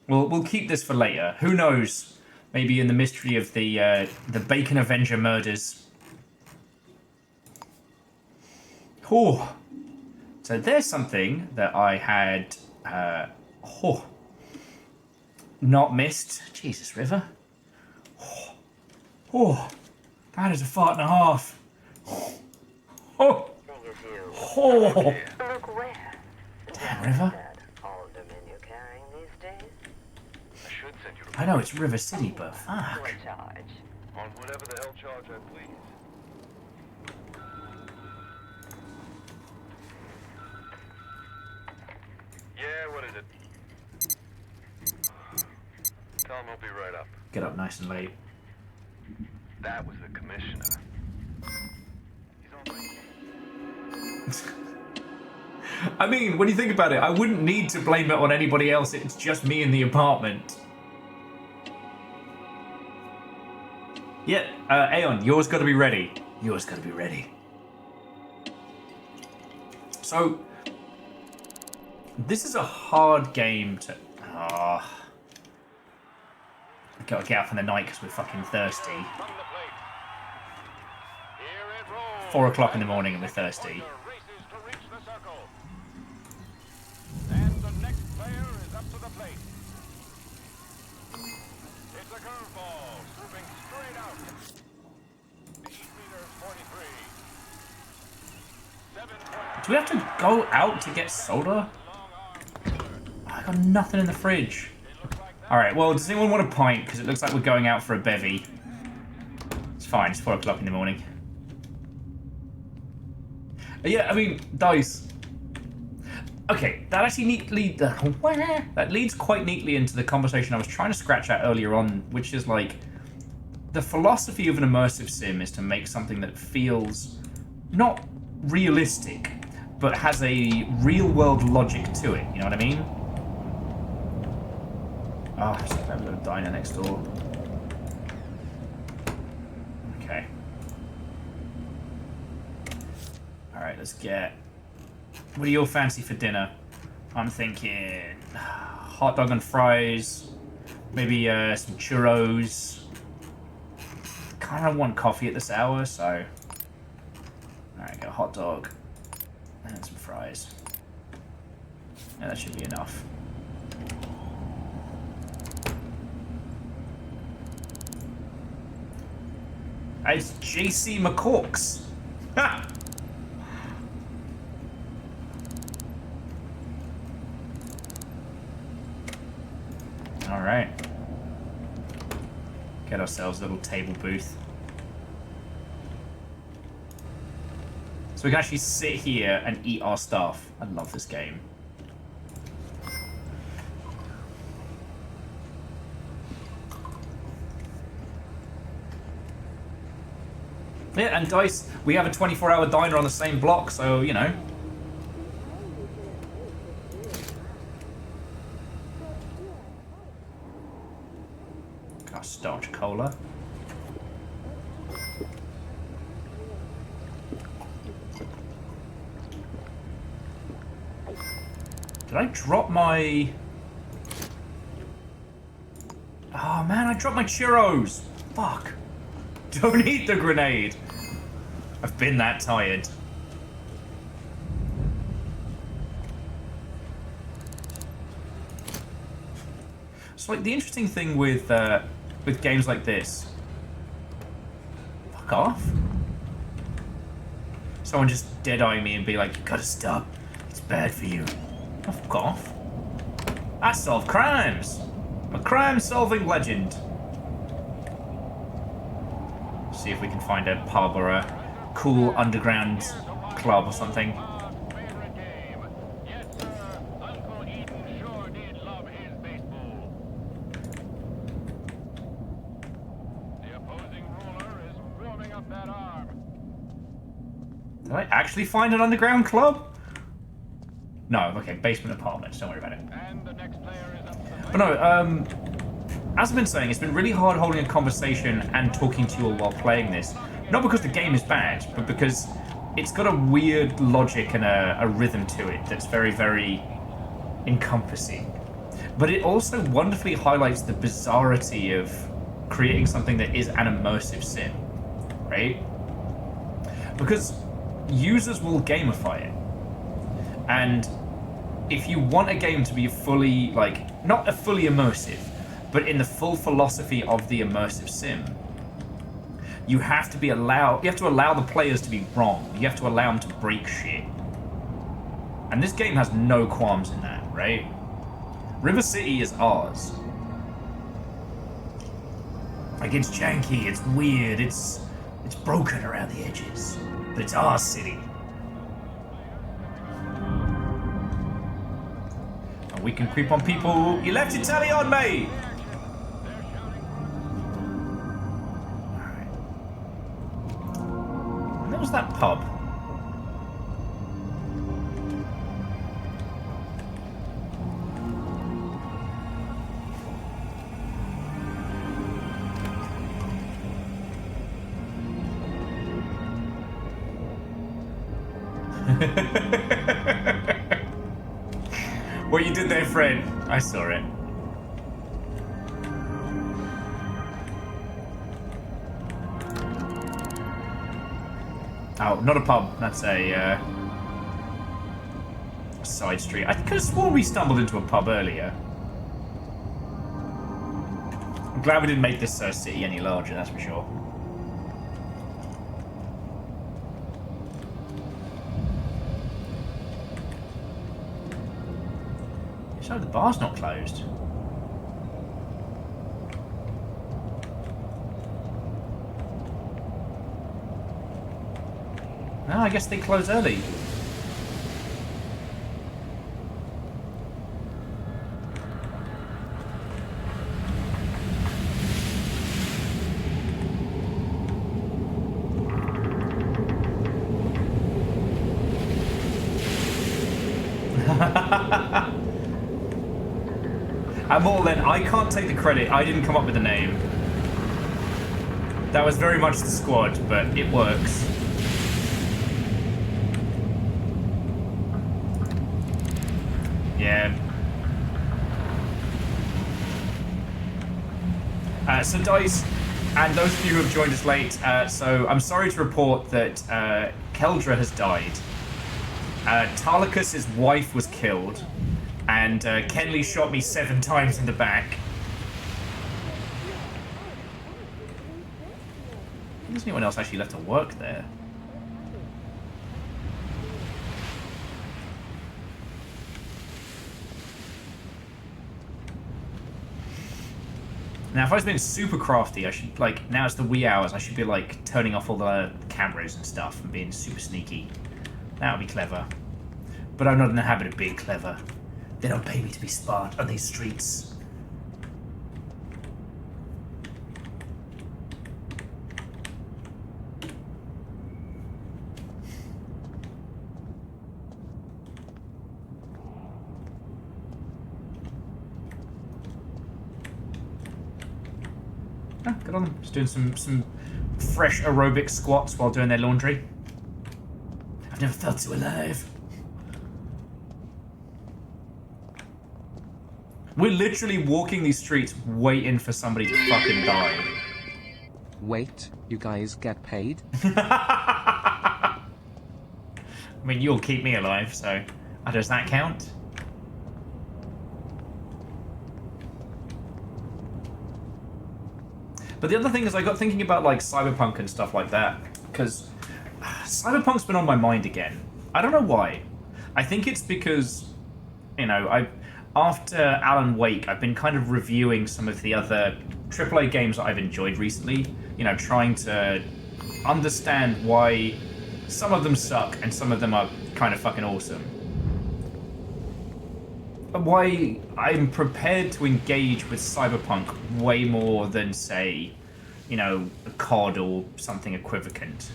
We'll keep this for later. Who knows? Maybe in the mystery of the Bacon Avenger murders. Oh, so there's something that I had not missed. Jesus, River. Oh, that is a fart and a half. Oh. Oh. Look where. Damn, River. That alderman you're carrying these days? I should send you I know it's River City, but fuck. What charge? on whatever the hell charge I please. Yeah, what is it? Tell him I'll be right up. Get up nice and late. That was the commissioner. He's on my case. I mean, when you think about it, I wouldn't need to blame it on anybody else. It's just me in the apartment. Yeah, Aeon, yours got to be ready. Yours got to be ready. So, this is a hard game to... I gotta get up in the night because we're fucking thirsty. 4 o'clock in the morning and we're thirsty. And the next player is up to the plate. It's a curveball, swooping straight out. 8 meters 43. 7 Do we have to go out to get soda? I got nothing in the fridge. Alright, well, does anyone want a pint? Because it looks like we're going out for a bevy. It's fine, it's 4 o'clock in the morning. Yeah, I mean, Dice. Okay, that actually that leads quite neatly into the conversation I was trying to scratch at earlier on, which is like, the philosophy of an immersive sim is to make something that feels not realistic, but has a real-world logic to it, you know what I mean? Oh, so I've got a diner next door. Okay. Alright, let's get... What do you all fancy for dinner? I'm thinking... hot dog and fries. Maybe some churros. Kind of want coffee at this hour, so... Alright, got a hot dog. And some fries. Yeah, that should be enough. It's JC McCorks. Ha! All right. Get ourselves a little table booth. So we can actually sit here and eat our stuff. I love this game. Yeah, and Dice, we have a 24-hour diner on the same block, so, you know. Got a starch cola. Did I drop my... Oh man, I dropped my churros! Fuck. Don't eat the grenade! I've been that tired. So like the interesting thing with games like this... Fuck off. Someone just dead-eye me and be like, you gotta stop. It's bad for you. Oh, fuck off. I solve crimes! I'm a crime-solving legend. See if we can find a pub or a cool underground club or something. favorite game. Yes, sir. Uncle Eden sure did love his baseball. The opposing ruler is warming up that arm. Did I actually find an underground club? No, okay, basement apartments, don't worry about it. And the next player is up to the But no, as I've been saying, it's been really hard holding a conversation and talking to you all while playing this. Not because the game is bad, but because it's got a weird logic and a rhythm to it that's very, very encompassing. But it also wonderfully highlights the bizarrity of creating something that is an immersive sim, right? Because users will gamify it. And if you want a game to be fully, like, not a fully immersive, but in the full philosophy of the immersive sim, you have to allow the players to be wrong. You have to allow them to break shit. And this game has no qualms in that, right? River City is ours. Like, it's janky, it's weird, it's broken around the edges. But it's our city. And we can creep on people. You left your telly on, mate! Alright. And there was that pub. What you did there, Fred? I saw it. Oh, not a pub. That's a side street. I could have sworn we stumbled into a pub earlier. I'm glad we didn't make this city any larger, that's for sure. So the bar's not closed. No, I guess they close early. More then, I can't take the credit. I didn't come up with the name. That was very much the squad, but it works. Yeah. So Dice, and those of you who have joined us late, so I'm sorry to report that Keldra has died. Tarlicus's wife was killed. And Kenley shot me 7 times in the back. There's anyone else actually left to work there. Now, if I was being super crafty, I should, like, now it's the wee hours, I should be, like, turning off all the cameras and stuff and being super sneaky. That would be clever. But I'm not in the habit of being clever. They don't pay me to be smart on these streets. Ah, good on them. Just doing some fresh aerobic squats while doing their laundry. I've never felt so alive. We're literally walking these streets waiting for somebody to fucking die. Wait, you guys get paid? I mean, you'll keep me alive, so does that count? But the other thing is I got thinking about, like, Cyberpunk and stuff like that, because Cyberpunk's been on my mind again. I don't know why. I think it's because, you know, after Alan Wake, I've been kind of reviewing some of the other AAA games that I've enjoyed recently. You know, trying to understand why some of them suck and some of them are kind of fucking awesome. Why I'm prepared to engage with Cyberpunk way more than, say, you know, a COD or something equivalent.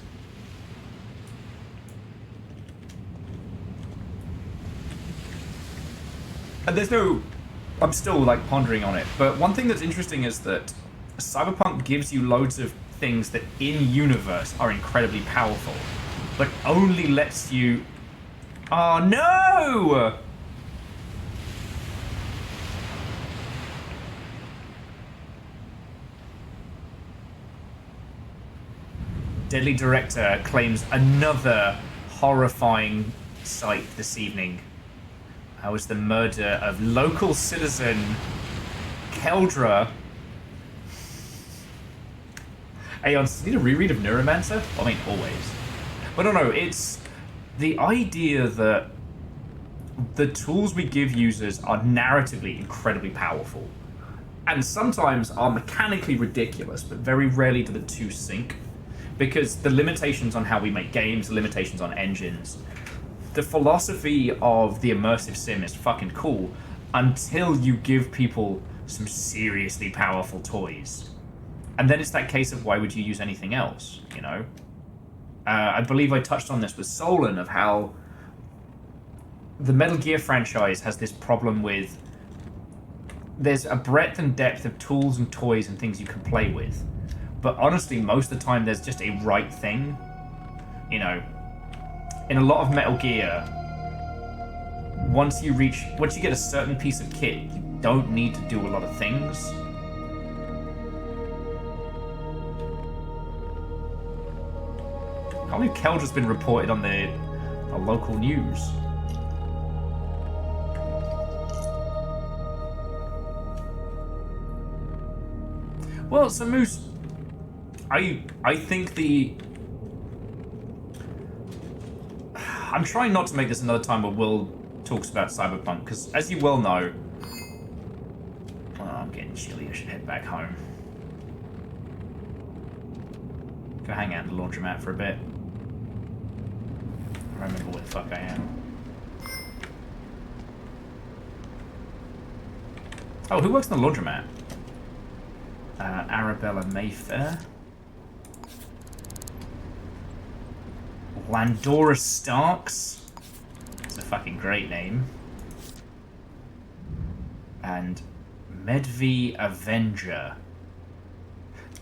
And there's no... I'm still, like, pondering on it. But one thing that's interesting is that Cyberpunk gives you loads of things that in-universe are incredibly powerful, but only lets you... Oh, no! Deadly Director claims another horrifying sight this evening. That was the murder of local citizen Keldra. Hey, I need a reread of Neuromancer? I mean, always. But no, it's the idea that the tools we give users are narratively incredibly powerful. And sometimes are mechanically ridiculous, but very rarely do the two sync. Because the limitations on how we make games, the limitations on engines, the philosophy of the immersive sim is fucking cool until you give people some seriously powerful toys. And then it's that case of why would you use anything else, you know? I believe I touched on this with Solon of how the Metal Gear franchise has this problem with there's a breadth and depth of tools and toys and things you can play with. But honestly, most of the time there's just a right thing. You know, in a lot of Metal Gear, once you get a certain piece of kit, you don't need to do a lot of things. I can't believe Keldra's been reported on the local news. Well, so Moose, I think I'm trying not to make this another time where Will talks about Cyberpunk, because as you well know... Oh, I'm getting chilly, I should head back home. Go hang out in the laundromat for a bit. I remember where the fuck I am. Oh, who works in the laundromat? Arabella Mayfair. Landora Starks. That's a fucking great name. And Medvi Avenger.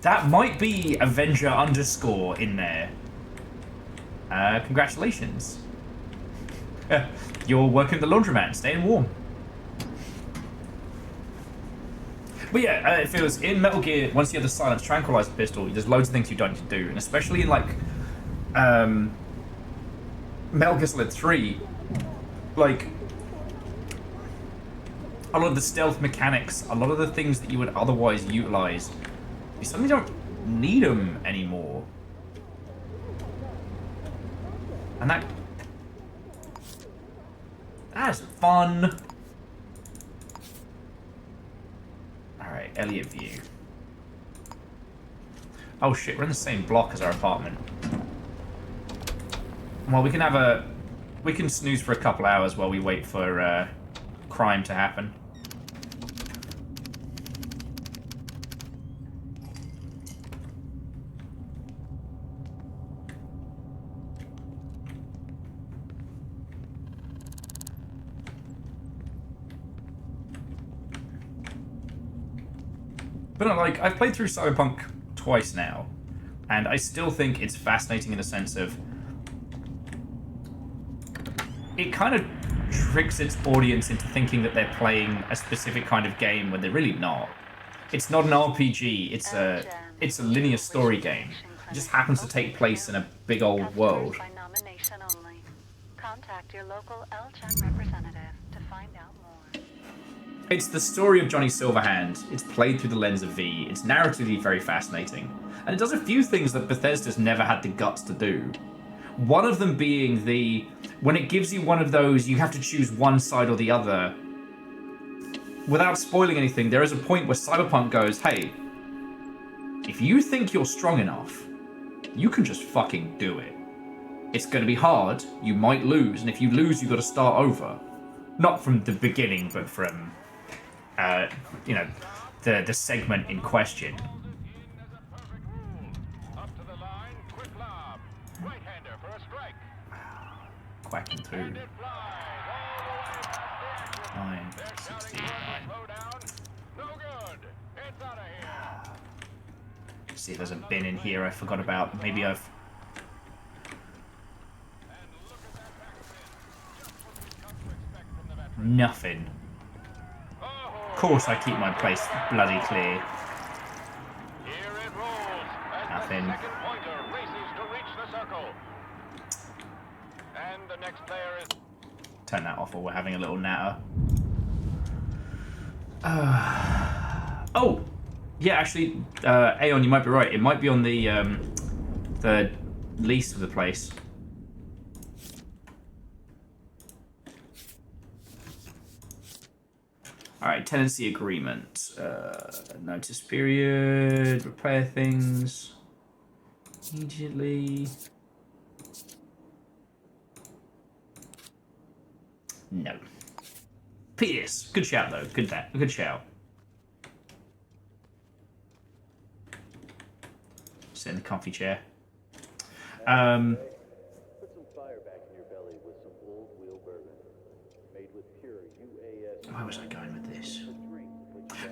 That might be Avenger underscore in there. Congratulations. You're working the laundromat, staying warm. But yeah, it feels in Metal Gear, once you have the Silence Tranquilizer pistol, there's loads of things you don't need to do. And especially in like Metal Gear Solid 3, like a lot of the stealth mechanics, a lot of the things that you would otherwise utilize, you suddenly don't need them anymore. And that's fun. Alright, Elliott View. Oh shit, we're in the same block as our apartment. Well, we can snooze for a couple hours while we wait for crime to happen. But no, like, I've played through Cyberpunk twice now, and I still think it's fascinating in the sense of it kind of tricks its audience into thinking that they're playing a specific kind of game when they're really not. It's not an RPG, it's a linear story game. It just happens to take place in a big old world. By nomination only. Contact your local LCHAN representative to find out more. It's the story of Johnny Silverhand. It's played through the lens of V. It's narratively very fascinating. And it does a few things that Bethesda's never had the guts to do. One of them being when it gives you one of those, you have to choose one side or the other. Without spoiling anything, there is a point where Cyberpunk goes, hey, if you think you're strong enough, you can just fucking do it. It's going to be hard, you might lose, and if you lose, you've got to start over. Not from the beginning, but from... you know, the segment in question. Right-hander for a strike. Quacking through. And it flies all the way past the action. 9, They're shouting 16, for it 9. to slow down. No good. It's out of here. See if there's a bin in here I forgot about. Maybe I've... And look at that backspin. Just what we've come to expect from the veteran. Nothing. Oh, Of course I keep my place bloody clear. here it rolls as Nothing. the second pointer races to reach the circle. And the next player is... Turn that off or we're having a little natter. Oh! Yeah, actually, Aeon, you might be right. It might be on the lease of the place. Alright, tenancy agreement. Notice period. Repair things. Immediately. No. P.S. Good shout, though. Good shout. Sit in the comfy chair. Put some fire back in your belly with some old wheel bourbon. Made with pure UAS. Where was I going with this?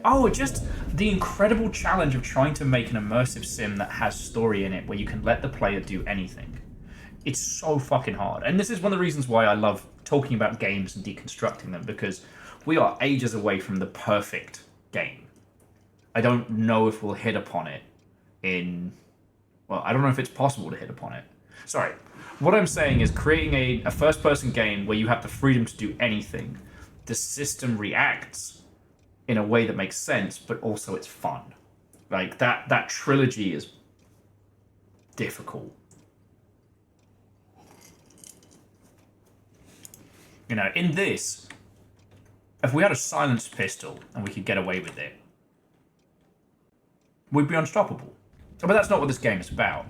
Oh, just the incredible challenge of trying to make an immersive sim that has story in it where you can let the player do anything. It's so fucking hard. And this is one of the reasons why I love talking about games and deconstructing them, because we are ages away from the perfect game. I don't know if we'll hit upon it in... Well, I don't know if it's possible to hit upon it. Sorry. What I'm saying is creating a first-person game where you have the freedom to do anything. The system reacts in a way that makes sense, but also it's fun. Like, that trilogy is difficult. You know, in this, if we had a silenced pistol and we could get away with it, we'd be unstoppable. But that's not what this game is about.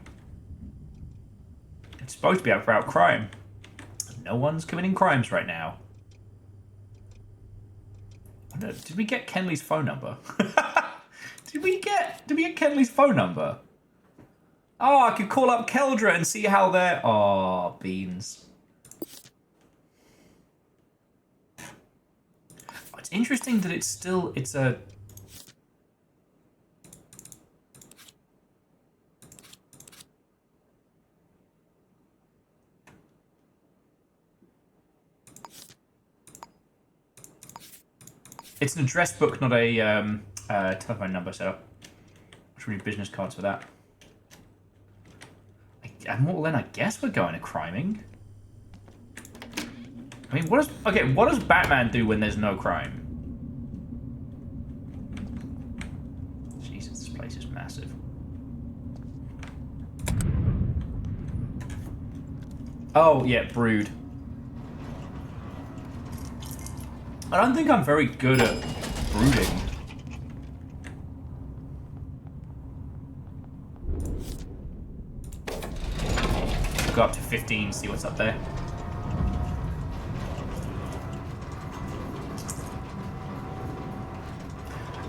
It's supposed to be about crime. No one's committing crimes right now. Did we get Kenley's phone number? Did we get Kenley's phone number? Oh, I could call up Keldra and see how they're... Oh, beans. It's interesting that it's a... It's an address book, not a telephone number, so I should read business cards for that. Well, then I guess we're going to criming. I mean, what does Batman do when there's no crime? Jesus, this place is massive. Oh, yeah, Brood. I don't think I'm very good at brooding. Go up to 15, see what's up there.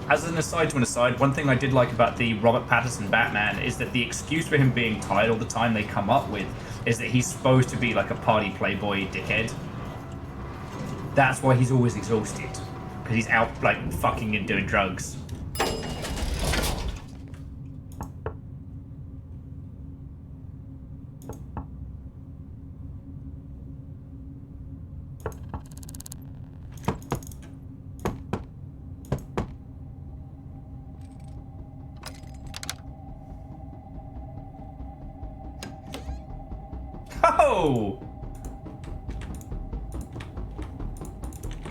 As an aside to an aside, one thing I did like about the Robert Pattinson Batman is that the excuse for him being tired all the time they come up with is that he's supposed to be like a party playboy dickhead. That's why he's always exhausted. Because he's out, like, fucking and doing drugs. Oh!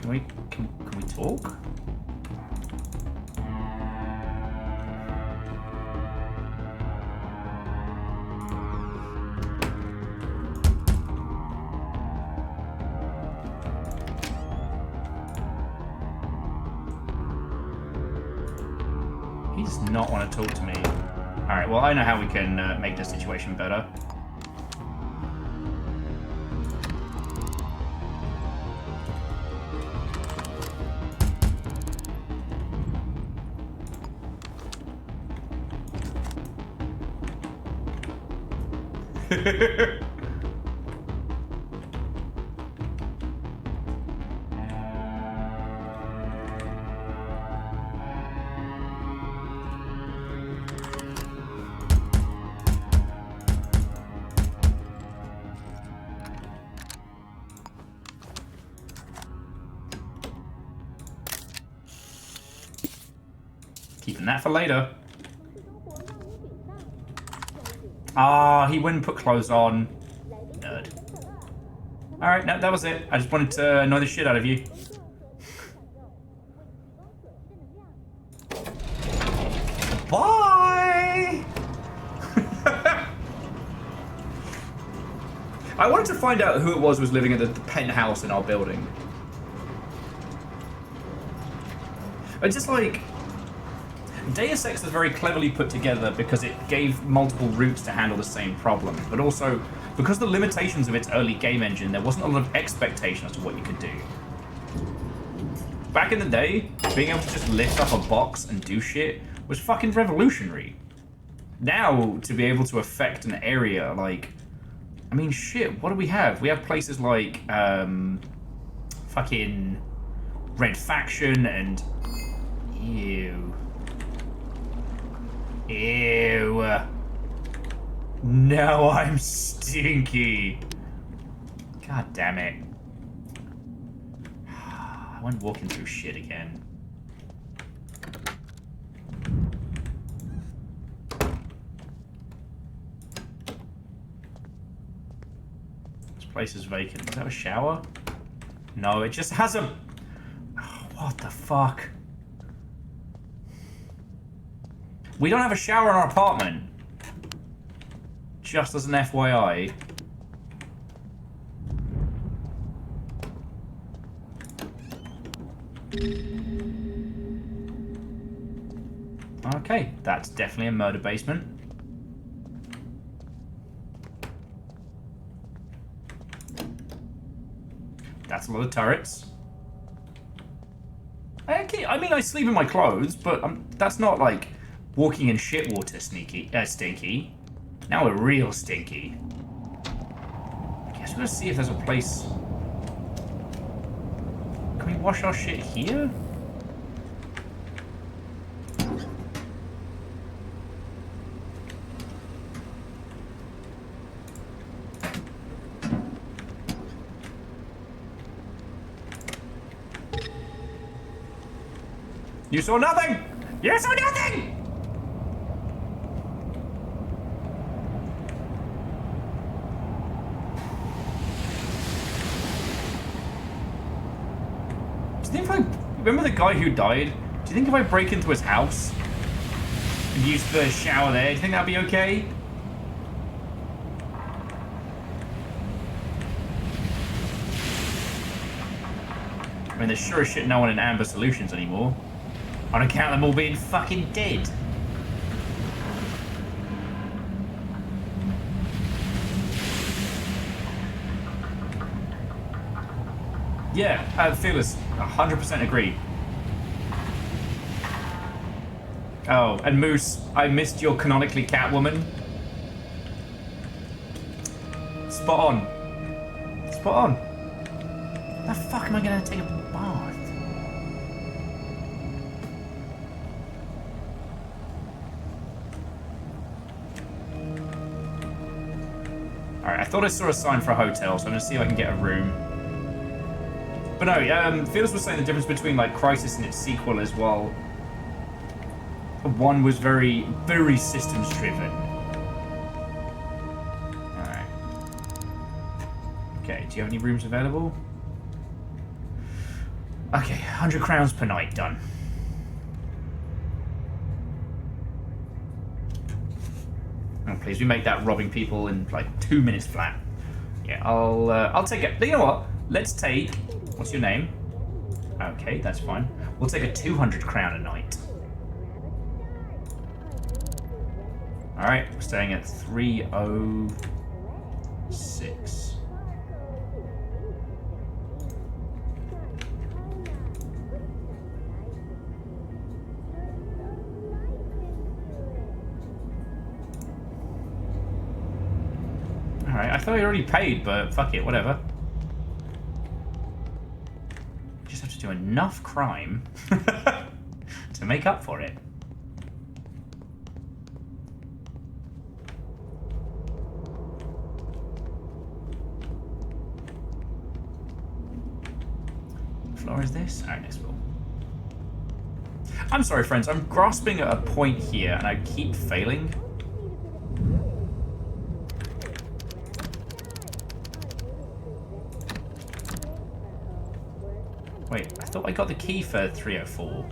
Can we talk? He does not want to talk to me. Alright, well I know how we can make the situation better. Keeping that for later. Ah, he wouldn't put clothes on. Nerd. Alright, no, that was it. I just wanted to annoy the shit out of you. Bye! I wanted to find out who it was living at the penthouse in our building. It's just like... Deus Ex was very cleverly put together because it gave multiple routes to handle the same problem, but also because of the limitations of its early game engine, there wasn't a lot of expectation as to what you could do. Back in the day, being able to just lift up a box and do shit was fucking revolutionary. Now, to be able to affect an area, like... I mean, shit, what do we have? We have places like, fucking Red Faction and... Ew. Ew. No, I'm stinky. God damn it. I went walking through shit again. This place is vacant. Does that have a shower? No, it just has a... Oh, what the fuck? We don't have a shower in our apartment. Just as an FYI. Okay, that's definitely a murder basement. That's a lot of turrets. Okay, I mean, I sleep in my clothes, but that's not like walking in shit water stinky. Now we're real stinky. Guess we're gonna see if there's a place. Can we wash our shit here? You saw nothing! You saw nothing! Do you think if I... Remember the guy who died? Do you think if I break into his house and use the shower there, do you think that'd be okay? I mean, there's sure as shit no one in Amber Solutions anymore. On account of them all being fucking dead. Yeah, Fearless, 100% agree. Oh, and Moose, I missed your canonically Catwoman. Spot on. Spot on. How the fuck am I gonna take a bath? Alright, I thought I saw a sign for a hotel, so I'm gonna see if I can get a room. But no, Fearless was saying the difference between like Crysis and its sequel as well. One was very, very systems driven. Alright. Okay, do you have any rooms available? Okay, 100 crowns per night, done. Oh, please, we make that robbing people in like 2 minutes flat. Yeah, I'll take it. You know what? Let's take... What's your name? Okay, that's fine. We'll take a 200 crown a night. Alright, we're staying at 306. Alright, I thought I already paid, but fuck it, whatever. Just have to do enough crime to make up for it. What floor is this? Alright, next floor. I'm sorry, friends, I'm grasping at a point here and I keep failing. Wait, I thought I got the key for 304.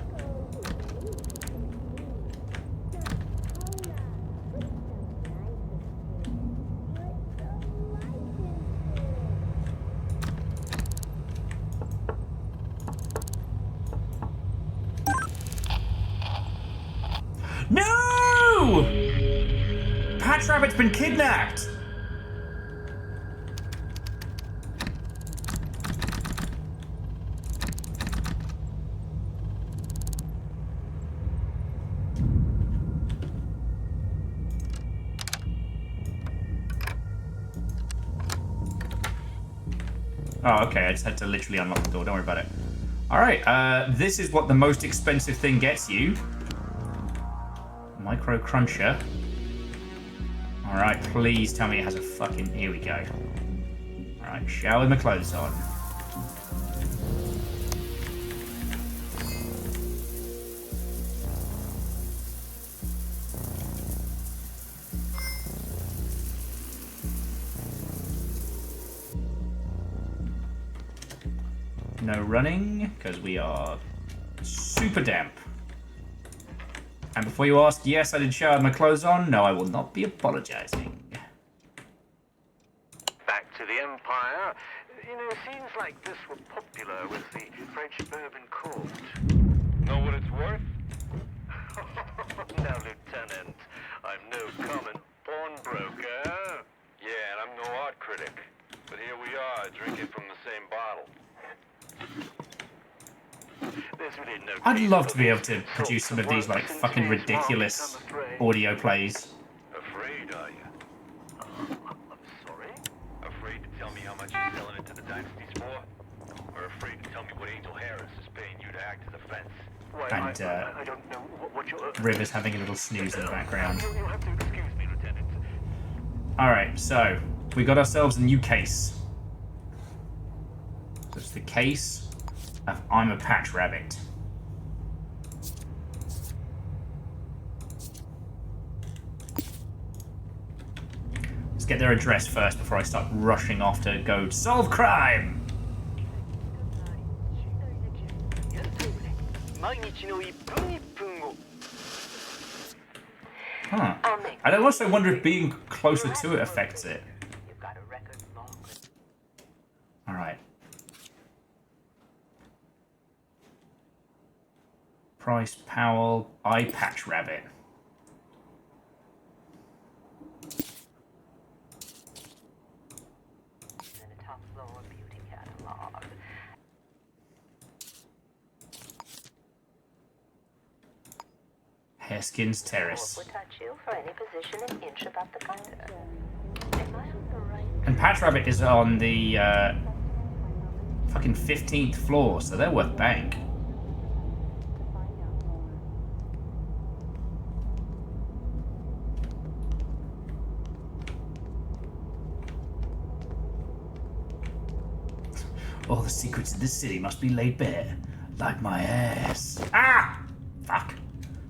No! Patch Rabbit's been kidnapped! Oh, okay, I just had to literally unlock the door, don't worry about it. Alright, this is what the most expensive thing gets you. Micro Cruncher. Alright, please tell me it has a fucking... Here we go. Alright, shower my clothes on. No running, because we are super damp. And before you ask, yes, I did shower my clothes on. No, I will not be apologizing. Back to the Empire. You know, scenes like this were popular with the French bourbon court. Know what it's worth? Now, Lieutenant, I'm no common pawnbroker. Yeah, and I'm no art critic. But here we are, drinking from the same bottle. Really no I'd love to be able to produce some of these, like, fucking ridiculous audio plays. Afraid, are you? I'm sorry? Afraid to tell me how much you're selling it to the dynasties for? Or afraid to tell me what Angel Harris is paying you to act as a fence? And I don't know what you're... River's having a little snooze in the background. You'll have to excuse me, Lieutenant. Alright, so we got ourselves a new case. So it's the case of I'm a Patch Rabbit. Let's get their address first before I start rushing off to go solve crime. Huh. I also wonder if being closer to it affects it. Alright. Price, Powell, Eye Patch Rabbit. Hairskins Terrace. And Patch Rabbit is on the fucking 15th floor, so they're worth bank. All the secrets of this city must be laid bare. Like my ass. Ah! Fuck.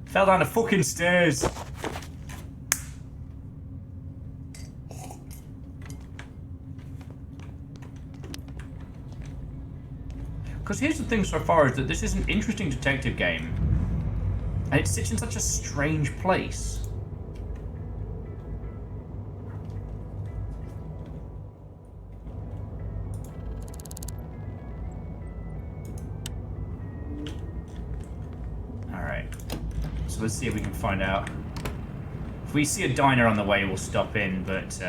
Fell down the fucking stairs. Because here's the thing so far, is that this is an interesting detective game. And it sits in such a strange place. So let's see if we can find out. If we see a diner on the way, we'll stop in, but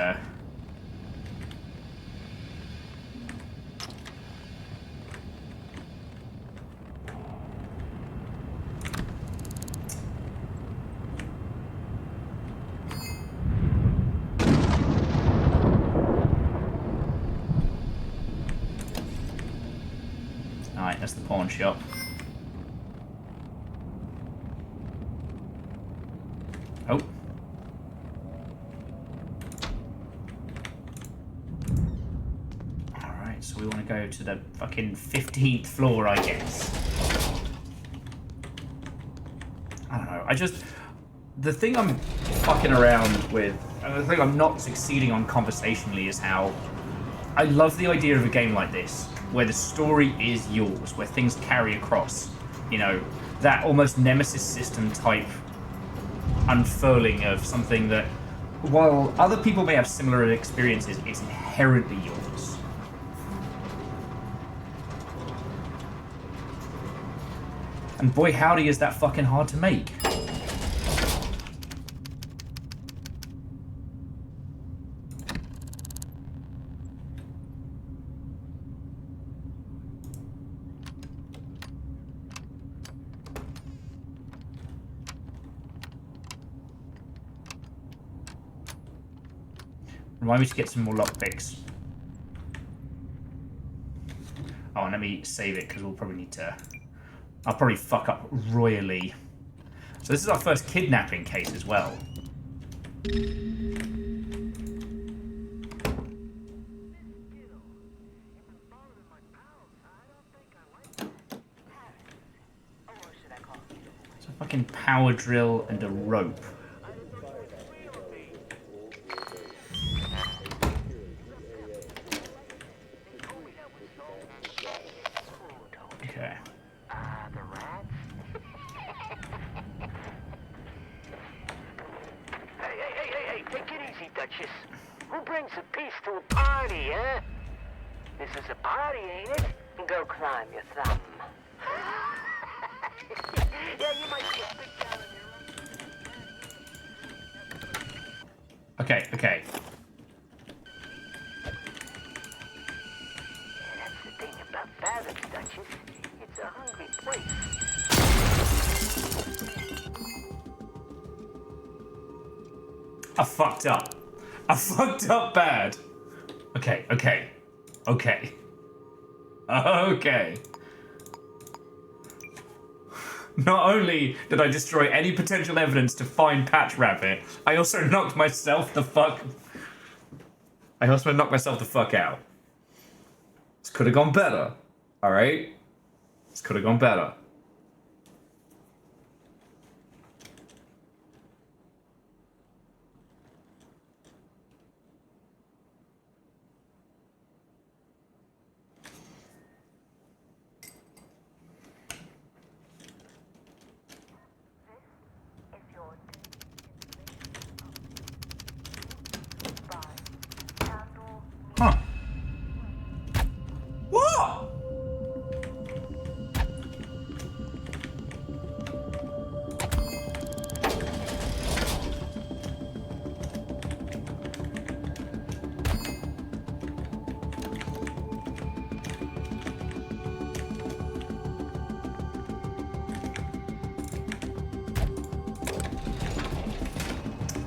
That's the pawn shop. Oh. Alright, so we want to go to the fucking 15th floor, I guess. I don't know. The thing I'm fucking around with, and the thing I'm not succeeding on conversationally is how I love the idea of a game like this, where the story is yours, where things carry across. You know, that almost Nemesis system type unfurling of something that, while other people may have similar experiences, it's inherently yours. And boy howdy is that fucking hard to make. Remind me to get some more lockpicks. Oh, and let me save it because we'll probably need to. I'll probably fuck up royally. So this is our first kidnapping case as well. So a fucking power drill and a rope. Okay. Hey, take it easy, Duchess. Who brings a peace to a party, huh? This is a party, ain't it? Go climb your thumb. Yeah, you might be a big down in your Okay. That's the thing about Barrett's, Duchess. It's a hungry place. I fucked up. I fucked up bad. Okay. Not only did I destroy any potential evidence to find Patch Rabbit, I also knocked myself the fuck out. This could have gone better. Alright? This could have gone better. Huh. What?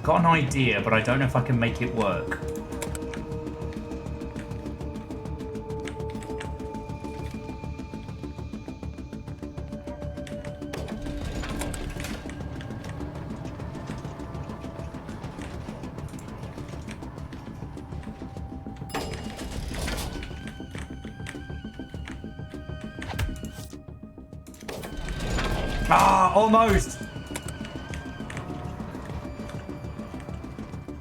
Got an idea, but I don't know if I can make it work. Ah, almost!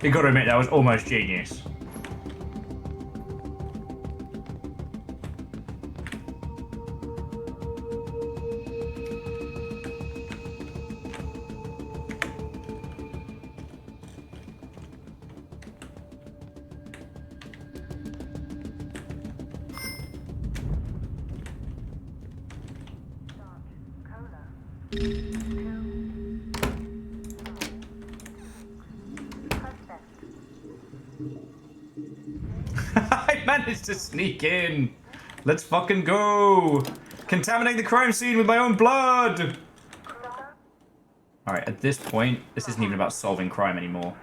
You gotta admit, that was almost genius. I managed to sneak in. Let's fucking go. Contaminating the crime scene with my own blood. Alright, at this point, this isn't even about solving crime anymore.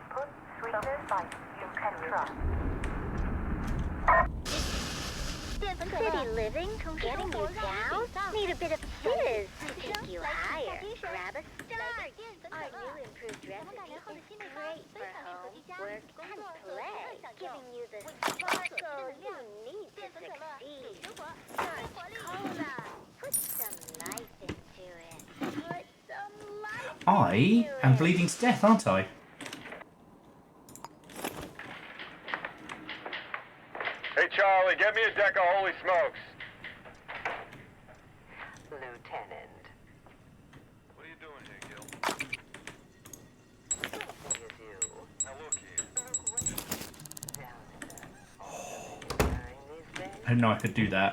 City living, getting you down. Need a bit of fizz to take you higher. Grab a start. Our new improved recipe is great for home, work, and play. Giving you the sparkle you need to succeed. Start cola. Put some life into it. Put some life I am bleeding to death, aren't I? Hey, Charlie, get me a deck of Holy Smokes. Lieutenant. What are you doing here, Gil? Something is you. Now look here. Down in the these days. I didn't know I could do that.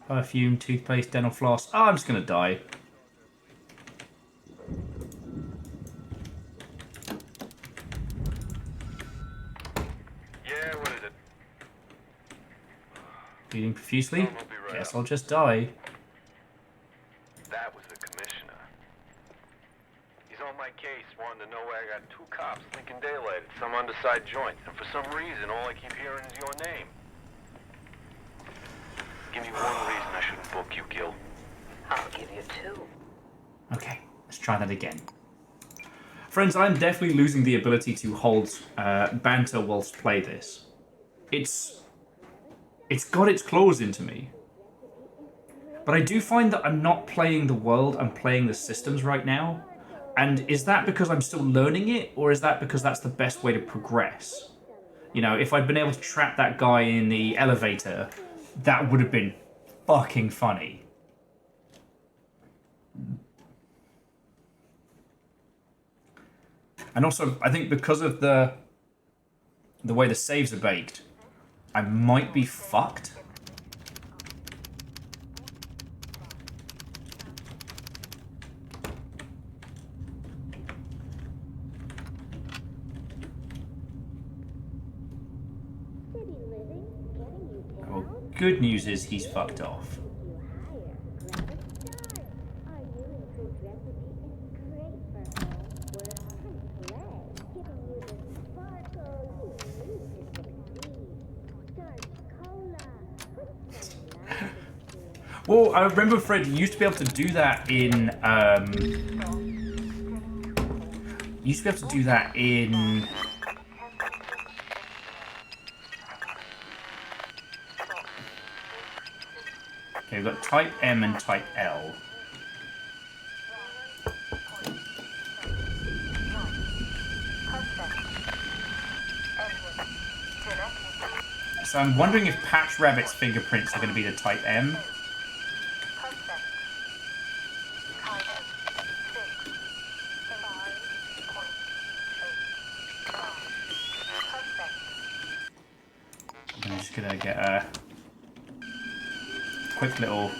Perfume, toothpaste, dental floss. Oh, I'm just gonna die. Yeah, what is it? Bleeding profusely? We'll be right Guess up. I'll just die. That was the commissioner. He's on my case, wanting to know where I got 2 cops thinking daylight at some underside joint. And for some reason, all I keep hearing is your name. Give me one reason I shouldn't book you, Gil. I'll give you 2. Okay, let's try that again. Friends, I'm definitely losing the ability to hold banter whilst play this. It's got its claws into me. But I do find that I'm not playing the world, I'm playing the systems right now. And is that because I'm still learning it, or is that because that's the best way to progress? You know, if I'd been able to trap that guy in the elevator, that would have been fucking funny. And also, I think because of the way the saves are baked, I might be fucked. Well, good news is he's fucked off. Well, I remember, Fred, you used to be able to do that in, you used to be able to do that in... Okay, we've got type M and type L. So I'm wondering if Patch Rabbit's fingerprints are going to be the type M. I'm just going to get a quick little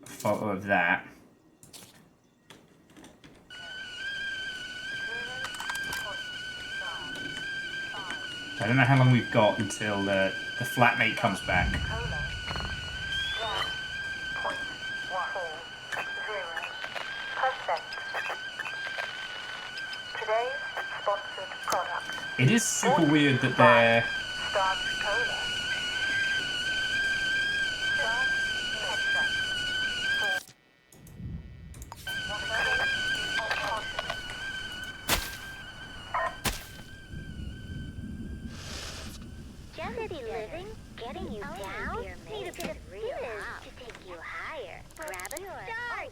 photo of that. I don't know how long we've got until the flatmate comes back. It is super weird that they're... City living, getting you down. Need a bit of fizz to take you higher. Grab a start.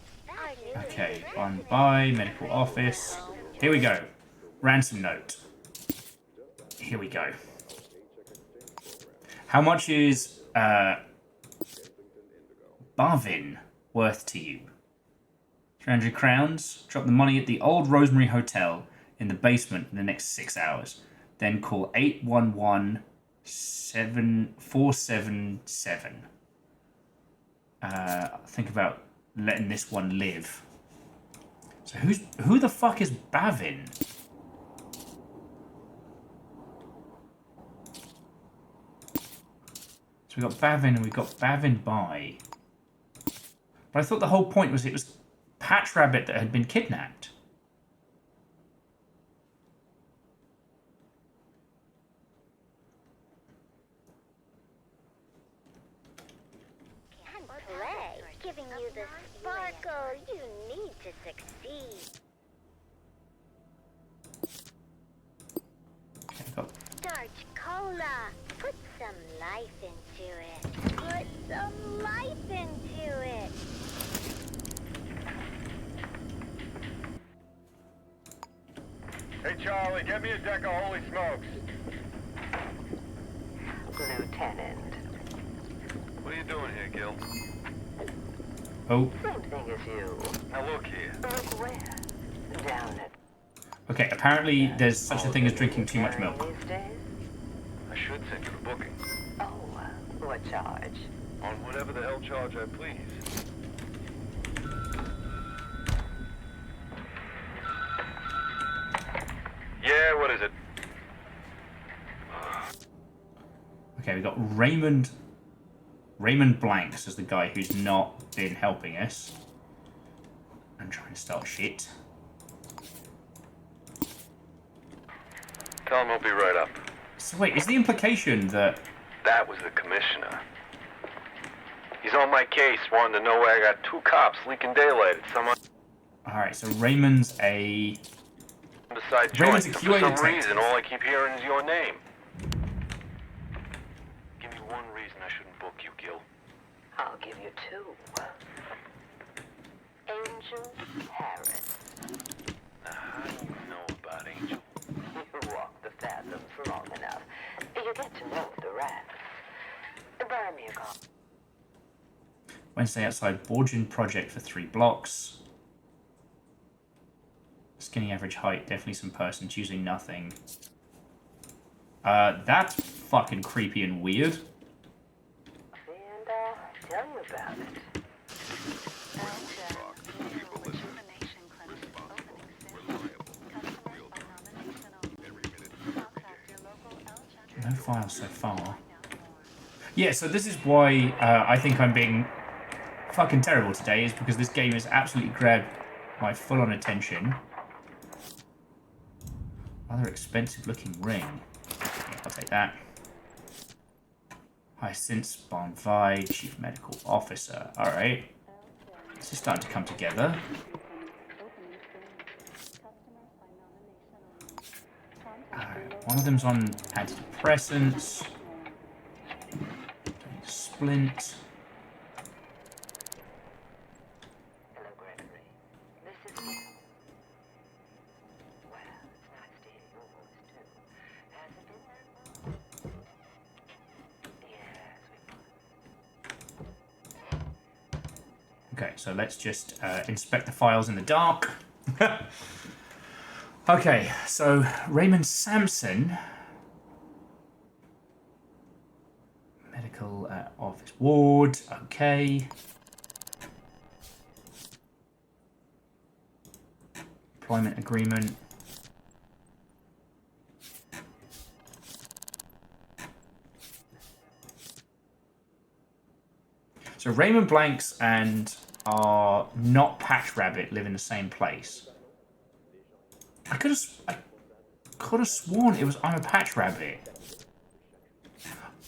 Okay, on by medical office. Here we go. Ransom note. Here we go. How much is Barvin worth to you? 300 crowns. Drop the money at the Old Rosemary Hotel in the basement in the next 6 hours. Then call 811-7477. Think about letting this one live. So who the fuck is Bavin? So we got Bavin and we got Bavin by. But I thought the whole point was it was Patch Rabbit that had been kidnapped. you the sparkle you need to succeed. Starch cola. Put some life into it. Put some life into it. Hey, Charlie, get me a deck of Holy Smokes. Lieutenant. What are you doing here, Gil? Oh. Same thing as you. Now look here. Look where? Down at Okay, apparently there's such a thing as drinking too much milk. these days? I should send you the booking. Oh, what charge? On whatever the hell charge I please. Yeah, what is it? Okay, we got Raymond Blanks as the guy who's not been helping us. And trying to start shit. Tell him I'll be right up. So wait, is the implication that... That was the commissioner. He's on my case, wanting to know where I got 2 cops leaking daylight at some Alright, so Raymond's a... undecided Raymond's joint. a And QA for some detective. reason, all I keep hearing is your name. Give me one reason I shouldn't book you, Gil. I'll give you 2. Angel Harris. Now, how do you know about Angel? You walk the fathoms long enough. You get to know the rest. Buy me a coffee. Wednesday outside Borgian project for 3 blocks. Skinny average height, definitely some person choosing nothing. That's fucking creepy and weird. And I'll tell you about it. No files so far. Yeah, so this is why I think I'm being fucking terrible today, is because this game has absolutely grabbed my full-on attention. Rather expensive looking ring. Yeah, I'll take that. Hyacinth Bonvi, Chief Medical Officer. Alright. This is starting to come together. Alright, one of them's on antidepressants. Splint. Hello, Gregory. This is Gil. Well, it's nice to hear your voice, too. Has it been that long? Yes, we Okay, so let's just inspect the files in the dark. Okay, so Raymond Sampson. Medical office ward, okay. Employment agreement. So Raymond Blanks and our not Patch Rabbit live in the same place. I could have sworn it was I'm a Patch Rabbit.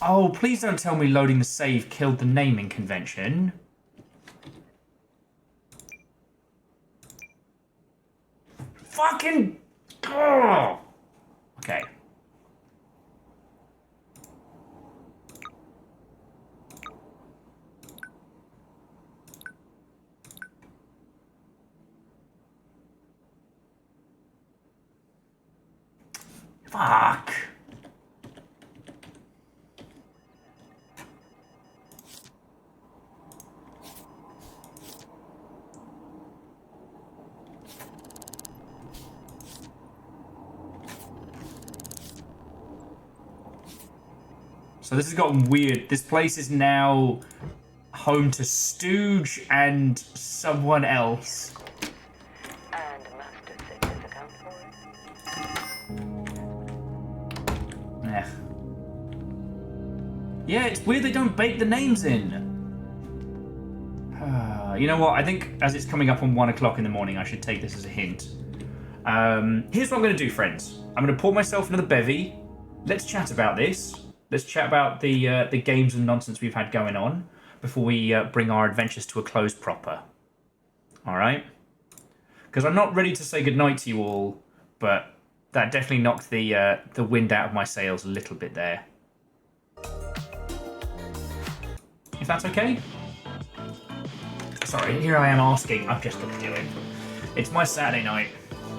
Oh, please don't tell me loading the save killed the naming convention. Fucking... Oh. Okay. Fuck. So this has gotten weird. This place is now home to Stooge and someone else. And mustard fixes account for it. Eh. Yeah, it's weird they don't bake the names in. You know what? I think as it's coming up on 1 o'clock in the morning, I should take this as a hint. Here's what I'm going to do, friends. I'm going to pour myself another bevy. Let's chat about this. Let's chat about the games and nonsense we've had going on. before we bring our adventures to a close proper. All right? Because I'm not ready to say goodnight to you all, but that definitely knocked the wind out of my sails a little bit there. If that's okay? Sorry, here I am asking. I'm just going to do it. It's my Saturday night.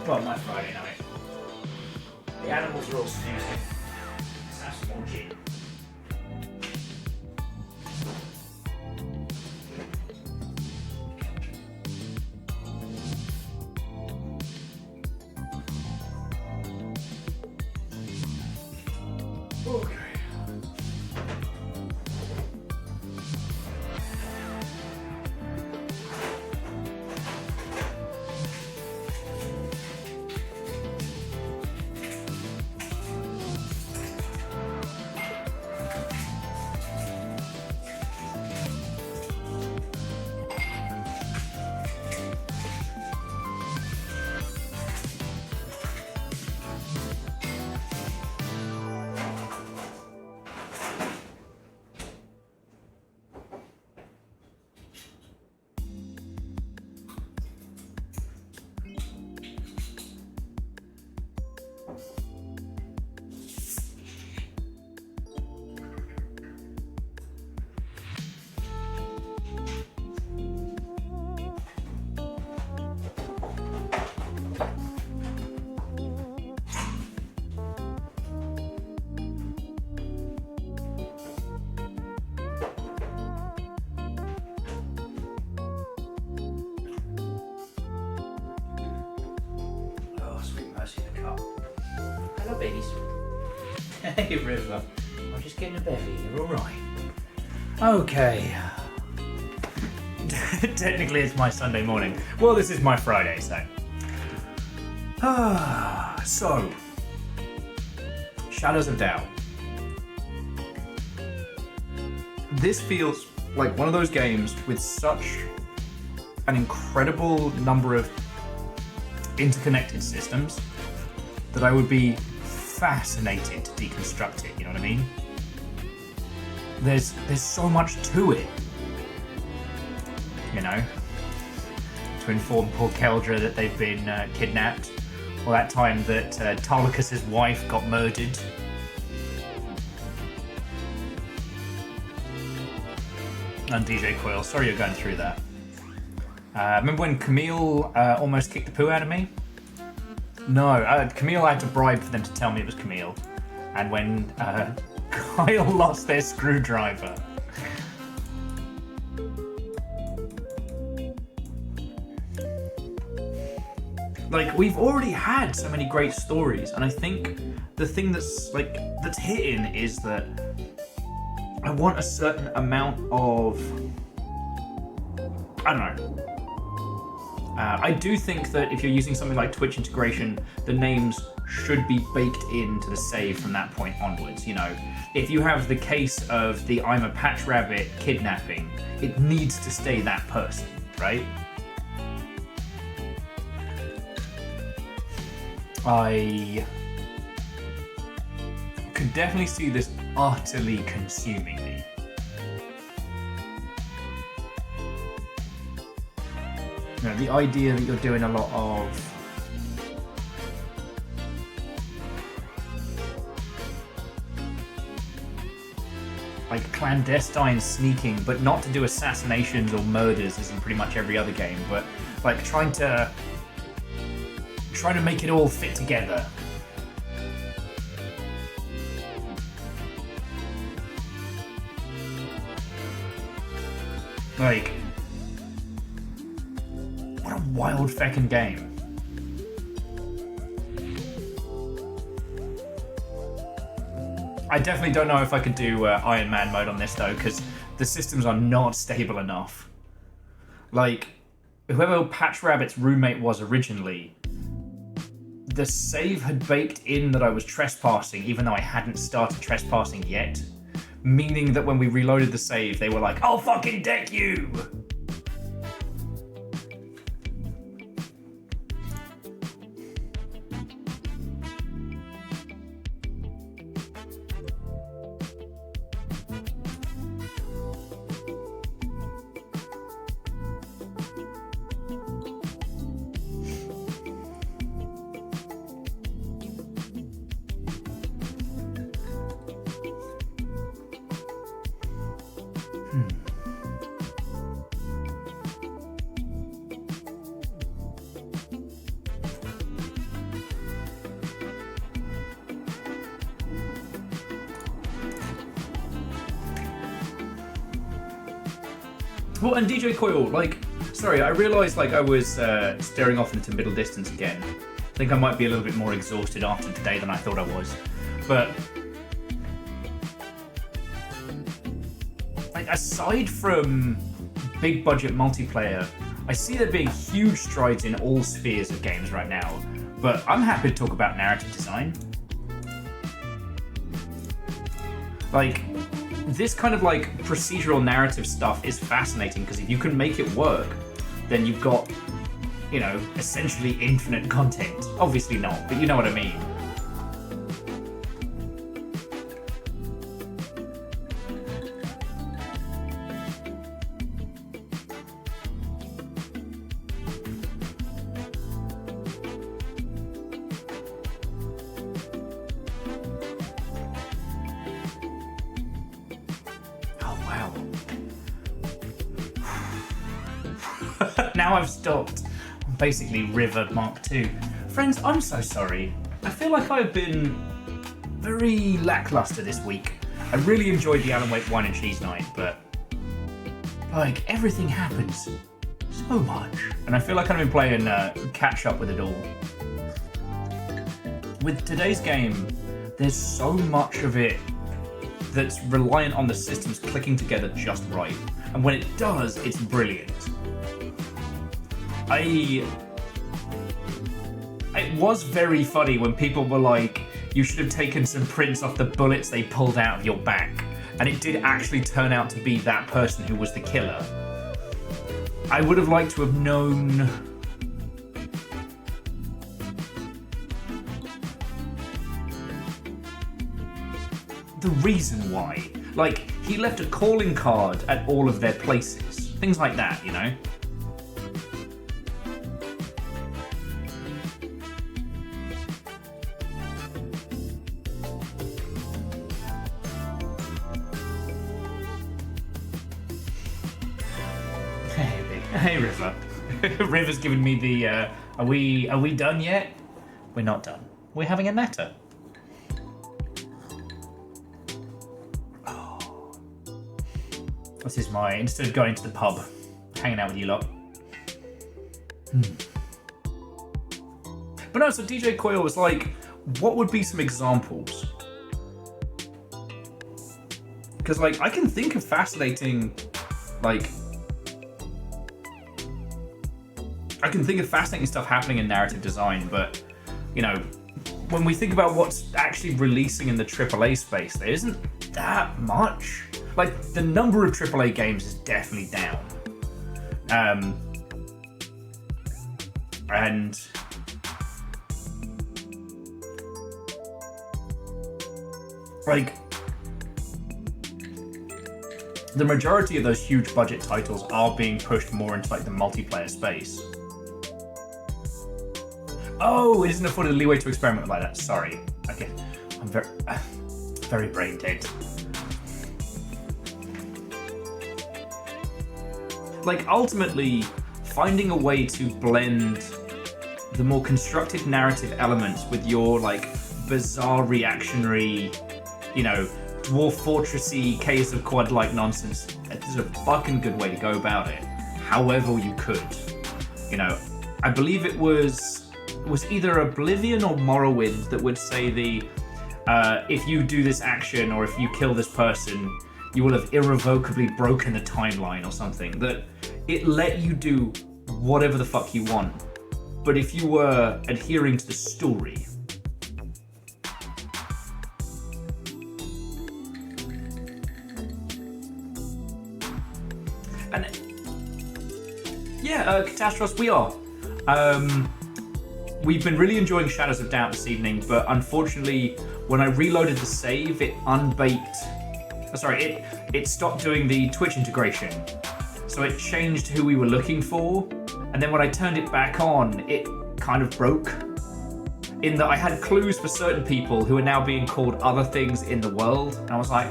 Well, my Friday night. The animals are all snoozing. Let's have some more gin. Okay. Hello, babies. Hey, River. I'm just getting a bevy. You're all right. Okay. Technically, it's my Sunday morning. Well, this is my Friday, so. So. Shadows of Doubt. This feels like one of those games with such an incredible number of interconnected systems that I would be fascinated to deconstruct it, you know what I mean? There's so much to it, you know? To inform poor Keldra that they've been kidnapped, or that time that Tarlicus's wife got murdered. And DJ Quill, sorry you're going through that. Remember when Camille almost kicked the poo out of me? No, Camille had to bribe for them to tell me it was Camille. And when Kyle lost their screwdriver. Like, we've already had so many great stories, and I think the thing that's hitting is that I want a certain amount of, I don't know. I do think that if you're using something like Twitch integration, the names should be baked into the save from that point onwards, you know. If you have the case of the I'm a Patch Rabbit kidnapping, it needs to stay that person, right? I could definitely see this utterly consuming me. You know, the idea that you're doing a lot of like clandestine sneaking, but not to do assassinations or murders as in pretty much every other game, but like trying to make it all fit together. Like, what a wild feckin' game. I definitely don't know if I could do Iron Man mode on this though, because the systems are not stable enough. Like, whoever Patch Rabbit's roommate was originally, the save had baked in that I was trespassing, even though I hadn't started trespassing yet. Meaning that when we reloaded the save, they were like, I'll fucking deck you! Well, and DJ Coil, like, sorry, I realised like I was staring off into middle distance again. I think I might be a little bit more exhausted after today than I thought I was. But like, aside from big budget multiplayer, I see there being huge strides in all spheres of games right now. But I'm happy to talk about narrative design. Like, this kind of like procedural narrative stuff is fascinating because if you can make it work, then you've got, you know, essentially infinite content. Obviously not, but you know what I mean. Now I've stopped. I'm basically River Mark II. Friends, I'm so sorry. I feel like I've been very lackluster this week. I really enjoyed the Alan Wake wine and cheese night, but like everything happens so much. And I feel like I've been playing catch up with it all. With today's game, there's so much of it that's reliant on the systems clicking together just right. And when it does, it's brilliant. It was very funny when people were like, you should have taken some prints off the bullets they pulled out of your back. And it did actually turn out to be that person who was the killer. I would have liked to have known the reason why. Like, he left a calling card at all of their places. Things like that, you know? Hey, River. River's giving me the, are we done yet? We're not done. We're having a natter. Oh. This is my, instead of going to the pub, hanging out with you lot. But no, so DJ Coil was like, what would be some examples? Because, like, I can think of fascinating, like, I can think of fascinating stuff happening in narrative design, but, you know, when we think about what's actually releasing in the AAA space, there isn't that much. Like, the number of AAA games is definitely down. And like, the majority of those huge budget titles are being pushed more into like the multiplayer space. Oh, it isn't afforded the leeway to experiment like that. Sorry. Okay. I'm very brain dead. Like, ultimately, finding a way to blend the more constructed narrative elements with your, like, bizarre reactionary, you know, Dwarf Fortressy case of quad-like nonsense is a fucking good way to go about it. However you could. You know, I believe it was either Oblivion or Morrowind that would say if you do this action or if you kill this person, you will have irrevocably broken the timeline or something. That it let you do whatever the fuck you want. But if you were adhering to the story. And yeah, Catastros, we are. We've been really enjoying Shadows of Doubt this evening, but unfortunately, when I reloaded the save, it unbaked. It stopped doing the Twitch integration. So it changed who we were looking for, and then when I turned it back on, it kind of broke. In that I had clues for certain people who are now being called other things in the world, and I was like,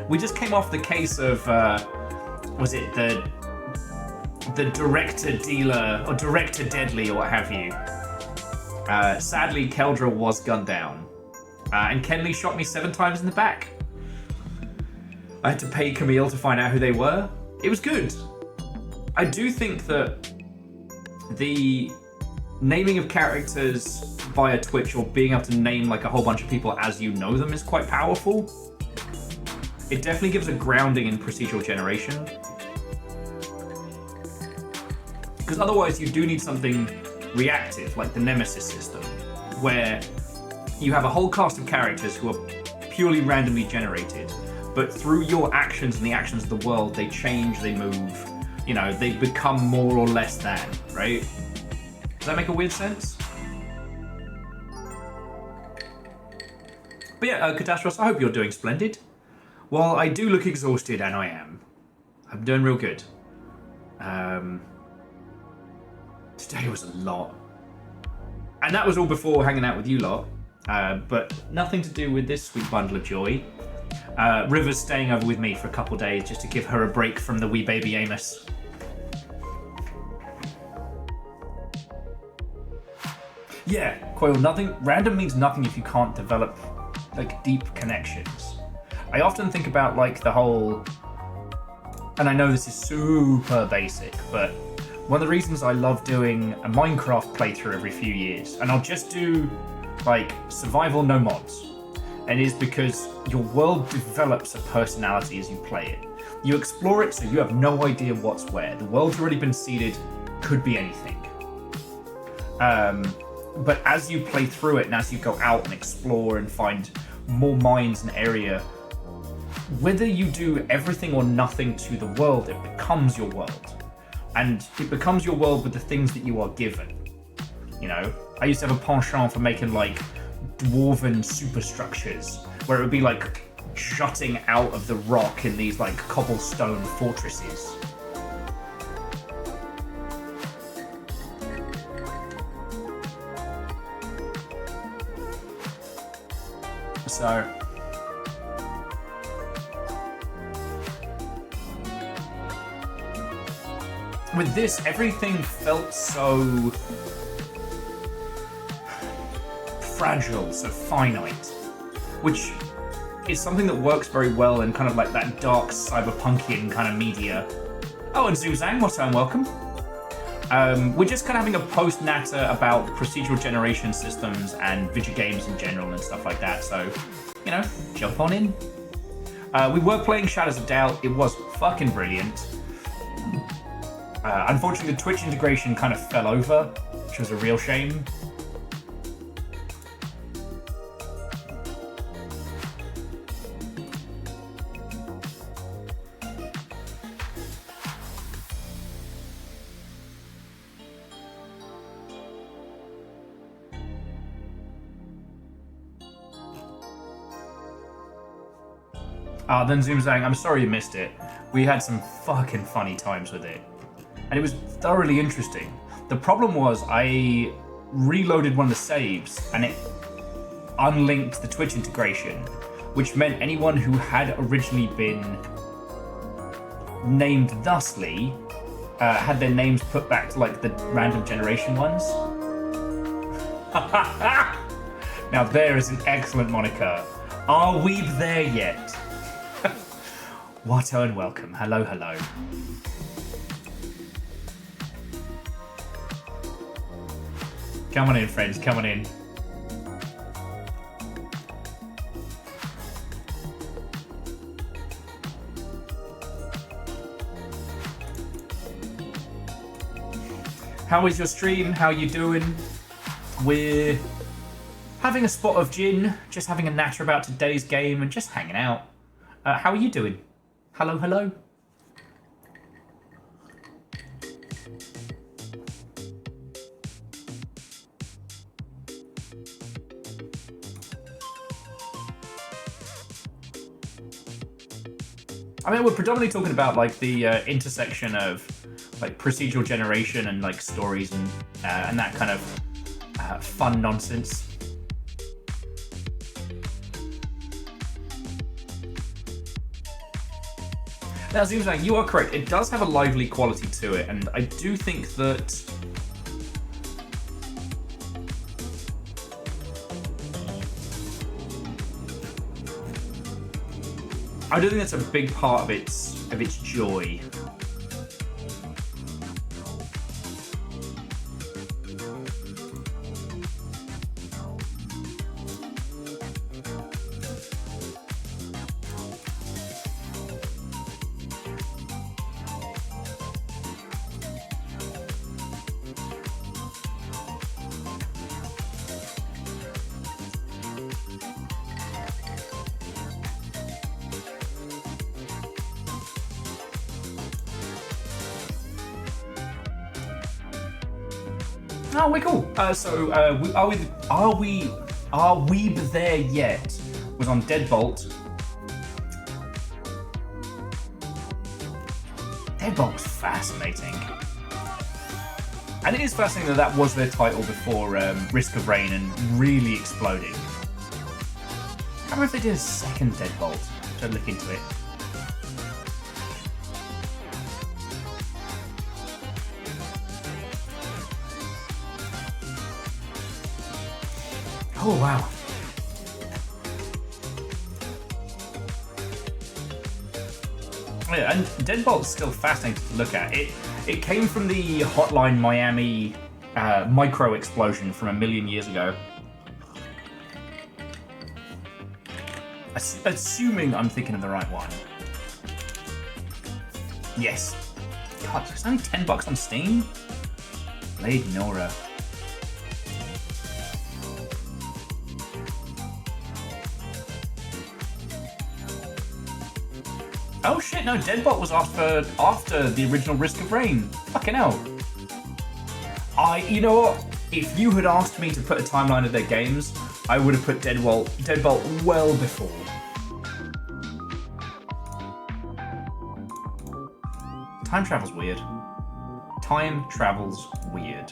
We just came off the case of, was it the director dealer or director deadly or what have you. Sadly, Keldra was gunned down, and Kenley shot me 7 times in the back. I had to pay Camille to find out who they were. It was good. I do think that the naming of characters via Twitch or being able to name like a whole bunch of people as you know them is quite powerful. It definitely gives a grounding in procedural generation. Because otherwise you do need something reactive, like the Nemesis system, where you have a whole cast of characters who are purely randomly generated, but through your actions and the actions of the world, they change, they move, you know, they become more or less than, right? Does that make a weird sense? But yeah, Catastrophe, I hope you're doing splendid. Well, I do look exhausted, and I am. I'm doing real good. Today was a lot. And that was all before hanging out with you lot. But nothing to do with this sweet bundle of joy. River's staying over with me for a couple days just to give her a break from the wee baby Amos. Yeah, Coil, nothing. Random means nothing if you can't develop like deep connections. I often think about like the whole, and I know this is super basic, but one of the reasons I love doing a Minecraft playthrough every few years, and I'll just do like survival no mods, and it is because your world develops a personality as you play it. You explore it so you have no idea what's where. The world's already been seeded, could be anything. But as you play through it and as you go out and explore and find more mines and area, whether you do everything or nothing to the world, it becomes your world. And it becomes your world with the things that you are given. You know, I used to have a penchant for making like dwarven superstructures where it would be like jutting out of the rock in these like cobblestone fortresses. So with this, everything felt so fragile, so finite, which is something that works very well in kind of like that dark cyberpunkian kind of media. Oh, and Zuzang, what time, welcome. We're just kind of having a post-natter about procedural generation systems and video games in general and stuff like that, so, you know, jump on in. We were playing Shadows of Doubt. It was fucking brilliant. Unfortunately, the Twitch integration kind of fell over, which was a real shame. Then Zoomzang, I'm sorry you missed it. We had some fucking funny times with it. And it was thoroughly interesting. The problem was I reloaded one of the saves and it unlinked the Twitch integration, which meant anyone who had originally been named thusly had their names put back to like the random generation ones. Now there is an excellent moniker. Are we there yet? Watto and welcome. Hello, hello. Come on in, friends. Come on in. How is your stream? How you doing? We're having a spot of gin, just having a natter about today's game and just hanging out. How are you doing? Hello, hello. I mean, we're predominantly talking about like the intersection of like procedural generation and like stories and that kind of fun nonsense. Now, Zoomslang, you are correct. It does have a lively quality to it, and I do think that that's a big part of its joy. Oh, we're cool. Are we there yet? Was on Deadbolt. Deadbolt was fascinating, and it is fascinating that was their title before Risk of Rain and really exploding. I wonder if they did a second Deadbolt. Should I look into it? Oh wow. Yeah, and Deadbolt's still fascinating to look at. It came from the Hotline Miami micro explosion from a million years ago. Assuming I'm thinking of the right one. Yes. God, it's only $10 on Steam? Blade Nora. Oh shit, no, Deadbolt was after the original Risk of Rain. Fucking hell. You know what? If you had asked me to put a timeline of their games, I would have put Deadbolt well before. Time travel's weird. Time travel's weird.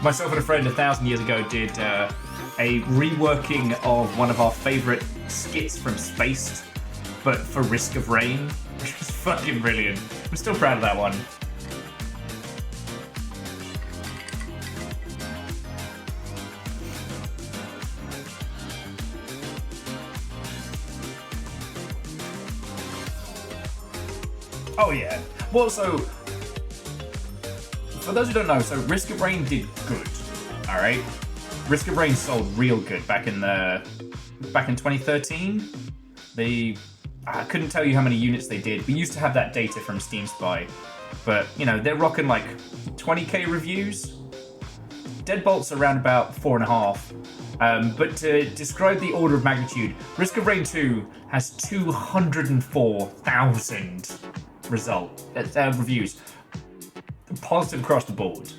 Myself and a friend 1,000 years ago did a reworking of one of our favourite skits from Spaced, but for Risk of Rain, which was fucking brilliant. I'm still proud of that one. Oh yeah. Well, so for those who don't know, so Risk of Rain did good. All right. Risk of Rain sold real good back in 2013. I couldn't tell you how many units they did. We used to have that data from Steam Spy, but you know they're rocking like 20k reviews. Deadbolt's around about 4.5. But to describe the order of magnitude, Risk of Rain 2 has 204,000 reviews, positive across the board.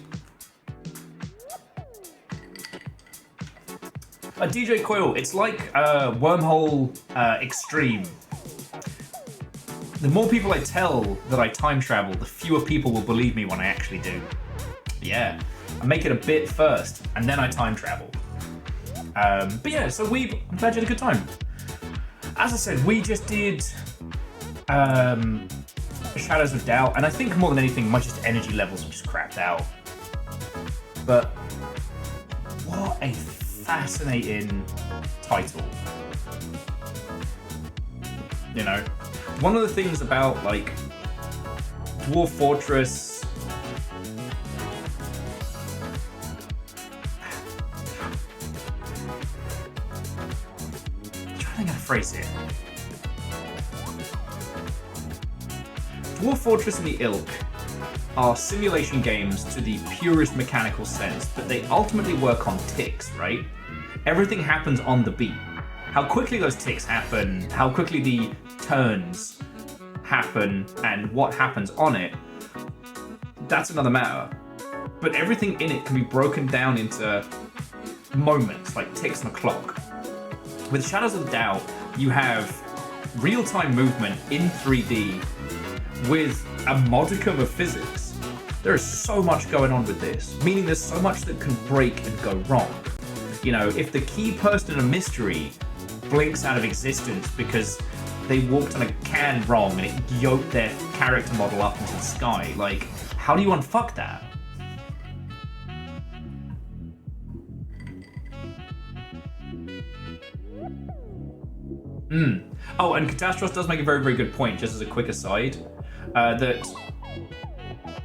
DJ Coil, it's like Wormhole Extreme. The more people I tell that I time travel, the fewer people will believe me when I actually do. Yeah, I make it a bit first, and then I time travel. But yeah, so I'm glad you had a good time. As I said, we just did Shadows of Doubt, and I think more than anything, my just energy levels are just crapped out. But what a fascinating title. You know, one of the things about like Dwarf Fortress, I'm trying to think how to phrase it. Dwarf Fortress and the Ilk are simulation games to the purest mechanical sense, but they ultimately work on ticks, right? Everything happens on the beat. How quickly those ticks happen, how quickly the turns happen, and what happens on it, that's another matter. But everything in it can be broken down into moments, like ticks on a clock. With Shadows of Doubt, you have real-time movement in 3D with a modicum of physics. There is so much going on with this, meaning there's so much that can break and go wrong. You know, if the key person in a mystery blinks out of existence because they walked on a can wrong and it yoked their character model up into the sky. Like, how do you unfuck that? Oh, and Catastros does make a very, very good point, just as a quick aside, that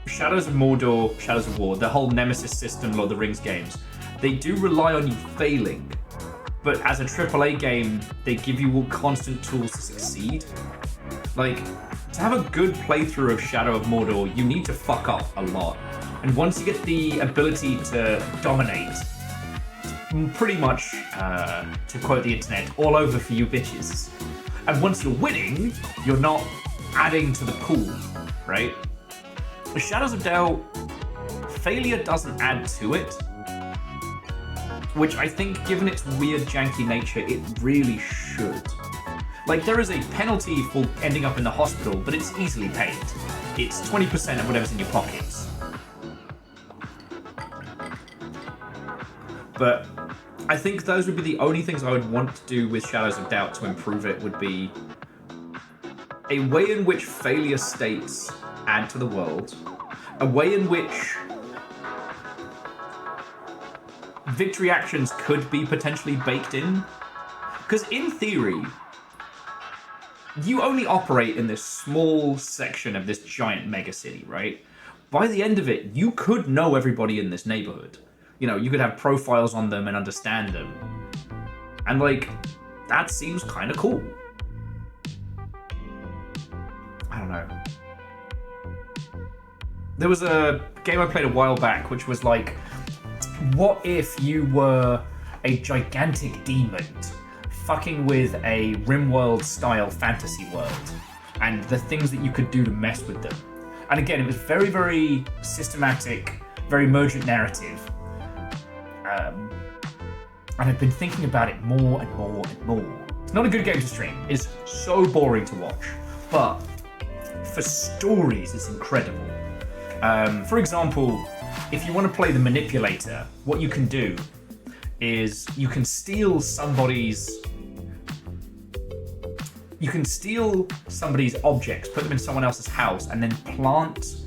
Shadows of Mordor, Shadows of War, the whole Nemesis system, Lord of the Rings games, they do rely on you failing, but as a AAA game, they give you all constant tools to succeed. Like, to have a good playthrough of Shadow of Mordor, you need to fuck up a lot. And once you get the ability to dominate, pretty much, to quote the internet, all over for you bitches. And once you're winning, you're not adding to the pool, right? With Shadows of Doubt, failure doesn't add to it, which I think, given its weird, janky nature, it really should. Like, there is a penalty for ending up in the hospital, but it's easily paid. It's 20% of whatever's in your pockets. But I think those would be the only things I would want to do with Shadows of Doubt to improve it, would be a way in which failure states add to the world, a way in which victory actions could be potentially baked in. Because in theory, you only operate in this small section of this giant megacity, right? By the end of it, you could know everybody in this neighborhood. You know, you could have profiles on them and understand them. And, like, that seems kind of cool. I don't know. There was a game I played a while back, which was like, what if you were a gigantic demon fucking with a RimWorld-style fantasy world, and the things that you could do to mess with them. And again, it was very, very systematic, very emergent narrative. And I've been thinking about it more and more and more. It's not a good game to stream. It's so boring to watch. But for stories, it's incredible. For example, if you want to play the Manipulator, what you can do is you can steal somebody's objects, put them in someone else's house, and then plant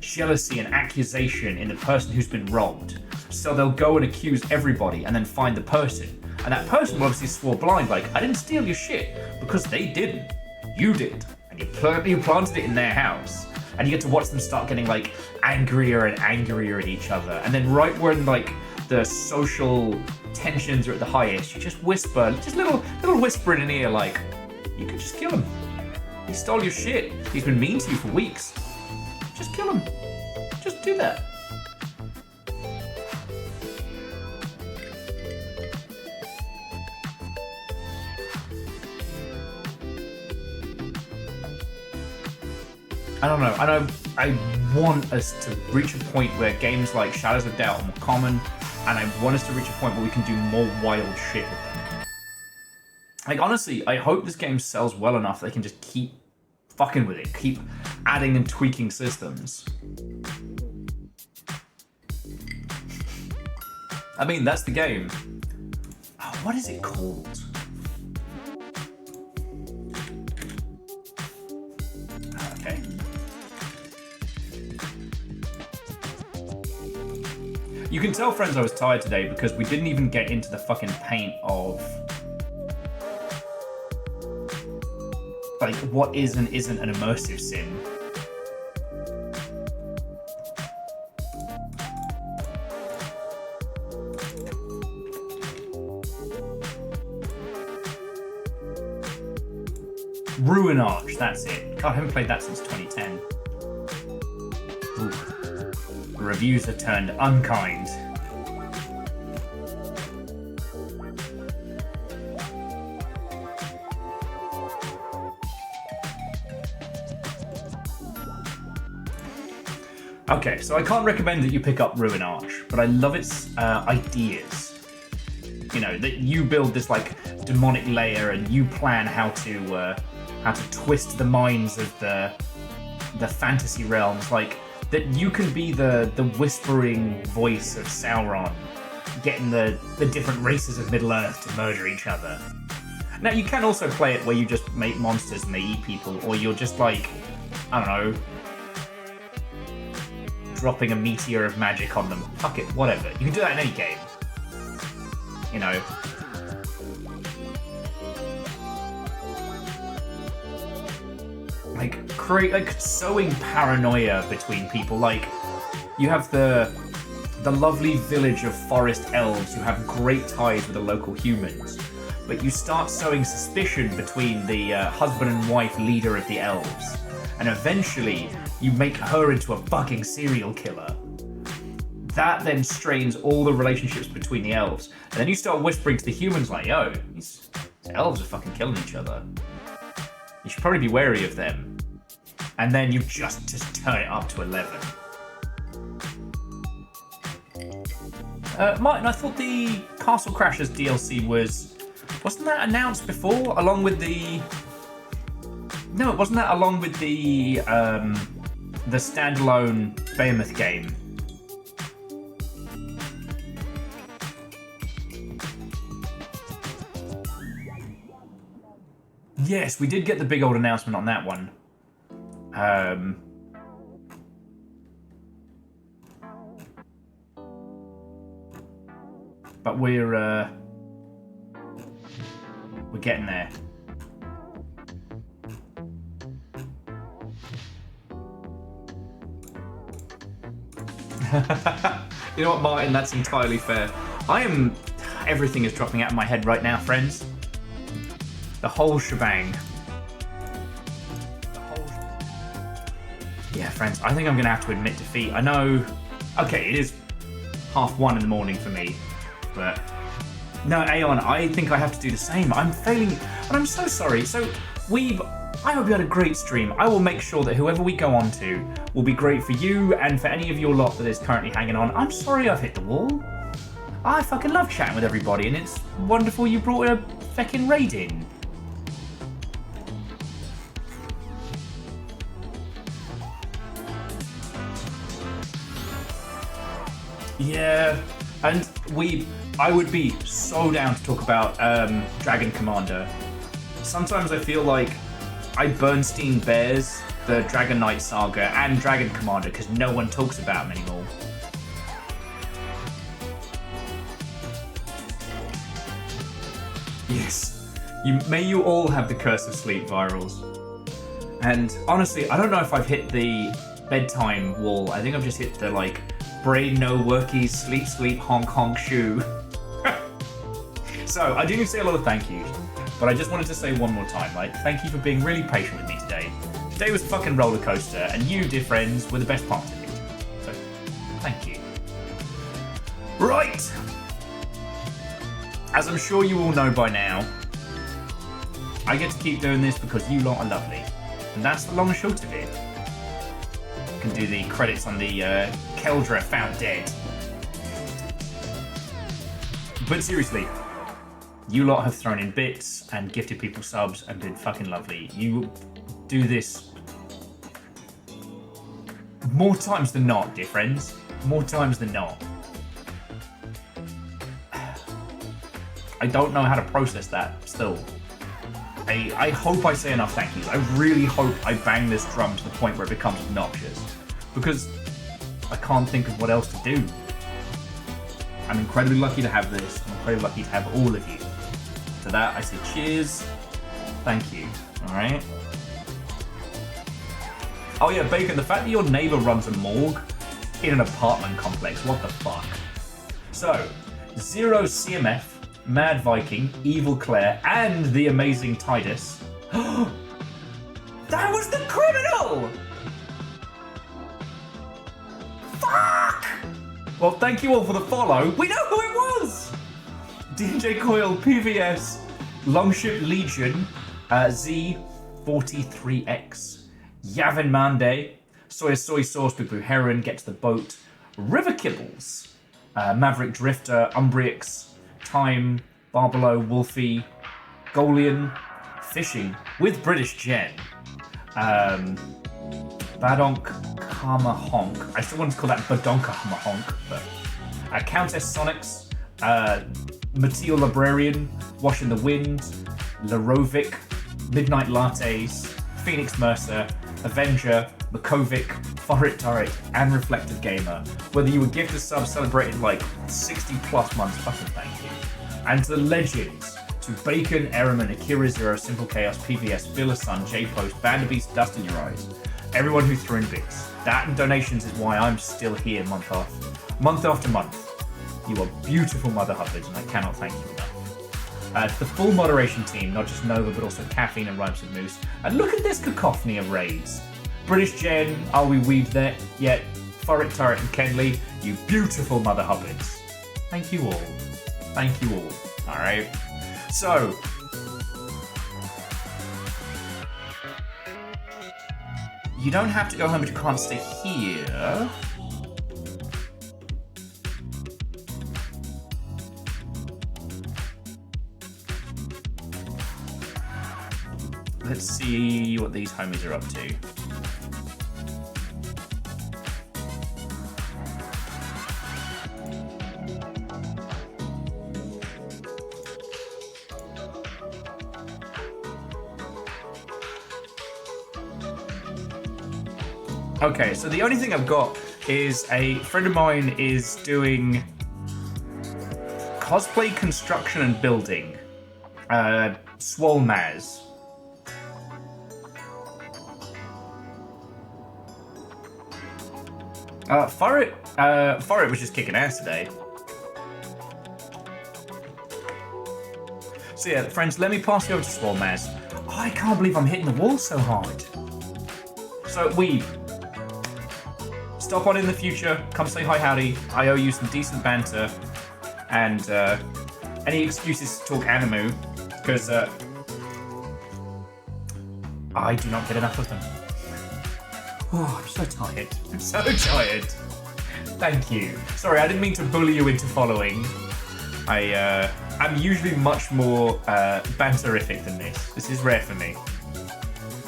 jealousy and accusation in the person who's been robbed. So they'll go and accuse everybody and then find the person. And that person will obviously swear blind, like, I didn't steal your shit, because they didn't. You did. And you planted it in their house. And you get to watch them start getting, like, angrier and angrier at each other. And then right when, like, the social tensions are at the highest, you just whisper, just little whisper in an ear, like, you could just kill him. He stole your shit. He's been mean to you for weeks. Just kill him. Just do that. I don't know. I want us to reach a point where games like Shadows of Doubt are more common, and I want us to reach a point where we can do more wild shit with them. Like, honestly, I hope this game sells well enough that they can just keep fucking with it, keep adding and tweaking systems. I mean, that's the game. Oh, what is it called? Okay. You can tell, friends, I was tired today because we didn't even get into the fucking paint of, like, what is and isn't an immersive sim. Ruin Arch, that's it. God, I haven't played that since 2010. Ooh. The reviews have turned unkind. Okay, so I can't recommend that you pick up Ruin Arch, but I love its ideas. You know, that you build this, like, demonic layer and you plan how to twist the minds of the fantasy realms, like that you can be the whispering voice of Sauron, getting the different races of Middle Earth to murder each other. Now, you can also play it where you just make monsters and they eat people, or you're just like, I don't know, dropping a meteor of magic on them. Fuck it, whatever. You can do that in any game. You know. Like sowing paranoia between people. Like, you have the lovely village of forest elves who have great ties with the local humans, but you start sowing suspicion between the husband and wife leader of the elves, and eventually you make her into a fucking serial killer. That then strains all the relationships between the elves, and then you start whispering to the humans like, yo, these elves are fucking killing each other. You should probably be wary of them. And then you just turn it up to 11. Martin, I thought the Castle Crashers DLC wasn't that announced before, along with the... No, it wasn't that along with the standalone Behemoth game. Yes, we did get the big old announcement on that one. But we're getting there. You know what, Martin? That's entirely fair. Everything is dropping out of my head right now, friends. The whole shebang. Yeah, friends, I think I'm going to have to admit defeat. I know, okay, it is 1:30 in the morning for me, but no, Aeon, I think I have to do the same. I'm failing, and I'm so sorry. So, I hope you had a great stream. I will make sure that whoever we go on to will be great for you and for any of your lot that is currently hanging on. I'm sorry I've hit the wall. I fucking love chatting with everybody, and it's wonderful you brought a feckin' raid in. Yeah, and I would be so down to talk about Dragon Commander. Sometimes I feel like I Bernstein Bears the Dragon Knight Saga and Dragon Commander because no one talks about them anymore. Yes, may you all have the curse of sleep, Virals. And honestly, I don't know if I've hit the bedtime wall. I think I've just hit the like brain no workies, sleep, honk honk shoe. So I do need to say a lot of thank yous, but I just wanted to say one more time, like, thank you for being really patient with me today. Today was a fucking roller coaster, and you, dear friends, were the best part of it. So, thank you. Right! As I'm sure you all know by now, I get to keep doing this because you lot are lovely. And that's the long and short of it. Can do the credits on the Keldra found dead. But seriously, you lot have thrown in bits and gifted people subs and been fucking lovely. You do this more times than not, dear friends. More times than not. I don't know how to process that still. I hope I say enough thank yous. I really hope I bang this drum to the point where it becomes obnoxious. Because I can't think of what else to do. I'm incredibly lucky to have this. I'm incredibly lucky to have all of you. To that, I say cheers. Thank you. Alright? Oh yeah, Bacon, the fact that your neighbor runs a morgue in an apartment complex, what the fuck? So, Zero CMF, Mad Viking, Evil Claire, and the amazing Titus. That was the criminal! Fuck! Well, thank you all for the follow. We know who it was! DJ Coil, PVS, Longship Legion, Z43X, Yavin Mande, Soy Sauce, Big Blue Heron, Get to the Boat, River Kibbles, Maverick Drifter, Umbrix, Time, Barbalo, Wolfie, Golian, Fishing with British Jen, Badonk Kama Honk. I still want to call that Badonka Hama Honk, but Countess Sonics, Mateo Librarian, Wash in the Wind, Larovic, Midnight Lattes, Phoenix Mercer, Avenger, Makovic, Forrit Turret, and Reflective Gamer. Whether you were gifted subs celebrated like 60 plus months, fucking thank you. And to the legends, to Bacon, Ehrman, Akira Zero, Simple Chaos, PVS, Villa Sun, J Post, Vanderbeast, Dust in Your Eyes. Everyone who threw in bits. That and donations is why I'm still here month after month. You are beautiful mother hubbers, and I cannot thank you enough. To the full moderation team, not just Nova, but also Caffeine and Rhymes with Moose. And look at this cacophony of raids. British Jen, Are We Weaved There Yet? Forrit Turret and Kenley, you beautiful mother hubbins. Thank you all. Thank you all. Alright. So, you don't have to go home, but you can't stay here. Let's see what these homies are up to. Okay, so the only thing I've got is a friend of mine is doing cosplay construction and building. Swolmaz. Forrit was just kicking ass today. So yeah, friends, let me pass you over to Swolmaz. Oh, I can't believe I'm hitting the wall so hard. So, Weeb, stop on in the future, come say hi howdy. I owe you some decent banter. And any excuses to talk anime, because I do not get enough of them. Oh, I'm so tired. I'm so tired. Thank you. Sorry, I didn't mean to bully you into following. I'm usually much more banterific than this. This is rare for me.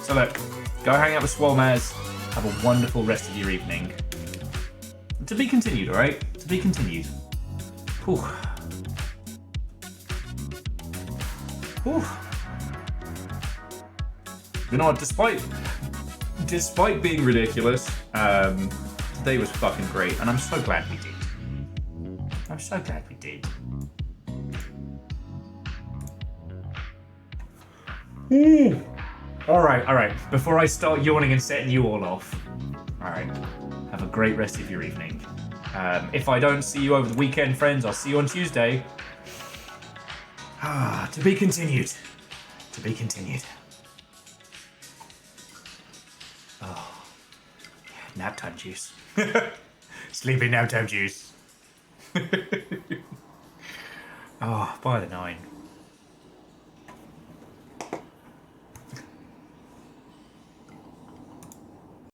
So look, go hang out with Swolmaz. Have a wonderful rest of your evening. To be continued, alright? To be continued. Whew. Whew. You know what, despite being ridiculous, today was fucking great, and I'm so glad we did. I'm so glad we did. Alright. Before I start yawning and setting you all off. Alright. Have a great rest of your evening. If I don't see you over the weekend, friends, I'll see you on Tuesday. To be continued. To be continued. Oh. Nap time juice. Sleepy nap time juice. Oh, by the 9.